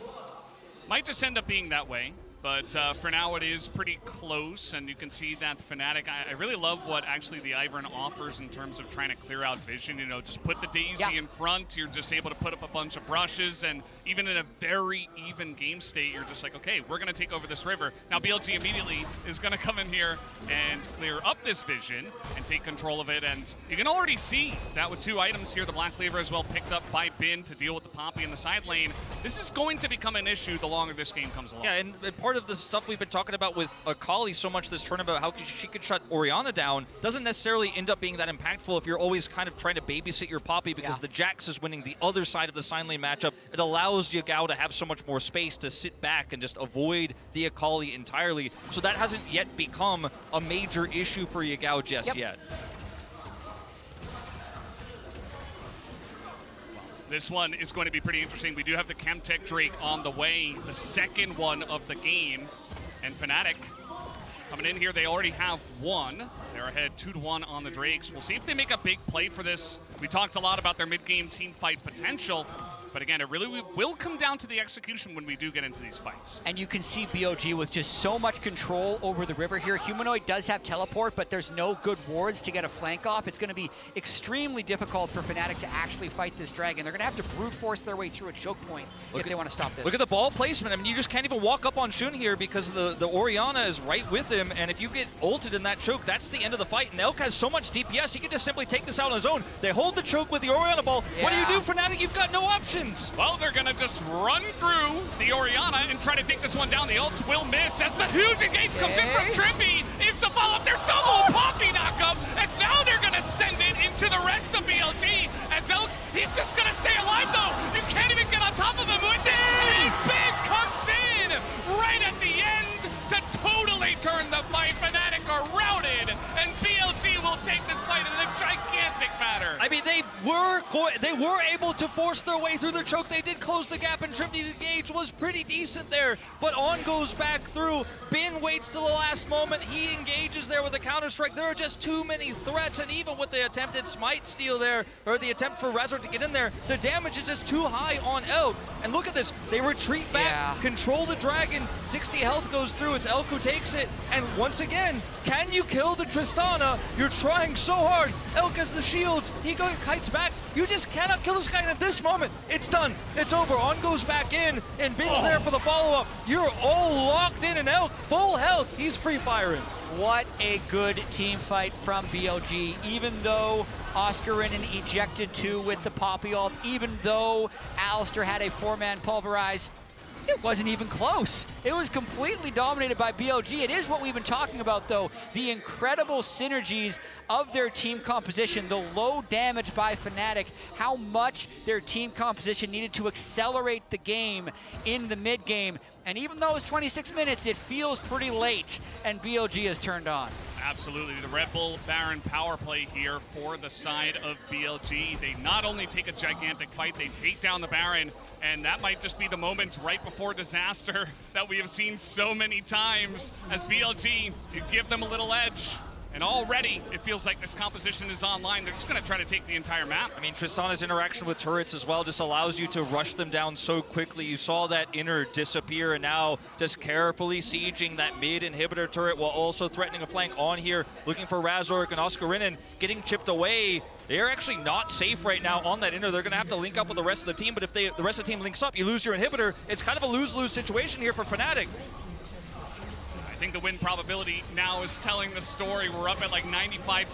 Might just end up being that way, but for now it is pretty close, and you can see that Fnatic, I really love what actually the Ivern offers in terms of trying to clear out vision. You know, just put the Daisy in front, you're just able to put up a bunch of brushes, and even in a very even game state, you're just like, okay, we're going to take over this river. Now BLG immediately is going to come in here and clear up this vision and take control of it, and you can already see that with 2 items here, the Black Cleaver as well picked up by Bin to deal with the Poppy in the side lane. This is going to become an issue the longer this game comes along. Yeah, and part of the stuff we've been talking about with Akali so much this tournament, how she could shut Orianna down, doesn't necessarily end up being that impactful if you're always kind of trying to babysit your Poppy, because the Jax is winning the other side of the sign lane matchup. It allows Yagao to have so much more space to sit back and just avoid the Akali entirely. So that hasn't yet become a major issue for Yagao just yet. This one is going to be pretty interesting. We do have the Chemtech Drake on the way, the second one of the game. And Fnatic coming in here, they already have one. They're ahead 2-1 on the Drakes. We'll see if they make a big play for this. We talked a lot about their mid-game team fight potential. But again, it really will come down to the execution when we do get into these fights. And you can see BOG with just so much control over the river here. Humanoid does have teleport, but there's no good wards to get a flank off. It's going to be extremely difficult for Fnatic to actually fight this dragon. They're going to have to brute force their way through a choke point if they want to stop this. Look at the ball placement. I mean, you just can't even walk up on Shun here because the Orianna is right with him, and if you get ulted in that choke, that's the end of the fight. And Elk has so much DPS, he can just simply take this out on his own. They hold the choke with the Orianna ball. What do you do, Fnatic? You've got no options. Well, they're going to just run through the Orianna and try to take this one down. The ult will miss as the huge engage comes in from Trimby. Is the follow-up. Their double Poppy knockup, as now they're going to send it into the rest of BLG. As Elk, he's just going to stay alive, though. You can't even get on top of him with it. And Big comes in right at the end to totally turn the fight. Fnatic are routed, and BLG will take this fight in a gigantic manner. I mean, they were able to force their way through the choke. They did close the gap, and Trimby's engage was pretty decent there. But On goes back through. Bin waits till the last moment. He engages there with a counter-strike. There are just too many threats, and even with the attempted smite steal there, or the attempt for Razor to get in there, the damage is just too high on Elk. And look at this. They retreat back, control the dragon. 60 health goes through. It's Elk who takes it. And once again, can you kill the Tristana? You're trying so hard. Elk has the shields. He kites back. You just cannot kill this guy. And at this moment, it's done. It's over. On goes back in, and Bin's there for the follow-up. You're all locked in, and Elk, full health. He's free-firing. What a good team fight from BLG. Even though Oscarinen ejected 2 with the Poppy ult, even though Alistair had a 4-man pulverize, it wasn't even close. It was completely dominated by BLG. It is what we've been talking about, though. The incredible synergies of their team composition, the low damage by Fnatic, how much their team composition needed to accelerate the game in the mid game. And even though it's 26 minutes, it feels pretty late, and BLG has turned on. Absolutely. The Red Bull Baron power play here for the side of BLG. They not only take a gigantic fight, they take down the Baron, and that might just be the moment right before disaster that we have seen so many times as BLG, you give them a little edge. And already, it feels like this composition is online. They're just going to try to take the entire map. I mean, Tristana's interaction with turrets as well just allows you to rush them down so quickly. You saw that inner disappear, and now just carefully sieging that mid inhibitor turret while also threatening a flank on here, looking for Razork and Oscarinen getting chipped away. They're actually not safe right now on that inner. They're going to have to link up with the rest of the team, but if the rest of the team links up, you lose your inhibitor. It's kind of a lose-lose situation here for Fnatic. I think the win probability now is telling the story. We're up at like 95%.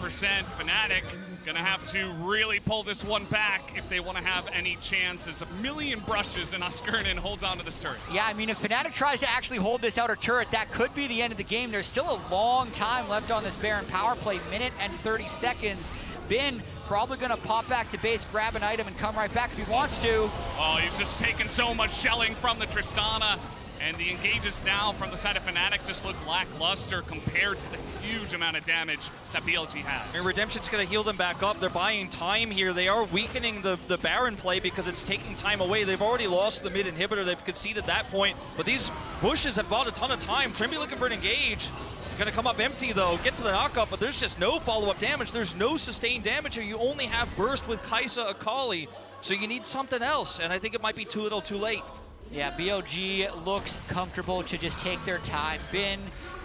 Fnatic gonna have to really pull this one back if they want to have any chances. A million brushes, and Oscarinen holds on to this turret. Yeah, I mean, if Fnatic tries to actually hold this outer turret, that could be the end of the game. There's still a long time left on this Baron power play, minute and 30 seconds. Bin Probably going to pop back to base, grab an item, and come right back if he wants to. Oh, he's just taking so much shelling from the Tristana. And the engages now from the side of Fnatic just look lackluster compared to the huge amount of damage that BLG has. And Redemption's going to heal them back up. They're buying time here. They are weakening the Baron play because it's taking time away. They've already lost the mid inhibitor. They've conceded that point. But these bushes have bought a ton of time. Trimby looking for an engage. Going to come up empty, though. Get to the knockup, but there's just no follow-up damage. There's no sustained damage here. You only have burst with Kaisa Akali. So you need something else, and I think it might be too little too late. Yeah, BLG looks comfortable to just take their time. Bin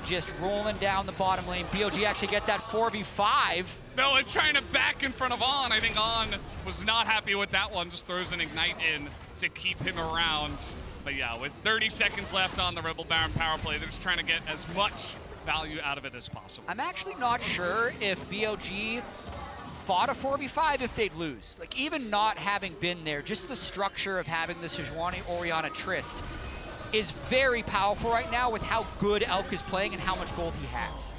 just rolling down the bottom lane. BLG actually get that 4v5. No, it's trying to back in front of On. I think On was not happy with that one. Just throws an Ignite in to keep him around. But yeah, with 30 seconds left on the Rebel Baron power play, they're just trying to get as much value out of it as possible. I'm actually not sure if BLG fought a 4v5 if they'd lose. Like, even not having been there, just the structure of having the Sejuani Orianna Trist is very powerful right now with how good Elk is playing and how much gold he has.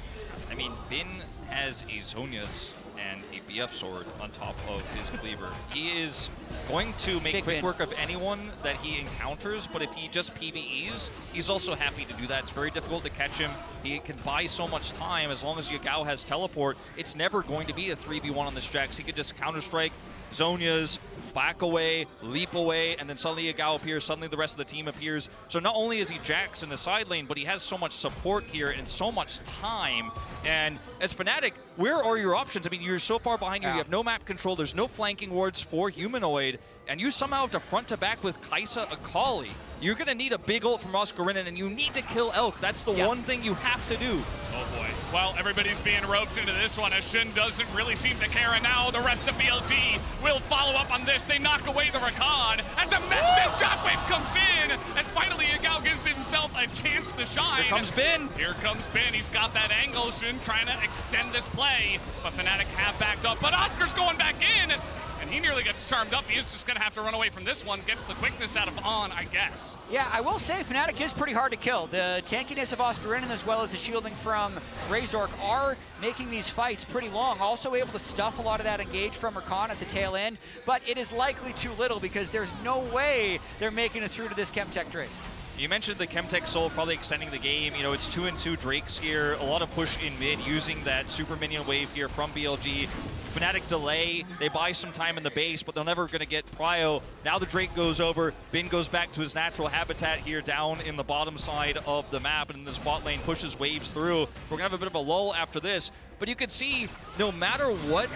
I mean, Bin has a Zhonya's and a BF sword on top of his cleaver. He is going to make quick work of anyone that he encounters, but if he just PvEs, he's also happy to do that. It's very difficult to catch him. He can buy so much time as long as Yagao has teleport. It's never going to be a 3v1 on this Jax. He could just counter-strike Zhonya's, back away, leap away, and then suddenly Yagao appears, suddenly the rest of the team appears. So not only is he Jax in the side lane, but he has so much support here and so much time. And as Fnatic, where are your options? I mean, you're so far behind here, you have no map control, there's no flanking wards for Humanoid, and you somehow have to front to back with Kaisa Akali. You're going to need a big ult from Oscarinin, and you need to kill Elk. That's the one thing you have to do. Oh boy. Well, everybody's being roped into this one as Shin doesn't really seem to care, and now the rest of BLG will follow up on this. They knock away the Rakan as a massive shockwave comes in, and finally Yagao gives himself a chance to shine. Here comes Bin. Here comes Bin. He's got that angle. Shin trying to extend this play, but Fnatic have backed up, but Oscar's going back in. And he nearly gets charmed up. He is just going to have to run away from this one. Gets the quickness out of On, I guess. Yeah, I will say Fnatic is pretty hard to kill. The tankiness of Oscarinin as well as the shielding from Razork are making these fights pretty long. Also able to stuff a lot of that engage from Rakan at the tail end. But it is likely too little because there's no way they're making it through to this Chemtech Drake. You mentioned the Chemtech Soul probably extending the game. You know, it's 2-2 Drakes here. A lot of push in mid using that super minion wave here from BLG. Fnatic delay. They buy some time in the base, but they're never going to get prio. Now the Drake goes over. Bin goes back to his natural habitat here down in the bottom side of the map, and this bot lane pushes waves through. We're going to have a bit of a lull after this, but you can see no matter what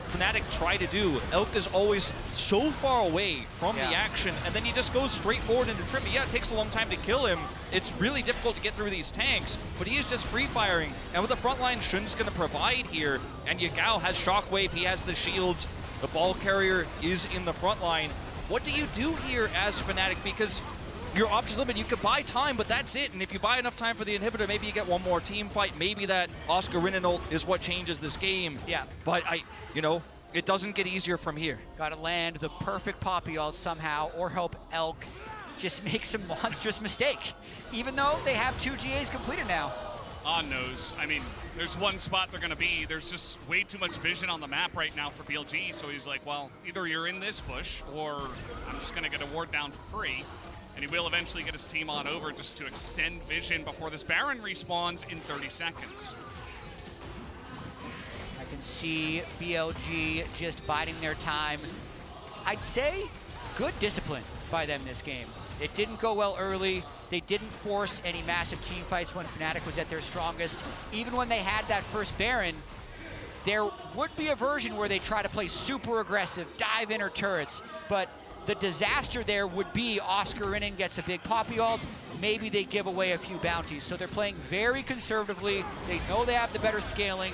Fnatic try to do, Elk is always so far away from the action, and then he just goes straight forward into Trimby. Yeah, it takes a long time to kill him. It's really difficult to get through these tanks, but he is just free firing. And with the front line, Shun's going to provide here, and Yagao has Shockwave, he has the shields. The ball carrier is in the front line. What do you do here as Fnatic? Because your options limit, you can buy time, but that's it. And if you buy enough time for the inhibitor, maybe you get one more team fight. Maybe that Oscarinin ult is what changes this game. Yeah. But you know, it doesn't get easier from here. Gotta land the perfect Poppy ult somehow, or help Elk just make some monstrous mistake. Even though they have 2 GAs completed now. On knows. I mean, there's one spot they're going to be. There's just way too much vision on the map right now for BLG. So he's like, well, either you're in this push, or I'm just going to get a ward down for free. And he will eventually get his team on over just to extend vision before this Baron respawns in 30 seconds. I can see BLG just biding their time. I'd say good discipline by them this game. It didn't go well early. They didn't force any massive team fights when Fnatic was at their strongest. Even when they had that first Baron, there would be a version where they try to play super aggressive, dive in her turrets, but the disaster there would be Oscarinin gets a big Poppy ult, maybe they give away a few bounties. So they're playing very conservatively. They know they have the better scaling,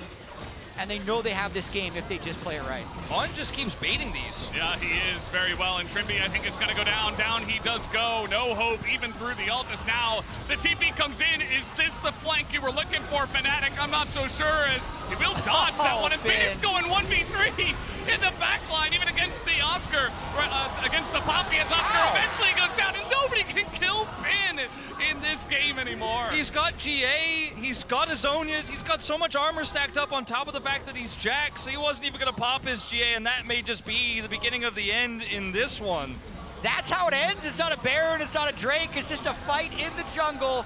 and they know they have this game if they just play it right. On just keeps baiting these. Yeah, he is very well, and Trimby, I think, is going to go down. Down he does go. No hope, even through the Altus now. The TP comes in. Is this the flank you were looking for, Fnatic? I'm not so sure, as he will dodge that one, and Bin is going 1v3 in the back line, even against the Oscar, against the Poppy, as Oscar eventually goes down, and nobody can kill Bin in this game, and anymore. He's got GA, he's got his Zonias, he's got so much armor stacked up on top of the fact that he's Jax. He wasn't even going to pop his GA, and that may just be the beginning of the end in this one. That's how it ends. It's not a Baron, it's not a Drake, it's just a fight in the jungle.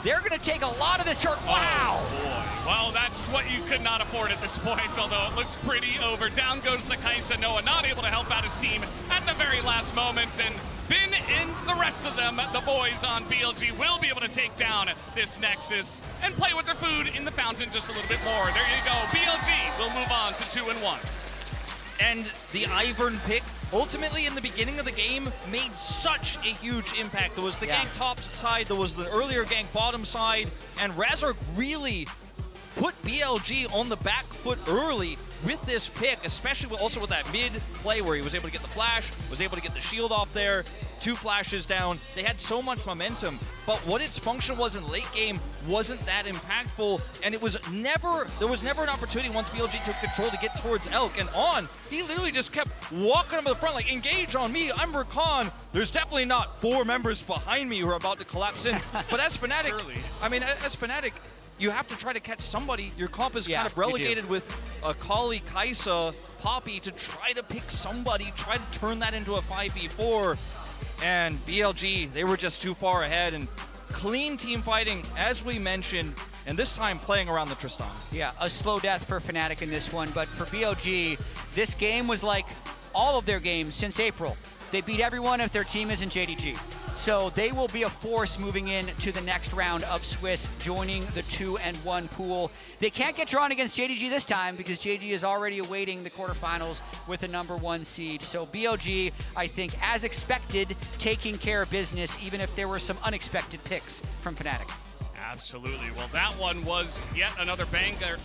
They're going to take a lot of this turn. Wow! Oh, boy. Well, that's what you could not afford at this point, although it looks pretty over. Down goes the Kai'Sa. Noah not able to help out his team at the very last moment, and Bin and the rest of them, the boys on BLG, will be able to take down this Nexus and play with their food in the fountain just a little bit more. There you go. BLG will move on to 2-1. And the Ivern pick, ultimately in the beginning of the game, made such a huge impact. There was the gank top side, there was the earlier gank bottom side, and Razork really put BLG on the back foot early with this pick, especially also with that mid play where he was able to get the flash, was able to get the shield off there, 2 flashes down. They had so much momentum, but what its function was in late game wasn't that impactful, and there was never an opportunity once BLG took control to get towards Elk, and he literally just kept walking up to the front like, engage on me, I'm Rakan. There's definitely not 4 members behind me who are about to collapse in, but as Fnatic, I mean, as Fnatic, you have to try to catch somebody. Your comp is kind of relegated with Akali, Kai'Sa, Poppy to try to pick somebody, try to turn that into a 5v4. And BLG, they were just too far ahead, and clean team fighting, as we mentioned, and this time playing around the Tristan. Yeah, a slow death for Fnatic in this one, but for BLG, this game was like all of their games since April. They beat everyone if their team isn't JDG. So they will be a force moving in to the next round of Swiss, joining the 2-1 pool. They can't get drawn against JDG this time because JDG is already awaiting the quarterfinals with a #1 seed. So BLG, I think, as expected, taking care of business, even if there were some unexpected picks from Fnatic. Absolutely. Well, that one was yet another banger,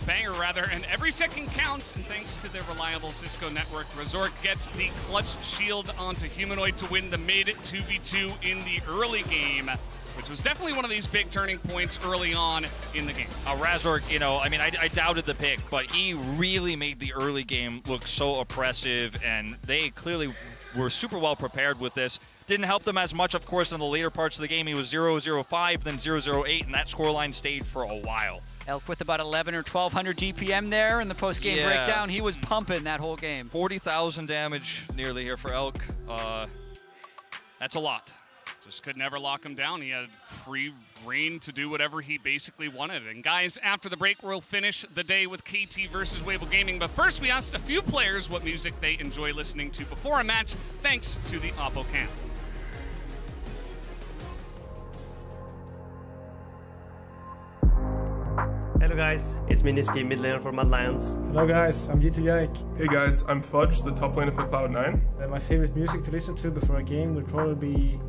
and every second counts, and thanks to their reliable Cisco network, Razork gets the clutch shield onto Humanoid to win the mid 2v2 in the early game, which was definitely one of these big turning points early on in the game. Razork, you know, I mean, I doubted the pick, but he really made the early game look so oppressive, and they clearly were super well prepared with this. Didn't help them as much, of course, in the later parts of the game. He was 0-0-5, then 0-0-8, and that scoreline stayed for a while. Elk with about 11 or 1,200 DPM there in the post-game breakdown. He was pumping that whole game. 40,000 damage nearly here for Elk. That's a lot. Just could never lock him down. He had free reign to do whatever he basically wanted. And guys, after the break, we'll finish the day with KT versus Weibo Gaming. But first, we asked a few players what music they enjoy listening to before a match, thanks to the Oppo Cam. Hello guys, it's Miniski, mid laner for Mad Lions. Hello guys, I'm G2 Yike. Hey guys, I'm Fudge, the top laner for Cloud9. My favorite music to listen to before a game would probably be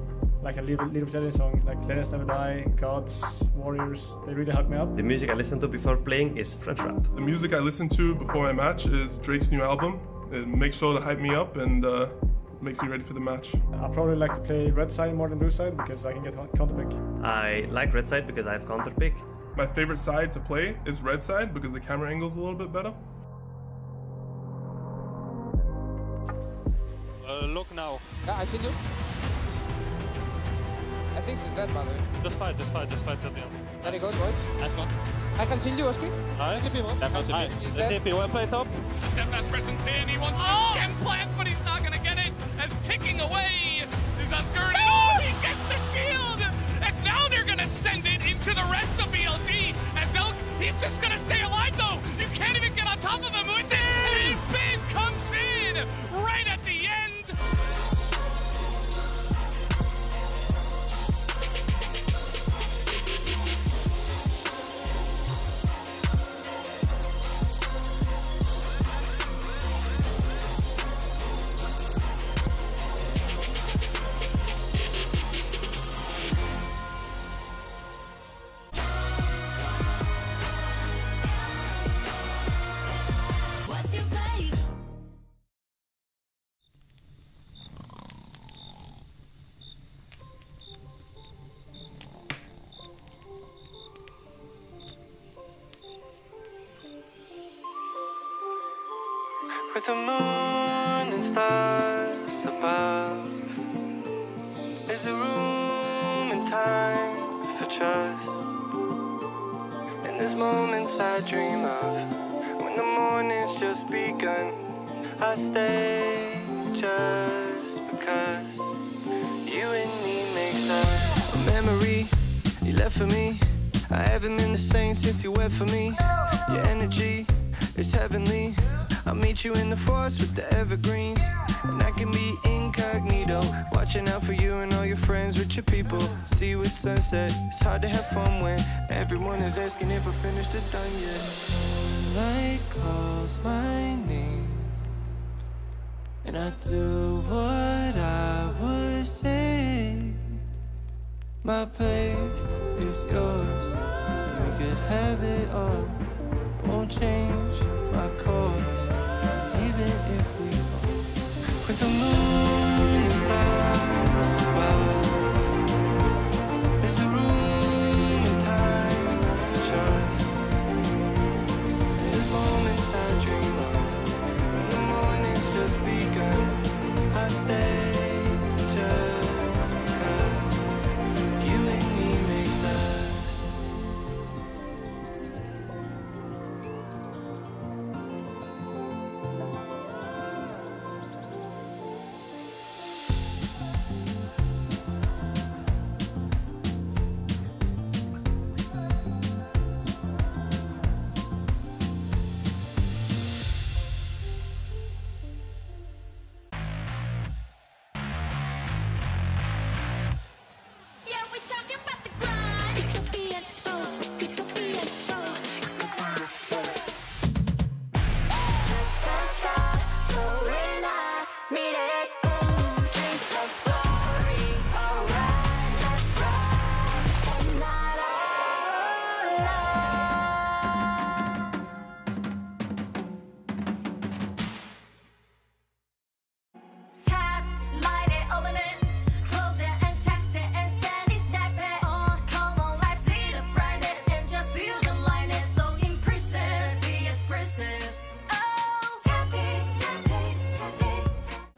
like a League of Legends song, like Let Us Never Die, Gods, Warriors. They really help me out. The music I listen to before playing is French rap. The music I listen to before my match is Drake's new album. It makes sure to hype me up and makes me ready for the match. I probably like to play red side more than blue side because I can get counter pick. I like red side because I have counter pick. My favorite side to play is red side because the camera angle is a little bit better. Look now. Yeah, I see you. I think she's dead, by the way. Just fight till the end. There you go, boys. Nice one. I can shield you, Oski. Nice. Nice. TP, one play top. Steadfast presence in, he wants the stem plant, but he's not gonna get it. As ticking away is Oscar. Oh, he gets the shield! As now they're gonna send it into the rest of BLG. As Elk, he's just gonna stay alive though. You can't even get on top of him with it. And Bin comes in right at the end. With the moon and stars above, there's a room and time for trust. And there's moments I dream of when the morning's just begun. I stay just because you and me makes us. A memory you left for me. I haven't been the same since you went for me. Your energy is heavenly. I'll meet you in the forest with the evergreens. And I can be incognito, watching out for you and all your friends with your people. See you with sunset. It's hard to have fun when everyone is asking if I finished or done yet. Light calls my name, and I do what I would say. My place is yours, and we could have it all. Won't change my course, even if we fall. With the moon and stars above, there's a room and time for trust. And there's moments I dream of when the morning's just begun. I stay just because you and me makes us.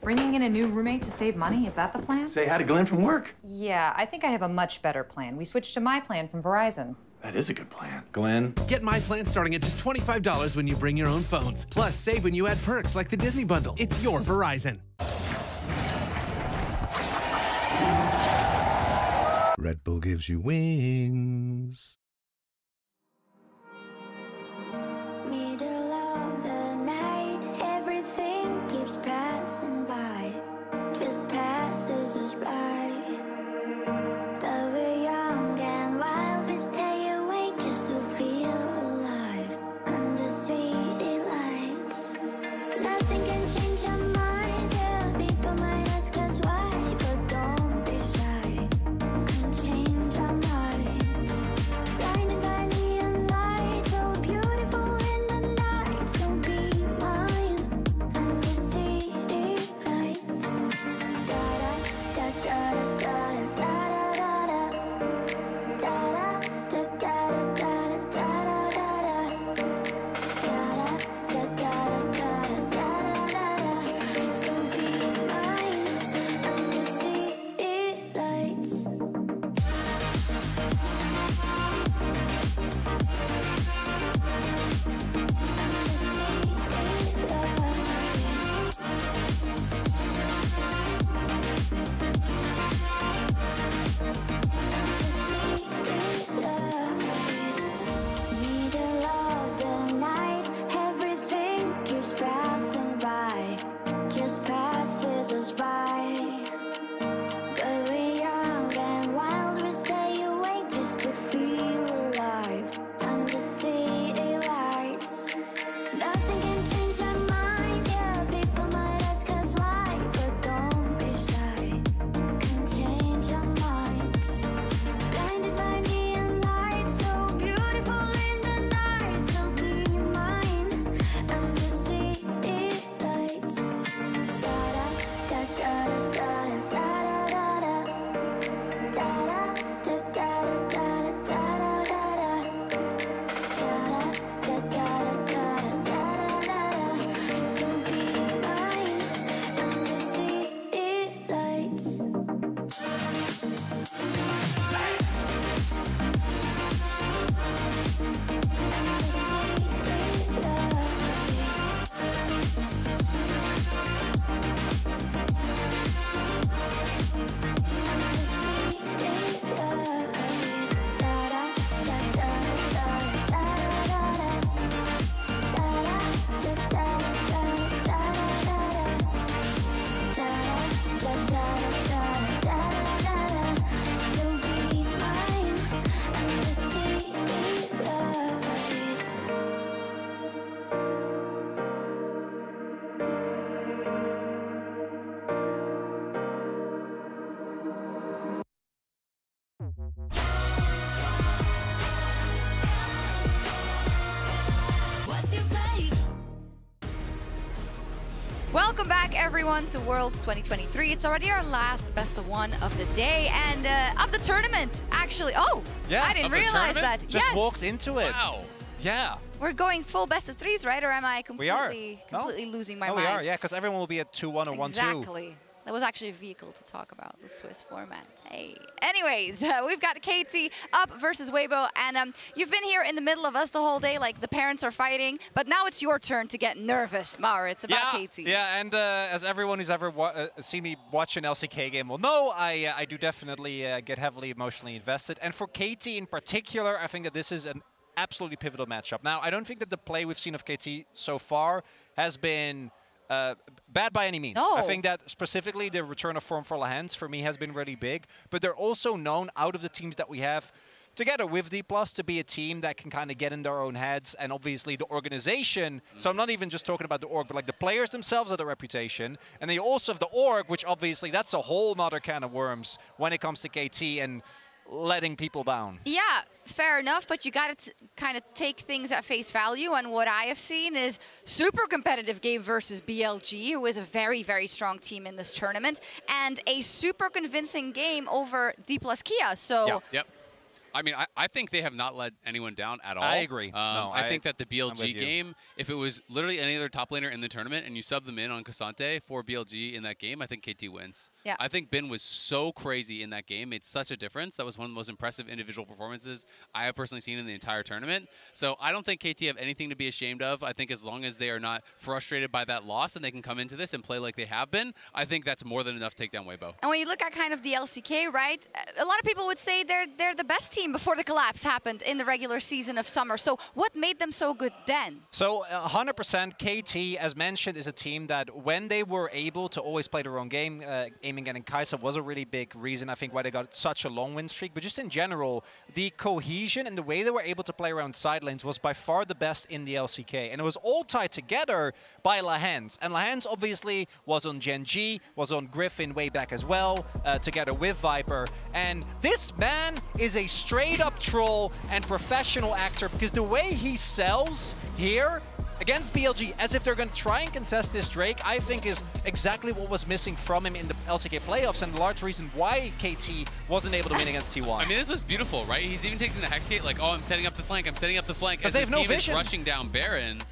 Bringing in a new roommate to save money, is that the plan? Say hi to Glenn from work. Yeah, I think I have a much better plan. We switched to my plan from Verizon. That is a good plan. Glenn? Get my plan starting at just $25 when you bring your own phones. Plus, save when you add perks like the Disney Bundle. It's your Verizon. Red Bull gives you wings. Middle of the night, everything keeps passing by, just passes us by. But we're young and wild, we stay awake just to feel alive under city lights. Nothing can change our minds, yeah, people might ask us why, but don't be shy. Can change our minds. back, everyone, to Worlds 2023. It's already our last best of one of the day and of the tournament, actually. Oh, yeah, I didn't realize that. Just walked into it. Wow. Yeah. We're going full best of threes, right? Or am I completely losing my mind? We are, yeah, because everyone will be at 2-1 or 1-2. Exactly. That was actually a vehicle to talk about the Swiss format. Hey. Anyways, we've got KT up versus Weibo, and you've been here in the middle of us the whole day, like the parents are fighting, but now it's your turn to get nervous, Maurits, about KT. Yeah, and as everyone who's ever seen me watch an LCK game will know, I do definitely get heavily emotionally invested. And for KT in particular, I think that this is an absolutely pivotal matchup. Now, I don't think that the play we've seen of KT so far has been bad by any means. No. I think that specifically the return of form for LaHans for me has been really big, but they're also known out of the teams that we have together with D+ to be a team that can kind of get in their own heads, and obviously the organization. So I'm not even just talking about the org, but like the players themselves have the reputation, and they also have the org, which obviously that's a whole nother can of worms when it comes to KT and letting people down. Yeah, fair enough, but you got to kind of take things at face value, and what I have seen is super competitive game versus BLG, who is a very, very strong team in this tournament, and a super convincing game over D+ Kia, so... Yeah. Yep. I mean, I think they have not let anyone down at all. I agree. I think that the BLG game, if it was literally any other top laner in the tournament and you sub them in on Cassante for BLG in that game, I think KT wins. Yeah. I think Bin was so crazy in that game, made such a difference. That was one of the most impressive individual performances I have personally seen in the entire tournament. So I don't think KT have anything to be ashamed of. I think as long as they are not frustrated by that loss and they can come into this and play like they have been, I think that's more than enough to take down Weibo. And when you look at kind of the LCK, right, a lot of people would say they're the best team before the collapse happened in the regular season of summer. So what made them so good then? So 100% KT, as mentioned, is a team that when they were able to always play their own game, aiming at Kaisa was a really big reason, I think, why they got such a long win streak. But just in general, the cohesion and the way they were able to play around side lanes was by far the best in the LCK. And it was all tied together by LaHans. And LaHans obviously was on Gen G, was on Griffin way back as well, together with Viper. And this man is a straight up troll and professional actor, because the way he sells here against BLG as if they're going to try and contest this Drake, I think is exactly what was missing from him in the LCK playoffs, and a large reason why KT wasn't able to win against T1. I mean, this was beautiful, right? He's even taking the Hexgate like, oh, I'm setting up the flank, I'm setting up the flank. Because they have no vision. Is rushing down Baron.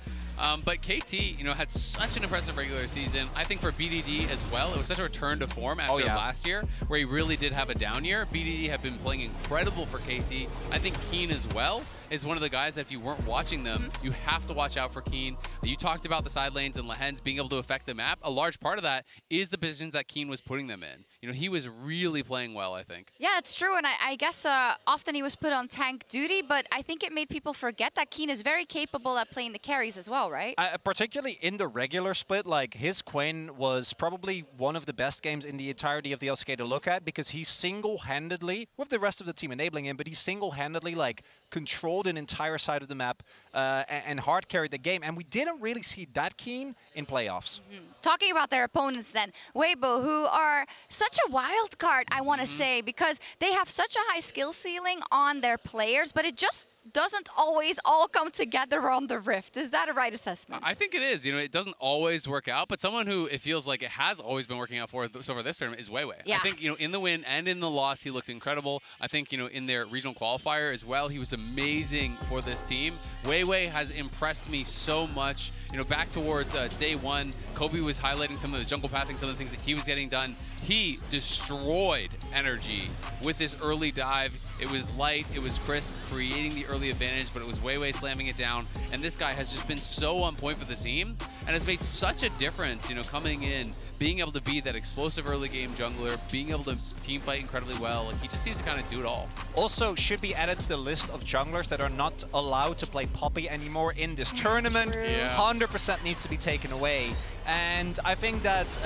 But KT, you know, had such an impressive regular season. I think for BDD as well, it was such a return to form after last year, where he really did have a down year. BDD have been playing incredible for KT. I think Keen as well is one of the guys that if you weren't watching them, you have to watch out for Keen. You talked about the side lanes and LaHans being able to affect the map. A large part of that is the positions that Keen was putting them in. You know, he was really playing well, I think. Yeah, it's true, and I guess often he was put on tank duty, but I think it made people forget that Keen is very capable at playing the carries as well, right? Particularly in the regular split, like his Quinn was probably one of the best games in the entirety of the LCK to look at, because he single-handedly, with the rest of the team enabling him, but he single-handedly like controlled an entire side of the map and hard carried the game, and we didn't really see that Keen in playoffs. Talking about their opponents then, Weibo, who are such a wild card, I want to say, because they have such a high skill ceiling on their players, but it just doesn't always all come together on the Rift. Is that a right assessment? I think it is. You know, it doesn't always work out, but someone who it feels like it has always been working out for so far this tournament is Weiwei. Yeah. I think, you know, in the win and in the loss, he looked incredible. I think, you know, in their regional qualifier as well, he was amazing for this team. Weiwei has impressed me so much. You know, back towards day one, Kobe was highlighting some of the jungle pathing, some of the things that he was getting done. He destroyed Energy with this early dive. It was light, it was crisp, creating the early advantage, but it was Weiwei slamming it down. And this guy has just been so on point for the team and has made such a difference, you know, coming in, being able to be that explosive early game jungler, being able to team fight incredibly well. Like, he just needs to kind of do it all. Also, should be added to the list of junglers that are not allowed to play Poppy anymore in this tournament. 100% needs to be taken away. And I think that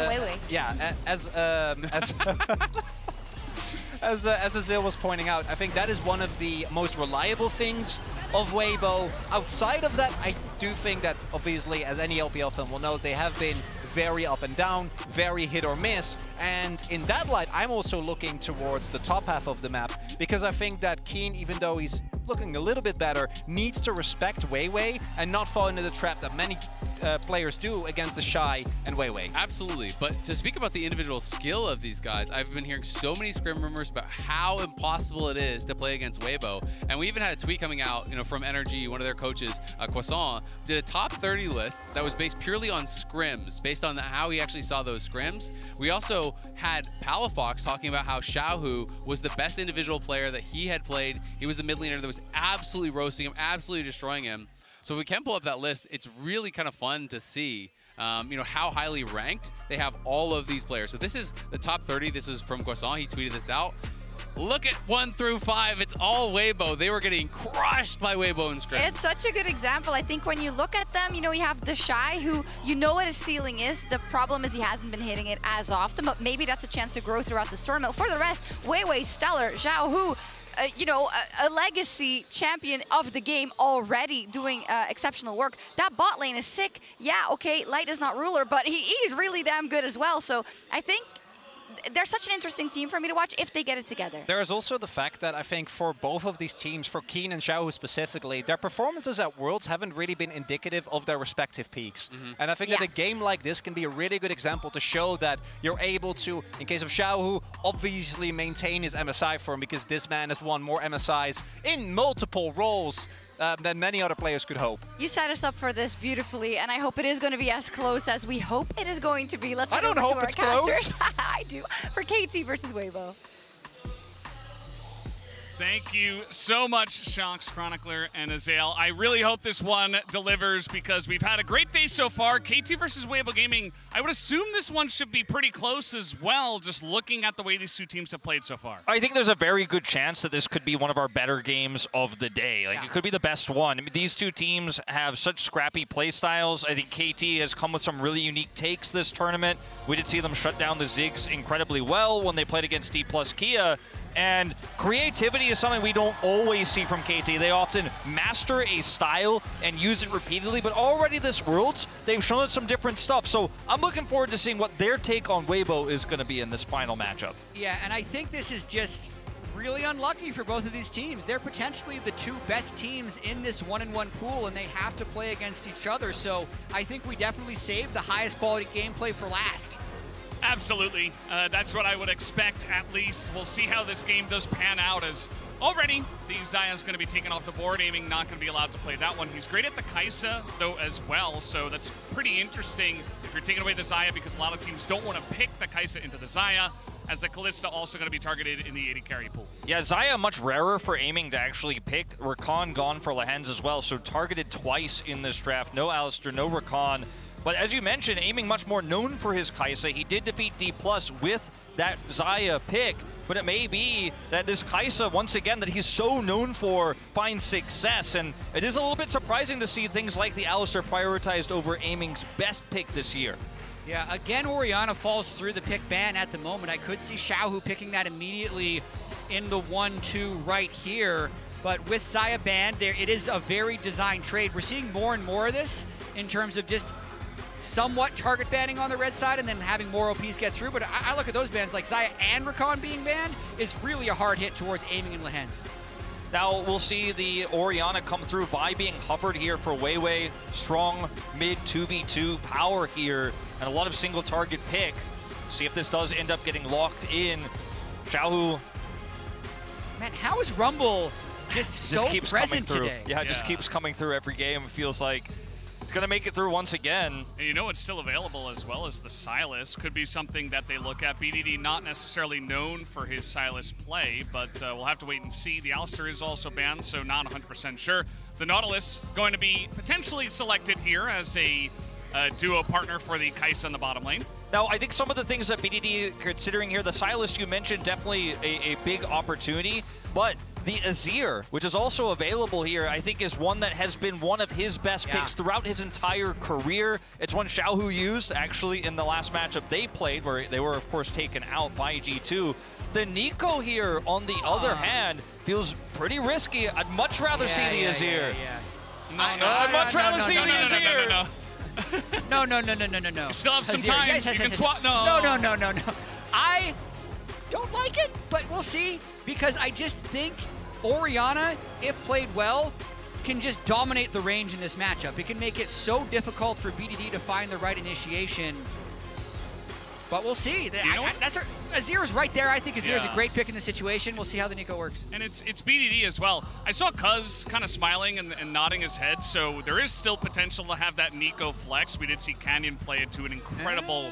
yeah, as Azil was pointing out, I think that is one of the most reliable things of Weibo. Outside of that, I do think that, obviously, as any LPL fan will know, they have been very up and down, very hit or miss. And in that light, I'm also looking towards the top half of the map, because I think that Keen, even though he's looking a little bit better, needs to respect Weiwei and not fall into the trap that many players do against the Shy and Weiwei. Absolutely, but to speak about the individual skill of these guys, I've been hearing so many scrim rumors about how impossible it is to play against Weibo, and we even had a tweet coming out, from Energy, one of their coaches, Croissant, did a top 30 list that was based purely on scrims, based on how he actually saw those scrims. We also had Palafox talking about how Xiaohu was the best individual player that he had played. He was the mid laner that was absolutely roasting him, absolutely destroying him. So if we can pull up that list, it's really kind of fun to see, how highly ranked they have all of these players. So this is the top 30. This is from Croissant. He tweeted this out. Look at 1 through 5. It's all Weibo. They were getting crushed by Weibo in scrims. It's such a good example. I think when you look at them, you have the Shy, who what his ceiling is. The problem is he hasn't been hitting it as often, but maybe that's a chance to grow throughout this tournament. For the rest, Weiwei, stellar. Zhao Hu, a legacy champion of the game already doing exceptional work. That bot lane is sick. Yeah, okay, Light is not ruler, but he's really damn good as well. So I think they're such an interesting team for me to watch if they get it together. There is also the fact that I think for both of these teams, for Keen and Xiaohu specifically, their performances at Worlds haven't really been indicative of their respective peaks. And I think that a game like this can be a really good example to show that you're able to, in case of Xiaohu, obviously maintain his MSI form, because this man has won more MSIs in multiple roles than many other players could hope. You set us up for this beautifully, and I hope it is going to be as close as we hope it is going to be. Let's I don't hope it's close. I do. For KT versus Weibo. Thank you so much, Shanks, Chronicler, and Azael. I really hope this one delivers because we've had a great day so far. KT versus Weibo Gaming, I would assume this one should be pretty close as well, just looking at the way these two teams have played so far. I think there's a very good chance that this could be one of our better games of the day. It could be the best one. I mean, these two teams have such scrappy play styles. I think KT has come with some really unique takes this tournament. We did see them shut down the Ziggs incredibly well when they played against D+ Kia. And creativity is something we don't always see from KT. They often master a style and use it repeatedly, but already this Worlds, they've shown us some different stuff. So I'm looking forward to seeing what their take on Weibo is going to be in this final matchup. Yeah, and I think this is just really unlucky for both of these teams. They're potentially the two best teams in this 1-in-1 pool, and they have to play against each other. So I think we definitely saved the highest quality gameplay for last. Absolutely. That's what I would expect, at least. We'll see how this game does pan out, as already the Xayah's going to be taken off the board. Aiming not going to be allowed to play that one. He's great at the Kai'Sa, though, as well, so that's pretty interesting if you're taking away the Xayah, because a lot of teams don't want to pick the Kai'Sa into the Xayah, as the Kalista also going to be targeted in the AD carry pool. Yeah, Xayah much rarer for aiming to actually pick. Rakan gone for Lehens as well, so targeted twice in this draft. No Alistar, no Rakan. But as you mentioned, aiming much more known for his Kai'Sa. He did defeat D+ with that Xayah pick, but it may be that this Kai'Sa, once again, that he's so known for, finds success. And it is a little bit surprising to see things like the Alistar prioritized over aiming's best pick this year. Yeah, again, Orianna falls through the pick ban at the moment. I could see Xiaohu picking that immediately in the 1-2 right here. But with Xayah banned, it is a very designed trade. We're seeing more and more of this in terms of just somewhat target banning on the red side and then having more OPs get through. But I look at those bans like Xayah and Rakan being banned is really a hard hit towards aiming and Lehens. Now we'll see the Orianna come through. Vi being hovered here for Weiwei. Strong mid 2v2 power here and a lot of single target pick. See if this does end up getting locked in. Xiaohu. Man, how is Rumble just so keeps present coming through. today? Yeah, it just keeps coming through every game. It feels like it's going to make it through once again. And it's still available as well as the Sylas. Could be something that they look at. BDD not necessarily known for his Sylas play, but we'll have to wait and see. The Alistar is also banned, so not 100% sure. The Nautilus going to be potentially selected here as a duo partner for the Kai'Sa in the bottom lane. Now, I think some of the things that BDD considering here, the Sylas you mentioned, definitely a big opportunity, but the Azir, which is also available here, I think is one that has been one of his best picks throughout his entire career. It's one Xiaohu used, actually, in the last matchup they played, where they were, of course, taken out by G2. The Nico here, on the other hand, feels pretty risky. I'd much rather see the Azir. I'd much rather see the Azir. No. You still have some time. Yes, you can swap. No. I don't like it, but we'll see, because I just think Orianna, if played well, can just dominate the range in this matchup. It can make it so difficult for BDD to find the right initiation. But we'll see. Azir's right there. I think Azir's a great pick in the situation. We'll see how the Nico works. And it's BDD as well. I saw Cuz kind of smiling and nodding his head, so there is still potential to have that Nico flex. We did see Canyon play it to an incredible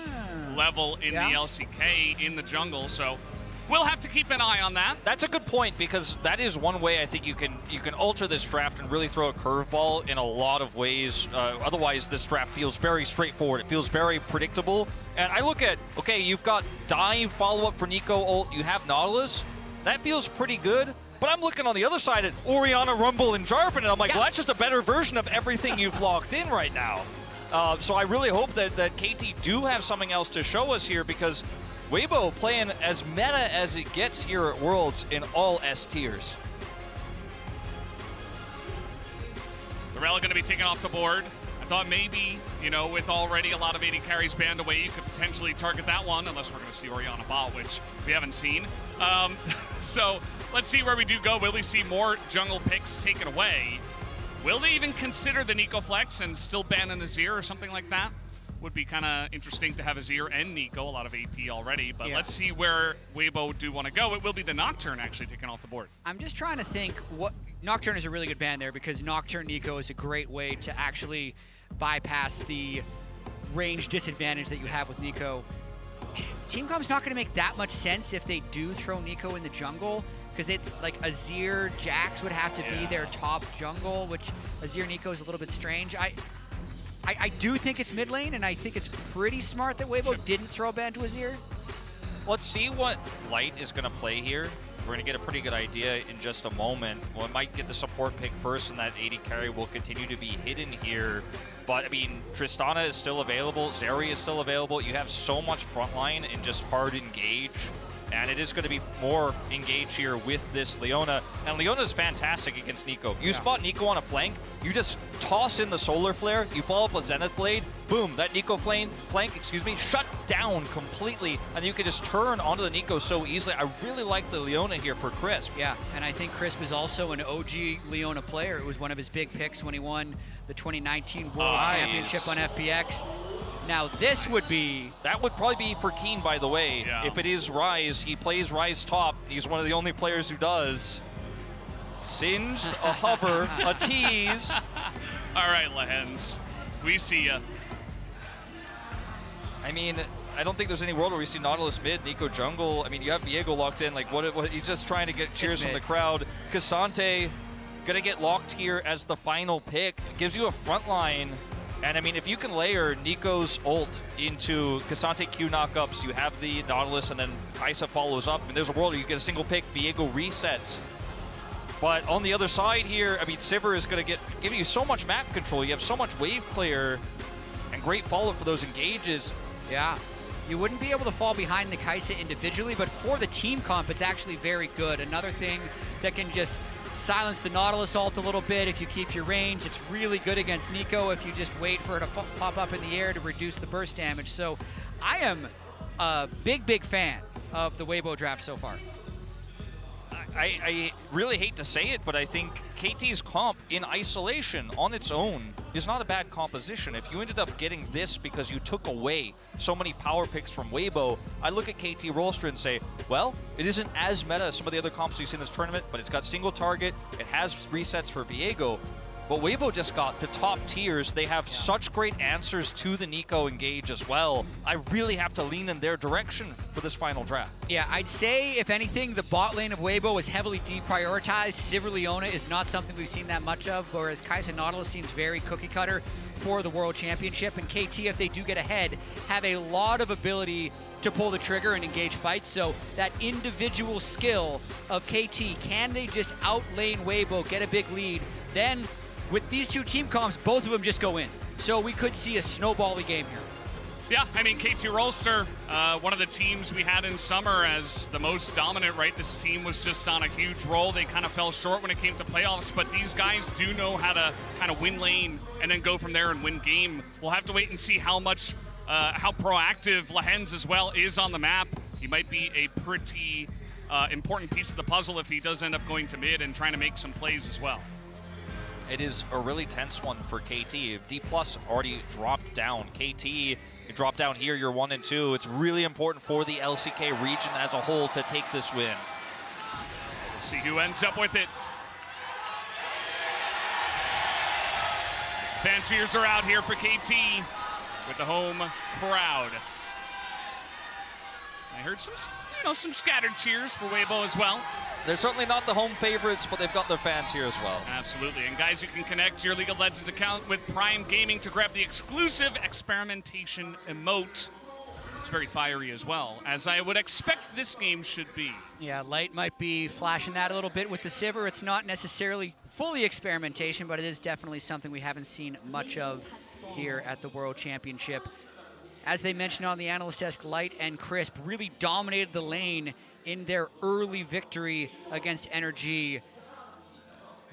level in the LCK in the jungle, so we'll have to keep an eye on that. That's a good point, because that is one way I think you can alter this draft and really throw a curveball in a lot of ways. Otherwise, this draft feels very straightforward. It feels very predictable. And I look at, okay, you've got dive follow-up for Nico ult. You have Nautilus. That feels pretty good. But I'm looking on the other side at Orianna, Rumble, and Jarvan, and I'm like, well, that's just a better version of everything you've locked in right now. So I really hope that KT do have something else to show us here, because Weibo playing as meta as it gets here at Worlds in all S tiers. Lorella going to be taken off the board. I thought maybe, you know, with already a lot of AD carries banned away, you could potentially target that one, unless we're going to see Orianna bot, which we haven't seen. So let's see where we do go. Will we see more jungle picks taken away? Will they even consider the Nico flex and still ban an Azir or something like that? Would be kind of interesting to have Azir and Nico, a lot of AP already, but let's see where Weibo do want to go. It will be the Nocturne actually taken off the board. I'm just trying to think what Nocturne is a really good ban there, because Nocturne Nico is a great way to actually bypass the range disadvantage that you have with Nico. Team Comp's not going to make that much sense if they do throw Nico in the jungle, because they like Azir, Jax would have to be their top jungle, which Azir Nico is a little bit strange. I do think it's mid lane, and I think it's pretty smart that Weibo didn't throw ban to Azir. Let's see what Light is going to play here. We're going to get a pretty good idea in just a moment. Well, it might get the support pick first, and that AD carry will continue to be hidden here. But, I mean, Tristana is still available. Zeri is still available. You have so much frontline and just hard engage. And it is going to be more engaged here with this Leona. And Leona's fantastic against Nico. You spot Nico on a flank, you just toss in the Solar Flare, you follow up with Zenith Blade, boom, that Nico flank, shut down completely, and you can just turn onto the Nico so easily. I really like the Leona here for Crisp. Yeah, and I think Crisp is also an OG Leona player. It was one of his big picks when he won the 2019 World Championship on FPX. Now this would be... That would probably be for Keen, by the way. Yeah. If it is Ryze, he plays Ryze top. He's one of the only players who does. Singed, a hover, a tease. All right, Lehens, we see ya. I mean, I don't think there's any world where we see Nautilus mid, Nico jungle. I mean, you have Viego locked in. Like, what he's just trying to get cheers from the crowd. Cassante gonna get locked here as the final pick. Gives you a front line. And I mean, if you can layer Nico's ult into Cassante Q knockups, you have the Nautilus, and then Kai'Sa follows up. And there's a world where you get a single pick, Viego resets. But on the other side here, I mean, Sivir is going to give you so much map control. You have so much wave clear and great follow-up for those engages. Yeah. You wouldn't be able to fall behind the Kai'Sa individually, but for the team comp, it's actually very good. Another thing that can just silence the Nautilus ult a little bit if you keep your range. It's really good against Nico if you just wait for it to pop up in the air to reduce the burst damage. So I am a big fan of the Weibo draft so far. I really hate to say it, but I think KT's comp in isolation on its own is not a bad composition. If you ended up getting this because you took away so many power picks from Weibo, I look at KT roster and say, well, it isn't as meta as some of the other comps we've seen in this tournament, but it's got single target, it has resets for Viego. But Weibo just got the top tiers. They have such great answers to the Nico engage as well. I really have to lean in their direction for this final draft. Yeah, I'd say, if anything, the bot lane of Weibo is heavily deprioritized. Sivir Leona is not something we've seen that much of, whereas Kai'Sa Nautilus seems very cookie cutter for the World Championship. And KT, if they do get ahead, have a lot of ability to pull the trigger and engage fights. So that individual skill of KT, can they just outlane Weibo, get a big lead, then with these two team comps, both of them just go in. So we could see a snowbally game here. Yeah, I mean, KT Rolster, one of the teams we had in summer as the most dominant, right? This team was just on a huge roll. They kind of fell short when it came to playoffs, but these guys do know how to kind of win lane and then go from there and win game. We'll have to wait and see how much, how proactive Lehens as well is on the map. He might be a pretty important piece of the puzzle if he does end up going to mid and trying to make some plays as well. It is a really tense one for KT. D+ already dropped down. KT, you drop down here, you're 1 and 2. It's really important for the LCK region as a whole to take this win. We'll see who ends up with it. Fan cheers are out here for KT with the home crowd. I heard some, some scattered cheers for Weibo as well. They're certainly not the home favorites, but they've got their fans here as well. Absolutely. And guys, you can connect your League of Legends account with Prime Gaming to grab the exclusive experimentation emote. It's very fiery as well, as I would expect this game should be. Yeah, Light might be flashing that a little bit with the Sivir. It's not necessarily fully experimentation, but it is definitely something we haven't seen much of here at the World Championship. As they mentioned on the analyst desk, Light and Crisp really dominated the lane in their early victory against Energy.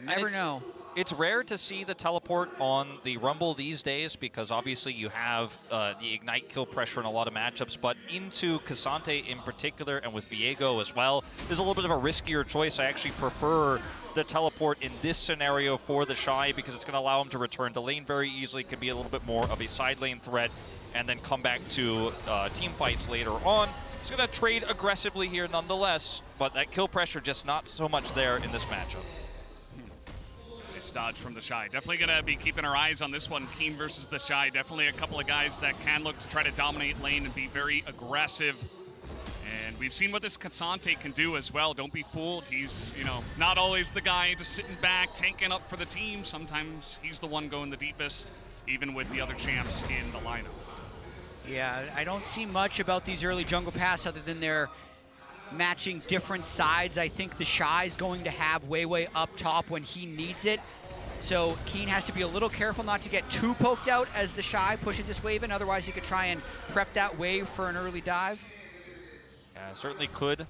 Never know. It's rare to see the teleport on the Rumble these days because obviously you have the Ignite kill pressure in a lot of matchups, but into Cassante in particular and with Viego as well is a little bit of a riskier choice. I actually prefer the teleport in this scenario for the Shy because it's going to allow him to return to lane very easily. It could be a little bit more of a side lane threat and then come back to team fights later on. He's going to trade aggressively here nonetheless, but that kill pressure just not so much there in this matchup. Nice dodge from the Shy. Definitely going to be keeping our eyes on this one. Keen versus the Shy. Definitely a couple of guys that can look to try to dominate lane and be very aggressive. And we've seen what this Cassante can do as well. Don't be fooled. He's, not always the guy just sitting back, tanking up for the team. Sometimes he's the one going the deepest, even with the other champs in the lineup. Yeah, I don't see much about these early jungle paths other than they're matching different sides. I think the Shy's going to have Weiwei up top when he needs it. So Keen has to be a little careful not to get too poked out as the Shy pushes this wave in. Otherwise, he could try and prep that wave for an early dive. Yeah, certainly could.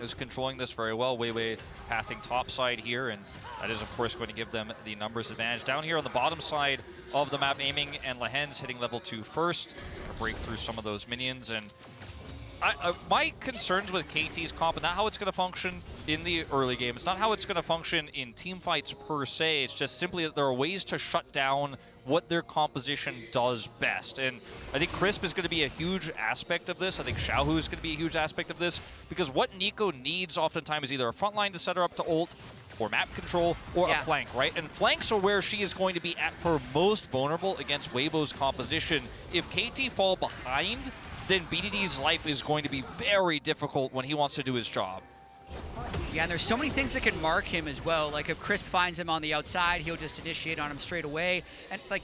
Is controlling this very well. Weiwei pathing top side here, and that is, of course, going to give them the numbers advantage. Down here on the bottom side of the map, aiming and Lehen's hitting level 2 first. Gonna break through some of those minions, and my concerns with KT's comp and not how it's going to function in the early game. It's not how it's going to function in team fights per se. It's just simply that there are ways to shut down what their composition does best. And I think Crisp is going to be a huge aspect of this. I think Xiaohu is going to be a huge aspect of this because what Nico needs oftentimes is either a front line to set her up to ult or map control or a flank, right? And flanks are where she is going to be at her most vulnerable against Weibo's composition. If KT fall behind, then BDD's life is going to be very difficult when he wants to do his job. Yeah, and there's so many things that can mark him as well. Like if Crisp finds him on the outside, he'll just initiate on him straight away. And like,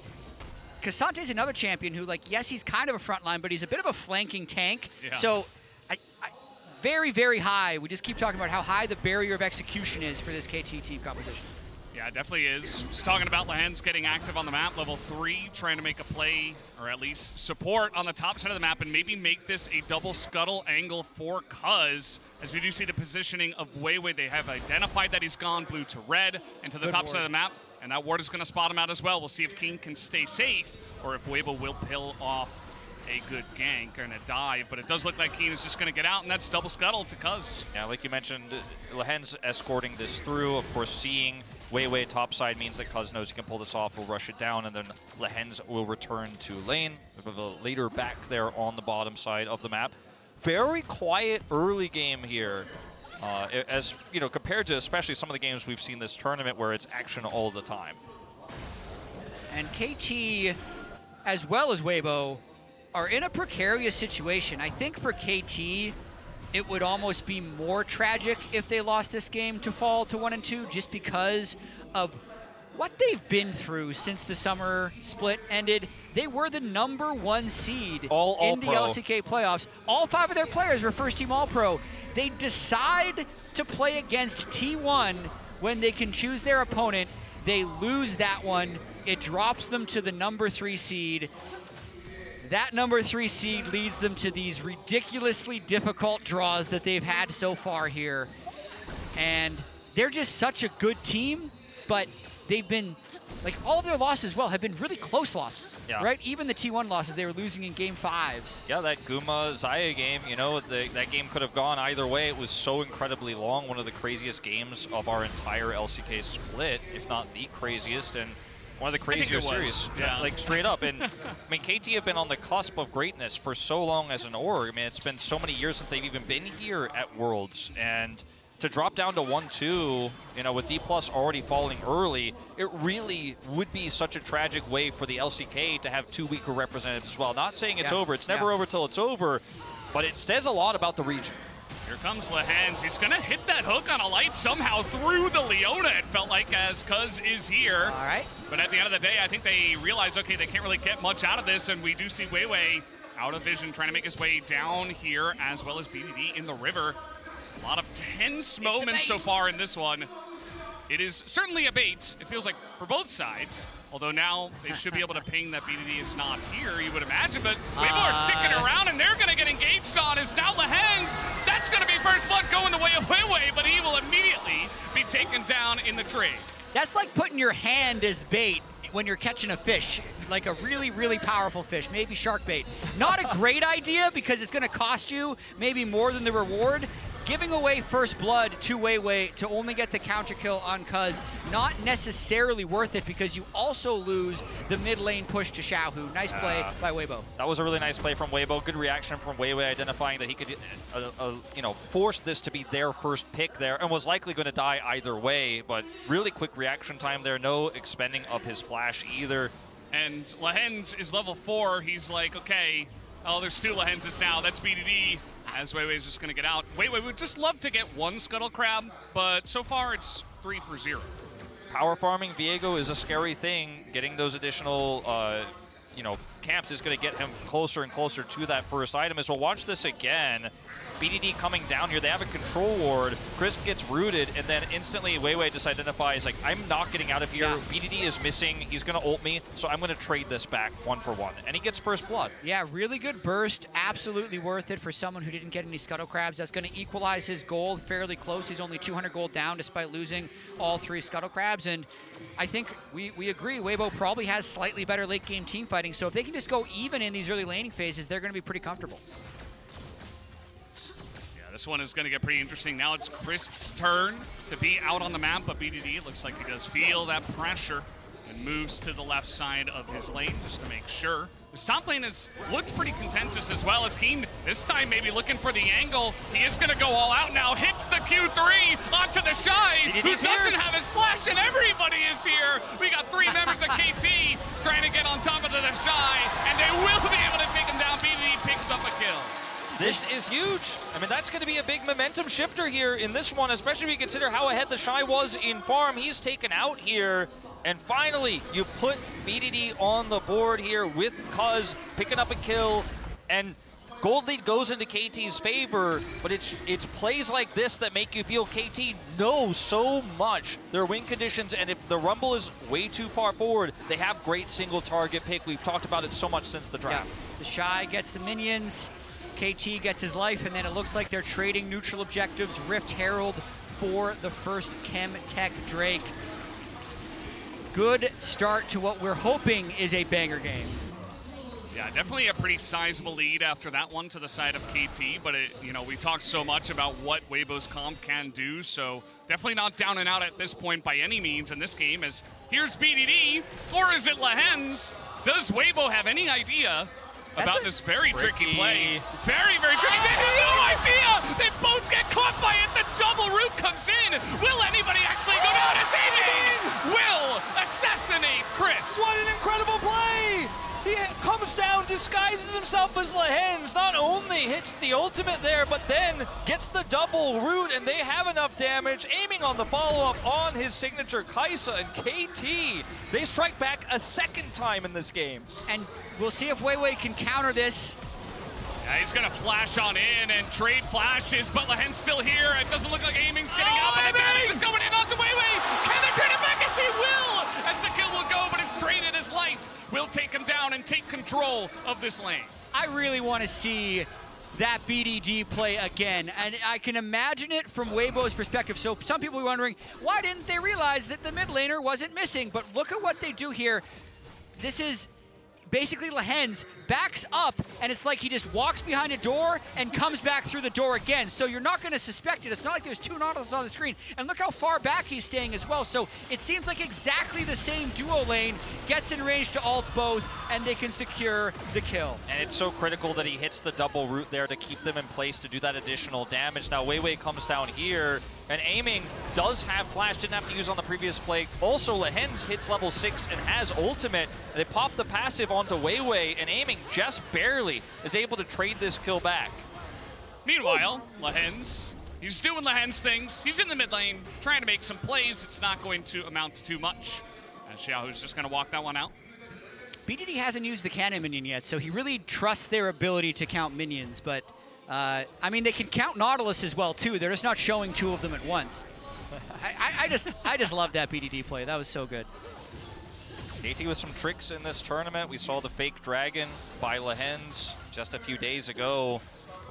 Cassante's another champion who, like, yes, he's kind of a front line, but he's a bit of a flanking tank. Yeah. So very, very high. We just keep talking about how high the barrier of execution is for this KT team composition. Yeah, it definitely is. Just talking about Lehen's getting active on the map, level 3, trying to make a play, or at least support on the top side of the map, and maybe make this a double scuttle angle for Cuz. As we do see the positioning of Weiwei, they have identified that he's gone blue to red and to the top side of the map, and that ward is going to spot him out as well. We'll see if King can stay safe, or if Weibo will pill off a good gank and a dive, but it does look like Keen is just going to get out, and that's double scuttle to Cuz. Yeah, like you mentioned, Lehen's escorting this through. Of course, seeing Weiwei topside means that Cuz knows he can pull this off, will rush it down, and then Lehen's will return to lane. A bit of a later back there on the bottom side of the map. Very quiet early game here, as you know, compared to especially some of the games we've seen this tournament where it's action all the time. And KT, as well as Weibo, are in a precarious situation. I think for KT, it would almost be more tragic if they lost this game to fall to 1 and 2, just because of what they've been through since the summer split ended. They were the #1 seed in the LCK playoffs. All 5 of their players were first-team All-Pro. They decide to play against T1 when they can choose their opponent. They lose that one. It drops them to the #3 seed. That #3 seed leads them to these ridiculously difficult draws that they've had so far here. And they're just such a good team, but they've been like all of their losses as well have been really close losses, Yeah. right? Even the T1 losses, they were losing in game 5s. Yeah, that Guma Zaya game, you know, that game could have gone either way. It was so incredibly long, one of the craziest games of our entire LCK split, if not the craziest, and one of the crazier series, like straight up. And I mean, KT have been on the cusp of greatness for so long as an org. I mean, it's been so many years since they've even been here at Worlds, and to drop down to 1-2, you know, with D+ already falling early, it really would be such a tragic way for the LCK to have 2 weaker representatives as well. Not saying it's over. It's never over till it's over, but it says a lot about the region. Here comes Lehens. He's going to hit that hook on a light somehow through the Leona, it felt like, as Cuz is here. All right. But at the end of the day, I think they realize, okay, they can't really get much out of this, and we do see Weiwei out of vision trying to make his way down here, as well as BDD in the river. A lot of tense moments so far in this one. It is certainly a bait, it feels like, for both sides. Although now they should be able to ping that BDD is not here, you would imagine. But Weibo are sticking around, and they're going to get engaged on is now Lehens. That's going to be first blood going the way of Weiwei, but he will immediately be taken down in the trade. That's like putting your hand as bait when you're catching a fish, like a really, really powerful fish, maybe shark bait. Not a great idea because it's going to cost you maybe more than the reward. Giving away first blood to Weiwei to only get the counter kill on Cuz, not necessarily worth it because you also lose the mid lane push to Xiaohu. Nice play by Weibo. That was a really nice play from Weibo. Good reaction from Weiwei, identifying that he could, you know, force this to be their first pick there, and was likely going to die either way. But really quick reaction time there. No expending of his flash either. And Lehens is level 4. He's like, okay, oh, there's 2 Lehenses now. That's BDD. As Weiwei's just going to get out. Weiwei would just love to get 1 Scuttle Crab, but so far it's 3 for 0. Power farming Viego is a scary thing. Getting those additional, you know, camps is going to get him closer and closer to that first item. As we'll watch this again. BDD coming down here. They have a control ward. Crisp gets rooted, and then instantly Weiwei just identifies, like, I'm not getting out of here. Yeah. BDD is missing. He's going to ult me, so I'm going to trade this back 1 for 1. And he gets first blood. Yeah, really good burst. Absolutely worth it for someone who didn't get any Scuttle Crabs. That's going to equalize his gold fairly close. He's only 200 gold down despite losing all 3 Scuttle Crabs. And I think we agree, Weibo probably has slightly better late game team fighting. So if they can just go even in these early laning phases, they're going to be pretty comfortable. This one is going to get pretty interesting. Now it's Crisp's turn to be out on the map, but BDD looks like he does feel that pressure and moves to the left side of his lane just to make sure. His top lane has looked pretty contentious as well as Keen. This time maybe looking for the angle. He is going to go all out now. Hits the Q3 onto the Shy, who doesn't have his flash, and everybody is here. We got 3 members of KT trying to get on top of the Shy, and they will be able to take him down. BDD picks up a kill. This is huge. I mean, that's going to be a big momentum shifter here in this one, especially if you consider how ahead the Shy was in farm. He's taken out here, and finally, you put BDD on the board here with Cuz picking up a kill, and gold lead goes into KT's favor, but it's plays like this that make you feel KT knows so much their win conditions, and if the Rumble is way too far forward, they have great single target pick. We've talked about it so much since the draft. Yeah. The Shy gets the minions. KT gets his life, and then it looks like they're trading neutral objectives. Rift Herald for the first Chem Tech Drake. Good start to what we're hoping is a banger game. Yeah, definitely a pretty sizable lead after that one to the side of KT, but you know, we talked so much about what Weibo's comp can do, so definitely not down and out at this point by any means in this game, as here's BDD, or is it Lehens? Does Weibo have any idea about this very tricky play? Very, very tricky. They have no idea! They both get caught by it. The double root comes in. Will anybody actually go down as Amy will assassinate Chris? What an incredible play! He comes down, disguises himself as Lehens, not only hits the ultimate there, but then gets the double root, and they have enough damage, aiming on the follow-up on his signature Kai'Sa, and KT, they strike back a second time in this game. And we'll see if Weiwei can counter this. Yeah, he's gonna flash on in and trade flashes, but Lehens still here. It doesn't look like Aiming's getting out, but the damage is going in onto Weiwei. Can they trade it back? Yes, he will! As the kill will go, but it's traded as Light will take him down and take control of this lane. I really want to see that BDD play again. And I can imagine it from Weibo's perspective. So some people are wondering, why didn't they realize that the mid laner wasn't missing? But look at what they do here. This is basically Lehens backs up, and it's like he just walks behind a door and comes back through the door again. So you're not going to suspect it. It's not like there's two Nautilus on the screen. And look how far back he's staying as well. So it seems like exactly the same duo lane gets in range to ult both, and they can secure the kill. And it's so critical that he hits the double root there to keep them in place to do that additional damage. Now Weiwei comes down here, and aiming does have flash, didn't have to use on the previous play. Also, Lehens hits level 6 and has ultimate. They pop the passive onto Weiwei, and aiming just barely is able to trade this kill back. Meanwhile, Lehens, he's doing Lehens things. He's in the mid lane, trying to make some plays. It's not going to amount to too much. And Xiaohu's just going to walk that one out. BDD hasn't used the cannon minion yet, so he really trusts their ability to count minions, but I mean, they can count Nautilus as well, too. They're just not showing two of them at once. I just love that BDD play. That was so good. KT with some tricks in this tournament. We saw the fake dragon by Lehens just a few days ago.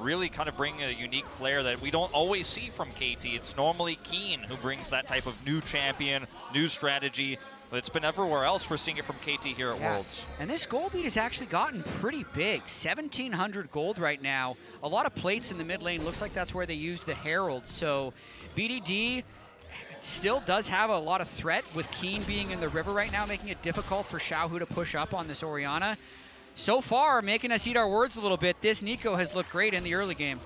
Really kind of bring a unique flair that we don't always see from KT. It's normally Keen who brings that type of new champion, new strategy. But it's been everywhere else. We're seeing it from KT here at Worlds. And this gold lead has actually gotten pretty big. 1,700 gold right now. A lot of plates in the mid lane. Looks like that's where they used the Herald. So BDD still does have a lot of threat with Keen being in the river right now, making it difficult for Xiaohu to push up on this Orianna. So far, making us eat our words a little bit, this Nico has looked great in the early game.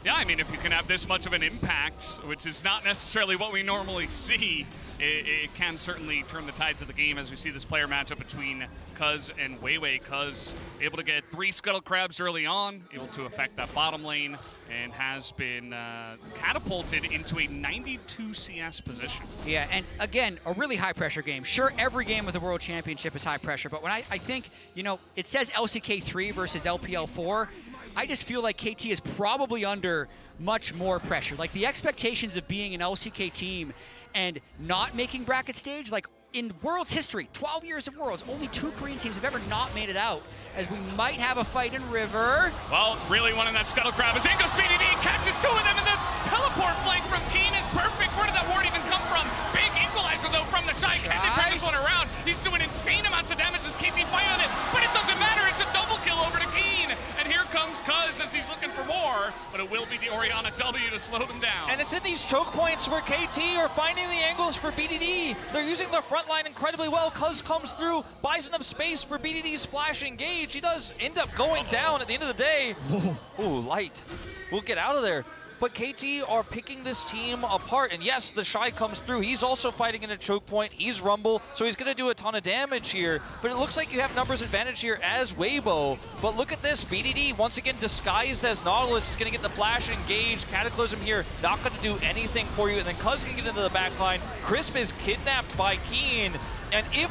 Yeah, I mean, if you can have this much of an impact, which is not necessarily what we normally see, it can certainly turn the tides of the game as we see this player matchup between Cuz and Weiwei. Cuz able to get 3 Scuttle Crabs early on, able to affect that bottom lane, and has been catapulted into a 92 CS position. Yeah, and again, a really high pressure game. Sure, every game with the World Championship is high pressure, but when I think, you know, it says LCK3 versus LPL4, I just feel like KT is probably under much more pressure. Like the expectations of being an LCK team and not making bracket stage, like in Worlds history, 12 years of Worlds, only 2 Korean teams have ever not made it out, as we might have a fight in River. Well, really wanting that Scuttle Crab as in goes BDD, catches 2 of them, and the teleport flank from Keen is perfect. Where did that ward even come from? Big equalizer though from the Shy. Can they turn this one around? He's doing insane amounts of damage as KT fight on it, but it doesn't matter. It's a double kill over to Keen. And here comes Cuz as he's looking for more, but it will be the Orianna W to slow them down. And it's in these choke points where KT are finding the angles for BDD. They're using their front line incredibly well. Cuz comes through, buys enough space for BDD's flash engage. He does end up going down at the end of the day. Ooh, light. We'll get out of there. But KT are picking this team apart. And yes, the Shy comes through. He's also fighting in a choke point. He's Rumble, so he's going to do a ton of damage here. But it looks like you have numbers advantage here as Weibo. But look at this. BDD, once again, disguised as Nautilus, is going to get the flash engaged. Cataclysm here, not going to do anything for you. And then Cuz can get into the back line. Crisp is kidnapped by Keen. And if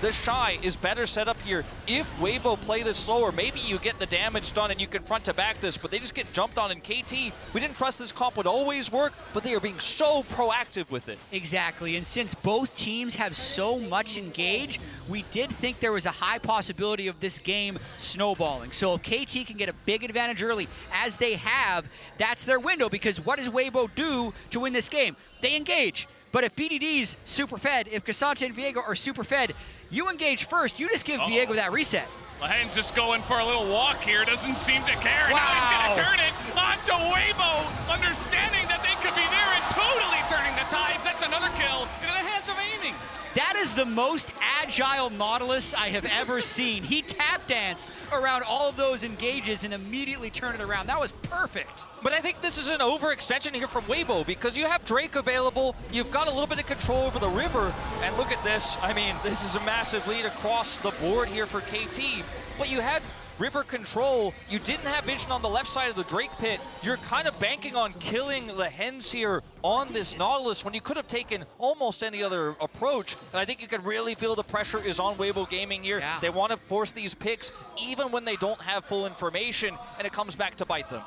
the Shy is better set up here, if Weibo play this slower, maybe you get the damage done and you can front to back this, but they just get jumped on in KT. We didn't trust this comp would always work, but they are being so proactive with it. Exactly, and since both teams have so much engage, we did think there was a high possibility of this game snowballing. So if KT can get a big advantage early, as they have, that's their window, because what does Weibo do to win this game? They engage. But if BDD's super fed, if Cassante and Viego are super fed, you engage first. You just give Viego that reset. Lehens just going for a little walk here. Doesn't seem to care. Wow. Now he's going to turn it onto Weibo, understanding that they could be there and totally turning the tides. That's another kill into the hands of aiming. That is the most agile Nautilus I have ever seen. He tap danced around all of those engages and immediately turned it around. That was perfect. But I think this is an overextension here from Weibo, because you have Drake available, you've got a little bit of control over the river, and look at this. I mean, this is a massive lead across the board here for KT, but you had river control, you didn't have vision on the left side of the Drake pit. You're kind of banking on killing Lehens here on this Nautilus when you could have taken almost any other approach. And I think you can really feel the pressure is on Weibo Gaming here. Yeah. They want to force these picks even when they don't have full information, and it comes back to bite them.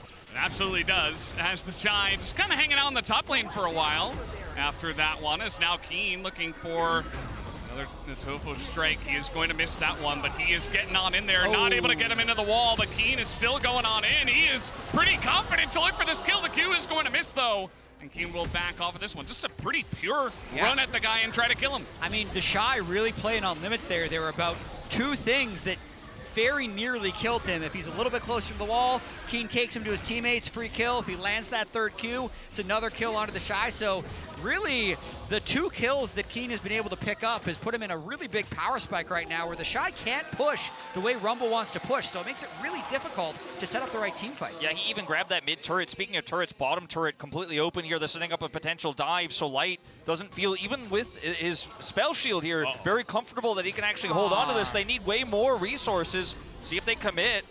It absolutely does, as the Shy just kind of hanging out in the top lane for a while. After that one is now Keen looking for Another Natofo strike. He is going to miss that one, but he is getting on in there. Not able to get him into the wall, but Keen is still going on in. He is pretty confident to look for this kill. The Q is going to miss, though. And Keen will back off of this one. Just a pretty pure run at the guy and try to kill him. I mean, the Shy really playing on limits there. There were about 2 things that very nearly killed him. If he's a little bit closer to the wall, Keen takes him to his teammates, free kill. If he lands that 3rd Q, it's another kill onto the Shy. So really, the 2 kills that Keen has been able to pick up has put him in a really big power spike right now where the Shy can't push the way Rumble wants to push. So it makes it really difficult to set up the right team fights. Yeah, he even grabbed that mid turret. Speaking of turrets, bottom turret completely open here. They're setting up a potential dive, so Light doesn't feel, even with his spell shield here, very comfortable that he can actually hold on to this. They need way more resources. See if they commit.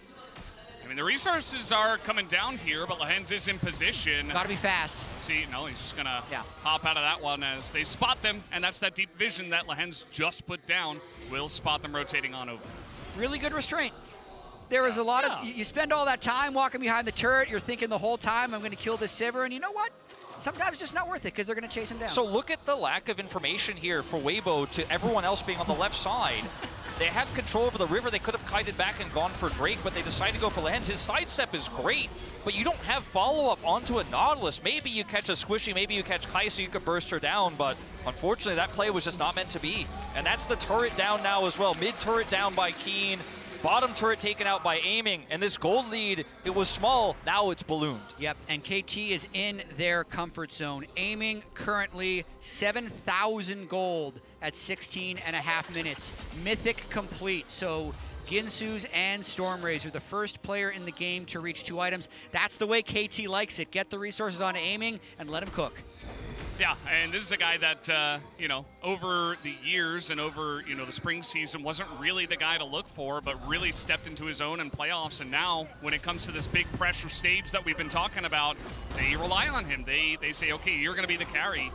I mean, the resources are coming down here, but Lehens is in position. Gotta be fast. See, no, he's just gonna hop out of that one as they spot them, and that's that deep vision that Lehens just put down. Will spot them rotating on over. Really good restraint. There was a lot of, you spend all that time walking behind the turret, you're thinking the whole time, I'm gonna kill this Sivir, and you know what? Sometimes it's just not worth it because they're gonna chase him down. So look at the lack of information here for Weibo to everyone else being on the left side. They have control over the river. They could have kited back and gone for Drake, but they decided to go for Lehens. His sidestep is great, but you don't have follow-up onto a Nautilus. Maybe you catch a Squishy, maybe you catch Kai so you could burst her down, but unfortunately that play was just not meant to be. And that's the turret down now as well. Mid-turret down by Keen. Bottom turret taken out by aiming, and this gold lead, it was small, now it's ballooned. Yep, and KT is in their comfort zone. Aiming currently 7,000 gold at 16.5 minutes. Mythic complete, so Ginsu's and Stormrazor, the first player in the game to reach 2 items. That's the way KT likes it. Get the resources on aiming and let him cook. Yeah, and this is a guy that, you know, over the years and over, you know, the spring season wasn't really the guy to look for, but really stepped into his own in playoffs. And now, when it comes to this big pressure stage that we've been talking about, they rely on him. They say, okay, you're going to be the carry.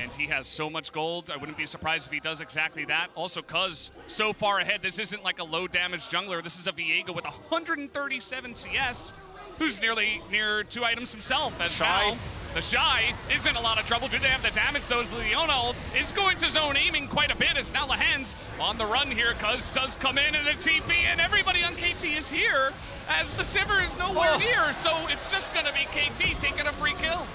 And he has so much gold. I wouldn't be surprised if he does exactly that. Also, because so far ahead, this isn't like a low damage jungler. This is a Viego with 137 CS, who's near 2 items himself. As Shy. The Shy is in a lot of trouble. Do they have the damage? Those Leona ult is going to zone aiming quite a bit as now Lehens on the run here. Cuz does come in and the TP, and everybody on KT is here as the Sivir is nowhere near. So it's just going to be KT taking a free kill.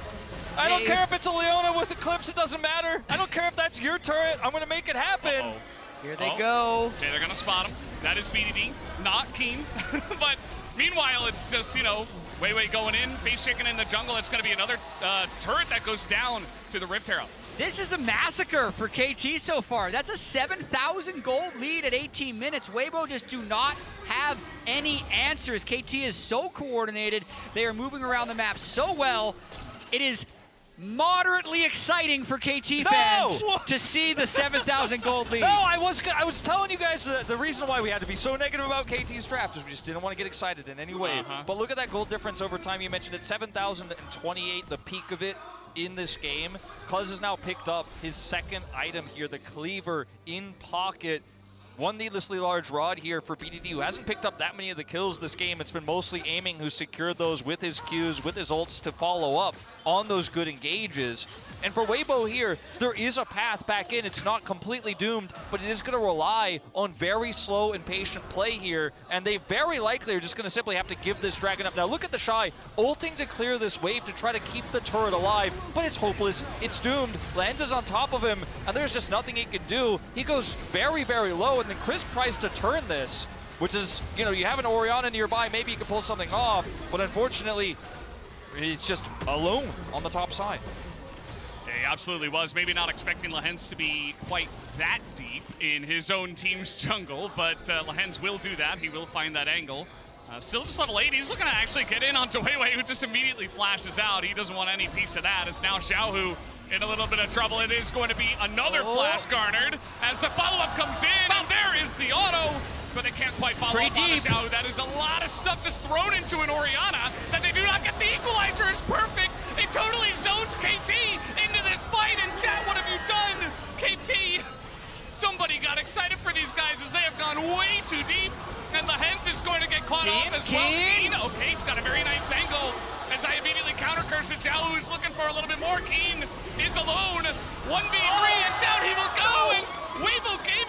I don't care if it's a Leona with Eclipse, it doesn't matter. I don't care if that's your turret, I'm going to make it happen. Here they go. Okay, they're going to spot him. That is BDD, not Keen. But meanwhile, it's just, you know, Wei going in, face shaking in the jungle. It's going to be another turret that goes down to the Rift Herald. This is a massacre for KT so far. That's a 7,000 gold lead at 18 minutes. Weibo just do not have any answers. KT is so coordinated. They are moving around the map so well. It is moderately exciting for KT fans to see the 7,000 gold lead. No, I was telling you guys the reason why we had to be so negative about KT's draft is we just didn't want to get excited in any way. But look at that gold difference over time. You mentioned it, 7,028, the peak of it in this game. Cuz has now picked up his 2nd item here, the Cleaver in pocket. One needlessly large rod here for BDD, who hasn't picked up that many of the kills this game. It's been mostly aiming, who secured those with his Qs, with his ults to follow up on those good engages. And for Weibo here, there is a path back in. It's not completely doomed, but it is going to rely on very slow and patient play here, and they very likely are just going to simply have to give this dragon up. Now look at the Shy, ulting to clear this wave to try to keep the turret alive, but it's hopeless. It's doomed. Lehens is on top of him, and there's just nothing he can do. He goes very, very low, and then Chris tries to turn this, which is, you know, you have an Orianna nearby, maybe you can pull something off, but unfortunately, he's just alone on the top side. He absolutely was. Maybe not expecting Lehens to be quite that deep in his own team's jungle, but Lehens will do that. He will find that angle. Still just level 8. He's looking to actually get in onto Wei, who just immediately flashes out. He doesn't want any piece of that. It's now Xiaohu in a little bit of trouble. It is going to be another flash garnered as the follow-up comes in, and there is the auto. But they can't quite follow up on Xiaohu. That is a lot of stuff just thrown into an Orianna that they do not get. The equalizer is perfect. It totally zones KT into this fight. And chat, what have you done? KT, somebody got excited for these guys as they have gone way too deep. And Lehens is going to get caught off as well. Keen, okay, it's got a very nice angle. As I immediately counter curse it, Xiaohu is looking for a little bit more. Keen is alone. 1v3 and down he will go. And Weibo gave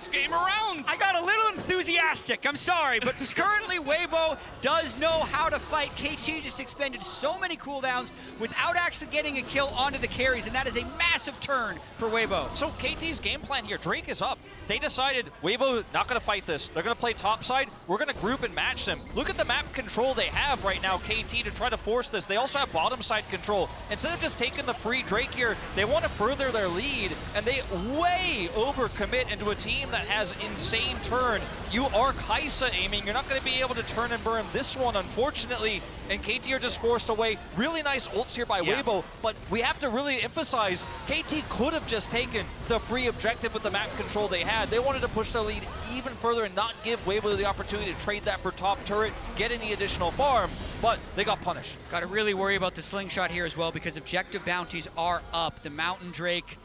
this game around. I got a little enthusiastic, I'm sorry, but currently Weibo does know how to fight. KT just expended so many cooldowns without actually getting a kill onto the carries, and that is a massive turn for Weibo. So KT's game plan here, Drake is up. They decided Weibo not going to fight this. They're going to play topside. We're going to group and match them. Look at the map control they have right now, KT, to try to force this. They also have bottom side control. Instead of just taking the free Drake here, they want to further their lead, and they way overcommit into a team that has insane turn. You are Kaisa aiming. You're not going to be able to turn and burn this one, unfortunately, and KT are just forced away. Really nice ults here by Weibo, but we have to really emphasize, KT could have just taken the free objective with the map control they had. They wanted to push their lead even further and not give Weibo the opportunity to trade that for top turret, get any additional farm, but they got punished. Got to really worry about the slingshot here as well because objective bounties are up. The Mountain Drake.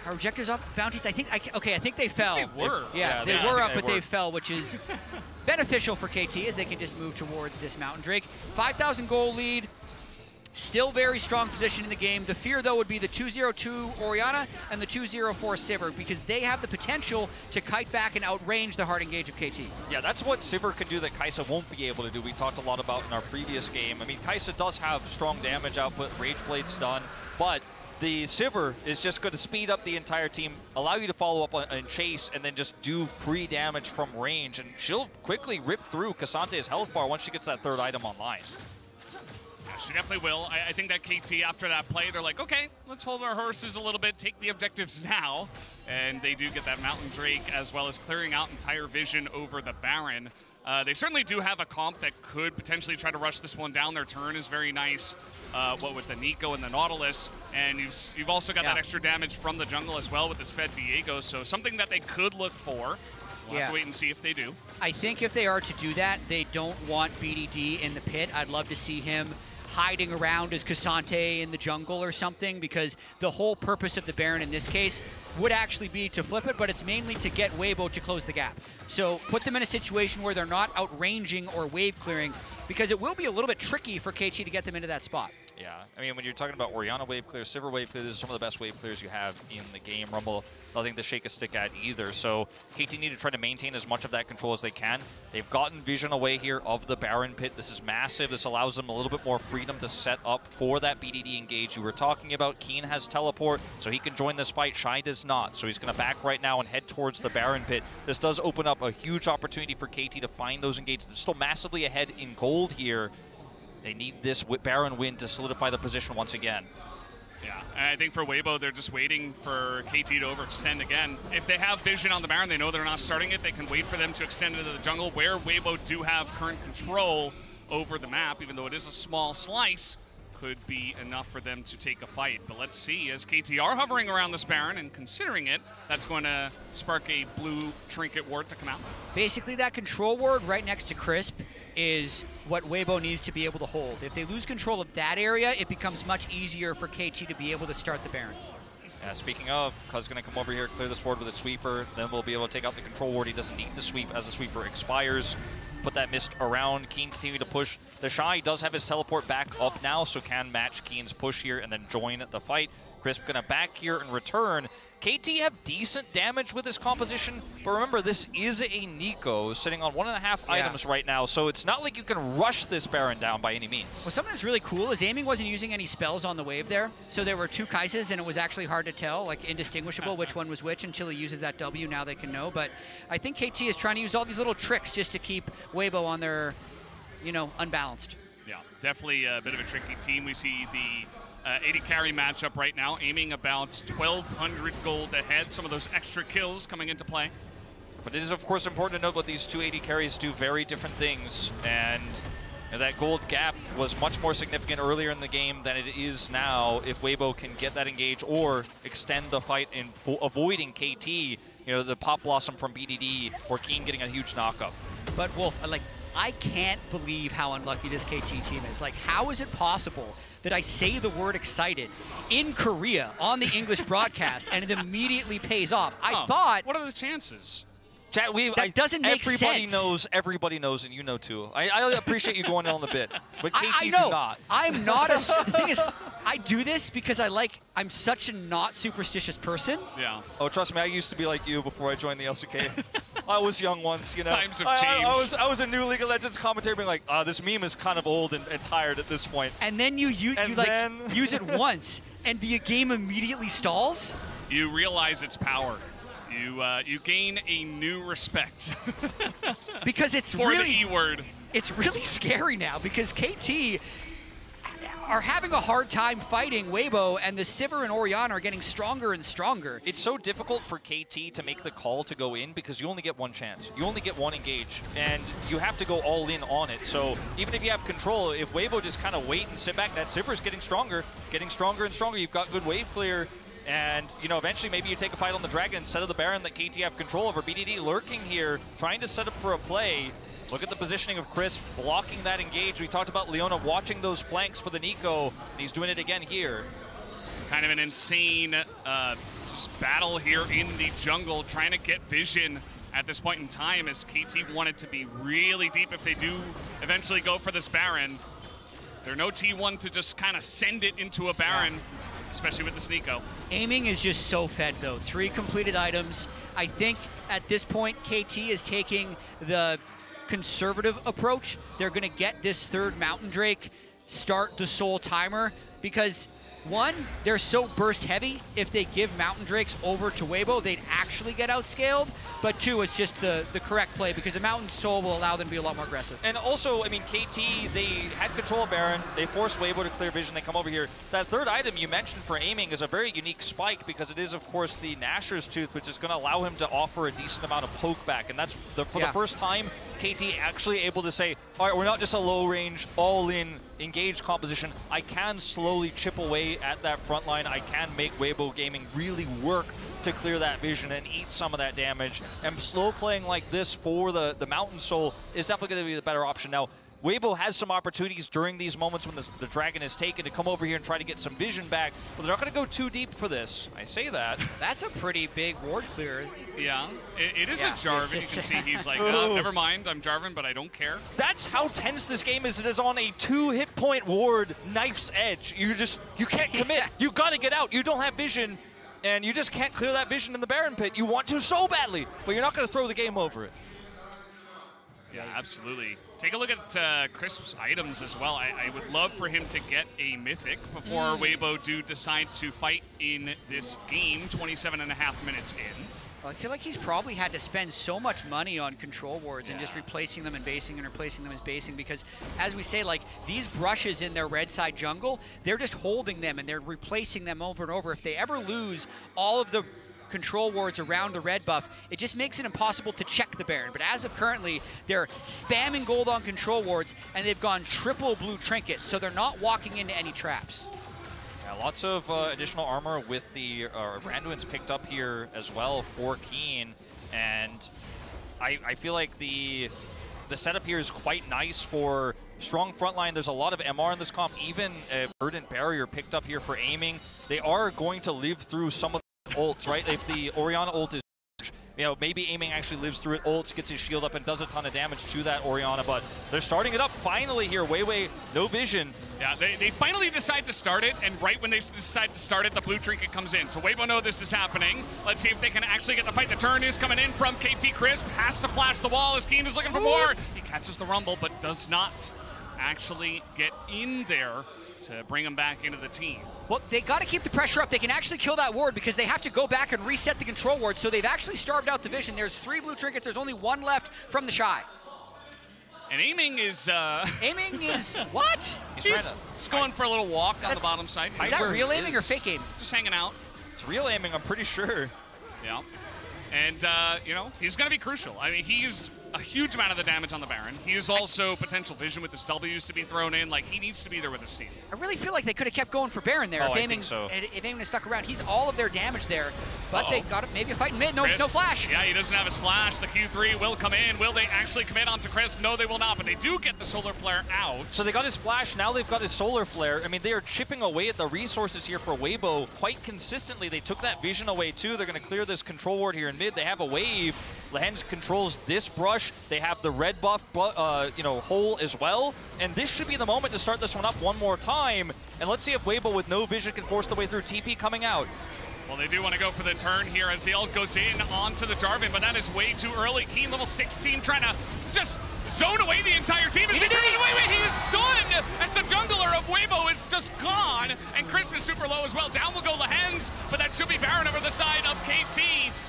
Are objectives up? Bounties, I think they fell. They were. They were up, but they fell, which is beneficial for KT as they can just move towards this Mountain Drake. 5,000 goal lead. Still very strong position in the game. The fear, though, would be the 202 Orianna and the 204 Sivir because they have the potential to kite back and outrange the hard engage of KT. Yeah, that's what Sivir can do that Kaisa won't be able to do. We talked a lot about in our previous game. I mean, Kaisa does have strong damage output, Rage Blade stun, but the Sivir is just going to speed up the entire team, allow you to follow up and chase, and then just do free damage from range. And she'll quickly rip through Cassante's health bar once she gets that third item online. Yeah, she definitely will. I think that KT, after that play, they're like, okay, let's hold our horses a little bit, take the objectives now. And they do get that Mountain Drake, as well as clearing out entire vision over the Baron. They certainly do have a comp that could potentially try to rush this one down. Their turn is very nice, what with the Nico and the Nautilus, and you've also got that extra damage from the jungle as well with this Fed Diego, so something that they could look for. We'll have to wait and see if they do. I think if they are to do that, they don't want BDD in the pit. I'd love to see him hiding around as Cassante in the jungle or something, because the whole purpose of the Baron in this case would actually be to flip it, but it's mainly to get Weibo to close the gap. So put them in a situation where they're not outranging or wave clearing, because it will be a little bit tricky for KT to get them into that spot. Yeah, I mean, when you're talking about Orianna wave clear, Sivir wave clear, these are some of the best wave clears you have in the game. Rumble, nothing to shake a stick at either. So KT need to try to maintain as much of that control as they can. They've gotten vision away here of the Baron pit. This is massive. This allows them a little bit more freedom to set up for that BDD engage you were talking about. Keen has teleport, so he can join this fight. Shy does not, so he's going to back right now and head towards the Baron pit. This does open up a huge opportunity for KT to find those engages. They're still massively ahead in gold here. They need this Baron win to solidify the position once again. Yeah, and I think for Weibo, they're just waiting for KT to overextend again. If they have vision on the Baron, they know they're not starting it. They can wait for them to extend into the jungle, where Weibo do have current control over the map, even though it is a small slice. Could be enough for them to take a fight. But let's see, as KT are hovering around this Baron and considering it, that's going to spark a blue trinket ward to come out. Basically, that control ward right next to Crisp is what Weibo needs to be able to hold. If they lose control of that area, it becomes much easier for KT to be able to start the Baron. Yeah, speaking of, Cuz going to come over here, clear this ward with a sweeper, then we'll be able to take out the control ward. He doesn't need the sweep as the sweeper expires. Put that mist around. Keen continue to push. The Shy does have his teleport back up now, so can match Keen's push here and then join the fight. Crisp gonna back here and return. KT have decent damage with this composition, but remember, this is a Nico sitting on 1.5 items right now, so it's not like you can rush this Baron down by any means. Well, something that's really cool is Aiming wasn't using any spells on the wave there, so there were two Kaisas, and it was actually hard to tell, like indistinguishable which one was which until he uses that W. Now they can know, but I think KT is trying to use all these little tricks just to keep Weibo on their, you know, unbalanced. Yeah, definitely a bit of a tricky team. We see the 80 carry matchup right now, Aiming about 1,200 gold ahead. Some of those extra kills coming into play. But it is, of course, important to note that these 280 carries do very different things, and that gold gap was much more significant earlier in the game than it is now if Weibo can get that engage or extend the fight in avoiding KT, you know, the Pop Blossom from BDD or Keen getting a huge knockup. But Wolf, like, I can't believe how unlucky this KT team is. Like, how is it possible that I say the word excited in Korea on the English broadcast and it immediately pays off? I thought... What are the chances? Chat, That doesn't make sense. Everybody knows, and you know too. I appreciate you going in on the bit, but KT I know. do not. I'm not a. The thing is, I do this because I'm such a not superstitious person. Yeah. Oh, trust me, I used to be like you before I joined the LCK. I was young once, you know. Times have changed. I was a new League of Legends commentator being like, this meme is kind of old and tired at this point. And then you use it once, and the game immediately stalls. You realize its power. You gain a new respect. Because it's for really the E word. It's really scary now because KT are having a hard time fighting Weibo, and the Sivir and Orianna are getting stronger and stronger. It's so difficult for KT to make the call to go in because you only get one chance. You only get one engage, and you have to go all in on it. So even if you have control, if Weibo just kind of wait and sit back, that Sivir is getting stronger and stronger. You've got good wave clear. And, you know, eventually maybe you take a fight on the Dragon instead of the Baron that KT have control over. BDD lurking here, trying to set up for a play. Look at the positioning of Chris blocking that engage. We talked about Leona watching those flanks for the Nico, and he's doing it again here. Kind of an insane just battle here in the jungle, trying to get vision at this point in time as KT wanted to be really deep if they do eventually go for this Baron. They're no T1 to just kind of send it into a Baron. Yeah. Especially with this Nico. Aiming is just so fed, though. 3 completed items. I think at this point, KT is taking the conservative approach. They're going to get this 3rd Mountain Drake, start the Soul Timer, because 1, they're so burst heavy. If they give Mountain Drakes over to Weibo, they'd actually get outscaled. But 2, it's just the correct play because a Mountain Soul will allow them to be a lot more aggressive. And also, I mean, KT, they had control of Baron. They forced Weibo to clear vision. They come over here. That 3rd item you mentioned for aiming is a very unique spike because it is, of course, the Nashor's Tooth, which is going to allow him to offer a decent amount of poke back. And that's, for the first time, KT actually able to say, all right, we're not just a low-range, all-in engaged composition. I can slowly chip away at that front line. I can make Weibo Gaming really work to clear that vision and eat some of that damage. And slow playing like this for the Mountain Soul is definitely going to be the better option. Now, Weibo has some opportunities during these moments when the Dragon is taken to come over here and try to get some vision back, but they're not going to go too deep for this. I say that. That's a pretty big ward clear. Yeah, it is a Jarvan. You can see he's like, oh, never mind, I'm Jarvan, but I don't care. That's how tense this game is. It is on a 2-hit point ward, knife's edge. You can't commit. You got to get out. You don't have vision, and you just can't clear that vision in the Baron pit. You want to so badly, but you're not going to throw the game over it. Yeah, absolutely. Take a look at Crisp's items as well. I would love for him to get a Mythic before Weibo do decide to fight in this game, 27.5 minutes in. Well, I feel like he's probably had to spend so much money on control wards and just replacing them and basing and replacing them as basing because, as we say, like, these brushes in their red side jungle, they're just holding them and they're replacing them over and over. If they ever lose all of the control wards around the red buff, it just makes it impossible to check the Baron. But as of currently, they're spamming gold on control wards, and they've gone triple blue trinkets, so they're not walking into any traps. Yeah, lots of additional armor with the Randuin's picked up here as well for Keen, and I feel like the setup here is quite nice for strong frontline. There's a lot of MR in this comp, even a Verdant Barrier picked up here for aiming. They are going to live through some of ults, right? If the Orianna ult is, you know, maybe aiming actually lives through it, ults, gets his shield up, and does a ton of damage to that Orianna, but they're starting it up finally here. Weiwei, no vision. Yeah, they finally decide to start it, and right when they decide to start it, the blue trinket comes in. So Weibo know this is happening. Let's see if they can actually get the fight. The turn is coming in from KT Crisp, has to flash the wall as Keen is looking for more. He catches the rumble, but does not actually get in there to bring him back into the team. Well, they got to keep the pressure up. They can actually kill that ward because they have to go back and reset the control ward. So they've actually starved out the vision. There's 3 blue trinkets. There's only 1 left from the Shy. And aiming is... Aiming is what? He's going for a little walk on the bottom side. Is that real aiming or fake aiming? Just hanging out. It's real aiming, I'm pretty sure. Yeah. And, you know, he's going to be crucial. I mean, he's a huge amount of the damage on the Baron. He is also potential vision with his W's to be thrown in. Like, he needs to be there with his team. I really feel like they could have kept going for Baron there. Oh, if I think so. If Aiming had stuck around, he's all of their damage there. But they got it. Maybe a fight in mid. No flash. Yeah, he doesn't have his flash. The Q3 will come in. Will they actually commit onto Crisp? No, they will not. But they do get the Solar Flare out. So they got his flash. Now they've got his Solar Flare. I mean, they are chipping away at the resources here for Weibo quite consistently. They took that vision away too. They're going to clear this control ward here in mid. They have a wave. Lehens controls this brush. They have the red buff, hole as well. And this should be the moment to start this one up one more time. And let's see if Weibo with no vision can force the way through. TP coming out. Well, they do want to go for the turn here as the ult goes in onto the Jarvan, but that is way too early. Keen level 16 trying to just zone away the entire team. Wait, he is done as the jungler of Weibo is just gone. And Crisp is super low as well. Down will go Lehens, but that should be Baron over the side of KT.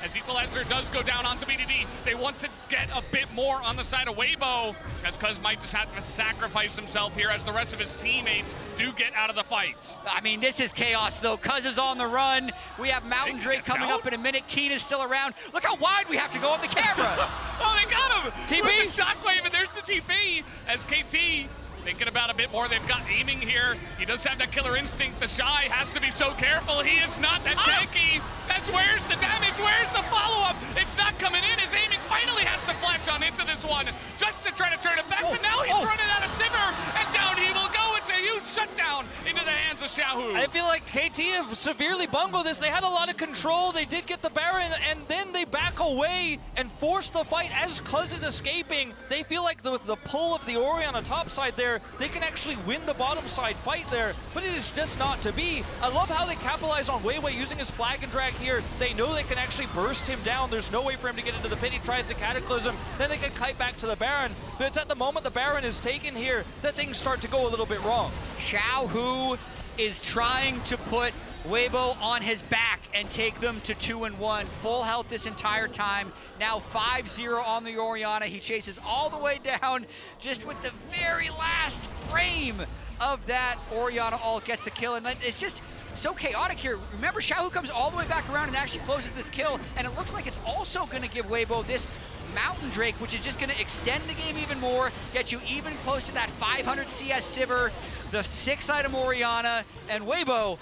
As Equalizer does go down onto BDD, they want to get a bit more on the side of Weibo, as Cuz might just have to sacrifice himself here as the rest of his teammates do get out of the fight. I mean, this is chaos though. Cuz is on the run. We have Mountain Drake coming up in a minute. Keen is still around. Look how wide we have to go on the camera. Oh, they got him! TP! With the shockwave, and there's the TP as KT thinking about a bit more. They've got Aiming here. He does have that killer instinct. The Shy has to be so careful. He is not that tanky. That's where's the damage? Where's the follow-up? It's not coming in as Aiming finally has to flash on into this one just to try to turn it back. But now he's running out of Simmer, and down he will go. It's a huge shutdown into the hands of Xiaohu. I feel like KT have severely bungled this. They had a lot of control. They did get the Baron, and then they back away and force the fight as Cuz is escaping. They feel like with the pull of the Ori on the top side there, they can actually win the bottom side fight there, but it is just not to be. I love how they capitalize on Weiwei using his flag and drag here. They know they can actually burst him down. There's no way for him to get into the pit. He tries to Cataclysm, then they can kite back to the Baron. But it's at the moment the Baron is taken here that things start to go a little bit wrong. Xiaohu is trying to put Weibo on his back and take them to 2-1. Full health this entire time. Now 5-0 on the Orianna. He chases all the way down just with the very last frame of that. Orianna ult gets the kill, and it's just so chaotic here. Remember, Xiaohu comes all the way back around and actually closes this kill, and it looks like it's also going to give Weibo this Mountain Drake, which is just going to extend the game even more, get you even close to that 500 CS Sivir, the 6-item Orianna, and Weibo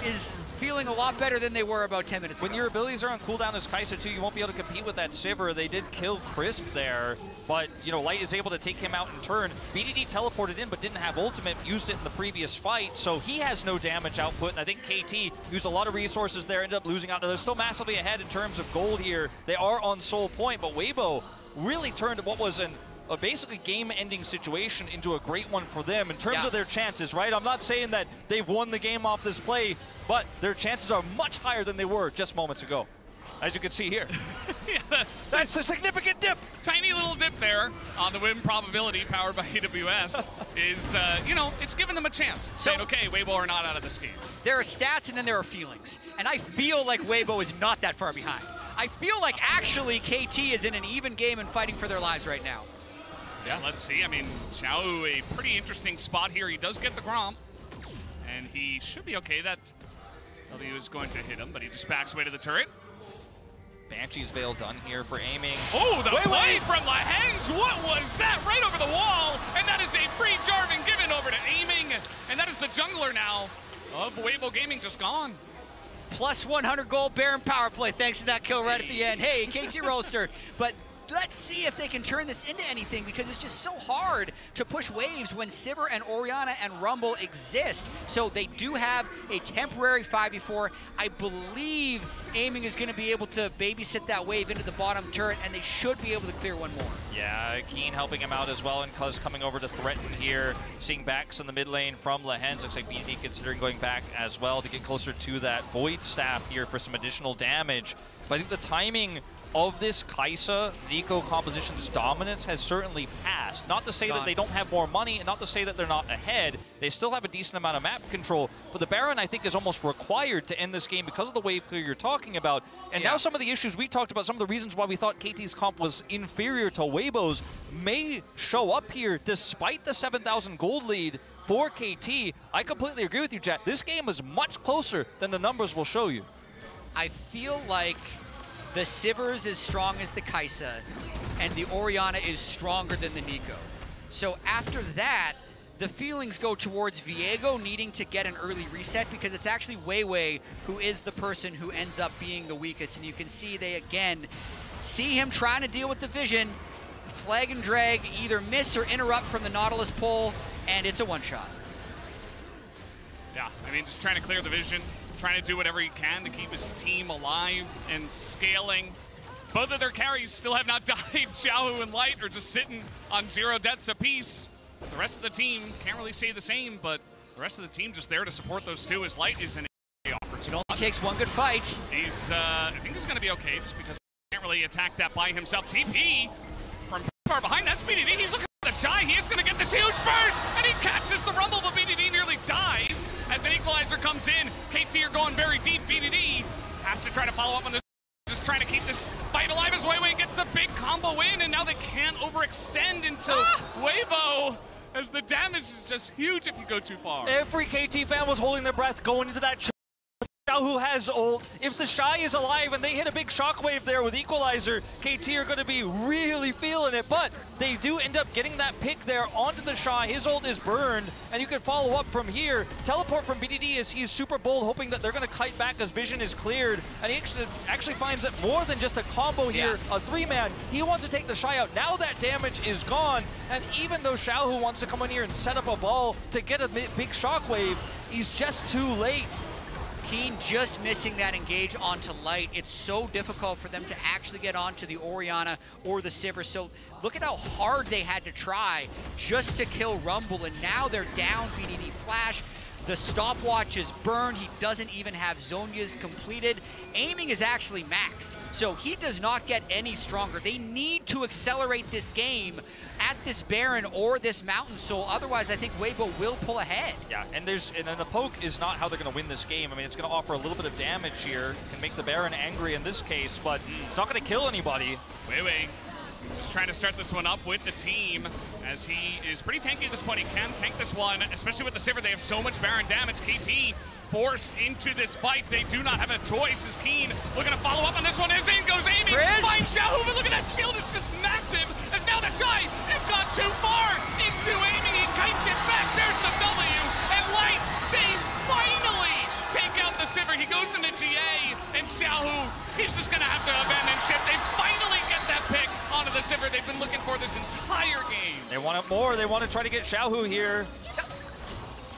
is feeling a lot better than they were about 10 minutes ago. When your abilities are on cooldown as Kai'Sa too, you won't be able to compete with that Sivir. They did kill Crisp there, but Light is able to take him out in turn. BDD teleported in but didn't have ultimate, used it in the previous fight, so he has no damage output, and I think KT used a lot of resources there, ended up losing out. They're still massively ahead in terms of gold here. They are on Soul Point, but Weibo really turned what was a basically game-ending situation into a great one for them in terms of their chances, right? I'm not saying that they've won the game off this play, but their chances are much higher than they were just moments ago, as you can see here. That's a significant dip. Tiny little dip there on the win probability powered by AWS is, it's giving them a chance. Saying, okay, Weibo are not out of this game. There are stats and then there are feelings. And I feel like Weibo is not that far behind. I feel like actually KT is in an even game and fighting for their lives right now. Yeah, let's see. I mean, Xiao, a pretty interesting spot here. He does get the Grom, and he should be okay. That W is going to hit him, but he just backs away to the turret. Banshee's Veil done here for Aiming. Oh, the play from Lehens! What was that? Right over the wall, and that is a free Jarvan given over to Aiming, and that is the jungler now of Weibo Gaming just gone. Plus 100 gold Baron power play thanks to that kill right at the end. Hey, KT Roaster, but let's see if they can turn this into anything, because it's just so hard to push waves when Sivir and Orianna and Rumble exist. So they do have a temporary 5v4. I believe Aiming is going to be able to babysit that wave into the bottom turret, and they should be able to clear one more. Yeah, Keen helping him out as well, and Cuz coming over to threaten here. Seeing backs in the mid lane from Lehens. Looks like BD considering going back as well to get closer to that Void Staff here for some additional damage. But I think the timing of this Kai'Sa Nico composition's dominance has certainly passed. Not to say that they don't have more money, and not to say that they're not ahead. They still have a decent amount of map control, but the Baron, I think, is almost required to end this game because of the wave clear you're talking about. And now some of the issues we talked about, some of the reasons why we thought KT's comp was inferior to Weibo's may show up here despite the 7,000 gold lead for KT. I completely agree with you, Jet. This game is much closer than the numbers will show you. I feel like The Sivir is as strong as the Kai'Sa, and the Orianna is stronger than the Nico. So after that, the feelings go towards Viego needing to get an early reset because it's actually Weiwei who is the person who ends up being the weakest. And you can see they, again, see him trying to deal with the vision. Flag and drag, either miss or interrupt from the Nautilus pull, and it's a one-shot. Yeah, I mean, just trying to clear the vision, trying to do whatever he can to keep his team alive and scaling. Both of their carries still have not died. Xiaohu and Light are just sitting on 0 deaths apiece. The rest of the team can't really say the same, but the rest of the team just there to support those two as Light is in a offered spot. It only takes one good fight. He's, I think he's going to be okay just because he can't really attack that by himself. TP from far behind, that's BDD. He's looking for the Shy. He is going to get this huge burst, and he catches the Rumble, but BDD nearly dies as an equalizer comes in. KT are going very deep. BDD has to try to follow up on this. Just trying to keep this fight alive as Weiwei gets the big combo in, and now they can't overextend into Weibo, as the damage is just huge if you go too far. Every KT fan was holding their breath going into that Xiaohu has ult. If the Shy is alive and they hit a big shockwave there with Equalizer, KT are going to be really feeling it, but they do end up getting that pick there onto the Shy. His ult is burned, and you can follow up from here. Teleport from BDD is he's super bold, hoping that they're going to kite back as vision is cleared, and he actually finds it more than just a combo here, a 3-man. He wants to take the Shy out. Now that damage is gone, and even though Xiaohu wants to come in here and set up a ball to get a big shockwave, he's just too late. Keen just missing that engage onto Light. It's so difficult for them to actually get onto the Orianna or the Sivir. So look at how hard they had to try just to kill Rumble, and now they're down. BDD flash. The stopwatch is burned. He doesn't even have Zhonya's completed. Aiming is actually maxed, so he does not get any stronger. They need to accelerate this game at this Baron or this Mountain Soul. Otherwise, I think Weibo will pull ahead. Yeah, and then the poke is not how they're going to win this game. I mean, it's going to offer a little bit of damage here. Can make the Baron angry in this case, but it's not going to kill anybody. Weiwei just trying to start this one up with the team, as he is pretty tanky at this point. He can tank this one, especially with the Sivir. They have so much Baron damage. KT forced into this fight. They do not have a choice, as Keen looking to follow up on this one. As in goes Amy, finds Xiaohu, but look at that shield, it's just massive. As now the Shy have gone too far into Amy. He kites it back, there's the W, and Light, they finally take out the Sivir. He goes into GA, and Xiaohu, he's just gonna have to abandon ship. They finally get that pick onto the Sivir. They've been looking for this entire game. They want it more. They want to try to get Xiaohu here.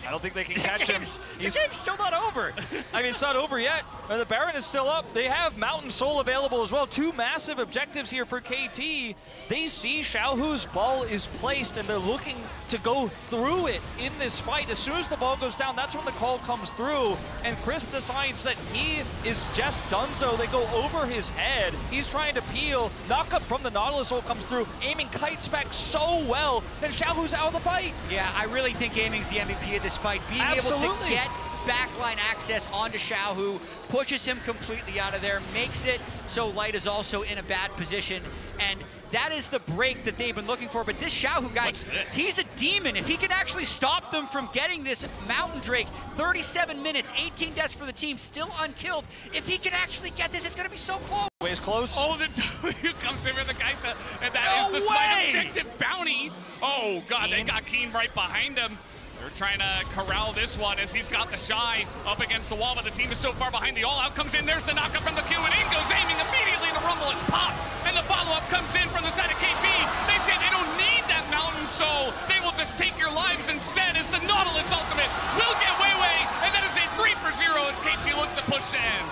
I don't think they can catch him. The game's still not over. I mean, it's not over yet. The Baron is still up. They have Mountain Soul available as well. 2 massive objectives here for KT. They see Xiaohu's ball is placed, and they're looking to go through it in this fight. As soon as the ball goes down, that's when the call comes through, and Crisp decides that he is just done so. They go over his head. He's trying to peel. Knockup from the Nautilus ult comes through. Aiming kites back so well, and Xiaohu's out of the fight. Yeah, I really think Aiming's the MVP of this fight. Being able to get backline access onto Xiaohu pushes him completely out of there, makes it so Light is also in a bad position, and that is the break that they've been looking for. But this Xiaohu guy, he's a demon. If he can actually stop them from getting this Mountain Drake, 37 minutes, 18 deaths for the team, still unkilled. If he can actually get this, it's going to be so close. Ways close. Oh, the W comes in for the Kai'Sa, and that is the smite objective bounty. Oh, God, they got Keen right behind him. They're trying to corral this one as he's got the Shy up against the wall, but the team is so far behind. The all-out comes in. There's the knockup from the Q, and in goes Aiming. Immediately, the Rumble is popped, and the follow-up comes in from the side of KT. They say they don't need that Mountain Soul. They will just take your lives instead, as the Nautilus ultimate will get Weiwei, and that is a 3 for 0 as KT looks to push in.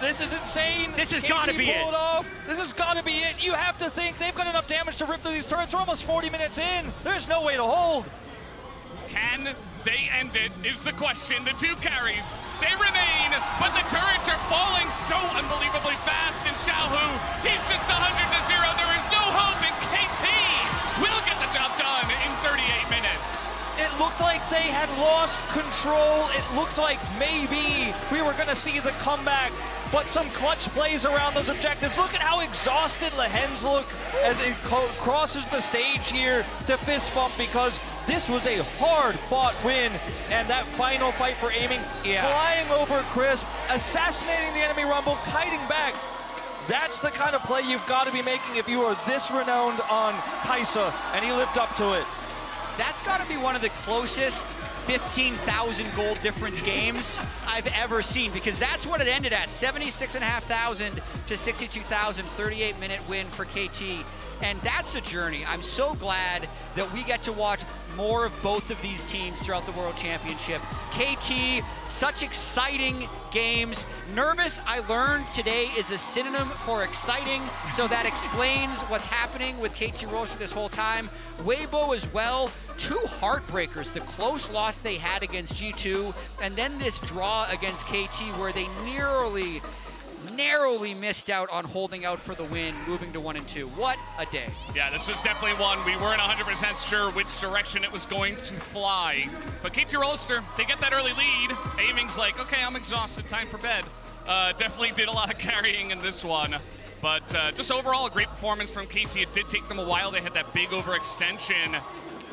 This is insane. This has got to be it. This has got to be it. You have to think they've got enough damage to rip through these turrets. We're almost 40 minutes in. There's no way to hold. Can they end it, is the question. The 2 carries, they remain, but the turrets are falling so unbelievably fast, and Xiaohu, he's just 100 to 0. There is no hope, and KT will get the job done in 38 minutes. It looked like they had lost control. It looked like maybe we were going to see the comeback, but some clutch plays around those objectives. Look at how exhausted Lehens look as it crosses the stage here to fist bump, because this was a hard-fought win, and that final fight for Aiming, flying over Crisp, assassinating the enemy Rumble, kiting back. That's the kind of play you've got to be making if you are this renowned on Kai'Sa, and he lived up to it. That's got to be one of the closest 15,000 gold difference games I've ever seen, because that's what it ended at, 76,500 to 62,000, 38-minute win for KT. And that's a journey. I'm so glad that we get to watch more of both of these teams throughout the World Championship. KT, such exciting games. Nervous, I learned today, is a synonym for exciting, so that explains what's happening with KT Rolster this whole time. Weibo as well, 2 heartbreakers, the close loss they had against G2, and then this draw against KT where they narrowly missed out on holding out for the win, moving to 1 and 2. What a day. Yeah, this was definitely one we weren't 100% sure which direction it was going to fly. But KT Rolster, they get that early lead. Aiming's like, okay, I'm exhausted, time for bed. Definitely did a lot of carrying in this one. But just overall, a great performance from KT. It did take them a while. They had that big overextension.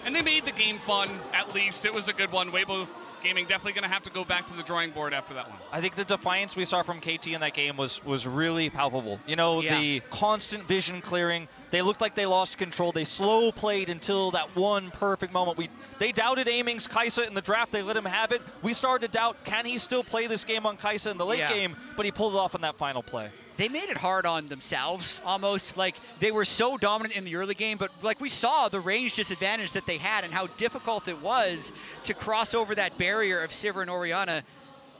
And they made the game fun, at least. It was a good one. Weibo Gaming definitely going to have to go back to the drawing board after that one. I think the defiance we saw from KT in that game was really palpable. You know, the constant vision clearing. They looked like they lost control. They slow played until that one perfect moment. They doubted Aiming's Kai'Sa in the draft. They let him have it. We started to doubt, can he still play this game on Kai'Sa in the late game? But he pulled it off in that final play. They made it hard on themselves, almost. Like, they were so dominant in the early game, but like we saw the range disadvantage that they had and how difficult it was to cross over that barrier of Sivir and Orianna.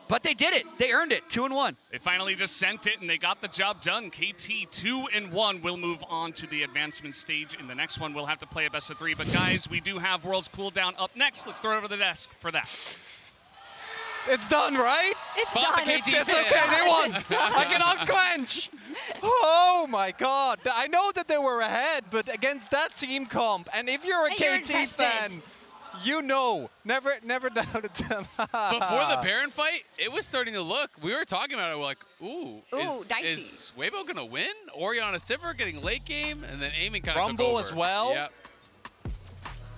But they did it. They earned it. 2-1. They finally just sent it, and they got the job done. KT 2-1 will move on to the advancement stage. In the next one, we'll have to play a best of 3. But guys, we do have Worlds Cooldown up next. Let's throw it over the desk for that. It's done, right? It's done. It's okay, they won. I can unclench. Oh my God. I know that they were ahead, but against that team comp, and if you're a KT fan, you know, never doubted them. Before the Baron fight, it was starting to look, we were talking about it, we're like, dicey. Is Weibo gonna win? Orianna Sivir getting late game, and then Aiming kind of Rumble as well. Yep.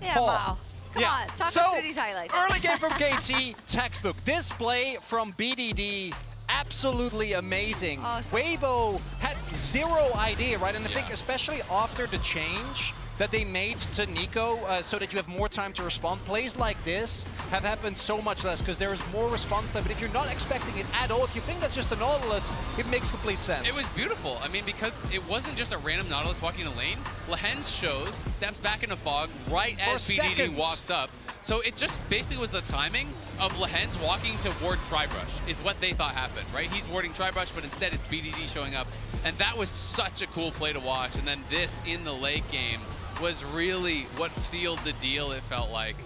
Yeah, wow. Come on, talk us through these highlights. Early game from KT, textbook. This play from BDD, absolutely amazing. Awesome. Weibo had zero idea, right? And I think especially after the change that they made to Nico so that you have more time to respond, plays like this have happened so much less because there is more response time. But if you're not expecting it at all, if you think that's just a Nautilus, it makes complete sense. It was beautiful. I mean, because it wasn't just a random Nautilus walking a lane. Lehens shows, steps back into fog right as BDD walks up. So it just basically was the timing of Lehens walking to ward Tribrush is what they thought happened, right? He's warding Tribrush, but instead it's BDD showing up. And that was such a cool play to watch. And then this in the late game was really what sealed the deal, it felt like.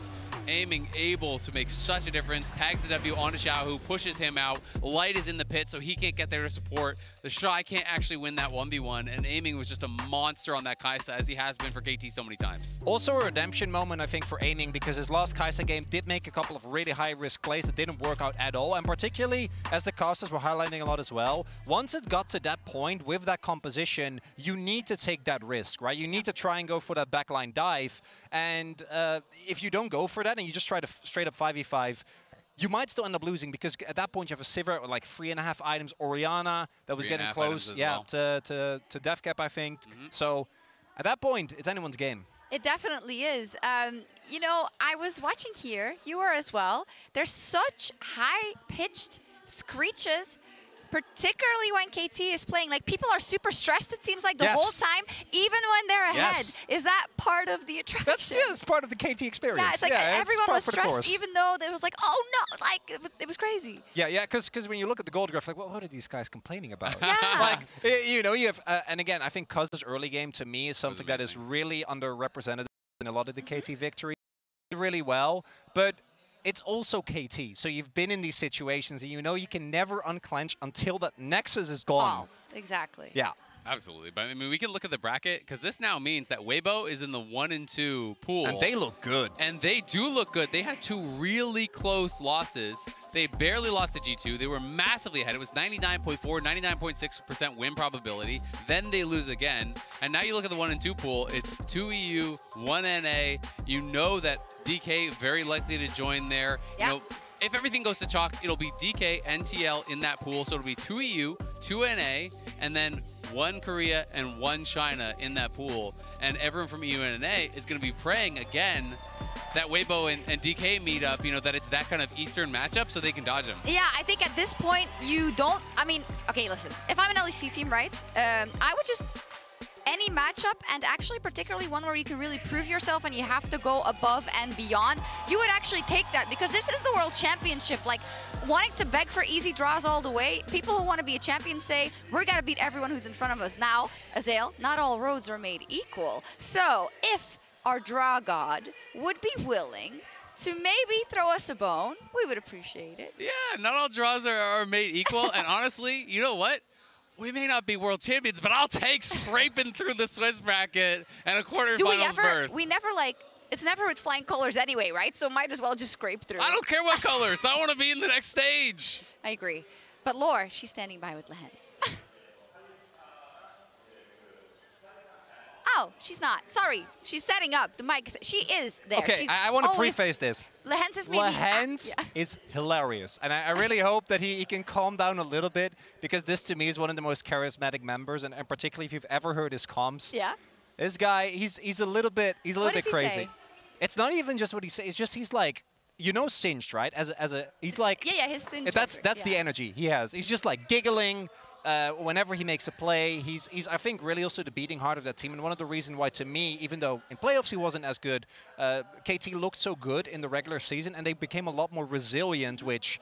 Aiming able to make such a difference, tags the W onto Xiaohu, pushes him out. Light is in the pit, so he can't get there to support. The Shy can't actually win that 1v1, and Aiming was just a monster on that Kai'Sa, as he has been for KT so many times. Also a redemption moment, I think, for Aiming, because his last Kai'Sa game did make a couple of really high-risk plays that didn't work out at all, and particularly, as the casters were highlighting a lot as well, once it got to that point with that composition, you need to take that risk, right? You need to try and go for that backline dive, and if you don't go for that, and you just try to straight up 5v5, you might still end up losing because at that point you have a Sivir with like 3.5 items, Orianna that was getting close, to death cap, I think. So at that point, it's anyone's game. It definitely is. You know, I was watching here, you were as well. There's such high-pitched screeches, particularly when KT is playing. Like, people are super stressed, it seems like, the whole time, even when they're ahead. Is that part of the attraction? That's part of the KT experience. Yeah, it's like everyone was stressed, even though it was like, oh no, like, it was crazy. Yeah, because when you look at the gold graph, like, what are these guys complaining about? Like, you know, you have, and again, I think Cuz's early game, to me, is something that is really underrepresented in a lot of the KT victory. Really well, but it's also KT, so you've been in these situations and you know you can never unclench until that Nexus is gone. False. Exactly. Yeah. Absolutely. But I mean, we can look at the bracket because this now means that Weibo is in the 1 and 2 pool. And they look good. And they do look good. They have 2 really close losses. They barely lost to G2. They were massively ahead. It was 99.4, 99.6% win probability. Then they lose again. And now you look at the 1 and 2 pool. It's 2 EU, 1 NA. You know that DK very likely to join there. Yep. You know, if everything goes to chalk, it'll be DK, NTL in that pool. So it'll be 2 EU, 2 NA, and then one Korea and one China in that pool, and everyone from UNA is going to be praying again that Weibo and DK meet up, you know, that it's that kind of Eastern matchup so they can dodge them. Yeah, I think at this point, you don't, I mean, okay, listen, if I'm an LEC team, right, I would just, any matchup, and actually particularly one where you can really prove yourself and you have to go above and beyond, you would actually take that, because this is the World Championship. Like, wanting to beg for easy draws all the way, people who want to be a champion say, we're going to beat everyone who's in front of us. Now, Azael, not all roads are made equal. So, if our draw god would be willing to maybe throw us a bone, we would appreciate it. Yeah, not all draws are made equal, and honestly, you know what? We may not be world champions, but I'll take scraping through the Swiss bracket and a quarterfinals berth. We never, like, it's never with flying colors anyway, right? So might as well just scrape through. I don't care what colors. I want to be in the next stage. I agree. But Lore, she's standing by with Lehens. Oh, she's not. Sorry. She's setting up the mic. She is there. Okay, I want to preface this. Lehens is maybe... Lehens is hilarious. And I really hope that he can calm down a little bit, because this, to me, is one of the most charismatic members. And particularly if you've ever heard his comms. Yeah. This guy, he's a little bit crazy. Say? It's not even just what he says. It's just he's like, you know, Singed, right? He's like... Yeah, his Singed. That's the energy he has. He's just like giggling. Whenever he makes a play, he's I think really also the beating heart of that team, and one of the reasons why, to me, even though in playoffs he wasn't as good, KT looked so good in the regular season, and they became a lot more resilient, which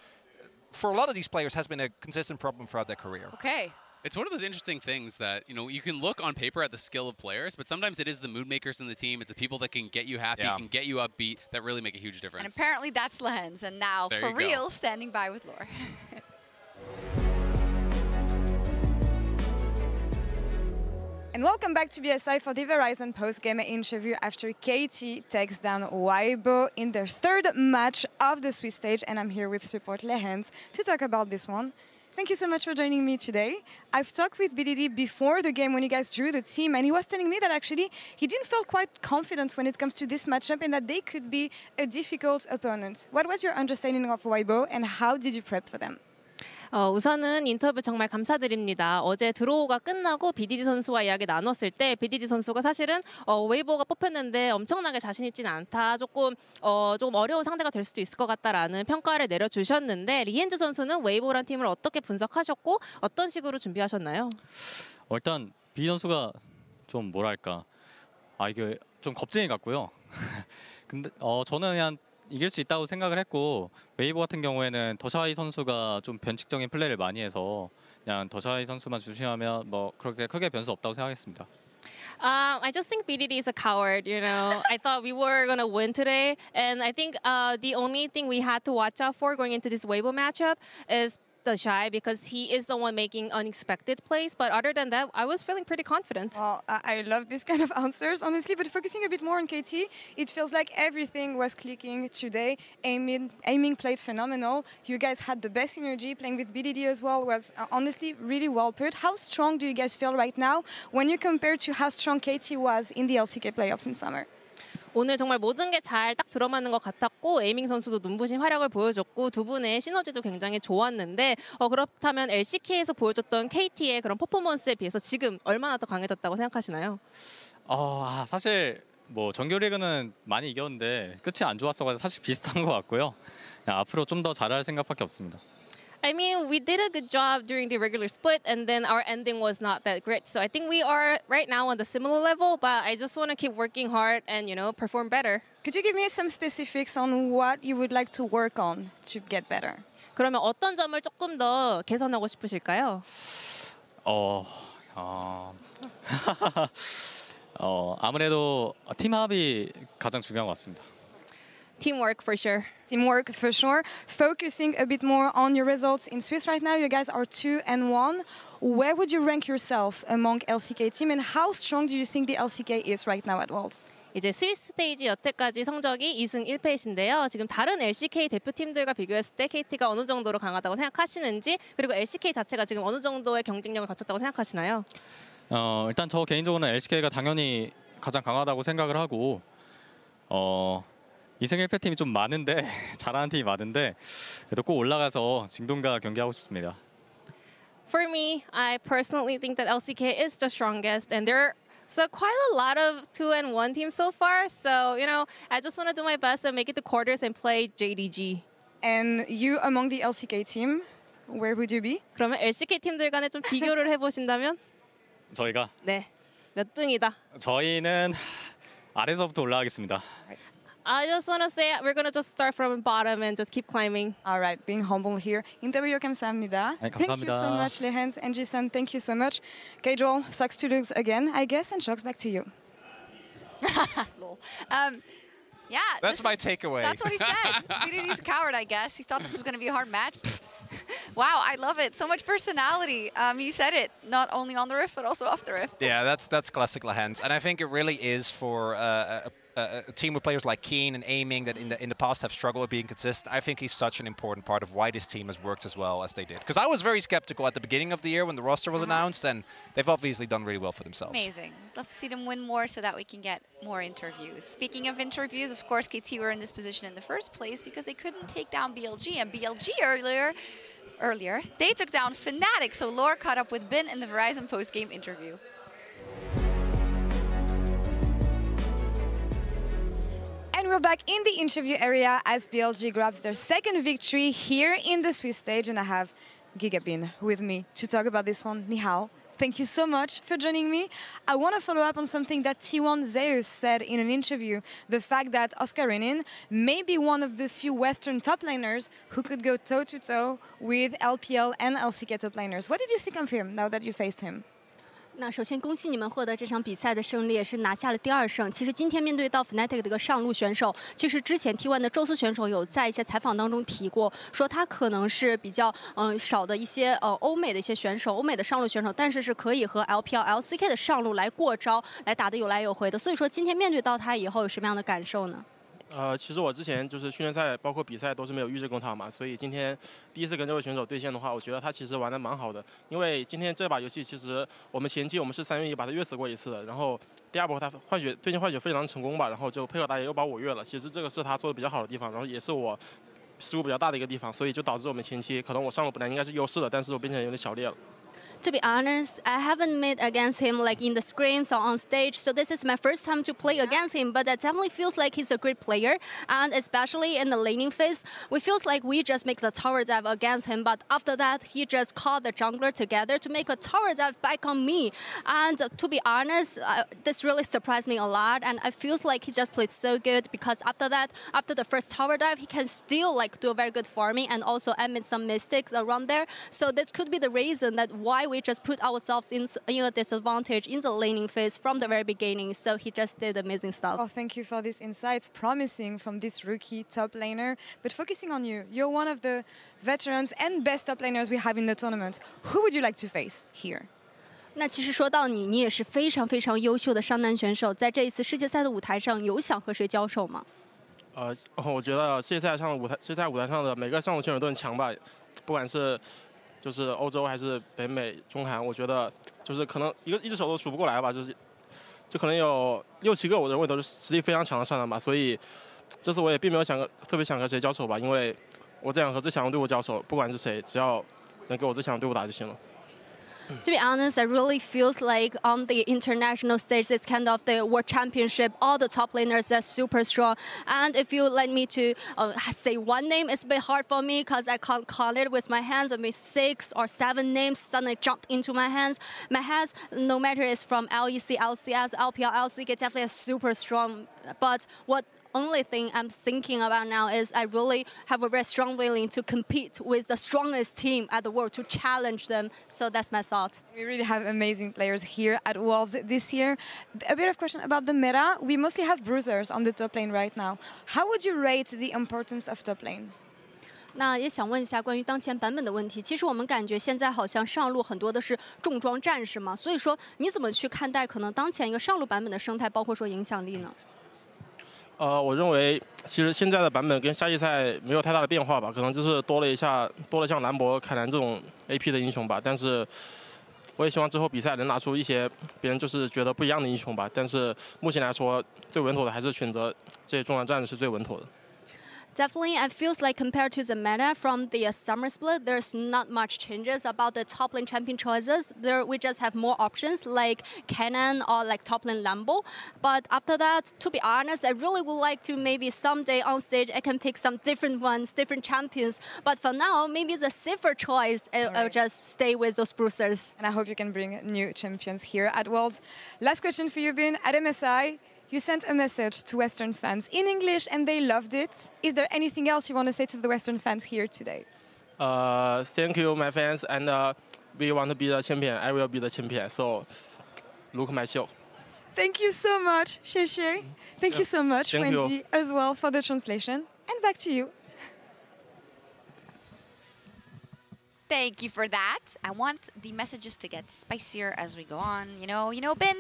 for a lot of these players has been a consistent problem throughout their career. Okay. It's one of those interesting things that, you know, you can look on paper at the skill of players, but sometimes it is the mood makers in the team. It's the people that can get you happy, can get you upbeat, that really make a huge difference. And apparently that's Lehens, and now for real, standing by with Lore. And welcome back to BSI for the Verizon post-game interview after KT takes down Weibo in their third match of the Swiss stage. And I'm here with support Lehens to talk about this one. Thank you so much for joining me today. I've talked with BDD before the game when you guys drew the team, and he was telling me that actually he didn't feel quite confident when it comes to this matchup and that they could be a difficult opponent. What was your understanding of Weibo and how did you prep for them? 우선은 인터뷰 정말 감사드립니다. 어제 드로우가 끝나고 BDD 선수와 이야기 나눴을 때 BDD 선수가 사실은 웨이보가 뽑혔는데 엄청나게 자신 있지는 않다. 조금 어려운 상대가 될 수도 있을 것 같다라는 평가를 내려주셨는데 리엔즈 선수는 웨이보란 팀을 어떻게 분석하셨고 어떤 식으로 준비하셨나요? 일단 BD 선수가 좀 뭐랄까 이게 좀 겁쟁이 같고요. 근데 저는 그냥 이길 수 있다고 생각을 했고 웨이보 같은 경우에는 더샤이 선수가 좀 변칙적인 플레이를 많이 해서 그냥 더샤이 선수만 조심하면 뭐 그렇게 크게 변수 없다고 생각했습니다. I just think BDD is a coward, you know. I thought we were going to win today, and I think the only thing we had to watch out for going into this Weibo matchup is the Shy, because he is the one making unexpected plays. But other than that, I was feeling pretty confident. Well, I love this kind of answers, honestly. But focusing a bit more on KT, it feels like everything was clicking today. Aiming played phenomenal. You guys had the best energy. Playing with BDD as well was honestly really well put. How strong do you guys feel right now when you compare to how strong KT was in the LCK playoffs in summer? 오늘 정말 모든 게 잘 딱 들어맞는 것 같았고 에이밍 선수도 눈부신 활약을 보여줬고 두 분의 시너지도 굉장히 좋았는데 그렇다면 LCK에서 보여줬던 KT의 그런 퍼포먼스에 비해서 지금 얼마나 더 강해졌다고 생각하시나요? 사실 뭐 정규 리그는 많이 이겼는데 끝이 안 좋았어가지고 사실 비슷한 것 같고요. 앞으로 좀 더 잘할 생각밖에 없습니다. I mean, we did a good job during the regular split, and then our ending was not that great. So I think we are right now on the similar level, but I just want to keep working hard and, you know, perform better. Could you give me some specifics on what you would like to work on to get better? 그러면 어떤 점을 조금 더 개선하고 싶으실까요? 아무래도 팀 합이 가장 중요한 것 같습니다. Teamwork for sure. Teamwork for sure. Focusing a bit more on your results in Swiss right now, you guys are 2-1. Where would you rank yourself among LCK team, and how strong do you think the LCK is right now at Worlds? 이제 스위스 스테이지 여태까지 성적이 2승 1패이신데요. 지금 다른 LCK 대표팀들과 비교했을 때 KT가 어느 정도로 강하다고 생각하시는지, 그리고 LCK 자체가 지금 어느 정도의 경쟁력을 갖췄다고 생각하시나요? 일단 저 개인적으로는 LCK가 당연히 가장 강하다고 생각을 하고 2승 1패 팀이 좀 많은데 잘하는 팀이 많은데 그래도 꼭 올라가서 징동과 경기하고 싶습니다. For me, I personally think that LCK is the strongest, and they're quite a lot of 2-1 teams so far. So, you know, I just want to do my best and make it to quarters and play JDG. And you among the LCK team, where would you be? 그러면 LCK 팀들 간에 좀 비교를 해보신다면? 저희가? 네. 몇 등이다? 저희는 아래서부터 올라가겠습니다. I just want to say we're going to just start from bottom and just keep climbing. All right, being humble here. 인터뷰 감사합니다. 네, Thank you so much, Lehens and Jason. Thank you so much. Okay, Joel, sucks to lose again, I guess, and Shocks back to you. Lol. Yeah. That's my takeaway. That's what he said. BDD's a coward, I guess. He thought this was going to be a hard match. Wow, I love it. So much personality. He said it, not only on the rift, but also off the rift. Yeah, that's classic Lehens. And I think it really is for a team with players like Keen and Aiming that in the past have struggled with being consistent. I think he's such an important part of why this team has worked as well as they did. Because I was very skeptical at the beginning of the year when the roster was announced, and they've obviously done really well for themselves. Amazing. Love to see them win more so that we can get more interviews. Speaking of interviews, of course, KT were in this position in the first place because they couldn't take down BLG. And BLG earlier, they took down Fnatic. So Laura caught up with Bin in the Verizon post-game interview. And we're back in the interview area as BLG grabs their second victory here in the Swiss stage. And I have Gigabin with me to talk about this one. Ni hao. Thank you so much for joining me. I want to follow up on something that T1 Zeus said in an interview, the fact that Oscar Renin may be one of the few Western top laners who could go toe-to-toe with LPL and LCK top laners. What did you think of him now that you faced him? 那首先恭喜你们获得这场比赛的胜利，也是拿下了第2胜。其实今天面对到 Fnatic 的一个上路选手，其实之前 T1 的宙斯选手有在一些采访当中提过，说他可能是比较少的一些欧美的一些选手，欧美的上路选手，但是是可以和 LPL、LCK 的上路来过招，来打得有来有回的。所以说今天面对到他以后有什么样的感受呢？ 其实我之前就是训练赛，包括比赛都是没有预制攻塔嘛，所以今天第一次跟这位选手对线的话，我觉得他其实玩得蛮好的。因为今天这把游戏其实我们前期我们是3v1把他越死过一次的，然后第2波他对线换血非常成功吧，然后就配合打野又把我越了。其实这个是他做的比较好的地方，然后也是我失误比较大的一个地方，所以就导致我们前期可能我上路本来应该是优势的，但是我变成有点小劣了。 To be honest, I haven't met against him like in the scrims or on stage, so this is my first time to play against him, but that definitely feels like he's a great player, and especially in the laning phase, we feels like we just make the tower dive against him, but after that, he just called the jungler together to make a tower dive back on me, and to be honest, this really surprised me a lot, and I feels like he just played so good, because after that, after the first tower dive, he can still like do a very good farming, and also admit some mistakes around there, so this could be the reason that why we just put ourselves in a disadvantage in the laning phase from the very beginning. So he just did amazing stuff. Oh, thank you for these insights, promising from this rookie top laner. But focusing on you, you're one of the veterans and best top laners we have in the tournament. Who would you like to face here? 那其实说到你也是非常非常优秀的上单选手，在这一次世界赛的舞台上，有想和谁交手吗？我觉得世界赛舞台上的每个上路选手都很强吧，不管是。 就是欧洲还是北美、中韩，我觉得就是可能一只手都数不过来吧，就可能有6、7个，我认为都是实力非常强的上单吧。所以这次我也并没有特别想和谁交手吧，因为我只想和最强的队伍交手，不管是谁，只要能给我最强的队伍打就行了。 To be honest, I really feels like on the international stage, it's kind of the world championship. All the top laners are super strong. And if you let me to say one name, it's a bit hard for me because I can't call it with my hands. I mean, 6 or 7 names suddenly jumped into my hands. My hands, no matter it's from LEC, LCS, LPL, LCK, definitely are super strong. But what only thing I'm thinking about now is I really have a very strong willing to compete with the strongest team at the world to challenge them. So that's my thought. We really have amazing players here at Worlds this year. A bit of question about the meta. We mostly have bruisers on the top lane right now. How would you rate the importance of top lane? 那也想问一下关于当前版本的问题。其实我们感觉现在好像上路很多的是重装战士嘛，所以说你怎么去看待可能当前一个上路版本的生态，包括说影响力呢？ 我认为其实现在的版本跟夏季赛没有太大的变化吧，可能就是多了像兰博、凯兰这种 AP 的英雄吧。但是我也希望之后比赛能拿出一些别人就是觉得不一样的英雄吧。但是目前来说，最稳妥的还是选择这些重装战士是最稳妥的。Definitely, it feels like compared to the meta from the summer split, there's not much changes about the top lane champion choices. We just have more options like Cannon or like top lane Lambo. But after that, to be honest, I really would like to maybe someday on stage I can pick some different ones, different champions. But for now, maybe the safer choice, I'll just stay with those bruisers. And I hope you can bring new champions here at Worlds. Last question for you, Bin. At MSI, you sent a message to Western fans in English and they loved it. Is there anything else you want to say to the Western fans here today? Thank you, my fans, and we want to be the champion. I will be the champion, so look my show. Thank you so much, Sheshe. Thank you so much, Thank Wendy, you. as well for the translation. And back to you. Thank you for that. I want the messages to get spicier as we go on. You know, Ben,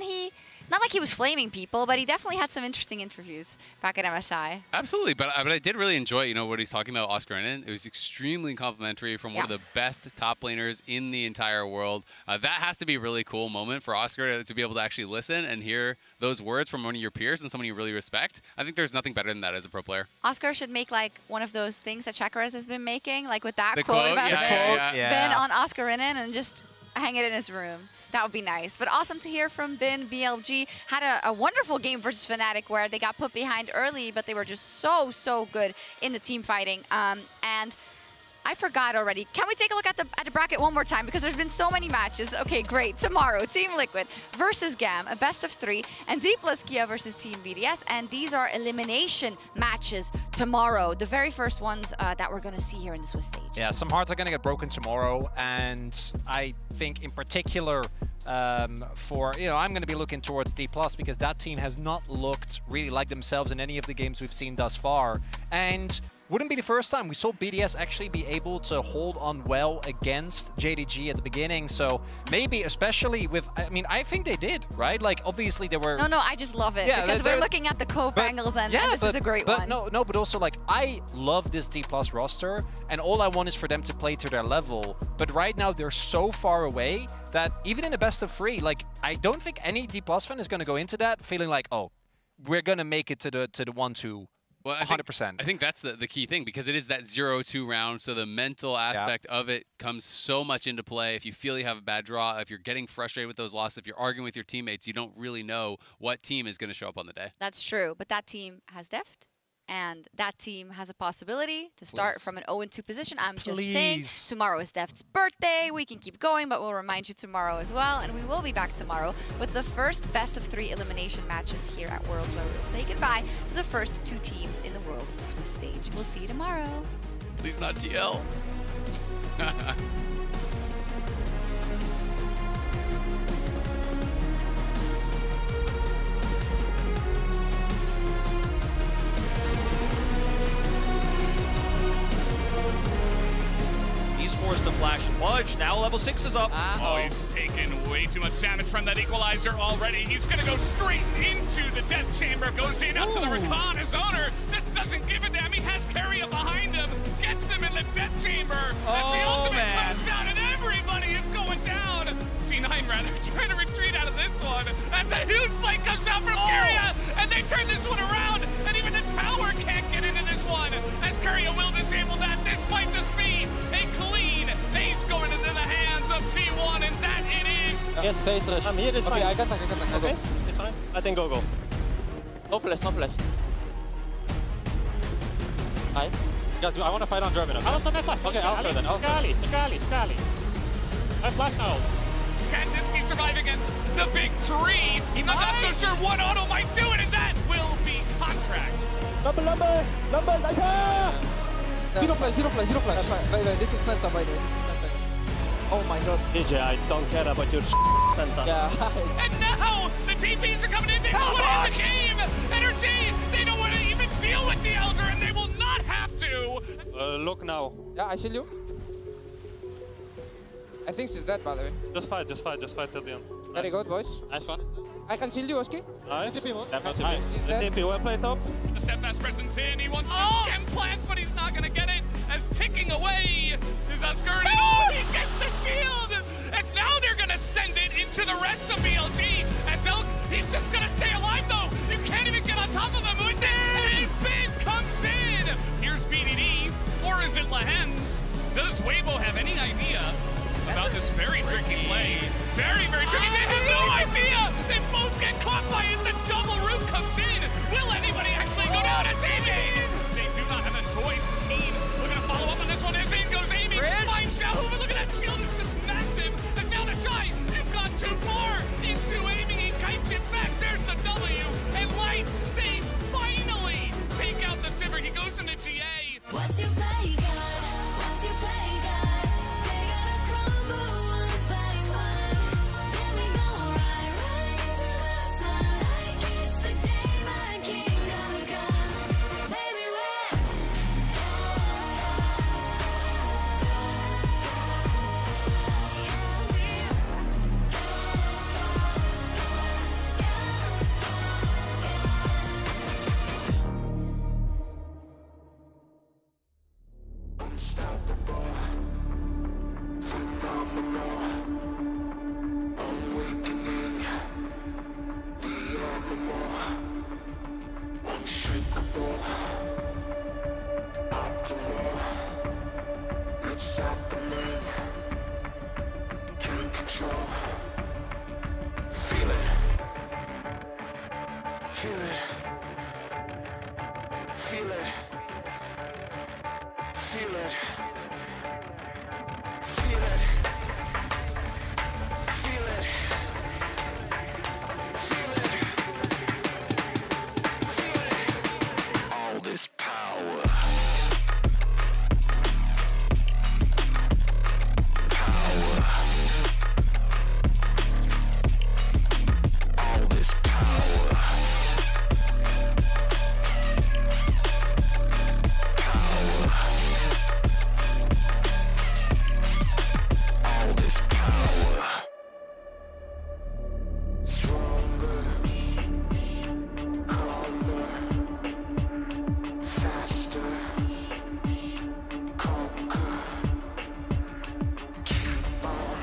not like he was flaming people, but he definitely had some interesting interviews back at MSI. Absolutely, but I did really enjoy, what he's talking about, Oscar Renan. It was extremely complimentary from one of the best top laners in the entire world. That has to be a really cool moment for Oscar to be able to actually listen and hear those words from one of your peers and someone you really respect. I think there's nothing better than that as a pro player. Oscar should make like one of those things that Chakaras has been making, like with that The quote about yeah. Ben on Oscar Renan, and just hang it in his room. That would be nice. But awesome to hear from Bin. BLG had a wonderful game versus Fnatic where they got put behind early, but they were just so good in the team fighting. And I forgot already. Can we take a look at the bracket one more time? Because there's been so many matches. Okay, great. Tomorrow, Team Liquid versus GAM, a best of 3, and Kia versus Team BDS. And these are elimination matches tomorrow. The very first ones that we're going to see here in the Swiss stage. Yeah, some hearts are going to get broken tomorrow. And I think in particular, I'm going to be looking towards D+, because that team has not looked really like themselves in any of the games we've seen thus far. And wouldn't be the first time we saw BDS actually be able to hold on well against JDG at the beginning. So maybe especially with, I think they did, right? Like, obviously they were... No, I just love it. Yeah, because we're looking at the co-bangles and this is a great one. No, but also, like, I love this D+ roster, and all I want is for them to play to their level. But right now, they're so far away that even in the best of 3, like, I don't think any D+ fan is going to go into that feeling like, oh, we're going to make it to the 1-2. Well, 100%. I think that's the key thing, because it is that 0-2 round, so the mental aspect of it comes so much into play. If you feel you have a bad draw, if you're getting frustrated with those losses, if you're arguing with your teammates, you don't really know what team is going to show up on the day. That's true, but that team has deft, and that team has a possibility to start from an 0-2 position. I'm just saying, tomorrow is Deft's birthday. We can keep going, but we'll remind you tomorrow as well. And we will be back tomorrow with the first best of 3 elimination matches here at Worlds, where we'll say goodbye to the first 2 teams in the World's Swiss stage. We'll see you tomorrow. Please not TL. Forced the flash Fudge. Now level 6 is up. Oh, he's taken way too much damage from that equalizer already. He's going to go straight into the death chamber. Goes in up to the Rakan. His owner just doesn't give a damn. He has Keria behind him. Gets him in the death chamber. As the ultimate comes out and everybody is going down. C9 rather trying to retreat out of this one. As a huge fight comes out from Keria. And they turn this one around. And even the tower can't get into this one. As Keria will disable that. This might just be a clean ace going into the hands of T1, and that it is. Yes, face rush. I'm here, it's fine. I can attack. Okay, it's fine. I think go. No flash. Nice. Guys, I want to fight on German, okay? Okay, I'll start then. Scali. I flash now. Can Niski survive against the big tree? I'm not so sure one auto might do it, and that will be contract. Number, nice. Zero flash. Wait, this is Penta, by the way. Oh my god. DJ, I don't care about your Penta. Yeah. And now the TPs are coming in. They just want to end the game. Energy, they don't want to even deal with the Elder, and they will not have to. Look now. Yeah, I shield you. I think she's dead, by the way. Just fight till the end. Very good, boys. Nice one. I can shield you, Oski. Nice. Nice. TP, well played top. The step fast presence in. He wants the stem plant, but he's not going to get it. As ticking away is Oscar. Oh, he gets the shield. As now they're going to send it into the rest of BLG. As Elk, he's just going to stay alive, though. You can't even get on top of him. And Bin comes in. Here's BLG. of hens. Does Weibo have any idea about this very tricky play? Very, very tricky. They have no idea. They both get caught by it. The double root comes in. Will anybody actually go down? It's Amy. They do not have a choice. As Keen looking to follow up on this one. As in goes Amy. Finds Xiaohu, but look at that shield. It's just massive. As now the Shy have gone too far into Amy. He kites it back. There's the W. And Light, they finally take out the Sivir. He goes into GA. What's your play, God? What's your play, God? They gotta crumble one by one. Then we go right into the sunlight. It's the day my kingdom come. Baby, unstoppable, phenomenal, awakening, the animal, unshakable, optimal, it's happening, can't control, feel it, feel it, feel it. Feel it. Feel it. Feel it. Feel it. Feel it. All this power. Power. All this power. All this power. Stronger, calmer, faster, conquer, keep on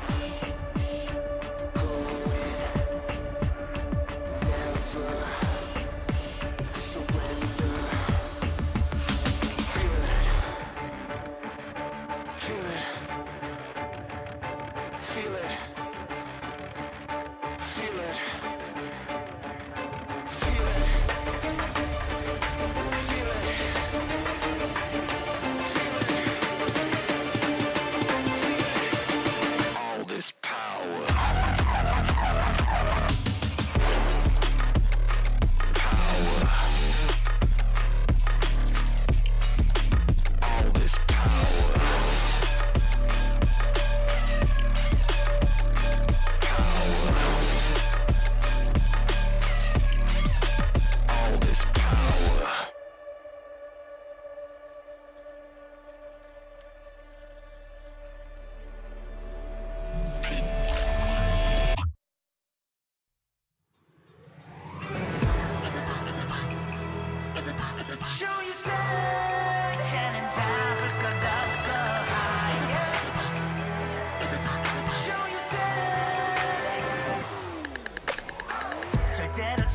going, never surrender. Feel it. Feel it. Feel it. Feel it. Feel it. Feel it. Feel it. All this power. Power. All this power. All this power. Show yourself. Chanting down, look up so high. Show yourself. 절대로